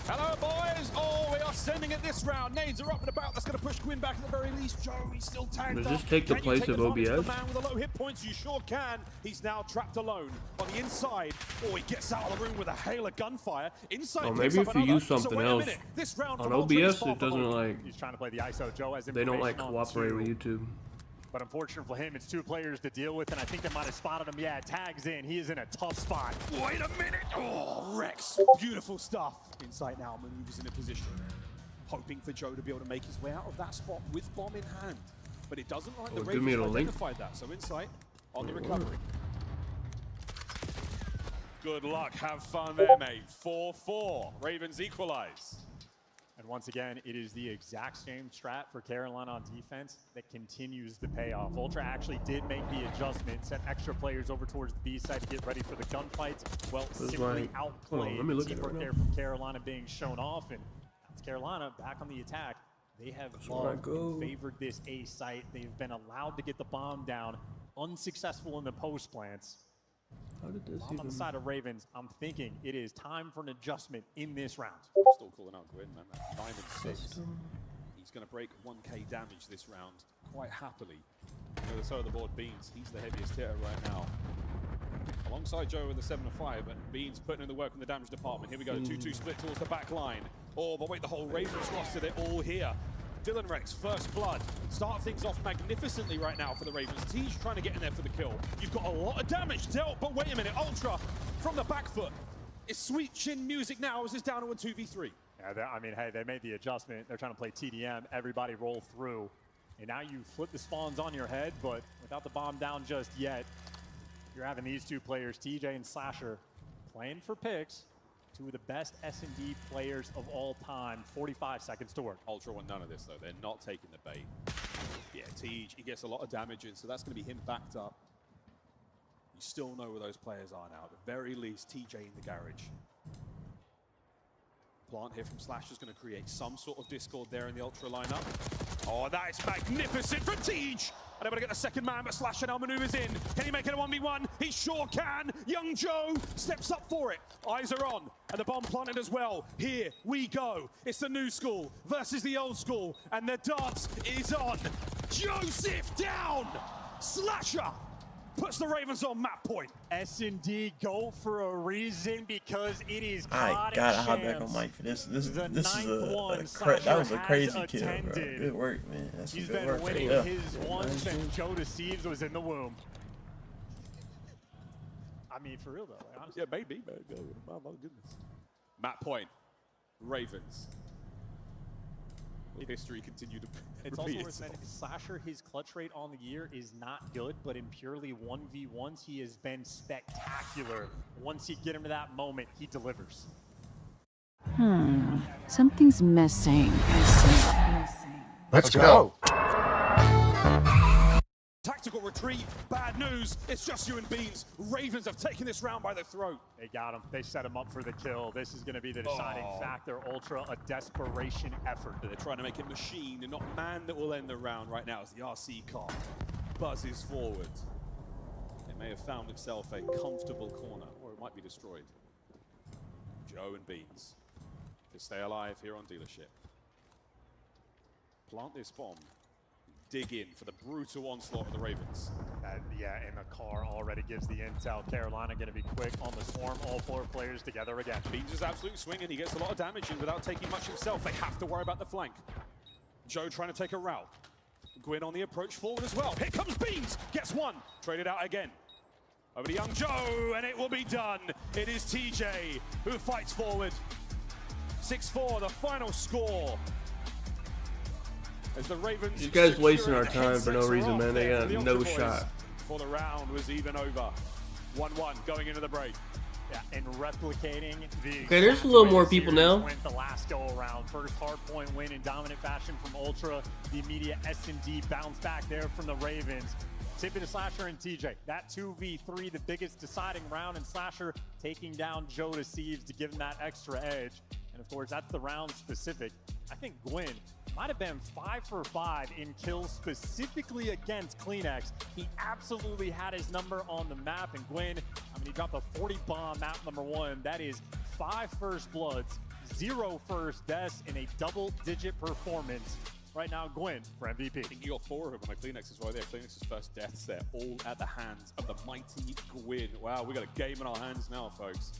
Hello, boys. Oh, we are sending it this round. Nades are up and about. That's going to push Quinn back at the very least. Joe, he's still tagged Does up. this take the Can you place take of advantage OBS? the man with the low hit points? You sure can. He's now trapped alone on the inside. Oh, he gets out of the room with a hail of gunfire. Inside. Oh, maybe if you use something else on OBS, it doesn't like. He's trying to play the ISO. Joe has They don't like information on cooperate with two. YouTube. But unfortunate for him, it's two players to deal with, and I think they might have spotted him. Yeah, tags in. He is in a tough spot. Wait a minute. Oh, Rex. Beautiful stuff. Insight now maneuvers in a position. Hoping for Joe to be able to make his way out of that spot with bomb in hand. But it doesn't like the give me Ravens a link. identified that. So Insight on the recovery. Good luck. Have fun there, mate. 4-4. Ravens equalize. And once again, it is the exact same strat for Carolina on defense that continues to pay off. Ultra actually did make the adjustment, sent extra players over towards the B side to get ready for the gunfights. Well, simply outplayed. The teamwork there from Carolina being shown off, and that's Carolina back on the attack. They have loved and favored this A site. They've been allowed to get the bomb down, unsuccessful in the post plants. How did this On the side of Ravens, I'm thinking it is time for an adjustment in this round. Still calling out Gwyn, man. 9 and 6. He's going to break 1k damage this round quite happily. On the other side of the board, Beans, he's the heaviest hitter right now. Alongside Joe with the 7 and 5, and Beans putting in the work in the damage department. Here we go, 2-2 split towards the back line. Oh, but wait, the whole Ravens roster, they're all here. Dylan Rex, first blood. Start things off magnificently right now for the Ravens. Tej trying to get in there for the kill. You've got a lot of damage dealt, but wait a minute, Ultra from the back foot. It's sweet chin music now as it's down to a 2v3. Yeah, I mean, hey, they made the adjustment. They're trying to play TDM, everybody roll through. And now you flip the spawns on your head, but without the bomb down just yet, you're having these two players, TJ and Slasher, playing for picks. Two of the best S&D players of all time. 45 seconds to work. Ultra want none of this, though. They're not taking the bait. Yeah, Tej, he gets a lot of damage in, so that's going to be him backed up. You still know where those players are now. At the very least, TJ in the garage. Plant here from Slash is going to create some sort of discord there in the Ultra lineup. Oh, that is magnificent from Tej! And able to get the second man, but Slasher now maneuvers in. Can he make it a 1v1? He sure can. Young Joe steps up for it. Eyes are on, and the bomb planted as well. Here we go. It's the new school versus the old school, and the dance is on. Joseph down! Slasher puts the Ravens on map point. S&D go for a reason because it is I gotta hop back on mic for this. This is that was a crazy kill, bro. Good work, man. That's He's good been work. winning his one since Joe Deceives was in the womb. I mean, for real though. Like, honestly. Yeah, maybe. Oh my goodness. Map point. Ravens. Will history continue to It's repeat also worth itself? mentioning, Slasher, his clutch rate on the year is not good, but in purely 1v1s, he has been spectacular. Once you get him to that moment, he delivers. Something's missing. Let's go. Tactical retreat, bad news. It's just you and Beans. Ravens have taken this round by the throat. They got him. They set him up for the kill. This is going to be the deciding factor. Ultra, a desperation effort. They're trying to make it machine and not man that will end the round right now as the RC car buzzes forward. It may have found itself a comfortable corner, or it might be destroyed. Joe and Beans to stay alive here on dealership. Plant this bomb. Dig in for the brutal onslaught of the Ravens. Yeah, and the car already gives the intel. Carolina going to be quick on the swarm. All four players together again. Beans is absolute swing, and he gets a lot of damage in without taking much himself. They have to worry about the flank. Joe trying to take a route. Gwyn on the approach forward as well. Here comes Beans. Gets one. Traded out again. Over to Young Joe, and it will be done. It is TJ who fights forward. 6-4, the final score. As the Ravens These guys wasting our time for no reason, man. They got no shot. For the round was even over. 1-1 going into the break. Yeah, and replicating the. Okay, there's a little more people now. Went the last go around. First hard point win in dominant fashion from Ultra. The immediate S&D bounce back there from the Ravens. Tip it to Slasher and TJ. That 2v3, the biggest deciding round, and Slasher taking down Joe Deceives to give him that extra edge. And of course, that's the round specific. I think Gwyn might have been 5 for 5 in kills specifically against Kleenex. He absolutely had his number on the map, and Gwyn, I mean, he dropped a 40 bomb map number 1. That is 5 first bloods, 0 first deaths in a double-digit performance. Right now, Gwyn for MVP. I think you got 4 of them on my Kleenex as well there. Kleenex's first deaths there, all at the hands of the mighty Gwyn. Wow, we got a game in our hands now, folks.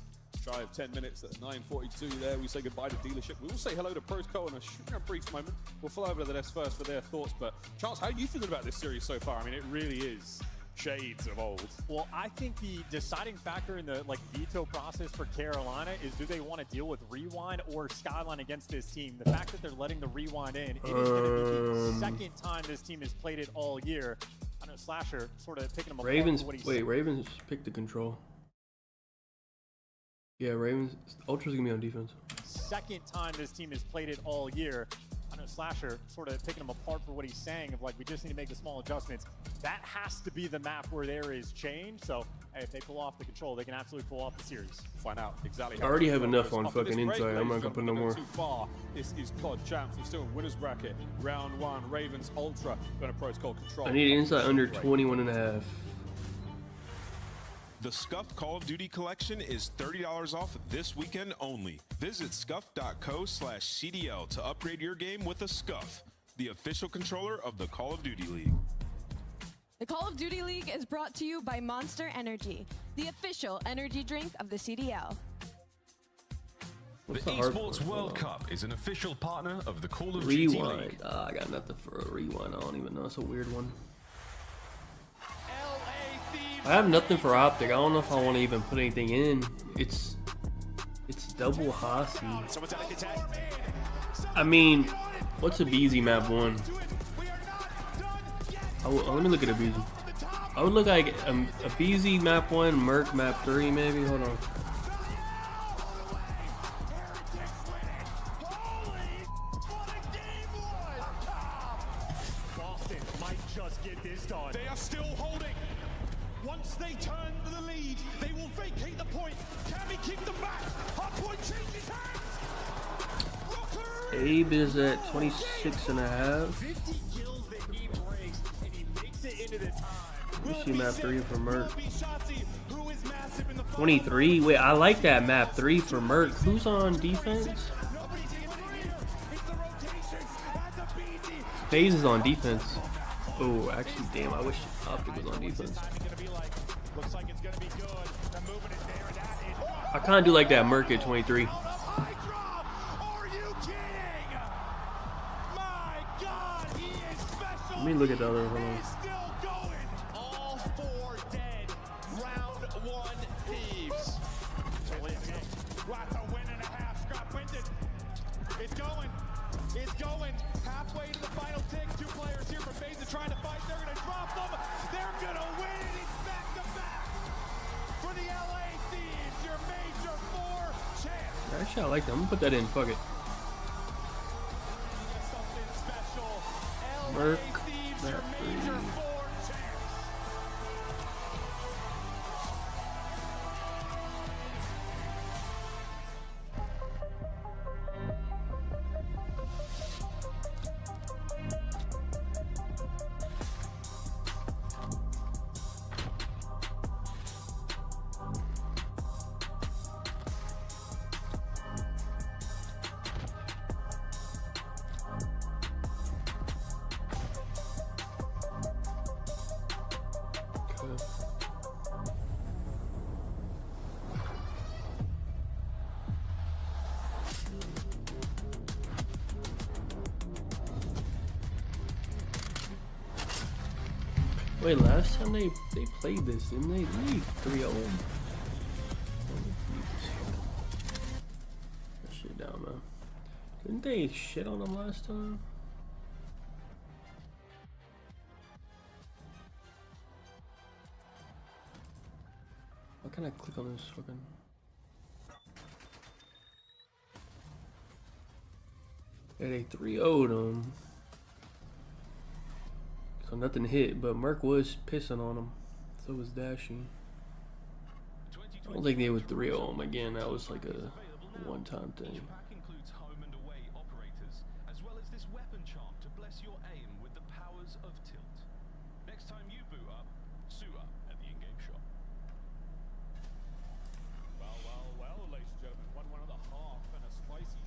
Shy of 10 minutes at 9:42 there. We say goodbye to dealership. We will say hello to Protocol in a brief moment. We'll fly over to the desk first for their thoughts. But Charles, how are you feeling about this series so far? I mean, it really is shades of old. Well, I think the deciding factor in the veto process for Carolina is, do they want to deal with Rewind or Skyline against this team? The fact that they're letting the Rewind in, it is going to be the second time this team has played it all year. I know Slasher sort of picking them apart. Ravens picked the control. Yeah, Ravens. Ultra's gonna be on defense. Second time this team has played it all year. I know Slasher sort of picking him apart for what he's saying of we just need to make the small adjustments. That has to be the map where there is change. So hey, if they pull off the control, they can absolutely pull off the series. Find out exactly. I already have enough on fucking inside. I'm not gonna put no more. Too far. This is Cod Champs. We're still in winners bracket. Round 1. Ravens Ultra going to Protocol control. I need inside under 21.5. The Scuff Call of Duty collection is $30 off this weekend only. Visit scuff.co/CDL to upgrade your game with a Scuff, the official controller of the Call of Duty League. The Call of Duty League is brought to you by Monster Energy, the official energy drink of the CDL. The Esports World Cup is an official partner of the Call of Duty League. I got nothing for a rewind. I don't even know. It's a weird one. I have nothing for optic. I don't know if I want to even put anything in. It's double Hasi. I mean, what's a BZ map 1? Let me look at a BZ. I would look like a BZ map 1, Merc map 3 maybe. Hold on. Boston might just get this done. They are still holding. Once they turn the lead, they will vacate the point. Can he keep them back? Hot point changes hands. Abe is at 26.5. 50 kills that he breaks, and he makes it into the time. Let me see map 3 for Merc. 23. Wait, I like that map 3 for Merc. Who's on defense? FaZe is on defense. Oh, actually, damn, I wish Optic was on defense. I kind of do like that Merc at 23. Let me look at the other one. All 4 dead. Round 1 thieves. Lots of win and a half. Scrap winded. It's going. It's going. Halfway to the final tick. 2 players here from FaZe trying to fight. They're going to drop them. They're going to win. It's back to back for the LA Thieves. Your major 4 champs. Actually, I like that. I'm gonna put that in. Fuck it. Merc. Map 3. Wait, last time they played this, didn't they? They 3-0. That shit down, man. Didn't they shit on them last time? Why can't I click on this fucking? Yeah, they 3-0'd them. So nothing hit, but Merc was pissing on him. So was Dashy. I don't think they would 3-0 him again. That was like a one-time thing. Includes home and away operators, as well as this weapon charm to bless your aim with the powers of tilt. Next time you boot up, suit up at the in-game shop. Well, ladies and gentlemen, one and a half and a spicy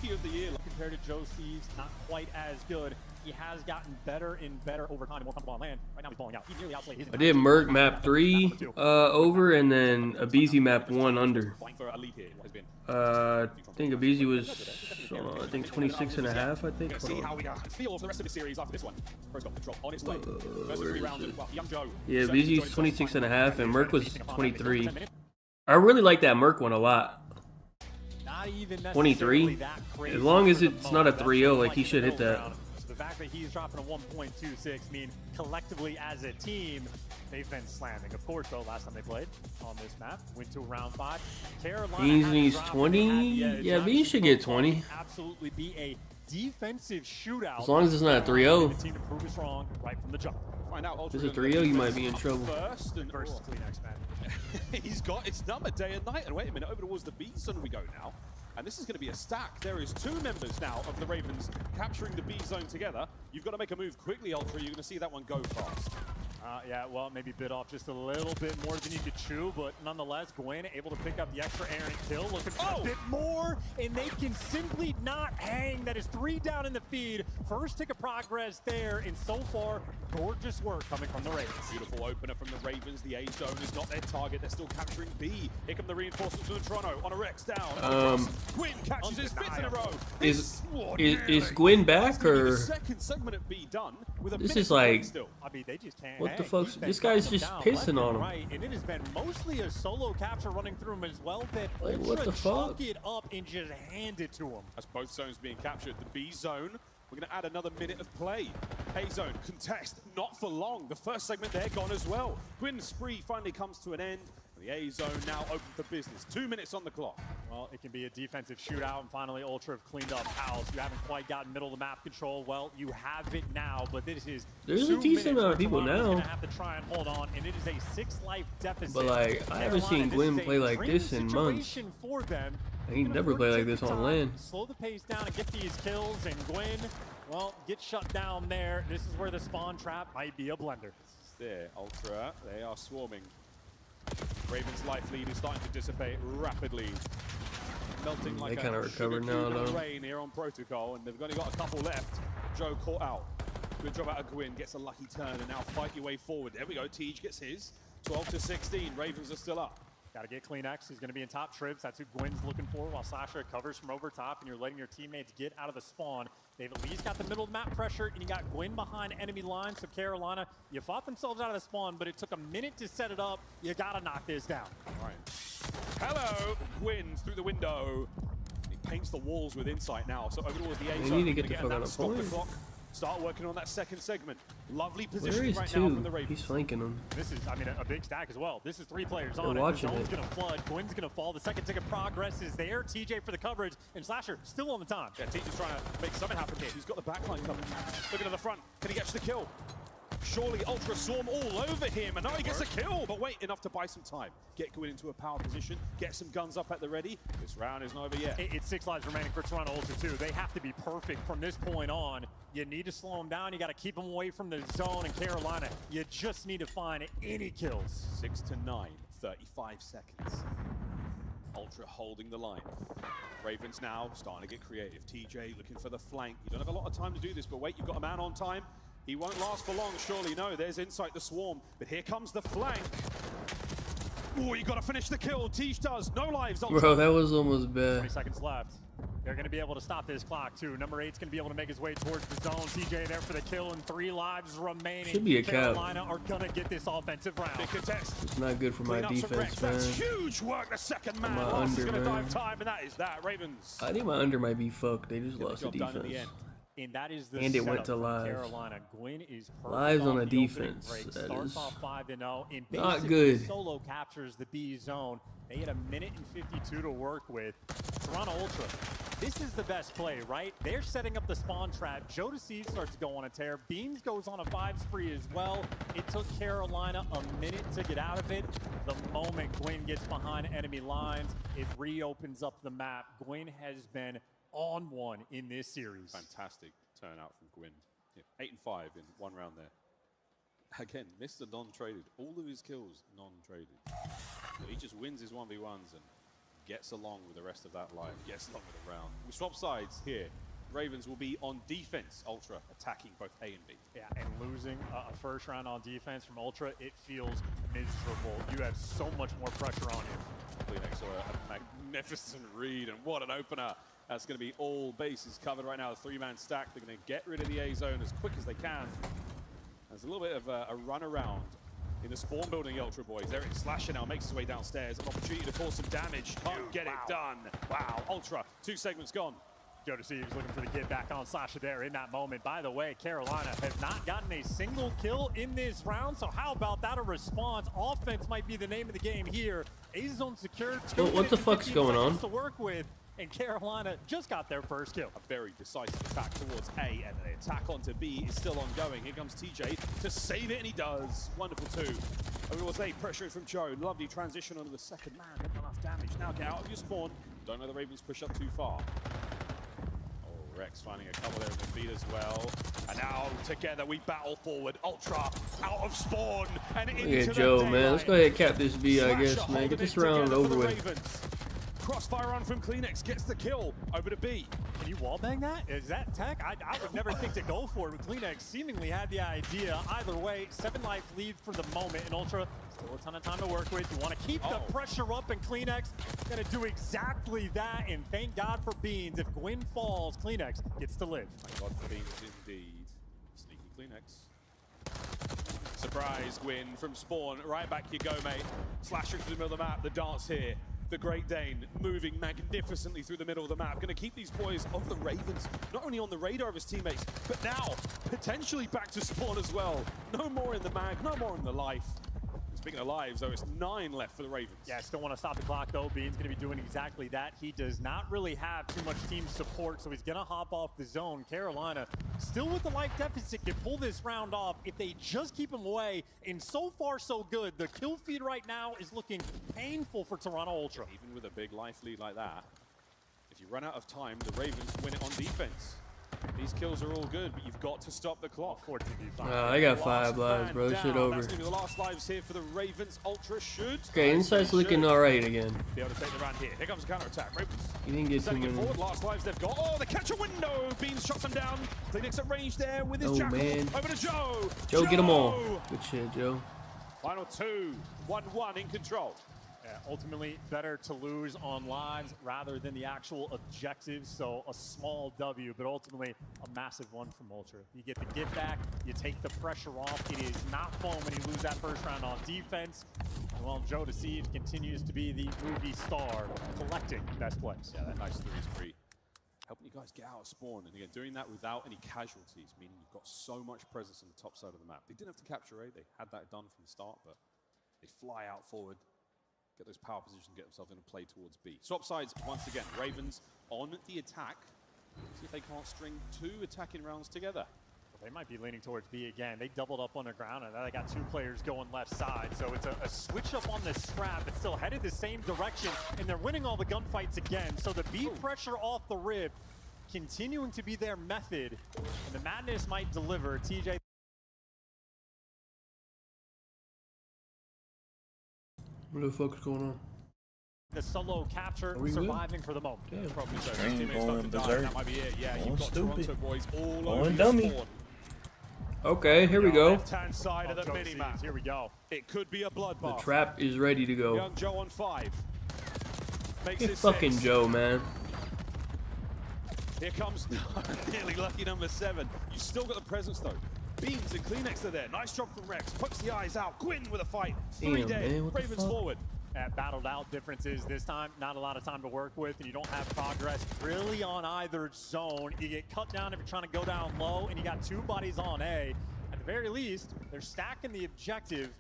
Rookie of the Year compared to Joe Steves, not quite as good. He has gotten better and better over time and more comfortable on land. Right now he's balling out. He nearly outplayed his I did Merc map 3 over and then Abizi map 1 under. I think Abizi was I think 26.5. I think. See how we feel for the rest of the series after this one. First got control on its way. First 3 rounds. Well, young Joe. Yeah, Abizi's 26.5 and Merc was 23. I really like that Merc one a lot. 23. As long as it's not a 3-0, like he should hit that. The fact that he's dropping a 1.26 mean collectively as a team, they've been slamming. Of course, though, last time they played on this map, went to round 5. Carolina Beans needs 20. Yeah, Beans should get 20. Absolutely be a defensive shootout. As long as it's not a 3-0. The team to prove us wrong right from the jump. Find out if it's a 3-0, you might be in trouble. First and versus Kleenex, man. He's got his number day and night. And wait a minute, over towards the B zone we go now. And this is going to be a stack. There is 2 members now of the Ravens capturing the B zone together. You've got to make a move quickly, Ultra. You're going to see that one go fast. Yeah, well, maybe bit off just a little bit more than you could chew, but nonetheless, Gwen able to pick up the extra errant kill, looking for a bit more, and they can simply not hang. That is 3 down in the feed. First tick of progress there, and so far, gorgeous work coming from the Ravens. Beautiful opener from the Ravens. The A zone is not their target. They're still capturing B. Here come the reinforcements from Toronto on a Rex down. Gwen catches his 5th in a row. Is Gwen back or? Second segment at B done with a this is like. Still. I mean, they just can't. What the fuck? This guy's just pissing on him. Right, and it has been mostly a solo capture running through him as well. That like, what the fuck? Chunk it up and just hand it to him. As both zones being captured, the B zone. We're going to add another minute of play. A zone contest, not for long. The first segment there gone as well. Gwyn's spree finally comes to an end. The A zone now open for business. 2 minutes on the clock. Well, it can be a defensive shootout, and finally Ultra have cleaned up house. You haven't quite gotten middle of the map control. Well, you have it now, but this is there's a decent amount of people now. Gonna have to try and hold on, and it is a 6-life deficit. But like, I haven't seen Gwen play like this in months. For them. He never played like this on land. Slow the pace down and get these kills, and Gwen, well, get shut down there. This is where the spawn trap might be a blender. There, Ultra, they are swarming. Ravens' life lead is starting to dissipate rapidly. Melting like they kind of recovered now, though. Rain here on Protocol, and they've only got a couple left. Joe caught out. Good job out of Gwyn, gets a lucky turn, and now fight your way forward. There we go, Tej gets his. 12-16, Ravens are still up. Got to get Kleenex. He's going to be in top trips. That's who Gwyn's looking for while Sasha covers from over top, and you're letting your teammates get out of the spawn. They've at least got the middle of the map pressure, and you got Gwyn behind enemy lines. So Carolina, you fought themselves out of the spawn, but it took a minute to set it up. You got to knock this down. All right. Hello, Gwyn through the window. He paints the walls with insight now. So over towards the A zone. They need to get the fuck out of point. Start working on that second segment. Lovely Where positioning is right 2? now from the Ravens. He's flanking them. This is, I mean, a big stack as well. This is 3 players They're on it. watching The zone's it. going to flood. Gwyn's going to fall. The second tick of progress is there. TJ for the coverage, and Slasher still on the time. Yeah, TJ's trying to make something happen here. He's got the backline covered. Looking at the front. Can he catch the kill? Surely Ultra swarm all over him, and now he gets a kill. But wait, enough to buy some time. Get Gwyn into a power position. Get some guns up at the ready. This round isn't over yet. It's 6 lives remaining for Toronto Ultra too. They have to be perfect from this point on. You need to slow them down. You got to keep them away from the zone. And Carolina, you just need to find any kills. 6-9, 35 seconds. Ultra holding the line. Ravens now starting to get creative. TJ looking for the flank. You don't have a lot of time to do this, but wait, you've got a man on time. He won't last for long, surely. No, there's Insight the swarm, but here comes the flank. Oh, you got to finish the kill. Tej does. No lives. Ultra. Bro, that was almost bad. 20 seconds left. They're going to be able to stop this clock, too. Number 8's going to be able to make his way towards the zone. TJ there for the kill, and 3 lives remaining. Should be a Carolina are going to get this offensive round. Big contest. It's not good for my defense, man. That's huge work. The second man. My Loss is under, going to man. dive time, and that is that. Ravens. I think my under might be fucked. They just lost the job done in the defense. end. And that is the And it went setup to from lives. Carolina. Gwyn is perfect Lives on off a the opening defense. break. That Starts is off 5-0 and not basically good. solo captures the B zone. They had a minute and 52 to work with. Toronto Ultra, this is the best play, right? They're setting up the spawn trap. Joe Deceive starts to go on a tear. Beams goes on a 5 spree as well. It took Carolina a minute to get out of it. The moment Gwyn gets behind enemy lines, it reopens up the map. Gwyn has been on one in this series. Fantastic turnout from Gwyn. Yeah, 8 and 5 in one round there. Again, Mr. Non-traded. All of his kills non-traded. So he just wins his 1v1s and gets along with the rest of that line, gets along with the round. We swap sides here. Ravens will be on defense, Ultra attacking both A and B. Yeah, and losing a first round on defense from Ultra, it feels miserable. You have so much more pressure on you. Kleenex saw a magnificent read, and what an opener. That's going to be all bases covered right now. The three-man stack. They're going to get rid of the A zone as quick as they can. There's a little bit of a run around in the spawn building, Ultra boys. Eric Slasher now makes his way downstairs. An opportunity to cause some damage. Can't get it done. Wow, Ultra, 2 segments gone. Jodeci was looking for the get back on Slasher there in that moment. By the way, Carolina has not gotten a single kill in this round, so how about that a response? Offense might be the name of the game here. A zone secured. What the fuck's going on? To work with, and Carolina just got their first kill. A very decisive attack towards A, and the attack onto B is still ongoing. Here comes TJ to save it, and he does. Wonderful too. It was A pressuring from Joe. Lovely transition onto the second man. Not enough damage. Now get out of your spawn. Don't let the Ravens push up too far. Rex finding a couple there in the feed as well. And now together we battle forward. Ultra out of spawn and into the Joe, man. Let's go ahead and cap this B, I guess, man. Get this round over with. Crossfire on from Kleenex gets the kill over to B. Can you wallbang that? Is that tech? I would never think to go for it, but Kleenex seemingly had the idea. Either way, 7 life lead for the moment, and Ultra still a ton of time to work with. You want to keep the pressure up, and Kleenex going to do exactly that, and thank God for Beans. If Gwyn falls, Kleenex gets to live. Thank God for Beans, indeed. Sneaky Kleenex. Surprise Gwyn from spawn. Right back you go, mate. Slashing through the middle of the map. The dance here. The Great Dane moving magnificently through the middle of the map. Going to keep these boys of the Ravens not only on the radar of his teammates, but now potentially back to spawn as well. No more in the mag, no more in the life. Speaking of lives, though, it's 9 left for the Ravens. Yeah, still want to stop the clock, though. Bean's going to be doing exactly that. He does not really have too much team support, so he's going to hop off the zone. Carolina, still with the life deficit, can pull this round off if they just keep him away. And so far, so good. The kill feed right now is looking painful for Toronto Ultra. Even with a big life lead like that, if you run out of time, the Ravens win it on defense. These kills are all good, but you've got to stop the clock. I got 5 lives, bro. Shit over. That's going to be the last lives here for the Ravens. Ultra should. Okay, inside's looking alright again. Be able to take the round here. Here comes the counter-attack. Ravens. He didn't get too many. Forward. Last lives they've got. Oh, they catch a window. Beans shots them down. Kleenex at range there with his jackal. Man. Over to Joe. Joe, get them all. Good shit, Joe. Final 2. 1-1 in control. Ultimately, better to lose on lives rather than the actual objectives. So a small W, but ultimately a massive one from Ultra. You get the give back, you take the pressure off. It is not fun when you lose that first round on defense. And well, Joe Deceive continues to be the movie star, collecting best plays. Yeah, that nice 3 spree. Helping you guys get out of spawn, and again, doing that without any casualties, meaning you've got so much presence on the top side of the map. They didn't have to capture A, they had that done from the start, but they fly out forward. Get those power positions, get themselves in a play towards B. Swap sides once again. Ravens on the attack. See if they can't string 2 attacking rounds together. Well, they might be leaning towards B again. They doubled up on the ground, and now they got 2 players going left side. So it's a switch up on the scrap, but still headed the same direction, and they're winning all the gunfights again. So the B pressure off the rib continuing to be their method, and the madness might deliver. TJ. What the fuck is going on? The solo capture, surviving for the moment. Yeah, probably so. Train Teammates going die. berserk. That might be it. Yeah, Going you've got stupid. Toronto boys all Going over dummy. your spawn. Okay, here we go. Left-hand side of the mini-map. Here we go. It could be a The bloodbath. trap is ready to go. Young Joe on 5. Makes Get it fucking 6. Joe, man. Here comes nearly lucky number 7. You still got the presence though. Beans and Kleenex are there. Nice job from Rex. Pokes the eyes out. Gwyn with a fight. 3 Damn, dead. man, what the Ravens fuck? forward. Battled out differences this time. Not a lot of time to work with, and you don't have progress really on either zone. You get cut down if you're trying to go down low, and you got 2 bodies on A. At the very least, they're stacking the objective.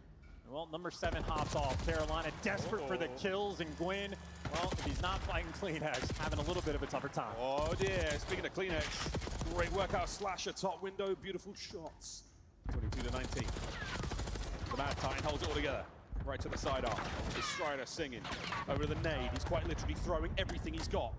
Well, number 7 hops off. Carolina desperate for the kills, and Gwyn, well, if he's not fighting Kleenex, having a little bit of a tougher time. Oh dear, speaking of Kleenex, great workout Slasher, top window, beautiful shots. 22-19. The Mad Titan holds it all together. Right to the sidearm. The Strider singing. Over to the nade. He's quite literally throwing everything he's got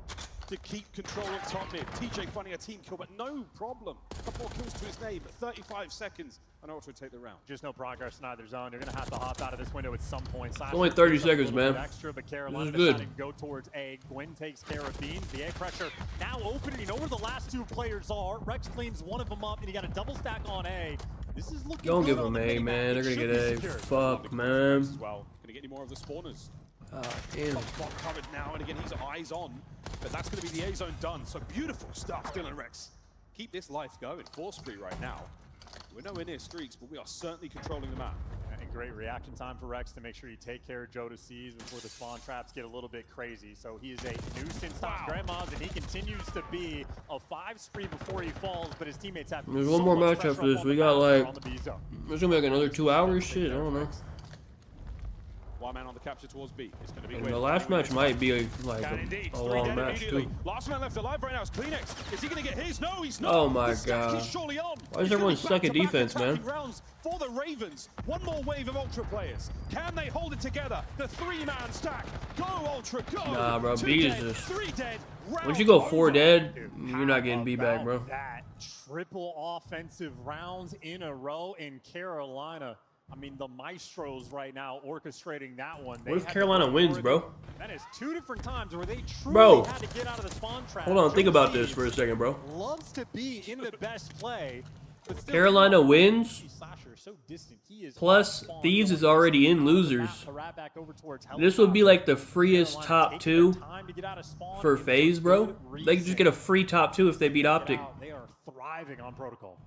to keep control of top mid. TJ finding a team kill, but no problem. A couple more kills to his first name, 35 seconds, and Ultra take the round. Just no progress in either zone. You're going to have to hop out of this window at some point. It's only 30 seconds, man. Extra, but Carolina this is good. deciding to go towards A. Gwyn takes care of Beans. The A pressure now open. You know where the last two players are. Rex cleans one of them up, and you got a double stack on A. This is looking Don't good give on them the A, minimap. man. They're It gonna should get be A. secured. Fuck, man. As well. Gonna get any more of the spawners. Damn. Bot covered now, and again, he's eyes on. But that's going to be the A zone done. So beautiful stuff, Dylan Rex. Keep this life going. 4 spree right now. We're nowhere near streaks, but we are certainly controlling the map. And great reaction time for Rex to make sure you take care of Joe to C's before the spawn traps get a little bit crazy. So he is a nuisance top grandmas, and he continues to be a 5 spree before he falls, but his teammates have There's one more match after this. We got like, there's gonna be like another 2 hours. Shit, I don't know. One man on the capture towards B. It's going to be And the last match might be like a long match too. Last man left alive right now is Kleenex. Is he going to get his? No, he's not. Oh my god. Why is everyone stuck at defense, man? Rounds for the Ravens. One more wave of Ultra players. Can they hold it together? The 3-man stack. Go Ultra, go. Nah, bro. B is just. 3 dead. Once you go 4 dead, you're not getting B back, bro. That triple offensive rounds in a row in Carolina. I mean, the Maestros right now orchestrating that one. What if Carolina wins, bro? That is 2 different times where they truly had to get out of the spawn trap. Hold on, think about this for a second, bro. Loves to be in the best play. But still, Carolina wins. So distant. He is Plus, Thieves is already in losers. This would be like the freest top 2 for FaZe, bro. They could just get a free top 2 if they beat Optic. They are thriving on protocol.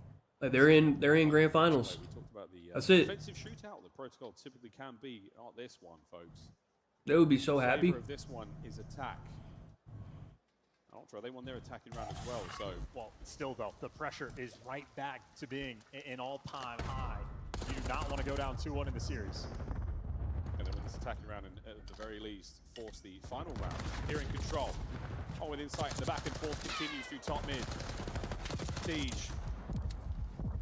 Like they're in grand finals. That's it. Defensive shootout, the protocol typically can be. Not this one, folks. They would be so happy. The flavor of this one is attack. Ultra, they won their attacking round as well. So, well, still though, the pressure is right back to being an all-time high. You do not want to go down 2-1 in the series. And then win this attacking round, and at the very least, force the final round. Here in control. Oh, with insight, the back and forth continues through top mid. Siege.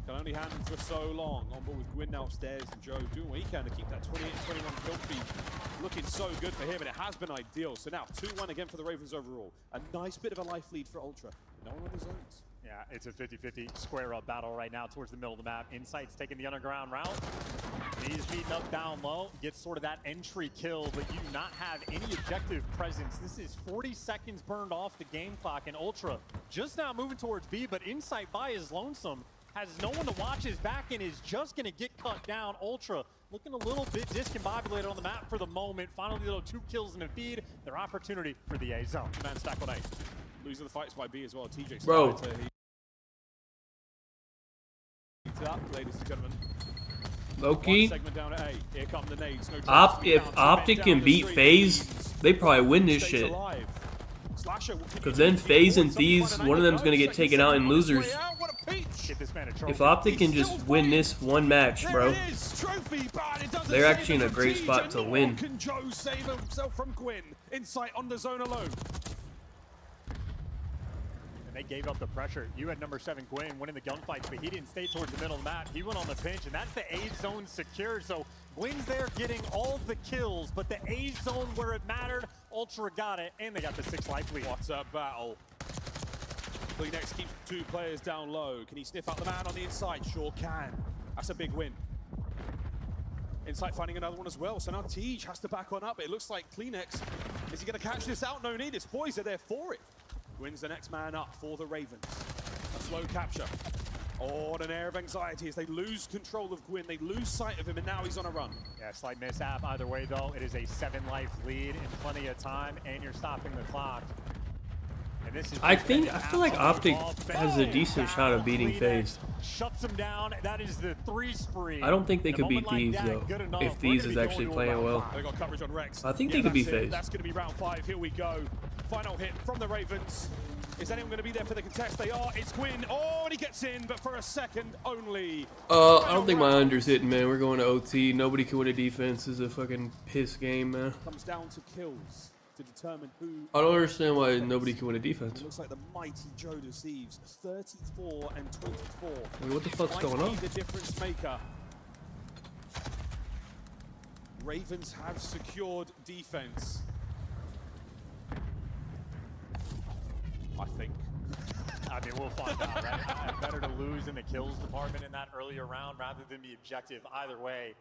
Can only handle for so long. On board with Gwyn now upstairs, and Joe doing what he can to keep that 28-21 kill feed looking so good for him, and it has been ideal. So now 2-1 again for the Ravens overall. A nice bit of a life lead for Ultra. No one on the zones. Yeah, it's a 50-50 square-up battle right now towards the middle of the map. Insight's taking the underground route. He's beating up down low, gets sort of that entry kill, but you do not have any objective presence. This is 40 seconds burned off the game clock, and Ultra just now moving towards B, but Insight by is lonesome. Has no one to watch his back and is just going to get cut down. Ultra looking a little bit discombobulated on the map for the moment. Finally, 2 kills in a feed. Their opportunity for the A zone. Man stack on A. Losing the fights by B as well. TJ. Bro. Up, ladies and gentlemen. Low key. Segment down at A. Here come the nades. No if Optic can beat FaZe, they probably win this shit. Because then FaZe and Thieves, one of them's going to get taken out in losers. If Optic can just win this one match, bro, they're actually in a great spot to win. Can Joe save himself from Gwyn? Insight on the zone alone. And they gave up the pressure. You had number 7 Gwyn winning the gunfights, but he didn't stay towards the middle of the map. He went on the pinch, and that's the A zone secured. So Gwyn's there getting all the kills, but the A zone where it mattered, Ultra got it, and they got the 6 life lead. What a battle. Kleenex keeps 2 players down low. Can he sniff out the man on the inside? Sure can. That's a big win. Insight finding another one as well. So now Tej has to back on up. It looks like Kleenex, is he going to catch this out? No need. His boys are there for it. Gwyn's the next man up for the Ravens. A slow capture. Oh, and an air of anxiety as they lose control of Gwyn. They lose sight of him, and now he's on a run. Yeah, slight mishap. Either way, though, it is a 7 life lead in plenty of time, and you're stopping the clock. And this is I feel like Optic has a decent shot of beating FaZe. Shuts him down. That is the 3 spree. I don't think they could beat Thieves, though, if Thieves is actually playing well. They got coverage on Rex. I think they could beat FaZe. That's going to be round 5. Here we go. Final hit from the Ravens. Is anyone going to be there for the contest? They are. It's Gwyn. Oh, and he gets in, but for a second only. I don't think my under's hitting, man. We're going to OT. Nobody can win a defense. This is a fucking piss game, man. Comes down to kills to determine who. I don't understand why nobody can win a defense. It looks like the mighty Joe deceives. 34 and 24. I mean, what the fuck's going on? The difference maker. Ravens have secured defense. I think. I mean, we'll find out, right? Better to lose in the kills department in that earlier round rather than be objective. Either way,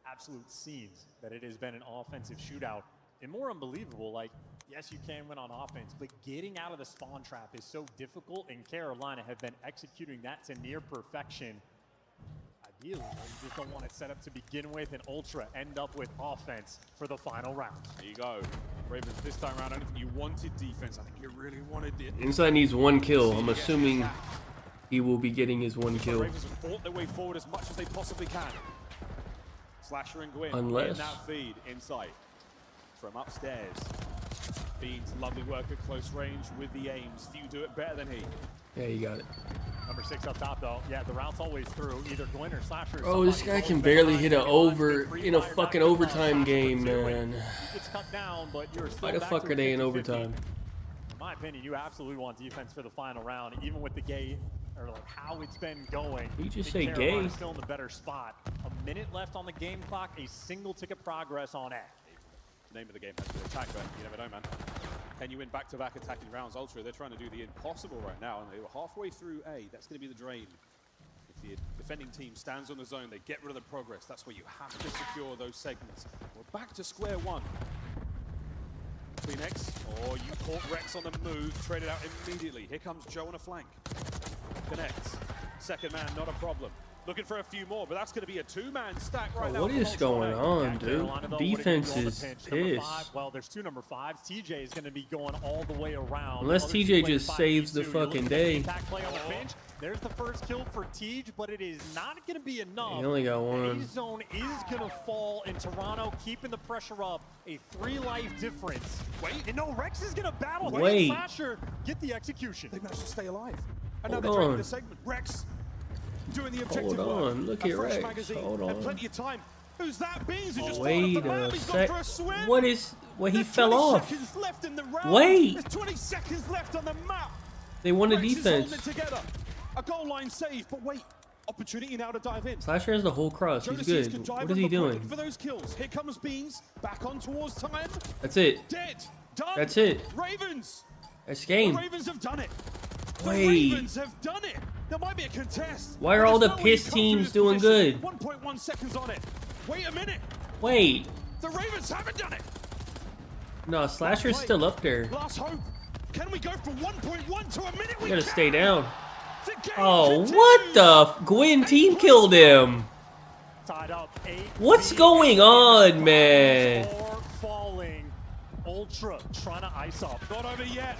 absolute scenes that it has been an offensive shootout. And more unbelievable, like, yes, you can win on offense, but getting out of the spawn trap is so difficult, and Carolina have been executing that to near perfection. Ideally, you just don't want it set up to begin with, and Ultra end up with offense for the final round. There you go. Ravens this time around, I don't think you wanted defense. I think you really wanted it. Inside needs 1 kill. I'm assuming he will be getting his 1 kill. Ravens have fought their way forward as much as they possibly can. Slasher and Gwyn Unless in that feed inside from upstairs. Beans, lovely work at close range with the aims. Few do it better than he. Yeah, you got it. Number 6 up top, though. Yeah, the route's always through. Either Gwyn or Slasher. Oh, this guy can barely hit an over in a fucking overtime game, man. Why the fuck are they in overtime? In my opinion, you absolutely want defense for the final round, even with the gay, or like how it's been going. You just say gay. Still in the better spot. A minute left on the game clock. A single ticket progress on A. Name of the game has been attack, but you never know, man. Can you win back-to-back attacking rounds? Ultra, they're trying to do the impossible right now, and they were halfway through A. That's going to be the drain. If the defending team stands on the zone, they get rid of the progress. That's where you have to secure those segments. We're back to square one. Kleenex, oh, you caught Rex on the move, traded out immediately. Here comes Joe on a flank. Connects. Second man, not a problem. Looking for a few more, but that's going to be a 2-man stack right now. What is going on, dude? Defense is pissed. Well, there's 2 number 5s. TJ is going to be going all the way around. Unless TJ just saves the fucking day. There's the first kill for Tej, but it is not going to be enough. He only got 1. A-zone is going to fall in Toronto, keeping the pressure up. A 3-life difference. Wait, and no, Rex is going to battle. Wait. Slasher, get the execution. They managed to stay alive. And Hold now they're draining on. the segment. Rex doing the objective Hold work. on, look A at fresh Rex. magazine Hold and on. plenty of time. Who's that? Beans who just Wait followed the map. a He's gone sec. for a swim. What is? Well, he There's fell 20 off. seconds left in the round. Wait. There's 20 seconds left on the map. They won the Rex is holding defense. it together. A goal line save, but wait. Opportunity now to dive in. Slasher has the whole cross. He's good. What is he doing? For those kills. Here comes Beans. Back on towards time. That's it. Dead. Done. That's it. Ravens. That's game. The Ravens have done it. The Wait. Ravens have done it. There might be a contest. Why are all the There's no way you piss come through teams this doing position. good? 1.1 seconds on it. Wait a minute. Wait. The Ravens haven't done it. No, Slasher's still up there. Last hope. Can we go from 1.1 to a minute? We gotta stay down. Oh, what the? Gwyn team killed him. Tied up 8. What's going on, man? Falling. Ultra trying to ice up. Not over yet.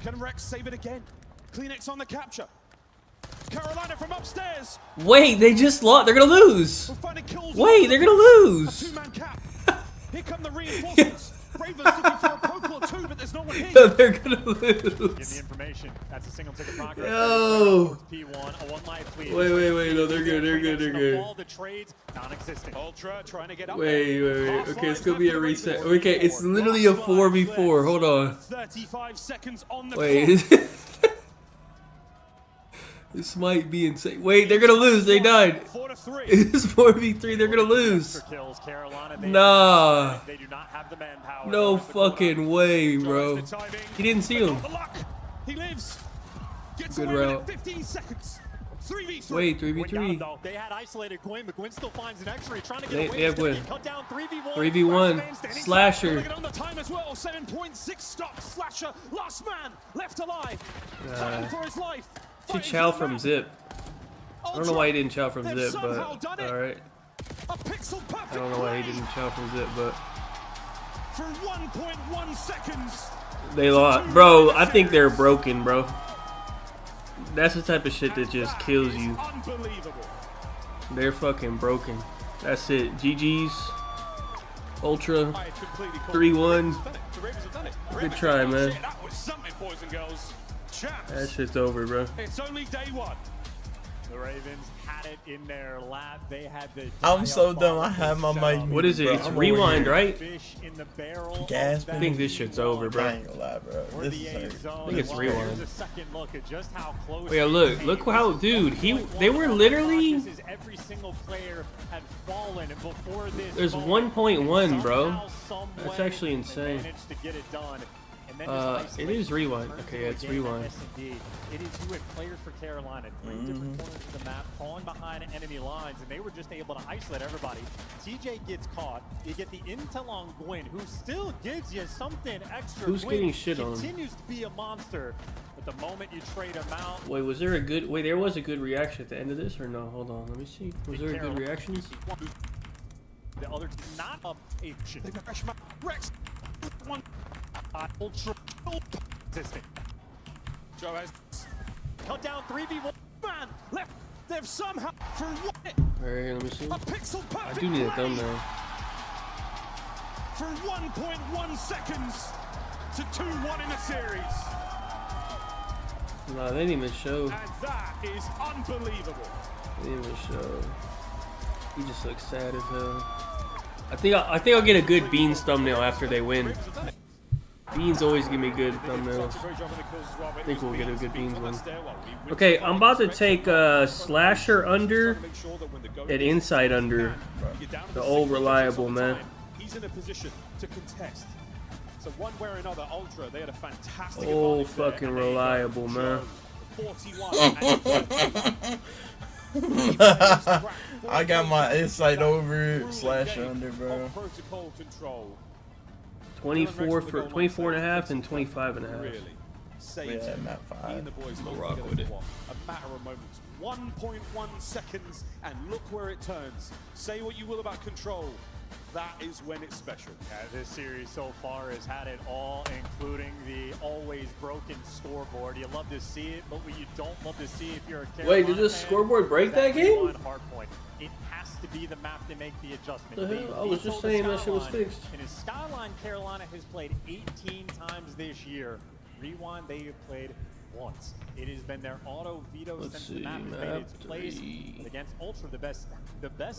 Can Rex save it again? Kleenex on the capture. Carolina from upstairs. Wait, they just lost. They're gonna lose. Wait, they're gonna lose. A 2-man cap. Here come the reinforcements. Ravens looking for a poke or 2, but there's no one here. No, they're gonna lose. Give the information. That's a single ticket progress. Yo. P1, a 1-life lead. Wait. No, they're good. They're good. All the trades non-existent. Ultra trying to get up. Wait. Okay, it's gonna be a reset. Okay, it's literally a 4v4. Hold on. 35 seconds on the Wait. This might be insane. Wait, they're gonna lose. They died. 4-3. It's 4v3. They're gonna lose. Nah. They do not have the manpower. No fucking way, bro. He didn't see him. He lives. Gets Good away with route. it. 15 seconds. 3v3. Wait, 3v3. They had isolated Gwyn, but Gwyn still finds an extra. Trying to get They away. have Gwyn. Cut down 3v1. 3v1. Slasher. On the time as well. 7.6 stock. Slasher. Last man left alive. Fighting for his life. Should chow from Zip. I don't know why he didn't chow from Zip, but alright. I don't know why he didn't chow from Zip, but For 1.1 seconds. they lost. Bro, I think they're broken, bro. That's the type of shit that just kills you. Unbelievable. They're fucking broken. That's it. GG's. Ultra. 3-1. The Ravens have done it. Good try, man. That was something, boys and girls. Champs. That shit's over, bro. It's only day 1. The Ravens had it in their lap. They had the. I'm so dumb. I have my mic. What is it? Bro. It's I'm rewind, over here. right? Fish in the barrel. Gas. I think this shit's over, bro. I ain't gonna lie, bro. This is hurt. I think it's rewind. Here's a second look at just how close. Wait, look how, dude. They were literally. Every single player had fallen before this. There's 1.1, bro. That's actually insane. Managed to get it done. And and then just it is rewind. Okay, yeah, it's rewind. S&D. It is you had players for Carolina, 3 different corners of the map, falling behind enemy lines, and they were just able to isolate everybody. TJ gets caught. You get the intel on Gwyn, who still gives you something extra. Who's Gwyn getting shit on? continues to be a monster, but the moment you trade him out. Wait, was there a good? Wait, there was a good reaction at the end of this, or no? Hold on, let me see. Was there a good reaction? The other team not up a freshman Rex. One ultra consistent. Joe has cut down 3v1 man left. They've somehow for what? Alright, let me see. A pixel I do need a thumbnail. for 1.1 seconds to 2-1 in a series. Nah, they didn't even show. And that is unbelievable. They didn't even show. He just looks sad as hell. I think I'll get a good Beans thumbnail after they win. Beans always give me good thumbnails. I think we'll get a good Beans one. Okay, I'm about to take Slasher under and Inside under. The old reliable, man. He's in a position to contest. So one way or another, Ultra, they had a fantastic Old fucking reliable, man. 41. I got my Insight over Slasher under, bro. Protocol control. 24 for 24 and a half and 25 and a half. Really? Yeah, map 5. The boys We'll rock with it. A matter of moments. 1.1 seconds, and look where it turns. Say what you will about control. That is when it's special. Yeah, this series so far has had it all, including the always broken scoreboard. You love to see it, but what you don't love to see if you're a Carolina Wait, did the scoreboard break that game? Hard point. It has to be the map to make the adjustment. The hell? I was just saying that shit was fixed. In his Skyline, Carolina has played 18 times this year. Rewind, they have played once. It has been their auto veto since the map has made its place. Against Ultra, the best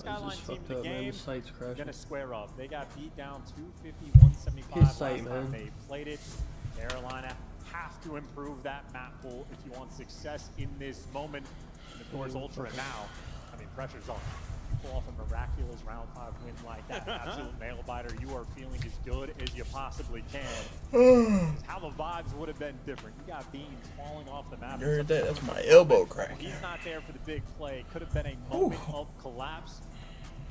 Skyline team in the game, gonna square up. They got beat down 250-175 last time they played it. Carolina have to improve that map pool if you want success in this moment. And of course, Ultra now, I mean, pressure's on. Pull off a miraculous round 5 win like that, absolute nail biter. You are feeling as good as you possibly can. How the vibes would have been different. You got Beans falling off the map. You heard that? That's my elbow crack. He's not there for the big play. Could have been a moment of collapse.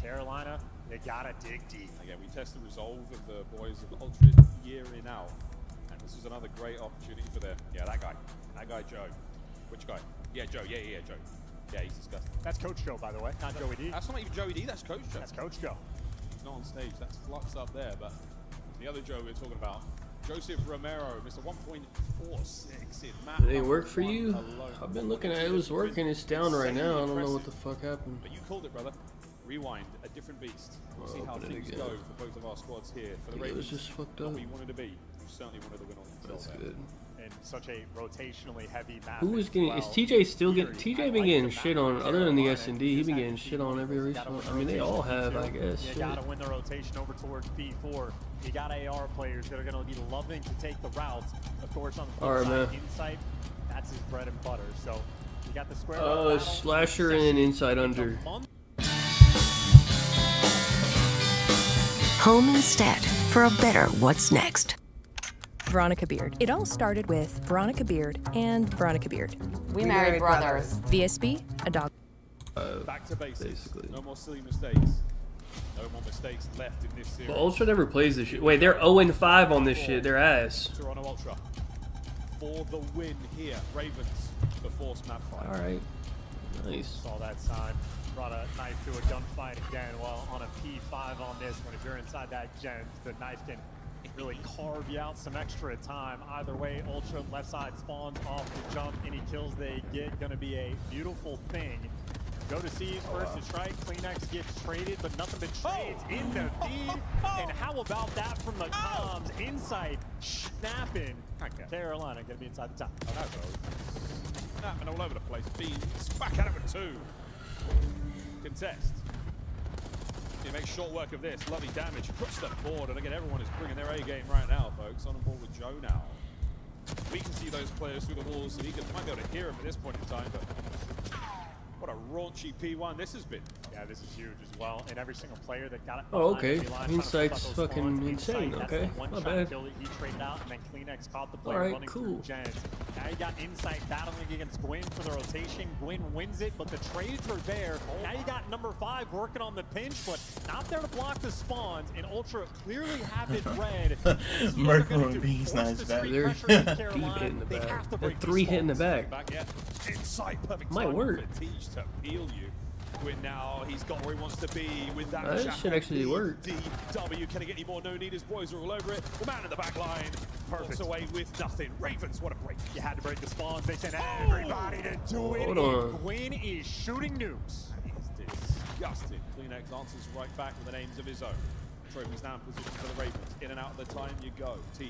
Carolina, they gotta dig deep. Again, we test the resolve of the boys of Ultra year in out, and this is another great opportunity for them. Yeah, that guy Joe. Which guy? Yeah, Joe. Yeah, Joe. Yeah, he's disgusting. That's Coach Joe, by the way, not Joey D. That's not even Joey D, that's Coach Joe. That's Coach Joe. He's not on stage, that's Flux up there, but the other Joe we're talking about, Joseph Romero, Mr. 1.46 in map. Did it work for you? I've been looking at it, it was working, it's down right now. I don't know what the fuck happened. But you called it, brother. Rewind, a different beast. We'll see how things go for both of our squads here. For the Ravens, it was just fucked up. What you wanted to be, you certainly wanted to win on That's good. In such a rotationally heavy map. Who is getting? Is TJ still getting? TJ been getting shit on. Other than the S&D, he been getting shit on every race. I mean, they all have, I guess. You gotta win the rotation over towards P4. You got AR players that are gonna be loving to take the routes. Of course, on the flip side, Insight, that's his bread and butter. So you got the square. Slasher and Inside under. Home instead for a better what's next. Veronica Beard. It all started with Veronica Beard and Veronica Beard. We married brothers. VSB, a dog. Back to basics. Basically. No more silly mistakes. No more mistakes left in this series. But Ultra never plays this shit. Wait, they're 0-5 on this shit. They're ass. Toronto Ultra for the win here. Ravens, the force map fight. All right. Nice. Saw that sign. Brought a knife to a gunfight again. Well, on a P5 on this one, if you're inside that gen, the knife can really carve you out some extra time. Either way, Ultra left side spawns off the jump. Any kills they get, gonna be a beautiful thing. Go to C's versus Strike. Kleenex gets traded, but nothing but trades in the feed. And how about that from the comms? Insight snapping. Carolina gonna be inside the top. Oh, that's snapping all over the place. Beans back at it with 2. Contest. He makes short work of this. Lovely damage across the board, and again, everyone is bringing their A game right now, folks. On board with Joe now. We can see those players through the walls, and he might be able to hear him at this point in time, but What a raunchy P1 this has been. Yeah, this is huge as well. And every single player that got it. Oh, okay. Insight's fucking insane. Okay, not bad. He traded out, and then Kleenex caught the player All right, running cool. through Gens. Now you got Insight battling against Gwyn for the rotation. Gwyn wins it, but the trades are there. Now you got number 5 working on the pinch, but not there to block the spawns. And Ultra clearly have it read. Merkel and Beans nice back. They're deep hitting the back. They're 3 hitting the back. Insight, perfect Might timing work. for Teach to peel you. Gwyn now, he's got where he wants to be with that. That should actually work. DW, can he get any more no-needers? Boys are all over it. The man in the back line walks away with nothing. Ravens, what a break. You had to break the spawns. They sent everybody to do it. Hold on. Gwyn is shooting nukes. That is disgusting. Kleenex answers right back with the names of his own. Trophy's now in position for the Ravens. In and out of the time you go. Teach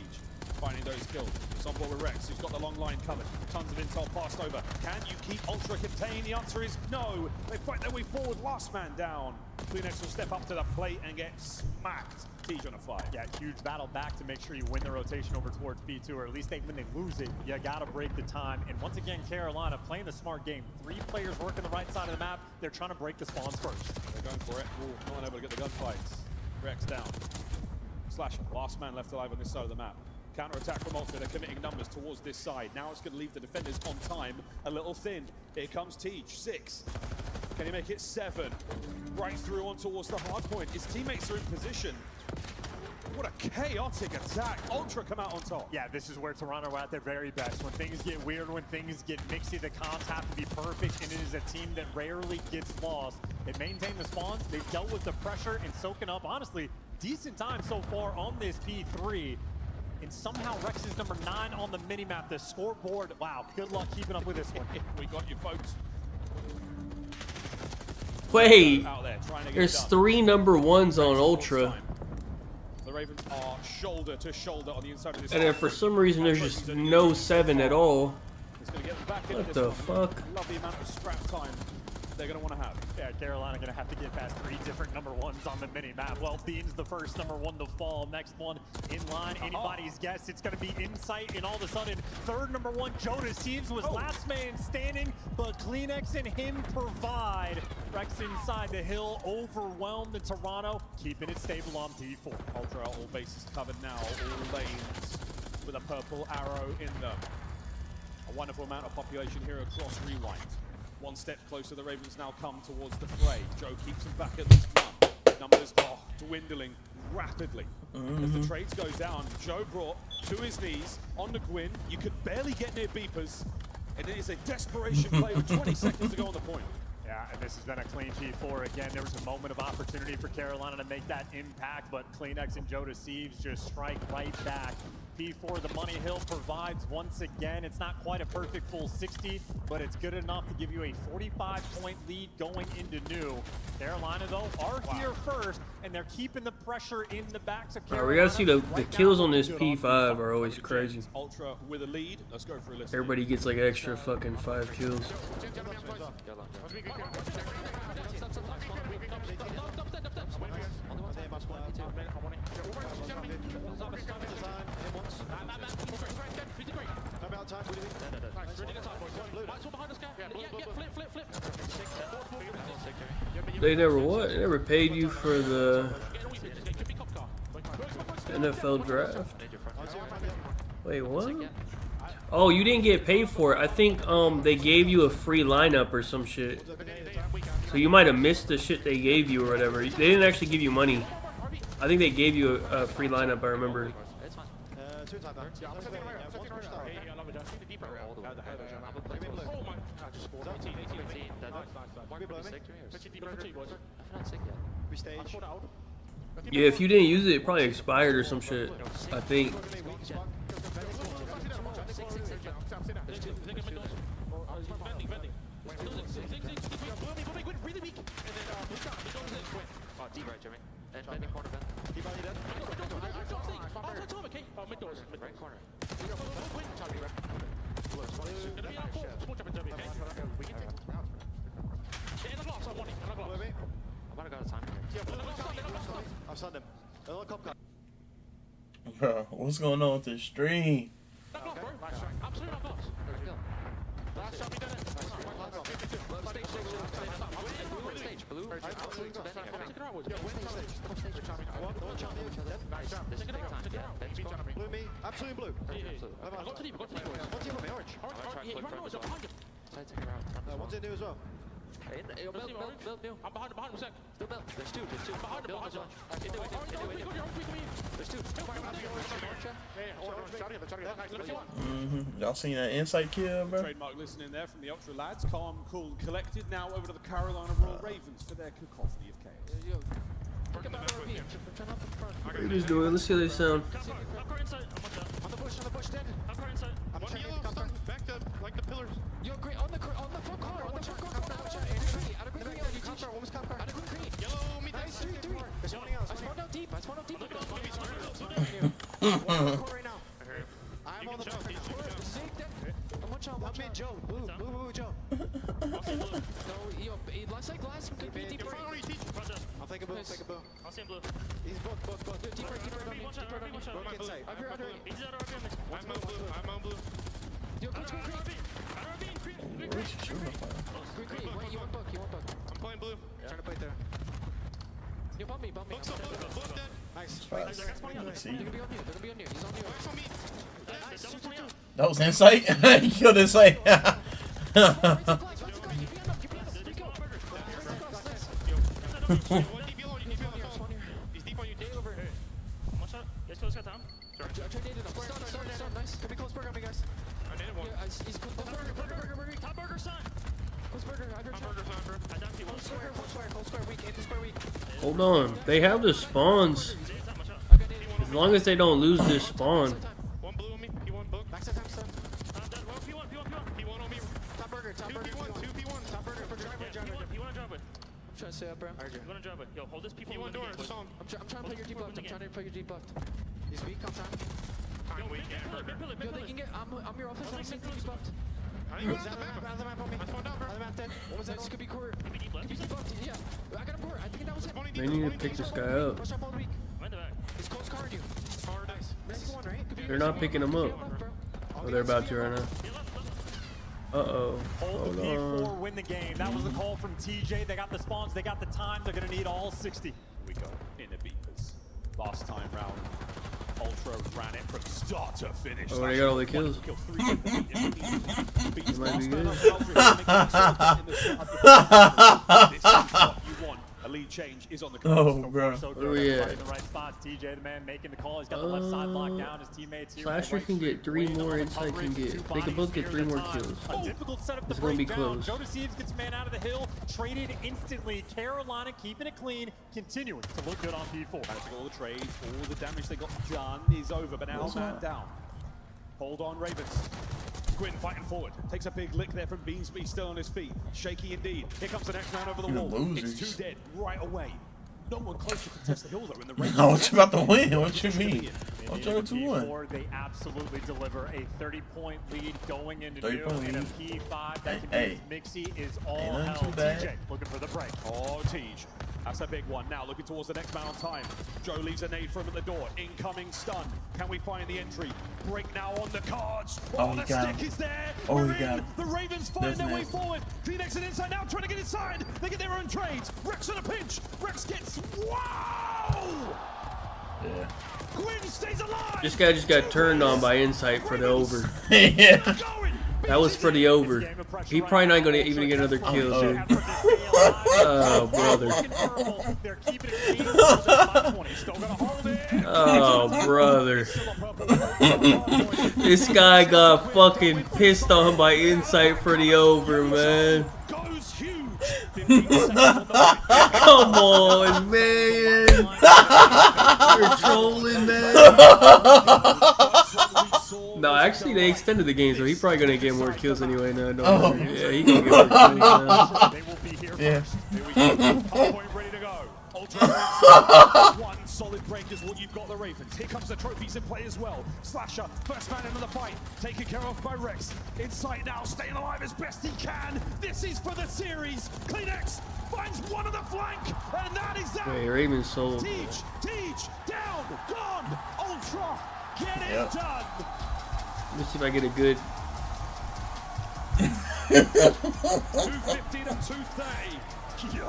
finding those kills. It's on board with Rex, who's got the long line covered. Tons of intel passed over. Can you keep Ultra contained? The answer is no. They fight their way forward. Last man down. Kleenex will step up to the plate and get smacked. Teach on a fight. Yeah, huge battle back to make sure you win the rotation over towards B2, or at least when they lose it, you gotta break the time. And once again, Carolina playing the smart game. 3 players working the right side of the map. They're trying to break the spawns first. They're going for it. Ooh, not able to get the gunfights. Rex down. Slash, last man left alive on this side of the map. Counter-attack from Ultra, they're committing numbers towards this side. Now it's going to leave the defenders on time a little thin. Here comes Teach, 6. Can he make it 7? Right through on towards the hard point. His teammates are in position. What a chaotic attack. Ultra come out on top. Yeah, this is where Toronto are at their very best. When things get weird, when things get mixy, the comms have to be perfect, and it is a team that rarely gets lost. They maintain the spawns, they've dealt with the pressure and soaking up, honestly, decent time so far on this P3. And somehow Rex is number 9 on the minimap. The scoreboard, wow, good luck keeping up with this one. We got you, folks. Wait, Out there, trying to get there's it done. 3 number 1s on Ultra. The Ravens are shoulder to shoulder on the inside of this. And then for some reason there's just no 7 at all. It's going to get them back into What this the one. fuck? Love the amount of scrap time they're going to want to have. Yeah, Carolina going to have to get past 3 different number 1s on the mini-map. Well, Bean's the first number 1 to fall. Next one in line, anybody's guess. It's going to be Insight, and all of a sudden, 3rd number 1, Joda Seeves was last man standing, but Kleenex and him provide. Rex inside the hill, overwhelmed in Toronto, keeping it stable on P4. Ultra, all bases covered now, all lanes with a purple arrow in them. A wonderful amount of population here across Rewind. 1 step closer, the Ravens now come towards the fray. Joe keeps them back at least 1. Numbers are dwindling rapidly. As the trades go down, Joe brought to his knees onto Gwyn. You could barely get near beepers, and it is a desperation play with 20 seconds to go on the point. Yeah, and this has been a clean P4 again. There was a moment of opportunity for Carolina to make that impact, but Kleenex and Joda Seeves just strike right back. P4, the money hill provides once again. It's not quite a perfect full 60, but it's good enough to give you a 45-point lead going into new. Carolina, though, are here first, and they're keeping the pressure in the backs of Carolina. We gotta see the kills on this P5 are always crazy. Ultra with a lead. Let's go for a listen. Everybody gets like extra fucking 5 kills. They never what? They never paid you for the NFL draft? Wait, what? Oh, you didn't get paid for it. I think they gave you a free lineup or some shit. So you might have missed the shit they gave you or whatever. They didn't actually give you money. I think they gave you a free lineup, I remember. Yeah, if you didn't use it, it probably expired or some shit, I think. Bro, what's going on with this stream? Blue me, absolutely blue. One's in there as well. I'm behind him, sec. Still built. There's two. I'm behind him. There's two. Y'all seen that insight kill, bro? Trademark listening there from the Ultra lads. Calm, cool, and collected. Now over to the Carolina Royal Ravens for their cacophony of chaos. What are you just doing? Let's see how they sound. On the bush, dead. I'm checking the car. Back to, like, the pillars. Yo, green, on the front car. Almost cop car. Yellow, meet that. Nice, 3. There's something else. I spawned out deep. Right now. I'm on the boat. Help me, Joe. Blue, Joe. Last could be deeper. I'll take a boom, I'll see him blue. He's booked. Deeper. Book inside. I'm on blue. Yo, green. Where's she shooting from? Green. Wait, you want book. I'm playing blue. Trying to play there. Yo, bump me. Book dead. Nice. Fast. They're gonna be on you. He's on you. Works on me. That was insight. He killed insight. He's deep on you. Day over. Nice. Could be close burger on me, guys. I did one. He's cool. Top burger, son. Close burger. I got Burger's on, bro. I dumped you. Whole square, weak, into square weak. Hold on. They have the spawns. As long as they don't lose this spawn. One blue on me. P1 book. Backside time, son. P1 P1 on me. Top burger. 2 P1. Top burger for driver. P1 on driver. I'm trying to stay up, bro. You want to drive it? Yo, hold this P1 P1 door. Just saw him. I'm trying to play your debuffed. He's weak on time. I'm weak. Yo, they can get. I'm your offense. I'm saying debuffed. I think he's on the map. Other map on me. I spawned out, bro. Other map dead. What was that? This could be core. Could be debuffed. Yeah. I got him core. I think that was it. They need to pick this guy up. Push up all week. Mind the back. He's close card you. Hard. Nice. Next one, right? They're not picking him up. Oh, they're about to right now. Uh-oh. Hold the Hold P4, on. win the game. That was the call from TJ. They got the spawns, they got the time. They're going to need all 60. Here we go. In the beepers. Last time round, Ultra ran it from start to finish. Oh, they got all the kills. Kill 3. It might be good. This is what you want. A lead change is on the card. Oh, bro. So Oh, good. yeah. Everybody in the right spots. TJ, the man, making the call. He's got the left side locked down. His teammates here. Slasher can get 3 more, Insight can get. They can both get 3 more kills. A difficult setup to It's gonna be break down. close. Joe Deceives gets man out of the hill. Traded instantly. Carolina keeping it clean. Continuing to look good on P4. All the trades, all the damage they got done is over, but now man down. Hold on, Ravens. Quinn fighting forward. Takes a big lick there from Beansby, still on his feet. Shaky indeed. Here comes the next man over the You wall. losers. It's 2 dead right away. No one close to contest the hill though in the race. I was about to win. What you mean? I'm trying to win. P4, they absolutely deliver a 30-point lead going into 30 new point and a lead. P5 that can Hey, be Mixie is all ain't nothing hell. too bad. TJ looking for the break. Oh, Tej. That's a big one. Now looking towards the next man on time. Joe leaves a nade for him at the door. Incoming stun. Can we find the entry? Break now on the cards. Oh, the he got stick him. is there. Oh, We're he got in. him. The Ravens find That's their way nasty. forward. Phoenix and Inside now trying to get inside. They get their own trades. Rex on a pinch. Rex gets. Wow! Yeah. Quinn stays alive. This guy just got turned on by Insight for the over. Yeah. That was for the over. He probably not gonna even get another kill, dude. Oh, brother. Oh, brother. This guy got fucking pissed on by Insight for the over, man. Come on, man. You're trolling, man. No, actually, they extended the game, so he's probably gonna get more kills anyway. No, no. Oh. Yeah, he gonna get more kills now. Yeah. Point ready to go. Ultra one solid break is what you've got the Ravens. Here comes the trophies in play as well. Slasher, first man into the fight, taken care of by Rex. Insight now, staying alive as best he can. This is for the series. Kleenex finds one on the flank, and that is that. Wait, Raven's sold. Tej, down, gone. Ultra, get it Yep. done. Let me see if I get a good. 215 and 230. Yo.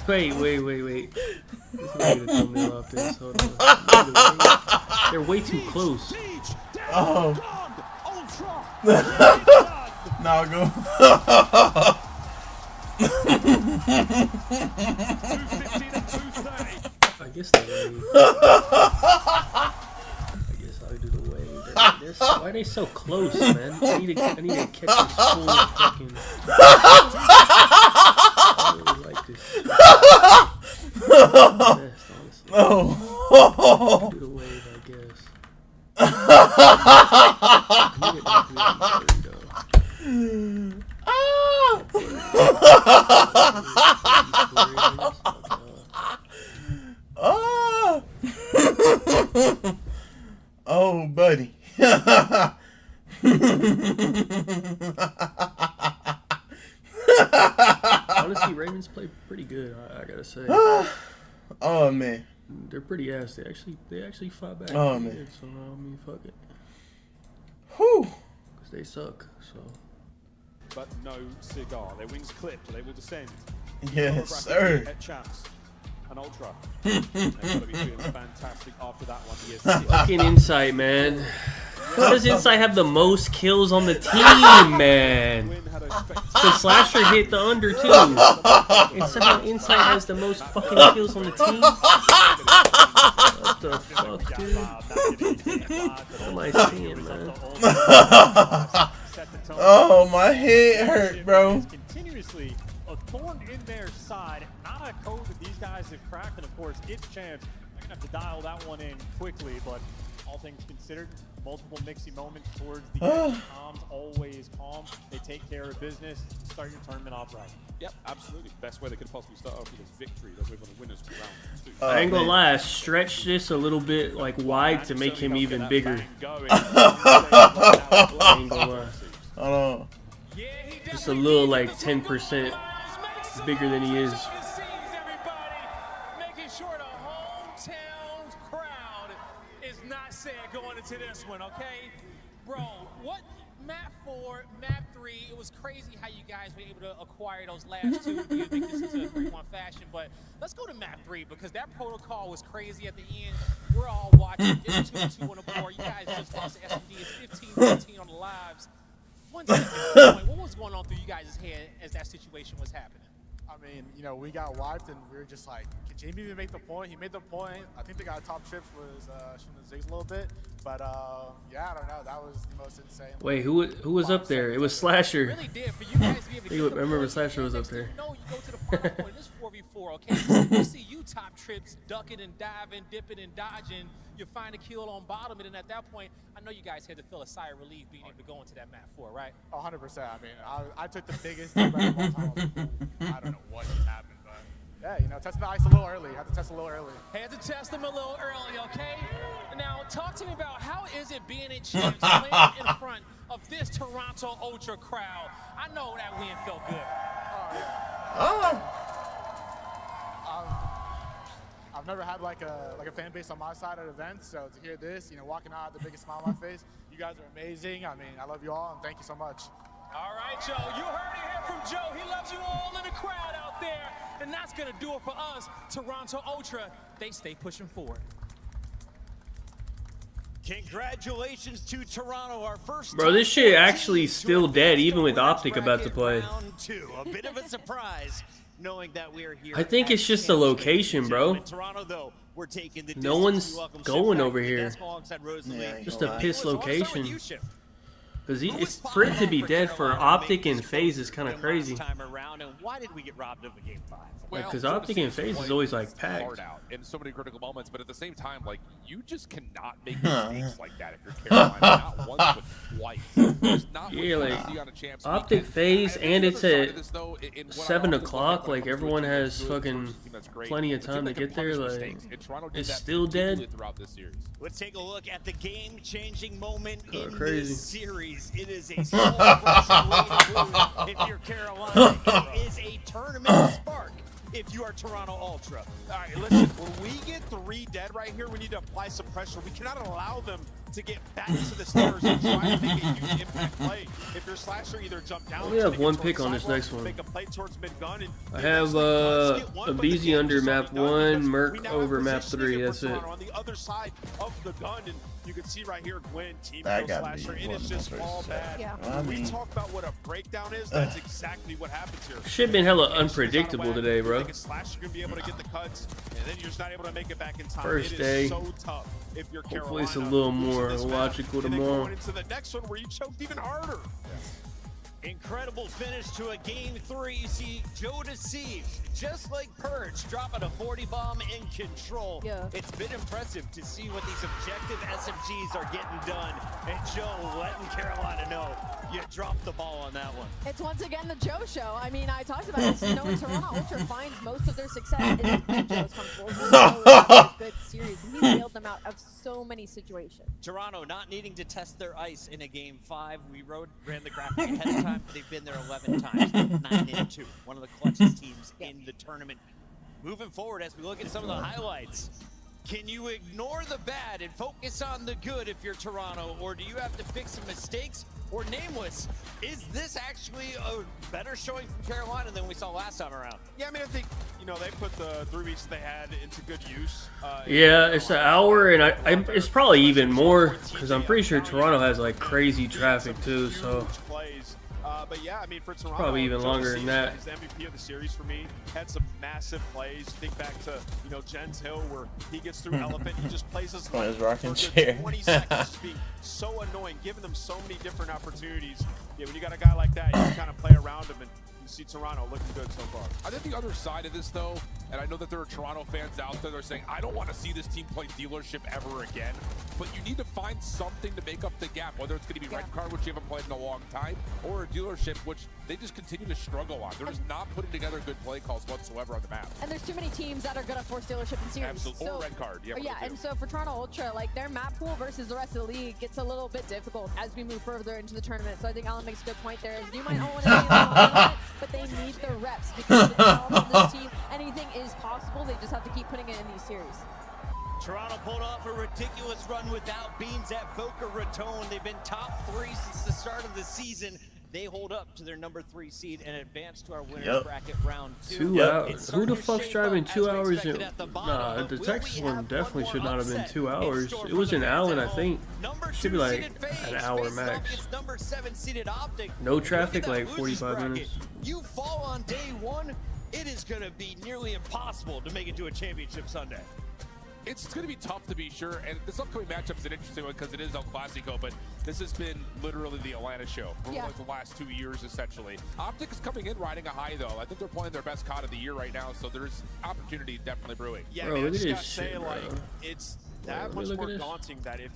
Wait. This is a thumbnail off this. Hold on. They're way too close. Oh. Now go. 215 and 230. I guess the wave. I guess I'll do the wave. Why are they so close, man? I need to catch this full fucking. I really like this. Best, honestly. Do the wave, I guess. I need it to be like Oh, buddy. Honestly, Ravens play pretty good. I gotta say. Oh man, they're pretty ass. They actually fought back. Oh man. Good, so I mean, fuck it. Whew. Cause they suck. So. But no cigar. Their wings clip, but they will descend. Yes, sir. Cod Champs and Ultra. They're going to be feeling fantastic after that one. Yes. Fucking Insight, man. How does Insight have the most kills on the team, man? Because Slasher hit the under too. And somehow Insight has the most fucking kills on the team? What the fuck, dude? What am I seeing, man? Oh, my head hurt, bro. Continuously a thorn in their side. Not a code that these guys have cracked, and of course, it's Champs. They're gonna have to dial that one in quickly, but all things considered, multiple mixy moments towards the end. Tom's always calm. They take care of business. Start your tournament off right. Yep, absolutely. Best way they could possibly start off with is victory. They're going to winners for round 2. I ain't gonna lie, I stretched this a little bit like wide to make him even bigger. I ain't gonna lie. Oh. Just a little like 10% bigger than he is. Making sure the hometown crowd is not sad going into this one, okay? Bro, what map 4, map 3, it was crazy how you guys were able to acquire those last two. You think this is a 3-1 fashion, but let's go to map 3 because that protocol was crazy at the end. We're all watching. It's 2-2 on the board. You guys just lost to SMD. It's 15-15 on the lives. What was going on through you guys' head as that situation was happening? I mean, you know, we got wiped and we were just like, can Jamie even make the point? He made the point. I think the guy top trips was shooting the zigs a little bit. But, yeah, I don't know. That was the most insane. Wait, who was up there? It was Slasher. Really did for you guys to be able to I remember Slasher was up there. No, you go to the final point. This 4v4, okay? You see you top trips, ducking and diving, dipping and dodging. You find a kill on bottom, and then at that point, I know you guys had to feel a sigh of relief being able to go into that map 4, right? 100%. I mean, I took the biggest deep breath of all time. I don't know what just happened, but yeah, you know, test the ice a little early. Had to test a little early. Had to test them a little early, okay? Now, talk to me about how is it being in Champs playing in front of this Toronto Ultra crowd? I know that win felt good. I've never had like a fan base on my side at events, so to hear this, you know, walking out with the biggest smile on my face, you guys are amazing. I mean, I love you all, and thank you so much. All right, Joe, you heard it here from Joe. He loves you all in the crowd out there, and that's going to do it for us. Toronto Ultra, they stay pushing forward. Congratulations to Toronto, our first. Bro, this shit actually still dead, even with Optic about to play. Round 2, a bit of a surprise. Knowing that we are here. I think it's just the location, bro. Toronto, though, we're taking the no one's going over here. Just a piss location. Because for it to be dead for Optic and FaZe is kind of crazy. Why did we get robbed of a game 5? Because Optic and FaZe is always like packed. Out in so many critical moments, but at the same time, like you just cannot make mistakes like that if you're Carolina. Not once, but twice. There's not yeah, like Optic FaZe, and it's at 7 o'clock. Like everyone has fucking plenty of time to get there. Like it's still dead. Let's take a look at the game-changing moment in crazy. this series. It is a soul-crushing way to lose if you're Carolina. It is a tournament spark if you are Toronto Ultra. All right, listen, when we get 3 dead right here, we need to apply some pressure. We cannot allow them to get back to the stairs and try to make a huge impact play. If your slasher either jump down, we have one pick on this next one. make a play towards mid-gun, and I have a BZ under map 1, Merc over map 3. That's it. On the other side of the gun, and you can see right here, Gwen, team That kill gotta be slasher. It one is of just my all first bad. Yeah. I We mean- talk about what a breakdown is. That's exactly what happens here. Shit been hella unpredictable today, bro. Slasher gonna be able to get the cuts, and then you're just not able to make it back in time. First it day. is so tough if you're Hopefully it's a Carolina. little Losing more this map, logical and then tomorrow. going into the next one where you choked even harder. Incredible finish to a game 3. You see Joe Deceive, just like Purge, dropping a 40 bomb in control. Yeah. It's been impressive to see what these objective SMGs are getting done. And Joe letting Carolina know you dropped the ball on that one. It's once again the Joe show. I mean, I talked about this. You know, Toronto Ultra finds most of their success in when Joe's come forward. Joe has a good series. He's bailed them out of so many situations. Toronto not needing to test their ice in a game 5. We ran the graphic ahead of time. They've been there 11 times, 9-2. One of the clutchest teams in the tournament. Moving forward, as we look at some of the highlights, can you ignore the bad and focus on the good if you're Toronto, or do you have to fix some mistakes? Or Nameless, is this actually a better showing from Carolina than we saw last time around? Yeah, I mean, I think, you know, they put the 3 weeks they had into good use. Yeah, it's an hour, and it's probably even more because I'm pretty sure Toronto has like crazy traffic too. So plays. But yeah, I mean, for Toronto, probably even Joe longer than Deceive that. is the MVP of the series for me. Had some massive plays. Think back to, you know, Jens Hill, where he gets through Elephant, he just plays his On his life rocking for chair. 20 seconds, being so annoying, giving them so many different opportunities. Yeah, when you got a guy like that, you can kind of play around him, and you see Toronto looking good so far. I think the other side of this, though, and I know that there are Toronto fans out there that are saying, I don't want to see this team play dealership ever again, but you need to find something to make up the gap, whether it's going to be Red Card, which you haven't played in a long time, or a dealership, which they just continue to struggle on. They're just not putting together good play calls whatsoever on the map. And there's too many teams that are going to force dealership in series. Absolutely. Or Red Card. Yeah, Yeah, and so for Toronto Ultra, like their map pool versus the rest of the league gets a little bit difficult as we move further into the tournament. So I think Alan makes a good point there. Is you might not want to see it, but they need the reps because with the talent of this team, anything is possible. They just have to keep putting it in these series. Toronto pulled off a ridiculous run without Beans at Boca Raton. They've been top 3 since the start of the season. They hold up to their number 3 seed and advance to our winner's bracket round 2. 2 hours. Who the fuck's driving 2 hours? Nah, the Texas one definitely should not have been 2 hours. It was in Allen, I think. Should be like an hour max. Number 7 seeded Optic. No traffic, like 45 minutes. You fall on day 1, it is going to be nearly impossible to make it to a championship Sunday. It's going to be tough to be sure, and this upcoming matchup is an interesting one because it is El Clasico, but this has been literally the Atlanta show for like the last 2 years, essentially. Optic is coming in riding a high, though. I think they're playing their best COD of the year right now, so there's opportunity definitely brewing. Yeah, bro, man, look I at just this gotta say, shit, like, bro. it's that Bro, much look at more this. daunting that if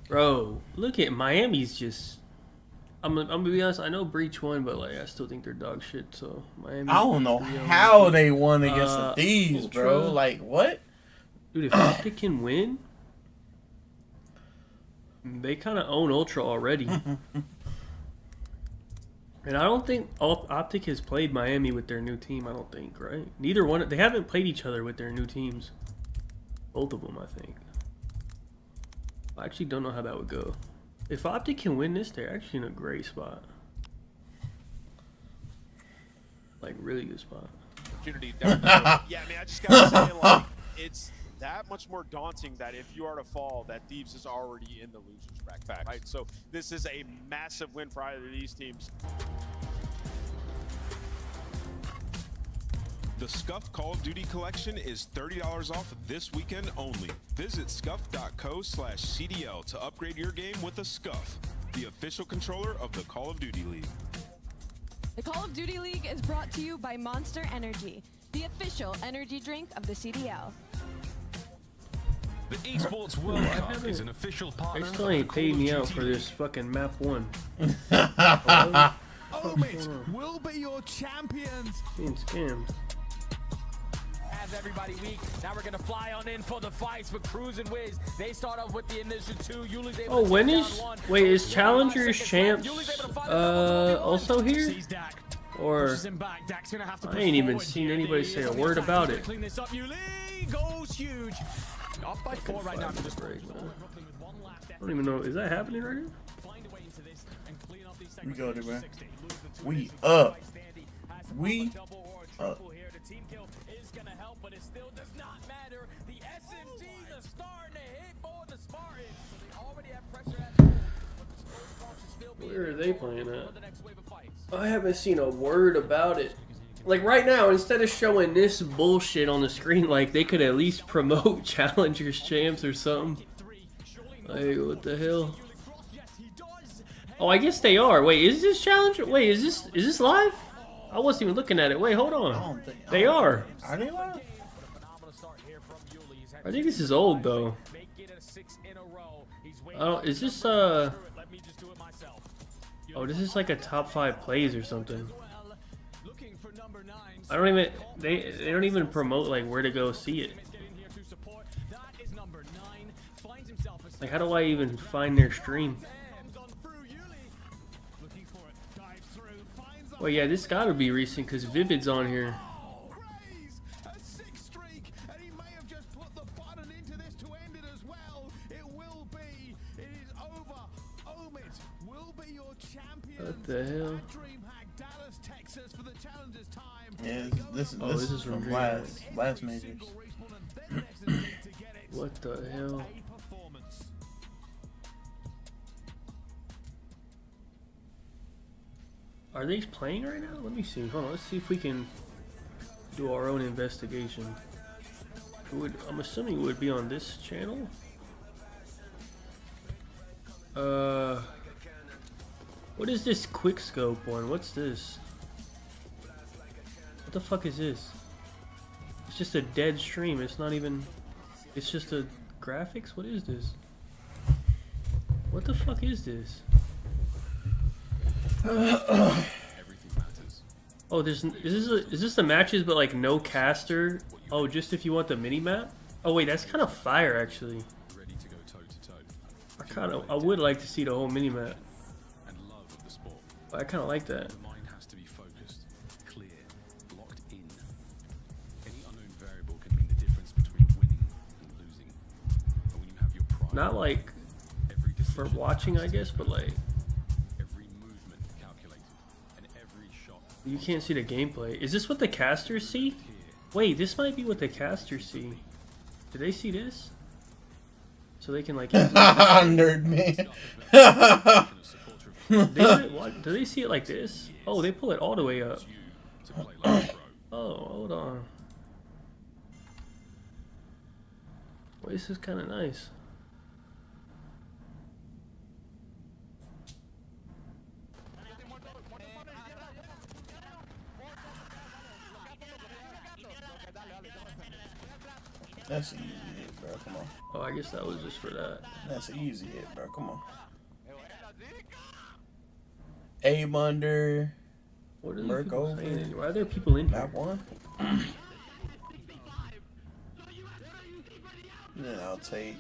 Bro, look at Miami's just. I'm gonna be honest. I know Breach won, but like I still think they're dog shit. So Miami. I don't know how they won against the Thieves, bro. Ultra. Like what? Dude, if Optic can win, they kind of own Ultra already. And I don't think Optic has played Miami with their new team. I don't think, right? Neither one. They haven't played each other with their new teams. Both of them, I think. I actually don't know how that would go. If Optic can win this, they're actually in a great spot. Like, really good spot. Opportunity yeah, I mean, I just gotta say, like, it's that much more daunting that if you are to fall, that Thieves is already in the losers bracket, right? So this is a massive win for either of these teams. The Scuff Call of Duty collection is $30 off this weekend only. Visit scuff.co/CDL to upgrade your game with a Scuff, the official controller of the Call of Duty League. The Call of Duty League is brought to you by Monster Energy, the official energy drink of the CDL. The Esports World Cup is an official partner. They still ain't paid me out for this fucking map 1. Omit will be your champions. Being scammed. As everybody weak, now we're gonna fly on in for the fights with Cruz and Wiz. They start off with the initial 2. Yuli's able Oh, to when take is... down 1. Wait, is Challengers Champs also here? Or... I ain't even seen anybody say a word about it. Clean this up. Yuli goes huge. Up by 4 right now. Break, I don't even know. Is that happening right now? We go there, man. We up. We up. Where are they playing at? I haven't seen a word about it. Like right now, instead of showing this bullshit on the screen, like they could at least promote Challengers Champs or something. Like what the hell? Oh, I guess they are. Wait, is this Challenger? Wait, is this live? I wasn't even looking at it. Wait, hold on. They are. Are they live? I think this is old though. Oh, is this Oh, this is like a top 5 plays or something. I don't even they don't even promote like where to go see it. Like how do I even find their stream? Well, yeah, this gotta be recent because Vivid's on here. What the hell? Yeah, this is from last majors. What the hell? Are they playing right now? Let me see. Hold on. Let's see if we can do our own investigation. I'm assuming it would be on this channel. What is this quick scope one? What's this? What the fuck is this? It's just a dead stream. It's not even. It's just a graphics. What is this? What the fuck is this? Oh, is this the matches but like no caster? Oh, just if you want the mini map? Oh wait, that's kind of fire actually. I would like to see the whole mini map. I kind of like that. Not like for watching, I guess, but like you can't see the gameplay. Is this what the casters see? Wait, this might be what the casters see. Do they see this? So they can like nerd man. Do they see it like this? Oh, they pull it all the way up. Oh, hold on. Well, this is kind of nice. That's easy, bro. Come on. Oh, I guess that was just for that. That's easy, bro. Come on. Abe under. What are Merc over. Why are there people in here? Map 1. Then I'll take.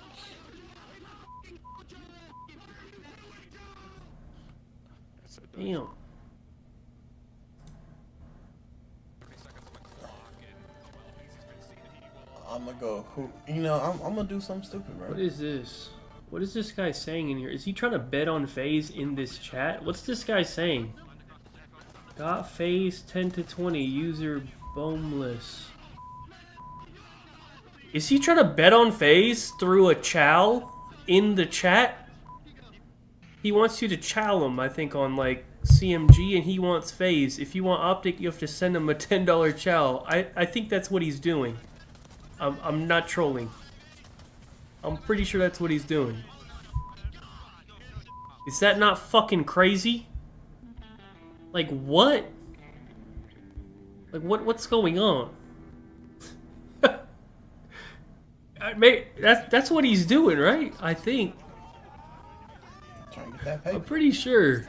Damn. I'm gonna go. You know, I'm gonna do something stupid, bro. What is this? What is this guy saying in here? Is he trying to bet on FaZe in this chat? What's this guy saying? Got FaZe 10 to 20. User boneless. Is he trying to bet on FaZe through a chow in the chat? He wants you to chow him, I think, on like CMG, and he wants FaZe. If you want Optic, you have to send him a $10 chow. I think that's what he's doing. I'm not trolling. I'm pretty sure that's what he's doing. Is that not fucking crazy? Like what? Like what's going on? That's what he's doing, right? I think. Trying to get that paper. I'm pretty sure.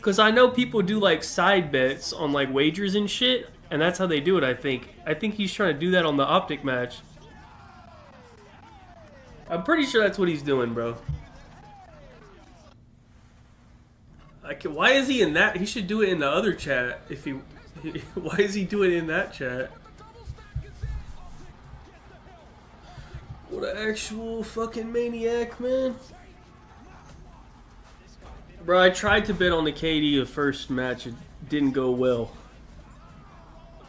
Cause I know people do like side bets on like wagers and shit. And that's how they do it, I think. I think he's trying to do that on the Optic match. I'm pretty sure that's what he's doing, bro. Why is he in that? He should do it in the other chat. Why is he doing it in that chat? What an actual fucking maniac, man. Bro, I tried to bet on the KD the first match. It didn't go well.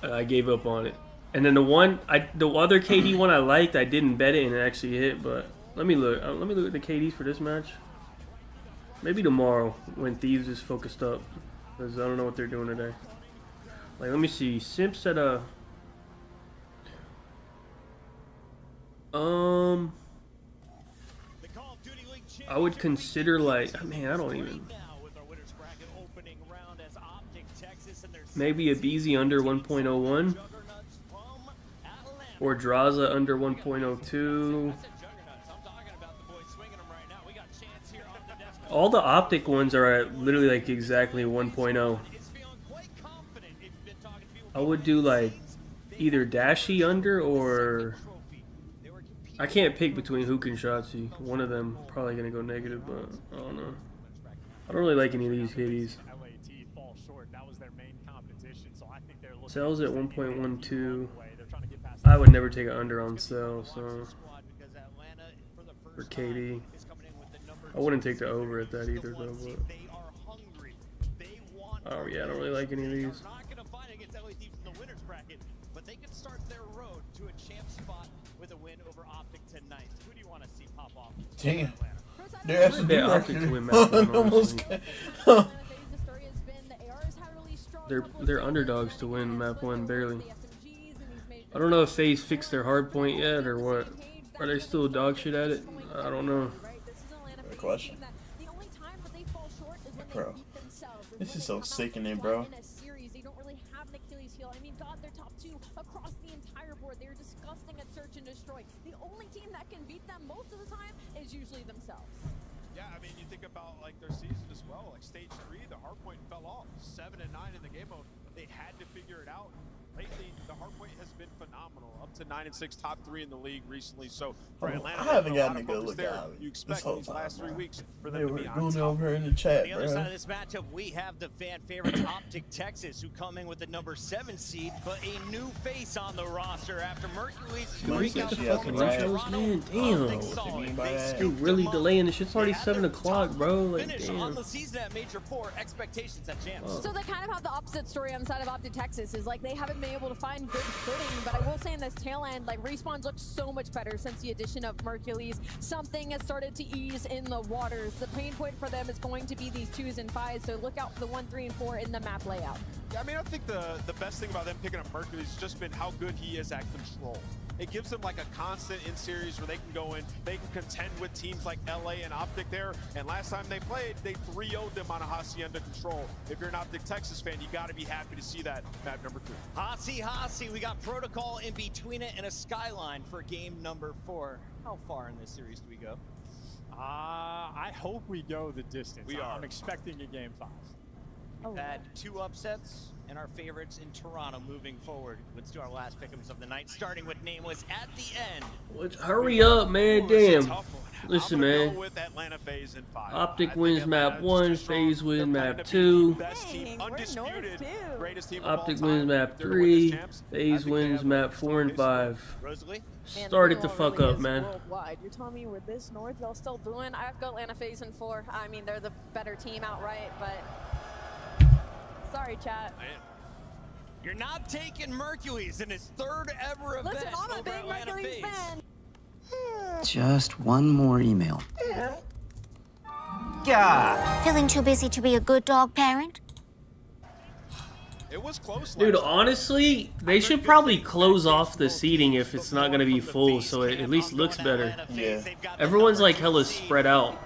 I gave up on it. And then the other KD one I liked, I didn't bet it and it actually hit. But let me look. Let me look at the KDs for this match. Maybe tomorrow when Thieves is focused up, because I don't know what they're doing today. Like, let me see. Simps at a. I would consider, like, man, I don't even. Maybe a BZ under 1.01 or Draza under 1.02. All the optic ones are at literally like exactly 1.0. I would do like either Dashi under or I can't pick between Hook and Shotzi. One of them probably gonna go negative, but I don't know. I don't really like any of these hitties. Cells at 1.12. I would never take an under on Cell, so for KD. I wouldn't take the over at that either, though. But oh yeah, I don't really like any of these. But they can start their road to a champ spot with a win over Optic tonight. Who do you want to see pop off? Damn. They're actually Optic to win map one, honestly. They're underdogs to win map 1 barely. I don't know if FaZe fixed their hard point yet or what. Are they still dog shit at it? I don't know. Good question. Bro, this is so sickening, bro. They're disgusting at search and destroy. The only team that can beat them most of the time is usually themselves. Yeah, I mean, you think about like their season as well. Like stage 3, the hardpoint fell off. 7 and 9 in the game mode. They had to figure it out. Lately, the hardpoint has been phenomenal. Up to 9 and 6, top 3 in the league recently. So for Atlanta, I haven't gotten a good look at it. You expect these last 3 weeks for them they to were be on going top. over in the chat, On the bro. other side of this matchup, we have the fan favorites Optic Texas, who come in with the number 7 seed, but a new face on the roster after Mercury's breakout performance in Toronto. Man, damn. Dude, really delaying the shit's already 7 o'clock, bro. Like, Finish damn. on the season at Major 4, expectations at Champs. So they kind of have the opposite story on the side of Optic Texas. Is like they haven't been able to find good footing, but I will say in this tail end, like respawns look so much better since the addition of Mercules. Something has started to ease in the waters. The pain point for them is going to be these 2s and 5s, so look out for the 1, 3, and 4 in the map layout. Yeah, I mean, I think the best thing about them picking up Mercury has just been how good he is at control. It gives them like a constant in series where they can go in, they can contend with teams like LA and Optic there. And last time they played, they 3-0'd them on a Hacienda control. If you're an Optic Texas fan, you got to be happy to see that map number 2. Hasi, we got Protocol in between it and a Skyline for game number 4. How far in this series do we go? I hope we go the distance. We are. I'm expecting a game 5. We've had 2 upsets and our favorites in Toronto moving forward. Let's do our last pick'ems of the night, starting with Nameless at the end. Hurry up, man. Damn. Listen, man. With Atlanta FaZe in 5. Optic wins map 1, FaZe wins map 2. Best team, undisputed, greatest team of Optic all time. wins map They're gonna win this 3, champs. FaZe wins map 4 and 5. Rosalie? Start it the fuck up, man. Worldwide. You're telling me we're this north, y'all still booing? I have to go Atlanta FaZe in 4. I mean, they're the better team outright, but sorry, chat. Man. You're not taking Mercules in his 3rd ever event. Listen, I'm a over big Atlanta Mercules FaZe. fan. Just one more email. God. Feeling too busy to be a good dog parent? It was close. Dude, honestly, they should probably close off the seating if it's not going to be full, so it at least looks better. Yeah. Everyone's like hella spread out.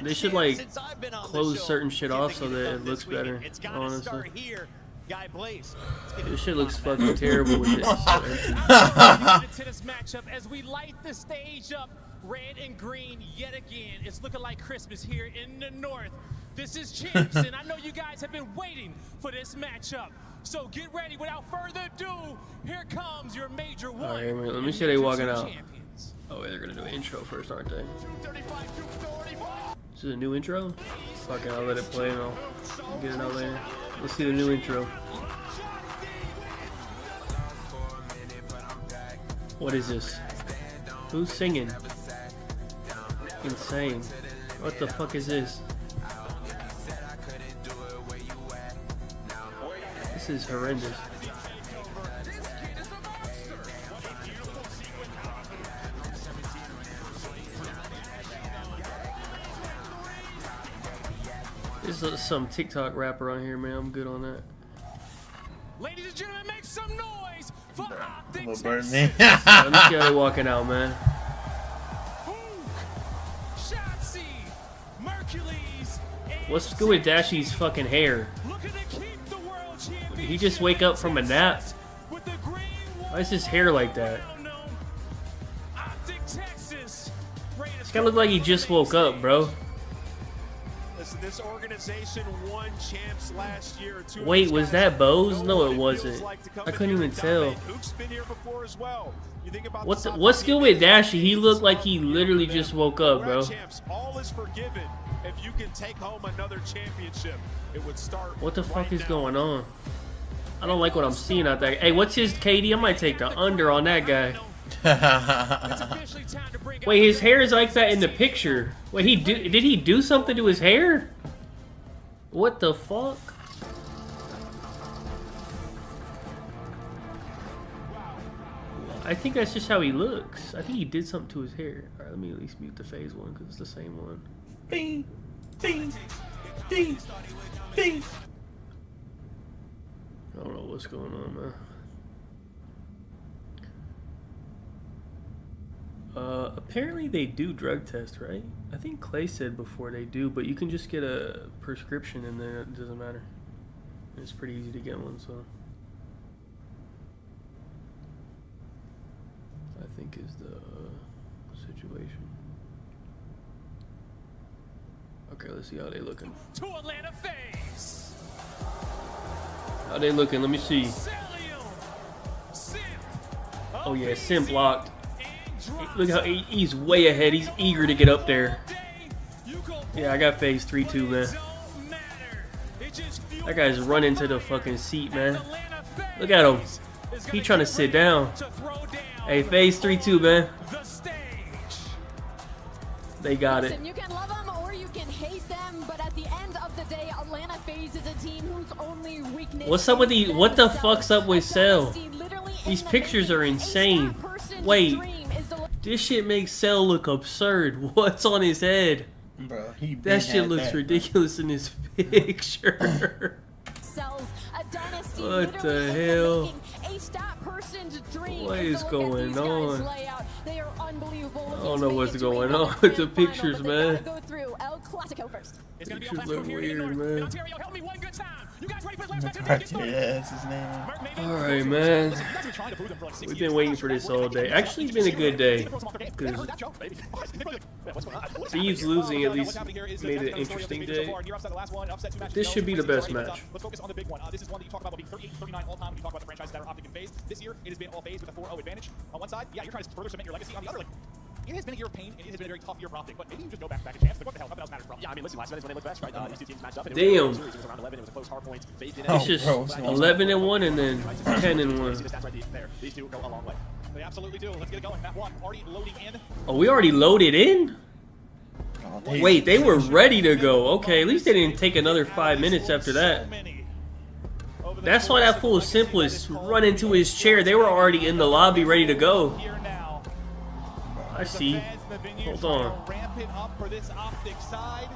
They should like close certain shit off so that it looks better, honestly. This shit looks fucking terrible with this. To this matchup as we light the stage up, red and green yet again. It's looking like Christmas here in the north. This is Champs, and I know you guys have been waiting for this matchup. So get ready. Without further ado, here comes your major one. Alright, let me see they walking out. Oh, wait, they're gonna do an intro first, aren't they? This is a new intro? Fuck it, I'll let it play and I'll get it out later. Let's see the new intro. What is this? Who's singing? Insane. What the fuck is this? This is horrendous. There's some TikTok rapper on here, man. I'm good on that. Ladies and gentlemen, make some noise for Optic Will burn Texas. me. Let me see how they walking out, man. Shotzi, Mercules, What's good with Dashy's fucking hair? looking to keep the world champion. Did he just wake up from a nap? Why is his hair like that? Optic Texas. This guy look like he just woke up, bro. Listen, this organization won champs last year. Wait, was that Bose? No, it wasn't. I couldn't even tell. Luke's been here before as well. You think about What's good with Dashy? He looked like he literally just woke up, bro. champs, all is forgiven if you can take home another championship. It would start. What the fuck is going on? I don't like what I'm seeing out there. Hey, what's his KD? I might take the under on that guy. Wait, his hair is like that in the picture. Wait, did he do something to his hair? What the fuck? I think that's just how he looks. I think he did something to his hair. Alright, let me at least mute the phase one because it's the same one. Bing, bing, bing, bing. I don't know what's going on, man. Apparently they do drug test, right? I think Clay said before they do, but you can just get a prescription and then it doesn't matter. It's pretty easy to get one, so I think is the situation. Okay, let's see how they looking. To Atlanta face. How they looking? Let me see. Oh yeah, Simp locked. Look how he's way ahead. He's eager to get up there. Yeah, I got phase 3-2, man. That guy's running to the fucking seat, man. Look at him. He trying to sit down. Hey, phase 3-2, man. They got it. Listen, you can love them or you can hate them, but at the end of the day, Atlanta FaZe is a team whose only weakness. What's up with the? What the fuck's up with Cell? These pictures are insane. Wait, this shit makes Cell look absurd. What's on his head? Bro, he that shit looks ridiculous in his picture. What the hell? What is going on? I don't know what's going on with the pictures, man. Pictures look weird, man. Alright, man. We've been waiting for this all day. Actually, it's been a good day. Thieves losing at least made it an interesting day. This should be the best match. Let's focus on the big one. This is one that you talk about being 38-39 all time when you talk about the franchises that are Optic and FaZe. This year, it has been all FaZe with a 4-0 advantage. On one side, yeah, you're trying to further cement your legacy. On the other, like, it has been a year of pain, and it has been a very tough year for Optic, but maybe you just go back to champs. Like, what the hell? Nothing else matters, bro. Yeah, I mean, listen, last night is when they look best, right? These two teams matched up. And damn. It was around 11. It was a close hard point. FaZe did It's just 11-1 and then 10-1. These two go a long way. They absolutely do. Let's get it going. Map 1 already loading in. Oh, we already loaded in? Wait, they were ready to go. Okay, at least they didn't take another 5 minutes after that. That's why that fool Simp was running to his chair. They were already in the lobby ready to go. I see. Hold on. Rampant up for this Optic side.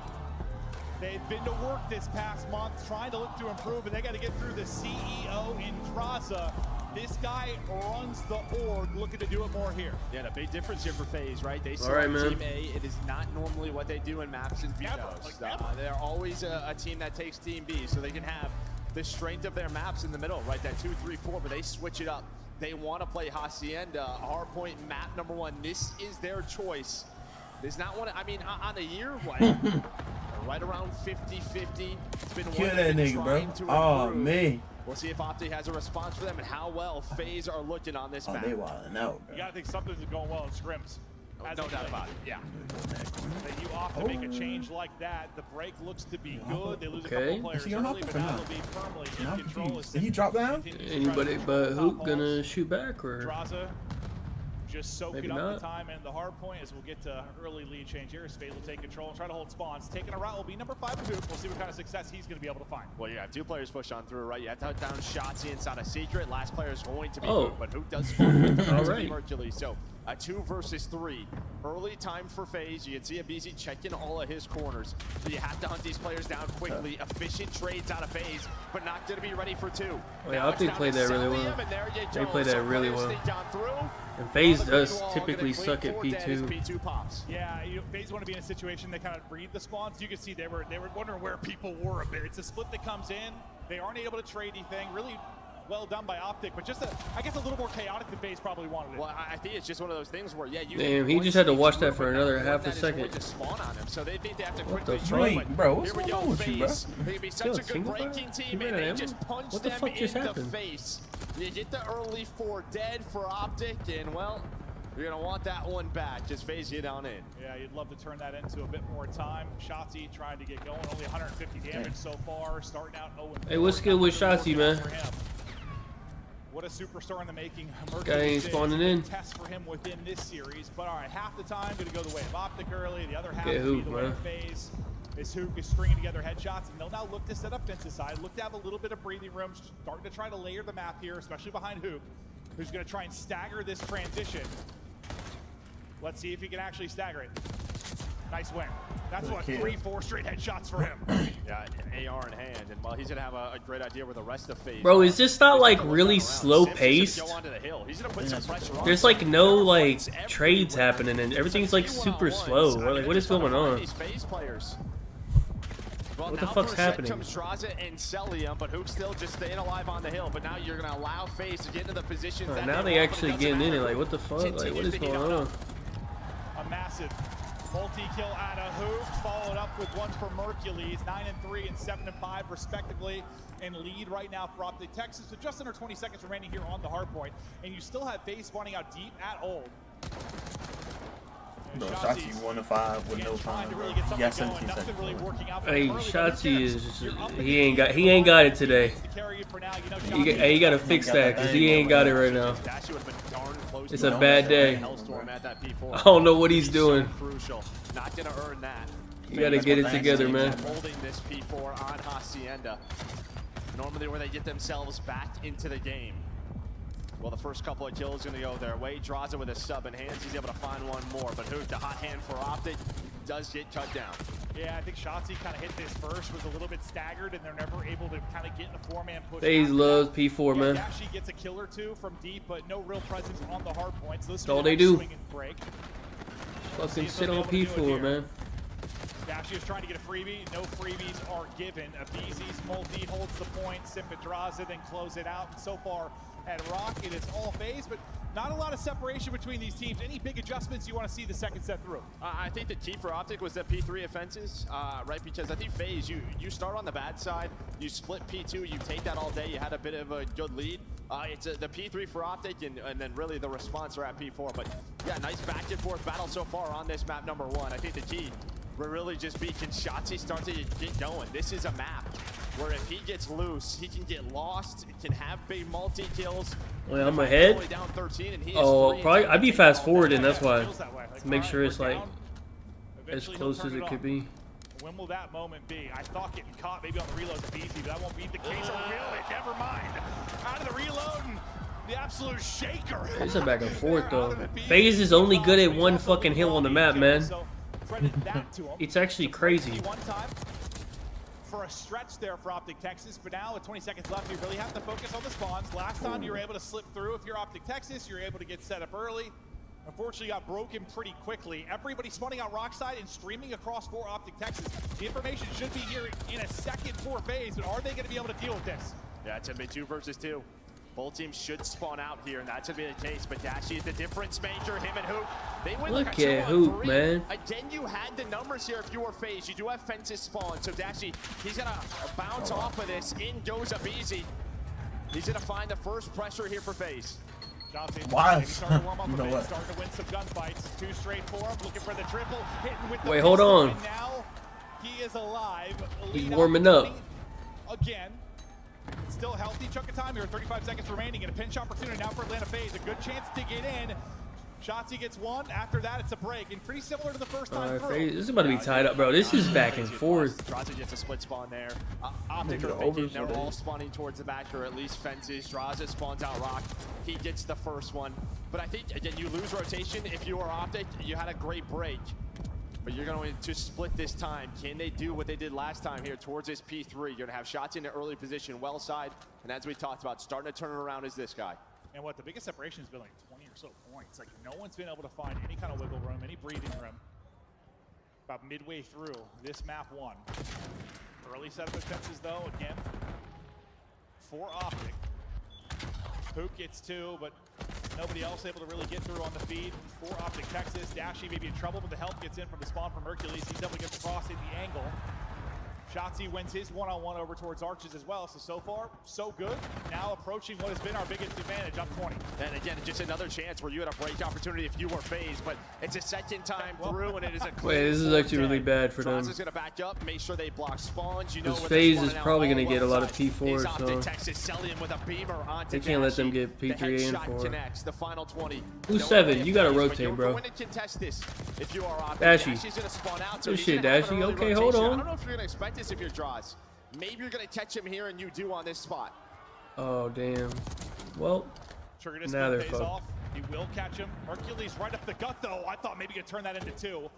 They've been to work this past month, trying to look to improve, and they got to get through the CEO in Draza. This guy runs the org, looking to do it more here. Yeah, the big difference here for FaZe, right? They All right, man. Team A. It is not normally what they do in maps and vetoes. They're always a team that takes Team B, so they can have the strength of their maps in the middle, right? That 2, 3, 4, but they switch it up. They want to play Hacienda, Hardpoint, map number 1. This is their choice. There's not one, I mean, on a year, what? Right around 50-50. It's been Kill one that nigga, bro. Oh, man. We'll see if Optic has a response for them and how well FaZe are looking on this map. They wilding out, bro. You got to think something's going well in scrims. No doubt about it, yeah. That you often make a change like that. The break looks to be good. They lose a couple players Is he gonna early, hop but up or now not? they'll be firmly I'm in control. confused. Did he drop down? Anybody but Hoop gonna shoot back or? Draza just soak Maybe it up not. the time and the hard point as we'll get to early lead change here. Spade will take control and try to hold spawns. Taking a route will be number 5 Hoop. We'll see what kind of success he's going to be able to find. Well, you have 2 players push on through, right? You have to hunt down Shotzi inside a secret. Last player is going to be Hoop, but Hoop does spawn with the Alright. Hercules. So a 2 versus 3. Early time for FaZe. You can see Abizi checking all of his corners. So you have to hunt these players down quickly. Efficient trades out of FaZe, but not going to be ready for 2. Oh, yeah, I think they played that really well. They played that really well. And FaZe does typically suck at P2. Yeah, FaZe want to be in a situation they kind of read the spawns. You can see they were wondering where people were a bit. It's a split that comes in. They aren't able to trade anything. Really well done by Optic, but just I guess a little more chaotic than FaZe probably wanted it. Well, I think it's just one of those things where, yeah, you Damn, he just had to watch that for another half a second. To spawn on him, so they think they have to What the quickly fuck? Bro, what's here we going go, on with you, bro? FaZe. They can be such a good breaking team, and they just punch What the them fuck just in the happened? face. You get the early 4 dead for Optic, and well, you're gonna want that one back. Just FaZe you down in. Yeah, you'd love to turn that into a bit more time. Shotzi trying to get going, only 150 damage so far, starting out 0-4. Hey, what's good with Shotzi, man? What a superstar in the making. Guy ain't spawning in. Test for him within this series, but all right, half the time going to go the way of Optic early, the other half Yeah, will be Hoop, the way man. of FaZe. This Hoop is stringing together headshots, and they'll now look to set up fence side, look to have a little bit of breathing room, starting to try to layer the map here, especially behind Hoop, who's going to try and stagger this transition. Let's see if he can actually stagger it. Nice win. That's what 3-4 straight headshots for him. Yeah, an AR in hand, and well, he's gonna have a great idea where the rest of FaZe. Bro, is this not like really slow paced? There's like no like trades happening and everything's like super slow. Or, like, what is going on? What the fuck's happening? Comes Draza and Celium, but Hoop's still just staying alive on the hill. But now you're gonna allow FaZe to get into the positions. Oh, that now they actually getting in it. Like, what the fuck? Like, what is going on? A massive multi-kill out of Hoop, followed up with one for Hercules, 9-3 and 7-5 respectively, and lead right now for Optic Texas. So just under 20 seconds remaining here on the hard point, and you still have FaZe spawning out deep at Old. Bro, Shotzi 1-5 with no time, bro. He got 17 seconds. Hey, Shotzi is he ain't got it today. You gotta fix that because he ain't got it right now. It's a bad day. I don't know what he's doing. Not gonna earn that. You gotta get it together, man. Holding this P4 on Hacienda. Normally where they get themselves back into the game. Well, the first couple of kills going to go their way. Draws it with a sub in hands. He's able to find one more. But Hoop, the hot hand for Optic, does get cut down. Yeah, I think Shotzi kind of hit this first, was a little bit staggered, and they're never able to kind of get in a 4-man push. FaZe loves P4, man. Actually gets a kill or two from deep, but no real presence on the hard points. That's all they do. Swing and break. Fucking sit on P4, man. Dashi is trying to get a freebie. No freebies are given. Abizi's multi holds the point. Simba draws it and close it out. And so far at Rocket, it's all FaZe, but not a lot of separation between these teams. Any big adjustments you want to see the second set through? I think the key for Optic was the P3 offenses, right? Because I think FaZe, you start on the bad side, you split P2, you take that all day, you had a bit of a good lead. It's the P3 for Optic, and then really the response are at P4. But yeah, nice back and forth battle so far on this map number 1. I think the key will really just be, can Shotzi start to get going? This is a map where if he gets loose, he can get lost, can have big multi-kills. Well, I'm ahead. Down 13 and he is Oh, probably I'd be fast forward, and that's why. Like, To make sure it's like as Eventually close he'll as turn it it could on. be. When will that moment be? I thought getting caught maybe on the reload is easy, but that won't be the case. Oh, really? Never mind. Out of the reload and the absolute shaker. It's a back and forth though. FaZe is only good at one fucking hill on the map, man. It's actually crazy. One time for a stretch there for Optic Texas, but now with 20 seconds left, you really have to focus on the spawns. Last time you were able to slip through. If you're Optic Texas, you're able to get set up early. Unfortunately, got broken pretty quickly. Everybody spawning out Rockside and streaming across for Optic Texas. The information should be here in a second for FaZe, but are they going to be able to deal with this? Yeah, it's going to be 2 versus 2. Both teams should spawn out here, and that's going to be the case. But Dashi is the difference maker, him and Hoop. They win Look like a at Hoop, 2-on-3. man. Again, you had the numbers here if you were FaZe. You do have fences spawn, so Dashi, he's going to bounce off of this. In goes Abizi. He's going to find the first pressure here for FaZe. Why? Starting to warm up You a know bit, what? starting to win some gunfights. 2 straight for him, looking for the triple, hitting with the Wait, hold pistol, on. and now he is alive. He's Lead warming up. again. Still a healthy chunk of time here, 35 seconds remaining, and a pinch opportunity now for Atlanta FaZe. A good chance to get in. Shotzi gets one. After that, it's a break, and pretty similar to the first time Alright, through. this is about to be tied up, bro. This is back and forth. Draza gets a split spawn there. Optic are thinking they're all spawning towards the back, or at least fences. Draza spawns out Rock. He gets the first one. But I think, again, you lose rotation. If you are Optic, you had a great break. But you're going to split this time. Can they do what they did last time here towards this P3? You're going to have shots in an early position, well side. And as we talked about, starting to turn it around is this guy. And what the biggest separation has been like 20 or so points. Like no one's been able to find any kind of wiggle room, any breathing room. About midway through this map 1. Early set of defenses though, again, for Optic. Hook gets 2, but nobody else able to really get through on the feed. For Optic Texas, Dashy may be in trouble, but the help gets in from the spawn from Hercules. He's able to get across in the angle. Shotzi wins his one-on-one over towards Arches as well. So far, so good. Now approaching what has been our biggest advantage, up 20. And again, just another chance where you had a break opportunity if you were FaZe, but it's a second time through, and it is a clear. Wait, this is actually really bad for them. Draza's gonna back up, make sure they block spawns. You know, This FaZe is probably gonna get a lot of P4, so Texas with a beamer they can't let them get P3 and 4. Connects the final 20. Who's 7? You gotta rotate, bro. Contest this if you are Optic. Dashy. Dashy's gonna spawn out. Good shit, Dashy. Okay, hold on. I don't know if you're gonna expect this if you're Draws. Maybe you're gonna catch him here, and you do on this spot. Oh damn. Well, now they're fucked. He will catch him. Hercules right up the gut though. I thought maybe he could turn that into 2.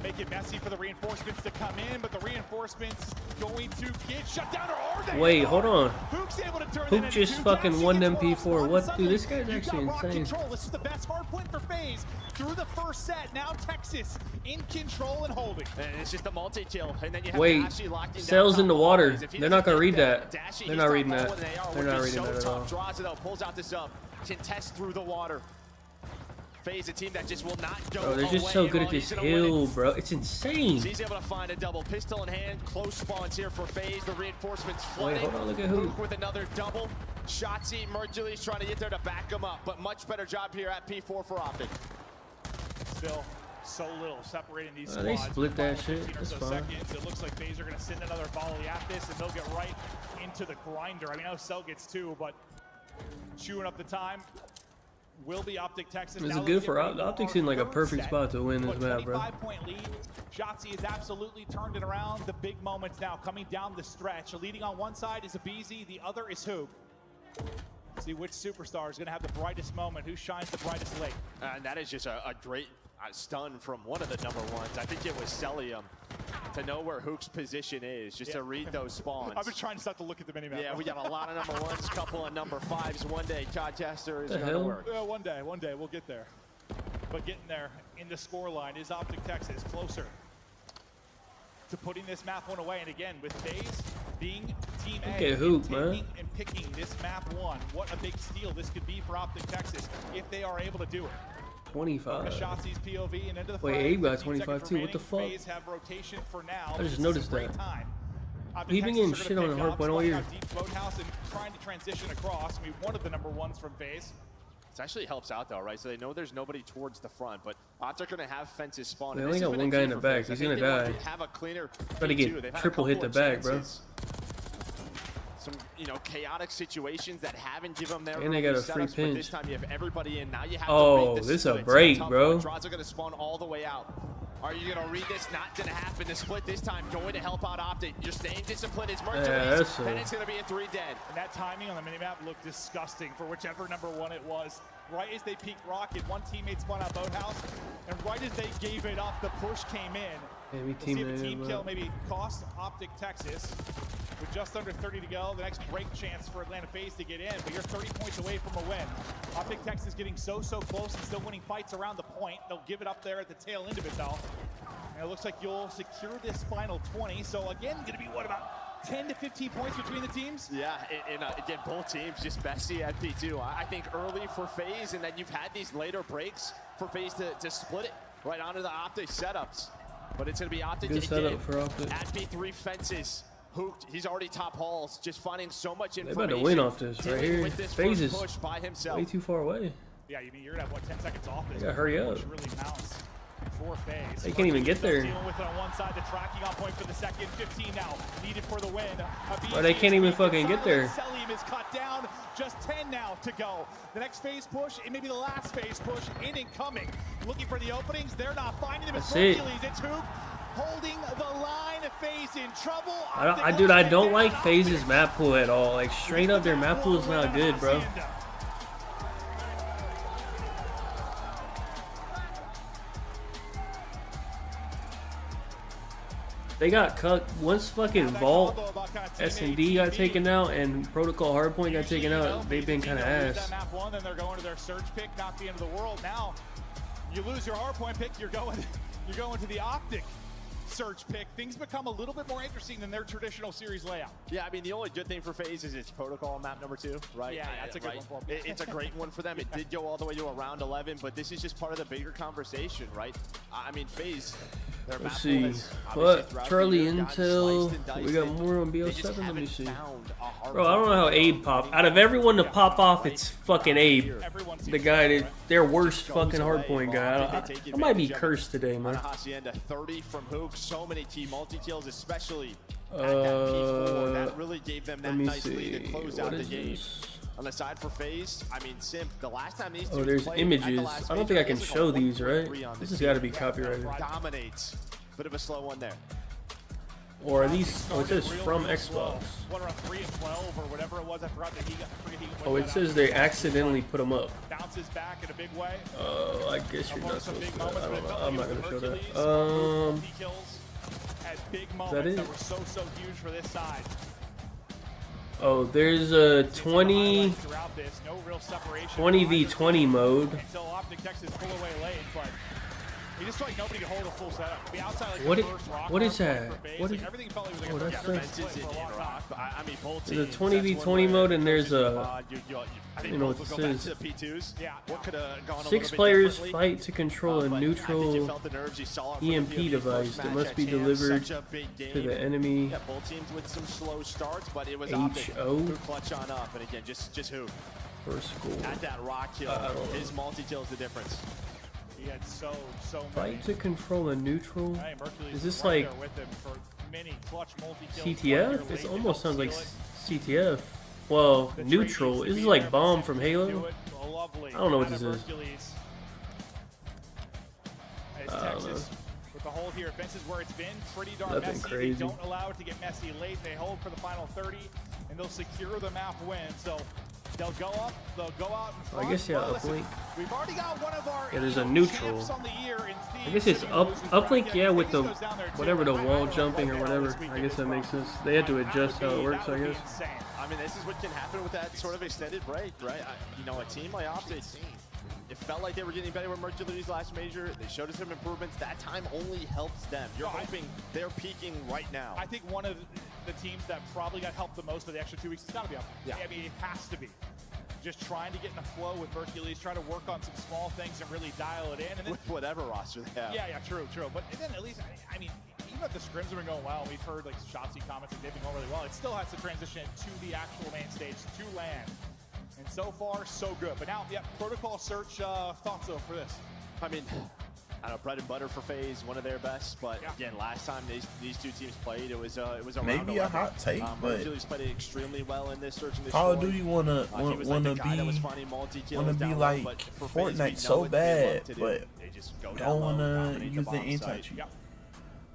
Make it messy for the reinforcements to come in, but the reinforcements going to get shut down, or are they? Wait, hold on. Hook's able to turn Hook just fucking won them P4. What? Dude, this guy's actually insane. Control. This is the best hard point for FaZe through the first set. Now Texas in control and holding. And it's just a multi-kill, and then you have Wait, Dashy locked Cells in the water. They're not gonna read that. Dashy, They're not reading that. They're not reading that at all. Draws it up, pulls out this up, contest through the water. FaZe, a team that just will not go Bro, they're just so good at this hill, bro. It's insane. He's able to find a double pistol in hand. Close spawns here for FaZe. The reinforcements flooding. Wait, hold on, look at Hook with another double. Shotzi, Mercury's trying to get there to back him up, but much better job here at P4 for Optic. Still so little separating these squads. They split that shit. That's fine. Seconds. It looks like FaZe are going to send another volley at this, and they'll get right into the grinder. I mean, I know Cell gets 2, but chewing up the time. Will be Optic Texas. This is good for Optic's in like a perfect spot to win this map, bro. 25-point lead. Shotzi has absolutely turned it around. The big moments now coming down the stretch. Leading on one side is Abizi, the other is Hoop. See which superstar is going to have the brightest moment. Who shines the brightest late? And that is just a great stun from one of the number ones. I think it was Celium. To know where Hook's position is, just to read those spawns. I've been trying to look at the minimap. Yeah, we got a lot of number 1s, a couple of number 5s. One day, Codcaster is going to work. Yeah, one day, we'll get there. But getting there in the scoreline is Optic Texas closer to putting this map 1 away. And again, with FaZe being Team A, look at Hook, man. And picking this map 1, what a big steal this could be for Optic Texas if they are able to do it. 25. Shotzi's POV and into the Wait, Abe got 25 too. What the fuck? Have rotation for now. I just noticed that. We've been getting shit on the hardpoint all year. Deep boathouse and trying to transition across. We one of the number 1s from FaZe. It actually helps out though, right? So they know there's nobody towards the front, but Optic are going to have fences spawn. They only got one guy in the back. He's going to die. Have a cleaner. Better get triple hit the back, bro. Some, chaotic situations that haven't given them their and they got a free setups, pinch. But this time you have everybody in. Now you have to read this is a break, bro. Draws are going to spawn all the way out. Are you going to read this? Not going to happen. The split this time going to help out Optic. You're staying disciplined. It's Mercury's. Then it's going to be a 3 dead. And that timing on the minimap looked disgusting for whichever number 1 it was. Right as they peaked Rocket, one teammate spun out Boathouse, and right as they gave it up, the push came in. Yeah, we'll see if a team kill maybe cost Optic Texas. With just under 30 to go, the next break chance for Atlanta FaZe to get in, but you're 30 points away from a win. Optic Texas getting so close and still winning fights around the point. They'll give it up there at the tail end of it though. And it looks like you'll secure this final 20. So again, gonna be what, about 10 to 15 points between the teams? Yeah, and again, both teams just bestie at P2. I think early for FaZe, and then you've had these later breaks for FaZe to split it right onto the Optic setups. But it's gonna be Optic good setup for Optic. At P3 fences. Hooked, he's already top halls, just finding so much information. They about to win off this right here. FaZe is way too far away. Yeah, you mean you're gonna have, what, 10 seconds off this? They gotta hurry up. Really mounts for FaZe. They can't even get there. Dealing with it on one side, the tracking on point for the second. 15 now, needed for the win. Bro, they can't even fucking get there. Celium is cut down. Just 10 now to go. The next phase push, it may be the last phase push, in and coming. Looking for the openings, they're not finding them. That's it. It's Hoop holding the line. FaZe in trouble. Dude, I don't like FaZe's map pool at all. Like, straight up, their map pool is not good, bro. They got cut once fucking Vault, S&D got taken out, and Protocol Hardpoint got taken out. They've been kind of ass. Map 1, then they're going to their surge pick, not the end of the world. Now, you lose your hardpoint pick, you're going to the Optic surge pick. Things become a little bit more interesting than their traditional series layout. Yeah, I mean, the only good thing for FaZe is it's Protocol map number 2, right? Yeah, that's a good one for them. It's a great one for them. It did go all the way to a round 11, but this is just part of the bigger conversation, right? I mean, FaZe, their map Let's see. What? Charlie Intel. We got more on BO7. Let me see. Bro, I don't know how Abe popped. Out of everyone to pop off, it's fucking Abe. The guy, their worst fucking hardpoint guy. I might be cursed today, man. Hacienda 30 from Hook. So many team multi-kills, especially at that P4. That really gave them that nice lead to close out the game. On the side for FaZe, I mean, Simp, the last time these two there's played images. I don't think I can show these, right? This has got to be copyrighted. Dominates. Bit of a slow one there. Or are these? Oh, it says from Xbox. What around 3 and 12 or whatever it was? I forgot that he got. Oh, it says they accidentally put them up. Bounces back in a big way. Oh, I guess you're not supposed to. I don't know. I'm not gonna show that. Big is that it? That were so huge for this side. Oh, there's a 20 v 20 mode. Until Optic Texas pull away late, but he just felt like nobody could hold a full setup. Be outside like what is that? What is? Everything felt like it Oh, was that's I mean, both there's a 20 v 20 mode, and there's a. You know what this is? What could have gone 6 players fight to control a neutral EMP device that must be delivered to the enemy. Yeah, both teams with some slow starts, but it was Optic who clutch on up, and again, just who? First score. At that rock kill, his multi-kill is the difference. He had so many. Fight to control a neutral. Hey, is this like CTF? It almost sounds like CTF. Well, neutral. This is like Bomb from Halo. I don't know what this is. I don't know. With the hold here, fences where it's been pretty darn Nothing messy. crazy. They don't allow it to get messy late. They hold for the final 30, and they'll secure the map win. So they'll go up. They'll go out in front. I guess yeah, uplink. We've already got one of our there's a neutral. on the year in I guess it's uplink. Yeah, with the whatever the wall jumping or whatever. I guess that makes sense. They had to adjust how it works. I guess. I mean, this is what can happen with that sort of extended break, right? You know, a team like Optic, it felt like they were getting better with Mercury's last major. They showed us some improvements. That time only helps them. You're hoping they're peaking right now. I think one of the teams that probably got helped the most with the extra 2 weeks has got to be Optic. Yeah. I mean, it has to be. Just trying to get in a flow with Hercules, trying to work on some small things and really dial it in. And then, with whatever roster they have. Yeah, true. But then at least, I mean, even if the scrims have been going well, and we've heard like Shotzi comments and they've been going really well, it still has to transition to the actual main stage, to land. And so far, so good. But now, yeah, protocol search thoughts though for this. I mean, I know bread and butter for FaZe, one of their best. But again, last time these two teams played, it was a maybe a hot take, but Mercury's played it extremely well in this search and Call of Duty wanna be like Fortnite so bad, but don't wanna use the anti-cheat.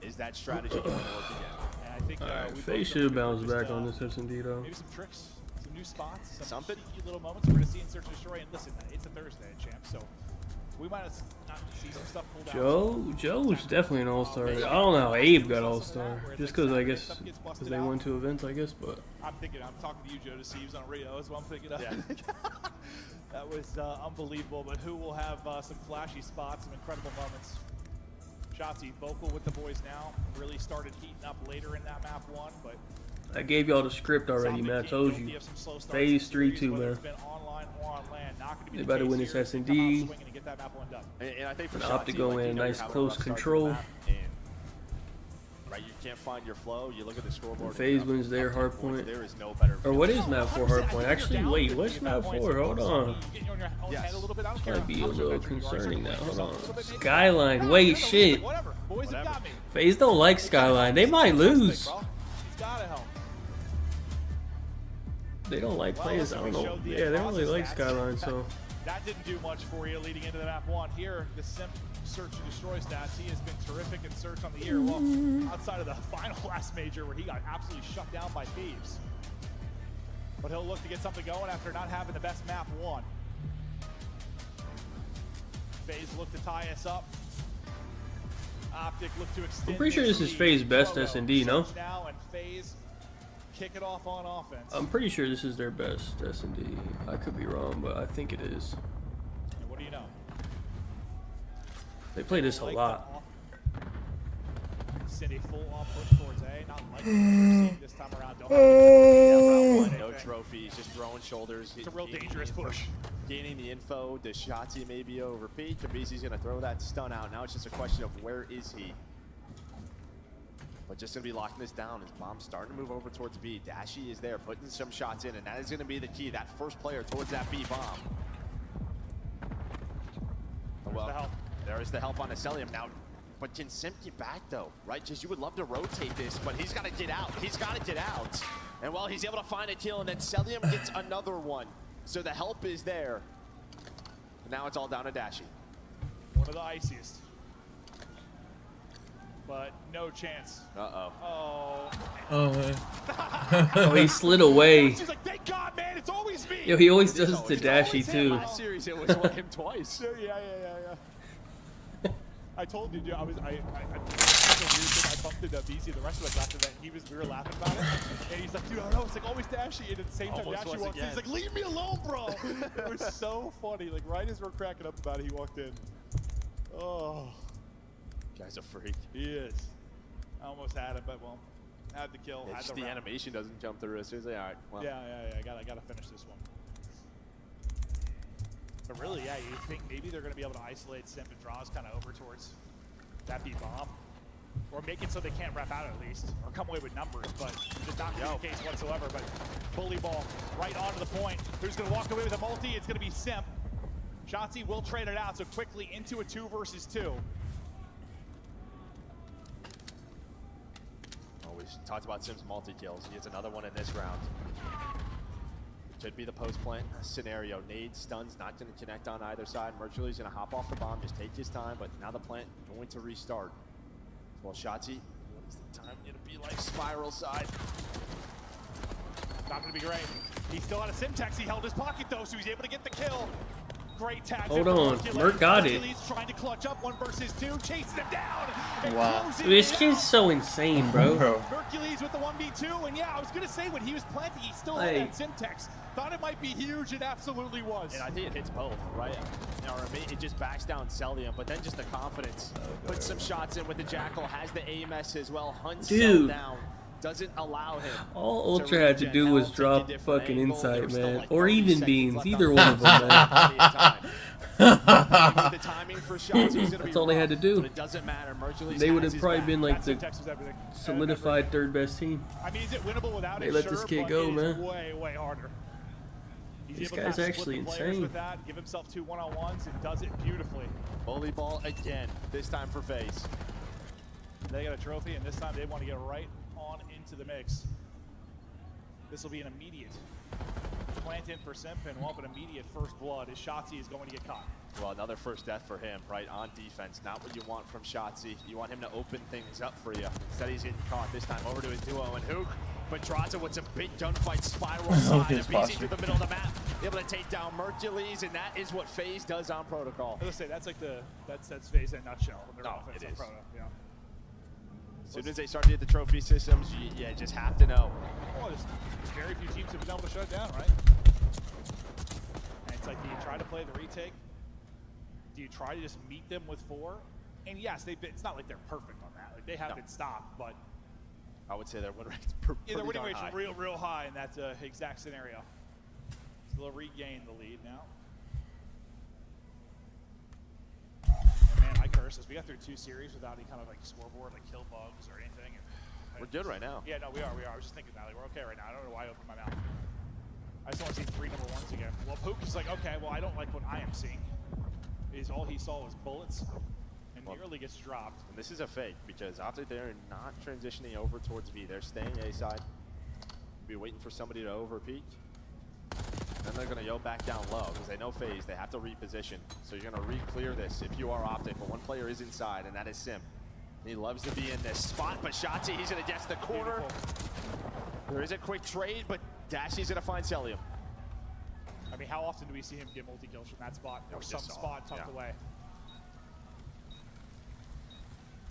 Is that strategy going to work again? I think FaZe should bounce back on this S&D though. Maybe some tricks, some new spots, some cheeky little moments we're going to see in Search and Destroy. And listen, it's a Thursday, champ, so we might not see some stuff pulled out. Joe's definitely an all-star. I don't know how Abe got all-star. Just because I guess because they won 2 events, I guess. But I'm talking to you, Joe, to see who's on radio. That's what I'm thinking of. Yeah. That was unbelievable. But who will have some flashy spots, some incredible moments? Shotzi vocal with the boys now. Really started heating up later in that map 1, but I gave y'all the script already, man. I told you. FaZe 3-2, man. They better win this S&D. And I think for Optic go in nice close control. Right, you can't find your flow. You look at the scoreboard. FaZe wins their hard point. There is no better. Or what is map 4 hard point? Actually, wait, what's map 4? Hold on. Might be a little concerning now. Hold on. Skyline. Wait, shit. FaZe don't like Skyline. They might lose. They don't like playing. I don't know. Yeah, they don't really like Skyline, so. That didn't do much for you leading into the map 1. Here, the Simp search and destroy stats. He has been terrific in search on the year. Well, outside of the final last major where he got absolutely shut down by Thieves. But he'll look to get something going after not having the best map 1. FaZe look to tie us up. Optic look to extend. I'm pretty sure this is FaZe best S&D, no? Now and FaZe kick it off on offense. I'm pretty sure this is their best S&D. I could be wrong, but I think it is. And what do you know? They play this a lot. Send a full on push towards A. Not like what we're seeing this time around. Don't no trophies, just throwing shoulders. It's a real dangerous push. Gaining the info. The Shotzi may be over Pete. Kabisi's going to throw that stun out. Now it's just a question of where is he? But just going to be locking this down as Bomb's starting to move over towards B. Dashy is there, putting some shots in, and that is going to be the key. That first player towards that B bomb. Well, there is the help on Acelium now. But can Simp get back though, right? Just you would love to rotate this, but he's got to get out. He's got to get out. And well, he's able to find a kill, and then Celium gets another one. So the help is there. And now it's all down to Dashy. One of the iciest. But no chance. Uh-oh. Oh. Oh, man. Oh, he slid away. She's like, thank God, man, it's always me. Yo, he always does it to Dashy, too. Last series, it was him twice. Yeah. I told you, dude, I bumped into BC the rest of us after that. We were laughing about it. And he's like, dude, I don't know, it's like always Dashy. And at the same time, Almost Dashy walks in. He's like, leave me alone, bro. It was so funny. Like, right as we're cracking up about it, he walked in. Oh. Guy's a freak. He is. I almost had him, but well, had the kill. Yeah, had just the the round. animation doesn't come through as soon as they are. Well. Yeah. I gotta finish this one. But really, yeah, you think maybe they're gonna be able to isolate Simp and draws kind of over towards that B bomb, or make it so they can't rep out at least, or come away with numbers. But just not the case whatsoever. But bully ball right onto the point. Who's gonna walk away with a multi? It's gonna be Simp. Shotzi will trade it out so quickly into a 2 versus 2. We talked about Sim's multi-kills. He gets another one in this round. Could be the post-plant scenario. Nade stuns, not going to connect on either side. Mercury's going to hop off the bomb, just take his time, but now the plant going to restart. Well, Shotzi, what is the time going to be like? Spiral side. Not going to be great. He still had a Simtex. He held his pocket, though, so he's able to get the kill. Great tag. Hold on. Merc got it. Trying to clutch up 1 versus 2, chasing him down. Wow. Dude, this kid's so insane, bro. Hercules with the 1v2, and yeah, I was gonna say when he was planting, he still had that Simtex. Thought it might be huge, it absolutely was. And I think it hits both, right? Or it just backs down Celium, but then just the confidence. Puts some shots in with the Jackal, has the AMS as well, hunts Cell down. Doesn't allow him. All Ultra had to do was drop fucking Insight, man. Or even Beans. Either one of them, man. That's all they had to do. They would have probably been like the solidified 3rd best team. I mean, is it winnable without they let this kid go, man. Way harder. This guy's actually insane. With that, give himself 2 1-on-1s and does it beautifully. Bully ball again, this time for FaZe. They got a trophy, and this time they want to get right on into the mix. This will be an immediate plant in for Simp, and well, but immediate first blood as Shotzi is going to get caught. Well, another first death for him, right, on defense. Not what you want from Shotzi. You want him to open things up for you. Instead, he's getting caught this time over to his duo and Hook. But Drata with some big gunfight spiral side. BC through the middle of the map, able to take down Mercules, and that is what FaZe does on Protocol. Let's say that's like that's FaZe in a nutshell. It is. Proto, yeah. As soon as they start to hit the trophy systems, you just have to know. Well, there's very few teams have been able to shut it down, right? And it's like, do you try to play the retake? Do you try to just meet them with 4? And yes, it's not like they're perfect on that. Like they have been stopped, but I would say their win rate's pretty their winning rate's high. real high in that exact scenario. So they'll regain the lead now. Man, I curse us. We got through 2 series without any kind of like scoreboard, like kill bugs or anything. We're good right now. Yeah, no, we are. I was just thinking that. Like, we're okay right now. I don't know why I opened my mouth. I just want to see 3 number 1s again. Well, Pook is like, okay, well, I don't like what I am seeing. All he saw was bullets, and nearly gets dropped. And this is a fake, because Optic, they're not transitioning over towards B. They're staying A side. Be waiting for somebody to overpeak. are going to go back down low because they know phase. They have to reposition. So you're going to re-clear this if you are Optic. But one player is inside, and that is Sim. He loves to be in this spot, but Shotzi, he's going to guess the corner. There is a quick trade, but Dashy's going to find Celium. I mean, how often do we see him get multi-kills from that spot or some spot tucked away?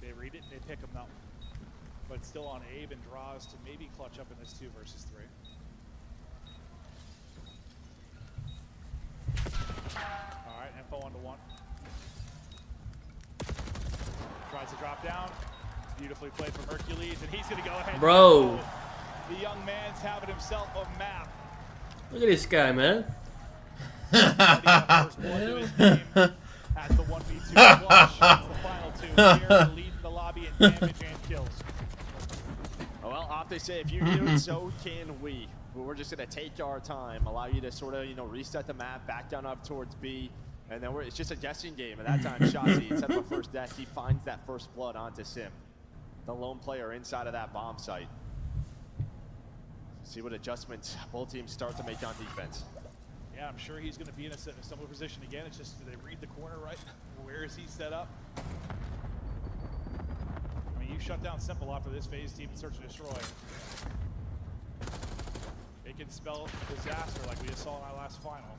They read it and they pick him though. But still on Abe and draws to maybe clutch up in this 2 versus 3. All right, info 1-to-1. Tries to drop down. Beautifully played from Hercules, and he's going to go ahead. Bro. The young man's having himself a map. Look at this guy, man. Has the 1v2 clutch. That's the final 2 here, leading the lobby in damage and kills. Well, Optic say if you do it, so can we. But we're just going to take our time, allow you to sort of, reset the map, back down up towards B, and then it's just a guessing game. At that time, Shotzi, instead of a first death, he finds that first blood onto Sim, the lone player inside of that bomb site. See what adjustments both teams start to make on defense. Yeah, I'm sure he's going to be in a similar position again. It's just, do they read the corner right? Where is he set up? I mean, you shut down Simple after this phase team in Search and Destroy. It can spell disaster like we just saw in our last final.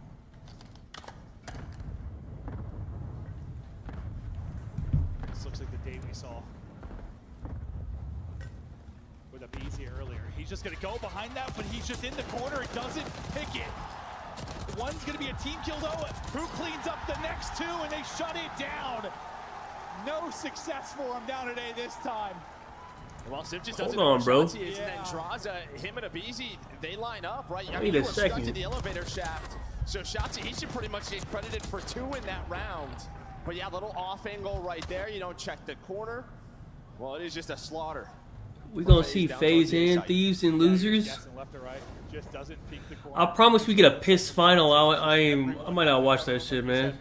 This looks like the day we saw with a BZ earlier. He's just going to go behind that, but he's just in the corner. It doesn't pick it. One's going to be a team kill, though. Who cleans up the next 2, and they shut it down. No success for him down today this time. Well, Sim just doesn't Hold on, bro. And then draws him and a BZ. They line up, right? I Wait mean, a stuck second. in the elevator shaft. So Shotzi, he should pretty much get credited for 2 in that round. But yeah, little off angle right there. You don't check the corner. Well, it is just a slaughter. We gonna see FaZe and Thieves and losers. Left or right, just doesn't peek the corner. I promise we get a piss final. I might not watch that shit, man.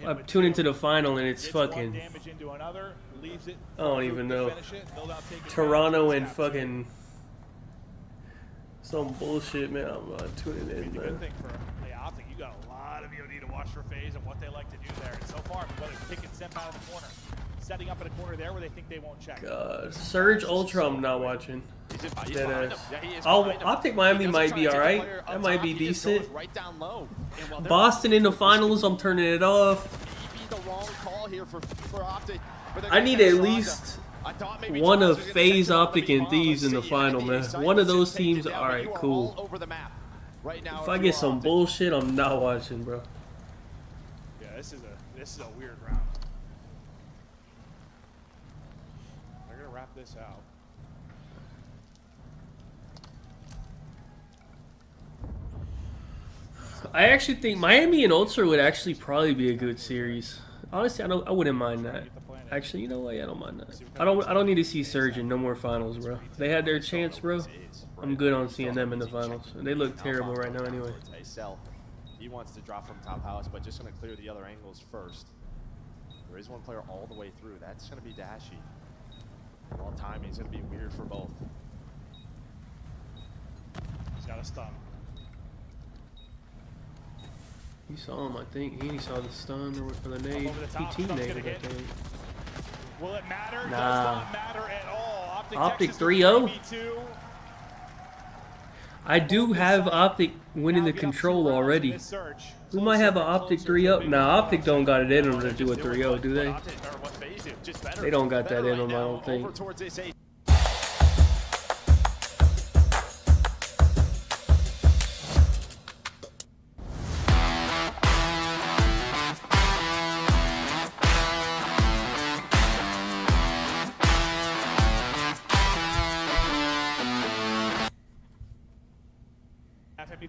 I tune into the final and it's fucking. Damage into another, leaves it. I don't even know. Toronto and fucking some bullshit, man. I'm not tuning in, The man. good thing for Optic, you got a lot of VOD to watch for FaZe and what they like to do there. And so far, whether it's picking Simp out of the corner, setting up in a corner there where they think they won't check. God, Surge Ultra, I'm not watching. He's Dead ass. I think Miami might be alright. That might be decent. Right down low. Boston in the finals, I'm turning it off. The wrong call here for Optic. I need at least one of FaZe, Optic, and Thieves in the final, man. One of those teams, alright, cool. If I get some bullshit, I'm not watching, bro. Yeah, this is a weird round. They're gonna wrap this out. I actually think Miami and Ultra would actually probably be a good series. Honestly, I wouldn't mind that. Actually, you know what? Yeah, I don't mind that. I don't need to see Surge in no more finals, bro. They had their chance, bro. I'm good on seeing them in the finals. They look terrible right now, anyway. He wants to drop from top house, but just going to clear the other angles first. There is one player all the way through. That's going to be Dashy. Well, timing is going to be weird for both. He's got a stun. You saw him, I think. He saw the stun or the nade. He teammated, I think. Will it matter? Nah. Does not matter at all. Optic 3-0? I do have Optic winning the control already. We might have an Optic 3-0. Nah, Optic don't got it in them to do a 3-0, do they? They don't got that in them, I don't think.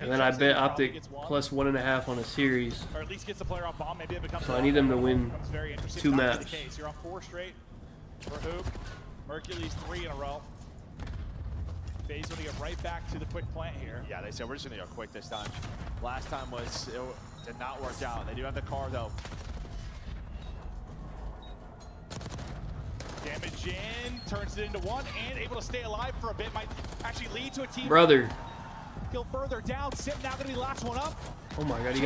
And then I bet Optic plus 1.5 on a series. Or at least gets the player off bomb. Maybe it becomes So I need them to win 2 maps. You're on 4 straight for Hoop. Mercury's 3 in a row. FaZe going to get right back to the quick plant here. Yeah, they said we're just going to go quick this time. Last time did not work out. They do have the car though. Damage in, turns it into 1, and able to stay alive for a bit. Might actually lead to a team. Brother. Go further down. Sip now going to be the last one up. Oh my God, he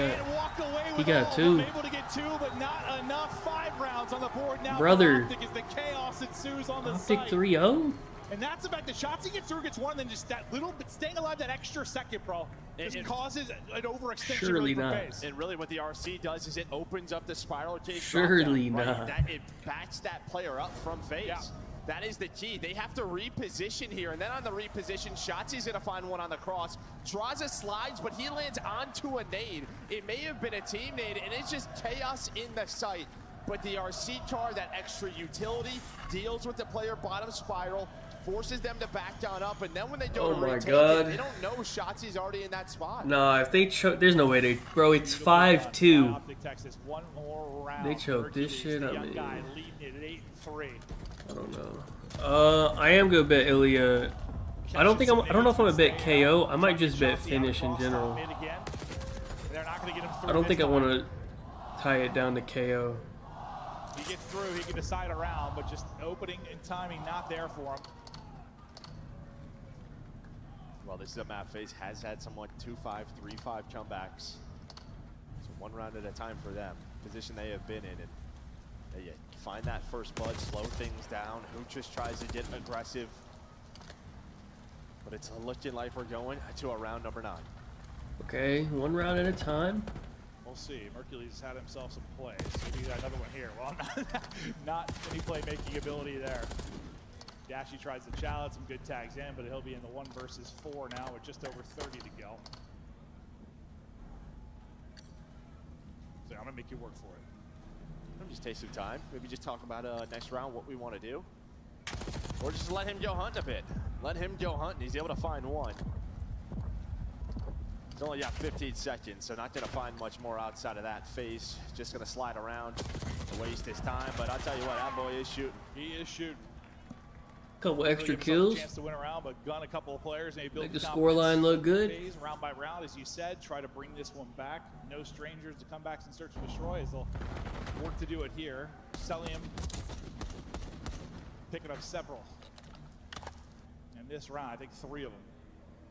got two. Able to get 2, but not enough. 5 rounds on the board now. Brother. Optic as the chaos ensues on the Optic site. 3-0. And that's the fact that shots he gets through gets 1, then just that little bit staying alive that extra second, bro. It causes an overextension. Surely really not. Pace. And really what the RC does is it opens up the spiral case. Surely drop down, not. That, it backs that player up from phase. Yeah. That is the key. They have to reposition here, and then on the reposition, Shotzi's gonna find one on the cross. Draza slides, but he lands onto a nade. It may have been a team nade, and it's just chaos in the site. But the RC car, that extra utility, deals with the player bottom spiral, forces them to back down up, and then when they go to retake it, they don't know Shotzi's already in that spot. Nah, if they choke, there's no way they, bro. It's 5-2. Texas, 1 more round. They choke this shit. I mean, guy leading it at 8-3. I don't know. I am gonna bet Ilya. I don't know if I'm gonna bet KO. I might just bet finish in general. I don't think I want to tie it down to KO. He gets through, he can decide around, but just opening and timing not there for him. Well, this is a map phase has had somewhat 2-5, 3-5 comebacks. So 1 round at a time for them. Position they have been in, and they find that first blood, slow things down. Who just tries to get aggressive, but it's looking like we're going to a round number 9. Okay, 1 round at a time. We'll see. Mercules had himself some plays. Maybe another one here. Well, not any playmaking ability there. Dashy tries to challenge, some good tags in, but he'll be in the 1 versus 4 now with just over 30 to go. So I'm gonna make you work for it. Just take some time. Maybe just talk about next round, what we want to do. Or just let him go hunt a bit. Let him go hunt, and he's able to find 1. He's only got 15 seconds, so not going to find much more outside of that phase. Just going to slide around and waste his time. But I'll tell you what, that boy is shooting. He is shooting. Couple extra kills. Chance to win around, but gun a couple of players. And Make the scoreline look good. Phase, round by round, as you said, try to bring this one back. No strangers to comebacks and search and destroy, as they'll work to do it here. Celium picking up several. In this round, I think 3 of them.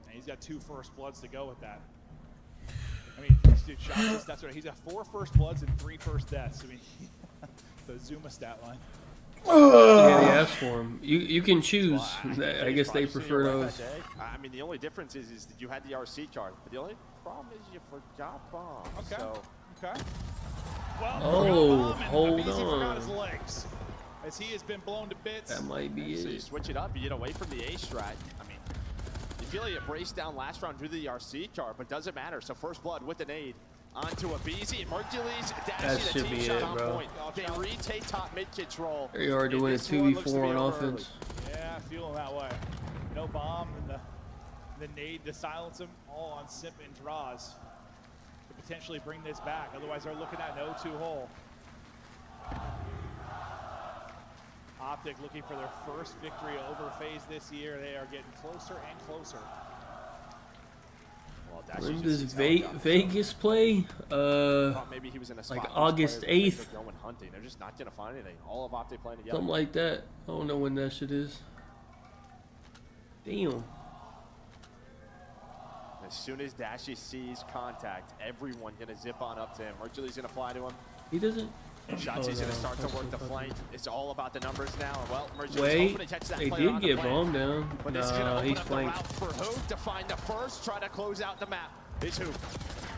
And he's got 2 first bloods to go with that. I mean, this dude shot this, that's right. He's got 4 first bloods and 3 first deaths. I mean, the Zuma stat line. Yeah, they asked for him. You can choose. I guess they prefer those. I mean, the only difference is that you had the RC card, but the only problem is you forgot bomb. Okay. So. Okay. Well, hold on. Forgot his legs, as he has been blown to bits. That might be So it. you switch it up, you get away from the A strat. I mean, you feel like you braced down last round due to the RC card, but doesn't matter. So first blood with the nade onto a BZ, and Mercules dashing the team shot on point. They retake top mid control. Very hard to win a 2v4 on offense. Yeah, feeling that way. No bomb, and the nade to silence him, all on Sip and Draws to potentially bring this back. Otherwise, they're looking at an 0-2 hole. Optic looking for their first victory over phase this year. They are getting closer and closer. When does Vegas play? Maybe he was in a like spot August 8th. Going hunting. They're just not going to find anything. All of Optic playing together. Something like that. I don't know when that shit is. Damn. As soon as Dashy sees contact, everyone going to zip on up to him. Mercury's going to fly to him. He doesn't. Shotzi's going to start to work the flank. It's all about the numbers now. Well, Mercury's Wait, hoping to catch that they player did on get the bombed down. But this is going to Nah, open he's up flanked. the route for Hoop to find the first, try to close out the map. It's Hoop.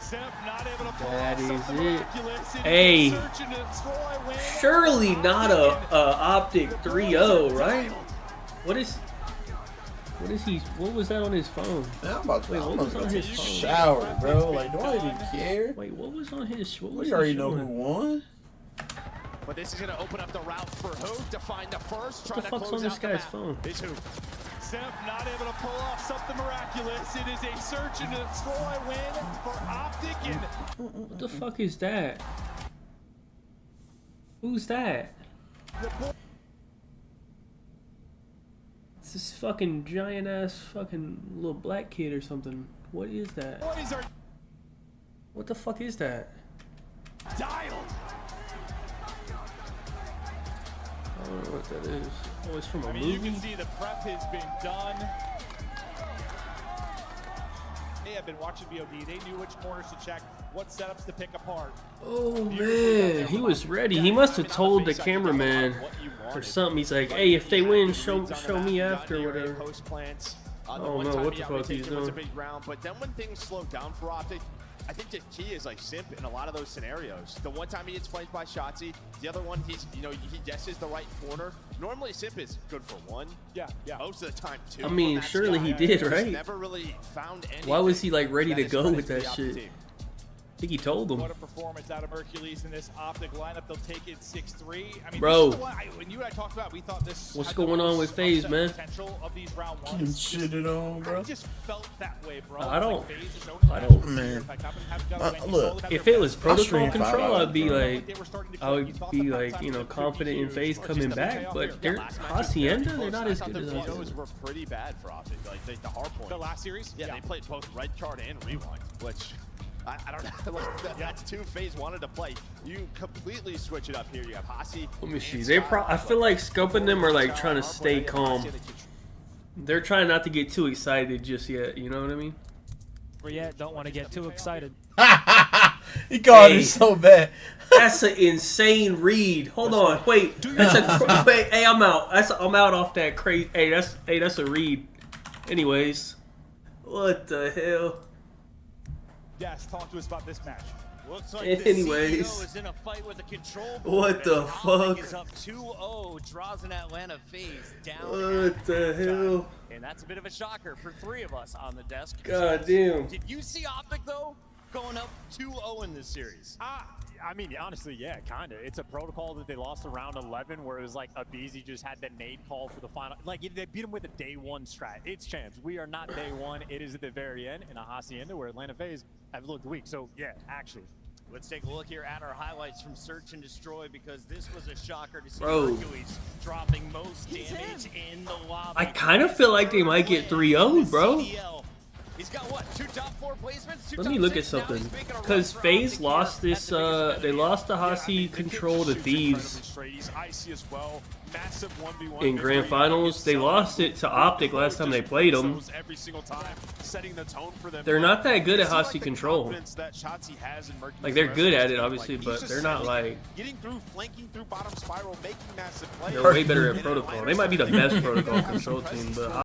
Simp not able to pull That off is something it. miraculous. Hey, Search and destroy win. surely not a Optic 3-0, right? What is he? What was that on his phone? I'm about to, Wait, what was on his phone? shower, bro. Like, do I even care? Wait, what was on his? What was We he already know showing? who won. But this is going to open up the route for Hoop to find the first, try What the to fuck's close on this out the guy's map. phone? It's Hoop. Simp not able to pull off something miraculous. It is a search and destroy win for Optic. And What the fuck is that? Who's that? It's this fucking giant ass fucking little black kid or something. What is that? boys are What the fuck is that? dialed. I don't know what that is. Oh, it's from a I mean, you movie? can see the prep has been done. have been watching VOD. They knew which corners to check, what setups to pick apart. Oh man, he was ready. He must have told the cameraman or something. He's like, "Hey, if they win, show me after, whatever." I don't know what the fuck he's doing. But then when things slow down for Optic, I think the key is like Simp in a lot of those scenarios. The one time he gets flanked by Shotzi, the other one he guesses the right corner. Normally Simp is good for one. Yeah. Most of the time two. I mean, surely he did, right? Never really found anything. Why was he like ready to go with that shit? I think he told him. What a performance out of Hercules in this Optic lineup. They'll take it 6-3. I mean, bro, this is when you and I talked about, we thought this. What's going on with FaZe, man? Potential of these round Getting ones. shitted on, bro. I just felt that way, bro. I don't, man. Look, if it was protocol control, I'd be like, you know, confident in FaZe coming back. But they're Hacienda, they're not as good as us. Those were pretty bad for Optic. Like the hard point. The last series? Yeah, they played both red card and rewind, which. I don't know. That's two FaZe wanted to play. You completely switch it up here. You have Hasi. Let me see. I feel like Scope and them are like trying to stay calm. They're trying not to get too excited just yet. You know what I mean? Yet don't want to get too excited. He called it so bad. That's an insane read. Hold on, wait. That's wait. Hey, I'm out. I'm out off that crazy. Hey, that's a read. Anyways, what the hell? Yes, talk to us about this match. Looks like anyways, the CEO is in a fight with a control board. What the fuck? Is up 2-0, draws an Atlanta FaZe down. What the hell? And that's a bit of a shocker for three of us on the desk. God damn. Did you see Optic though going up 2-0 in this series? I mean, honestly, yeah, kind of. It's a protocol that they lost in round 11 where it was like Abizi just had the nade call for the final. Like, they beat him with a day one strat. It's Champs. We are not day one. It is at the very end in a Hacienda where Atlanta FaZe have looked weak. So, yeah, actually. Let's take a look here at our highlights from Search and Destroy because this was a shocker to see Bro. Hercules dropping most damage in the lobby. I kind of feel like they might get 3-0, bro. He's got what? 2 top 4 placements? Let me look at something. Because FaZe lost this, they lost the Hasi control to Thieves in Grand Finals. They lost it to Optic last time they played them. They're not that good at Hasi control. Like, they're good at it, obviously, but they're not like... They're way better at protocol. They might be the best protocol control team, but...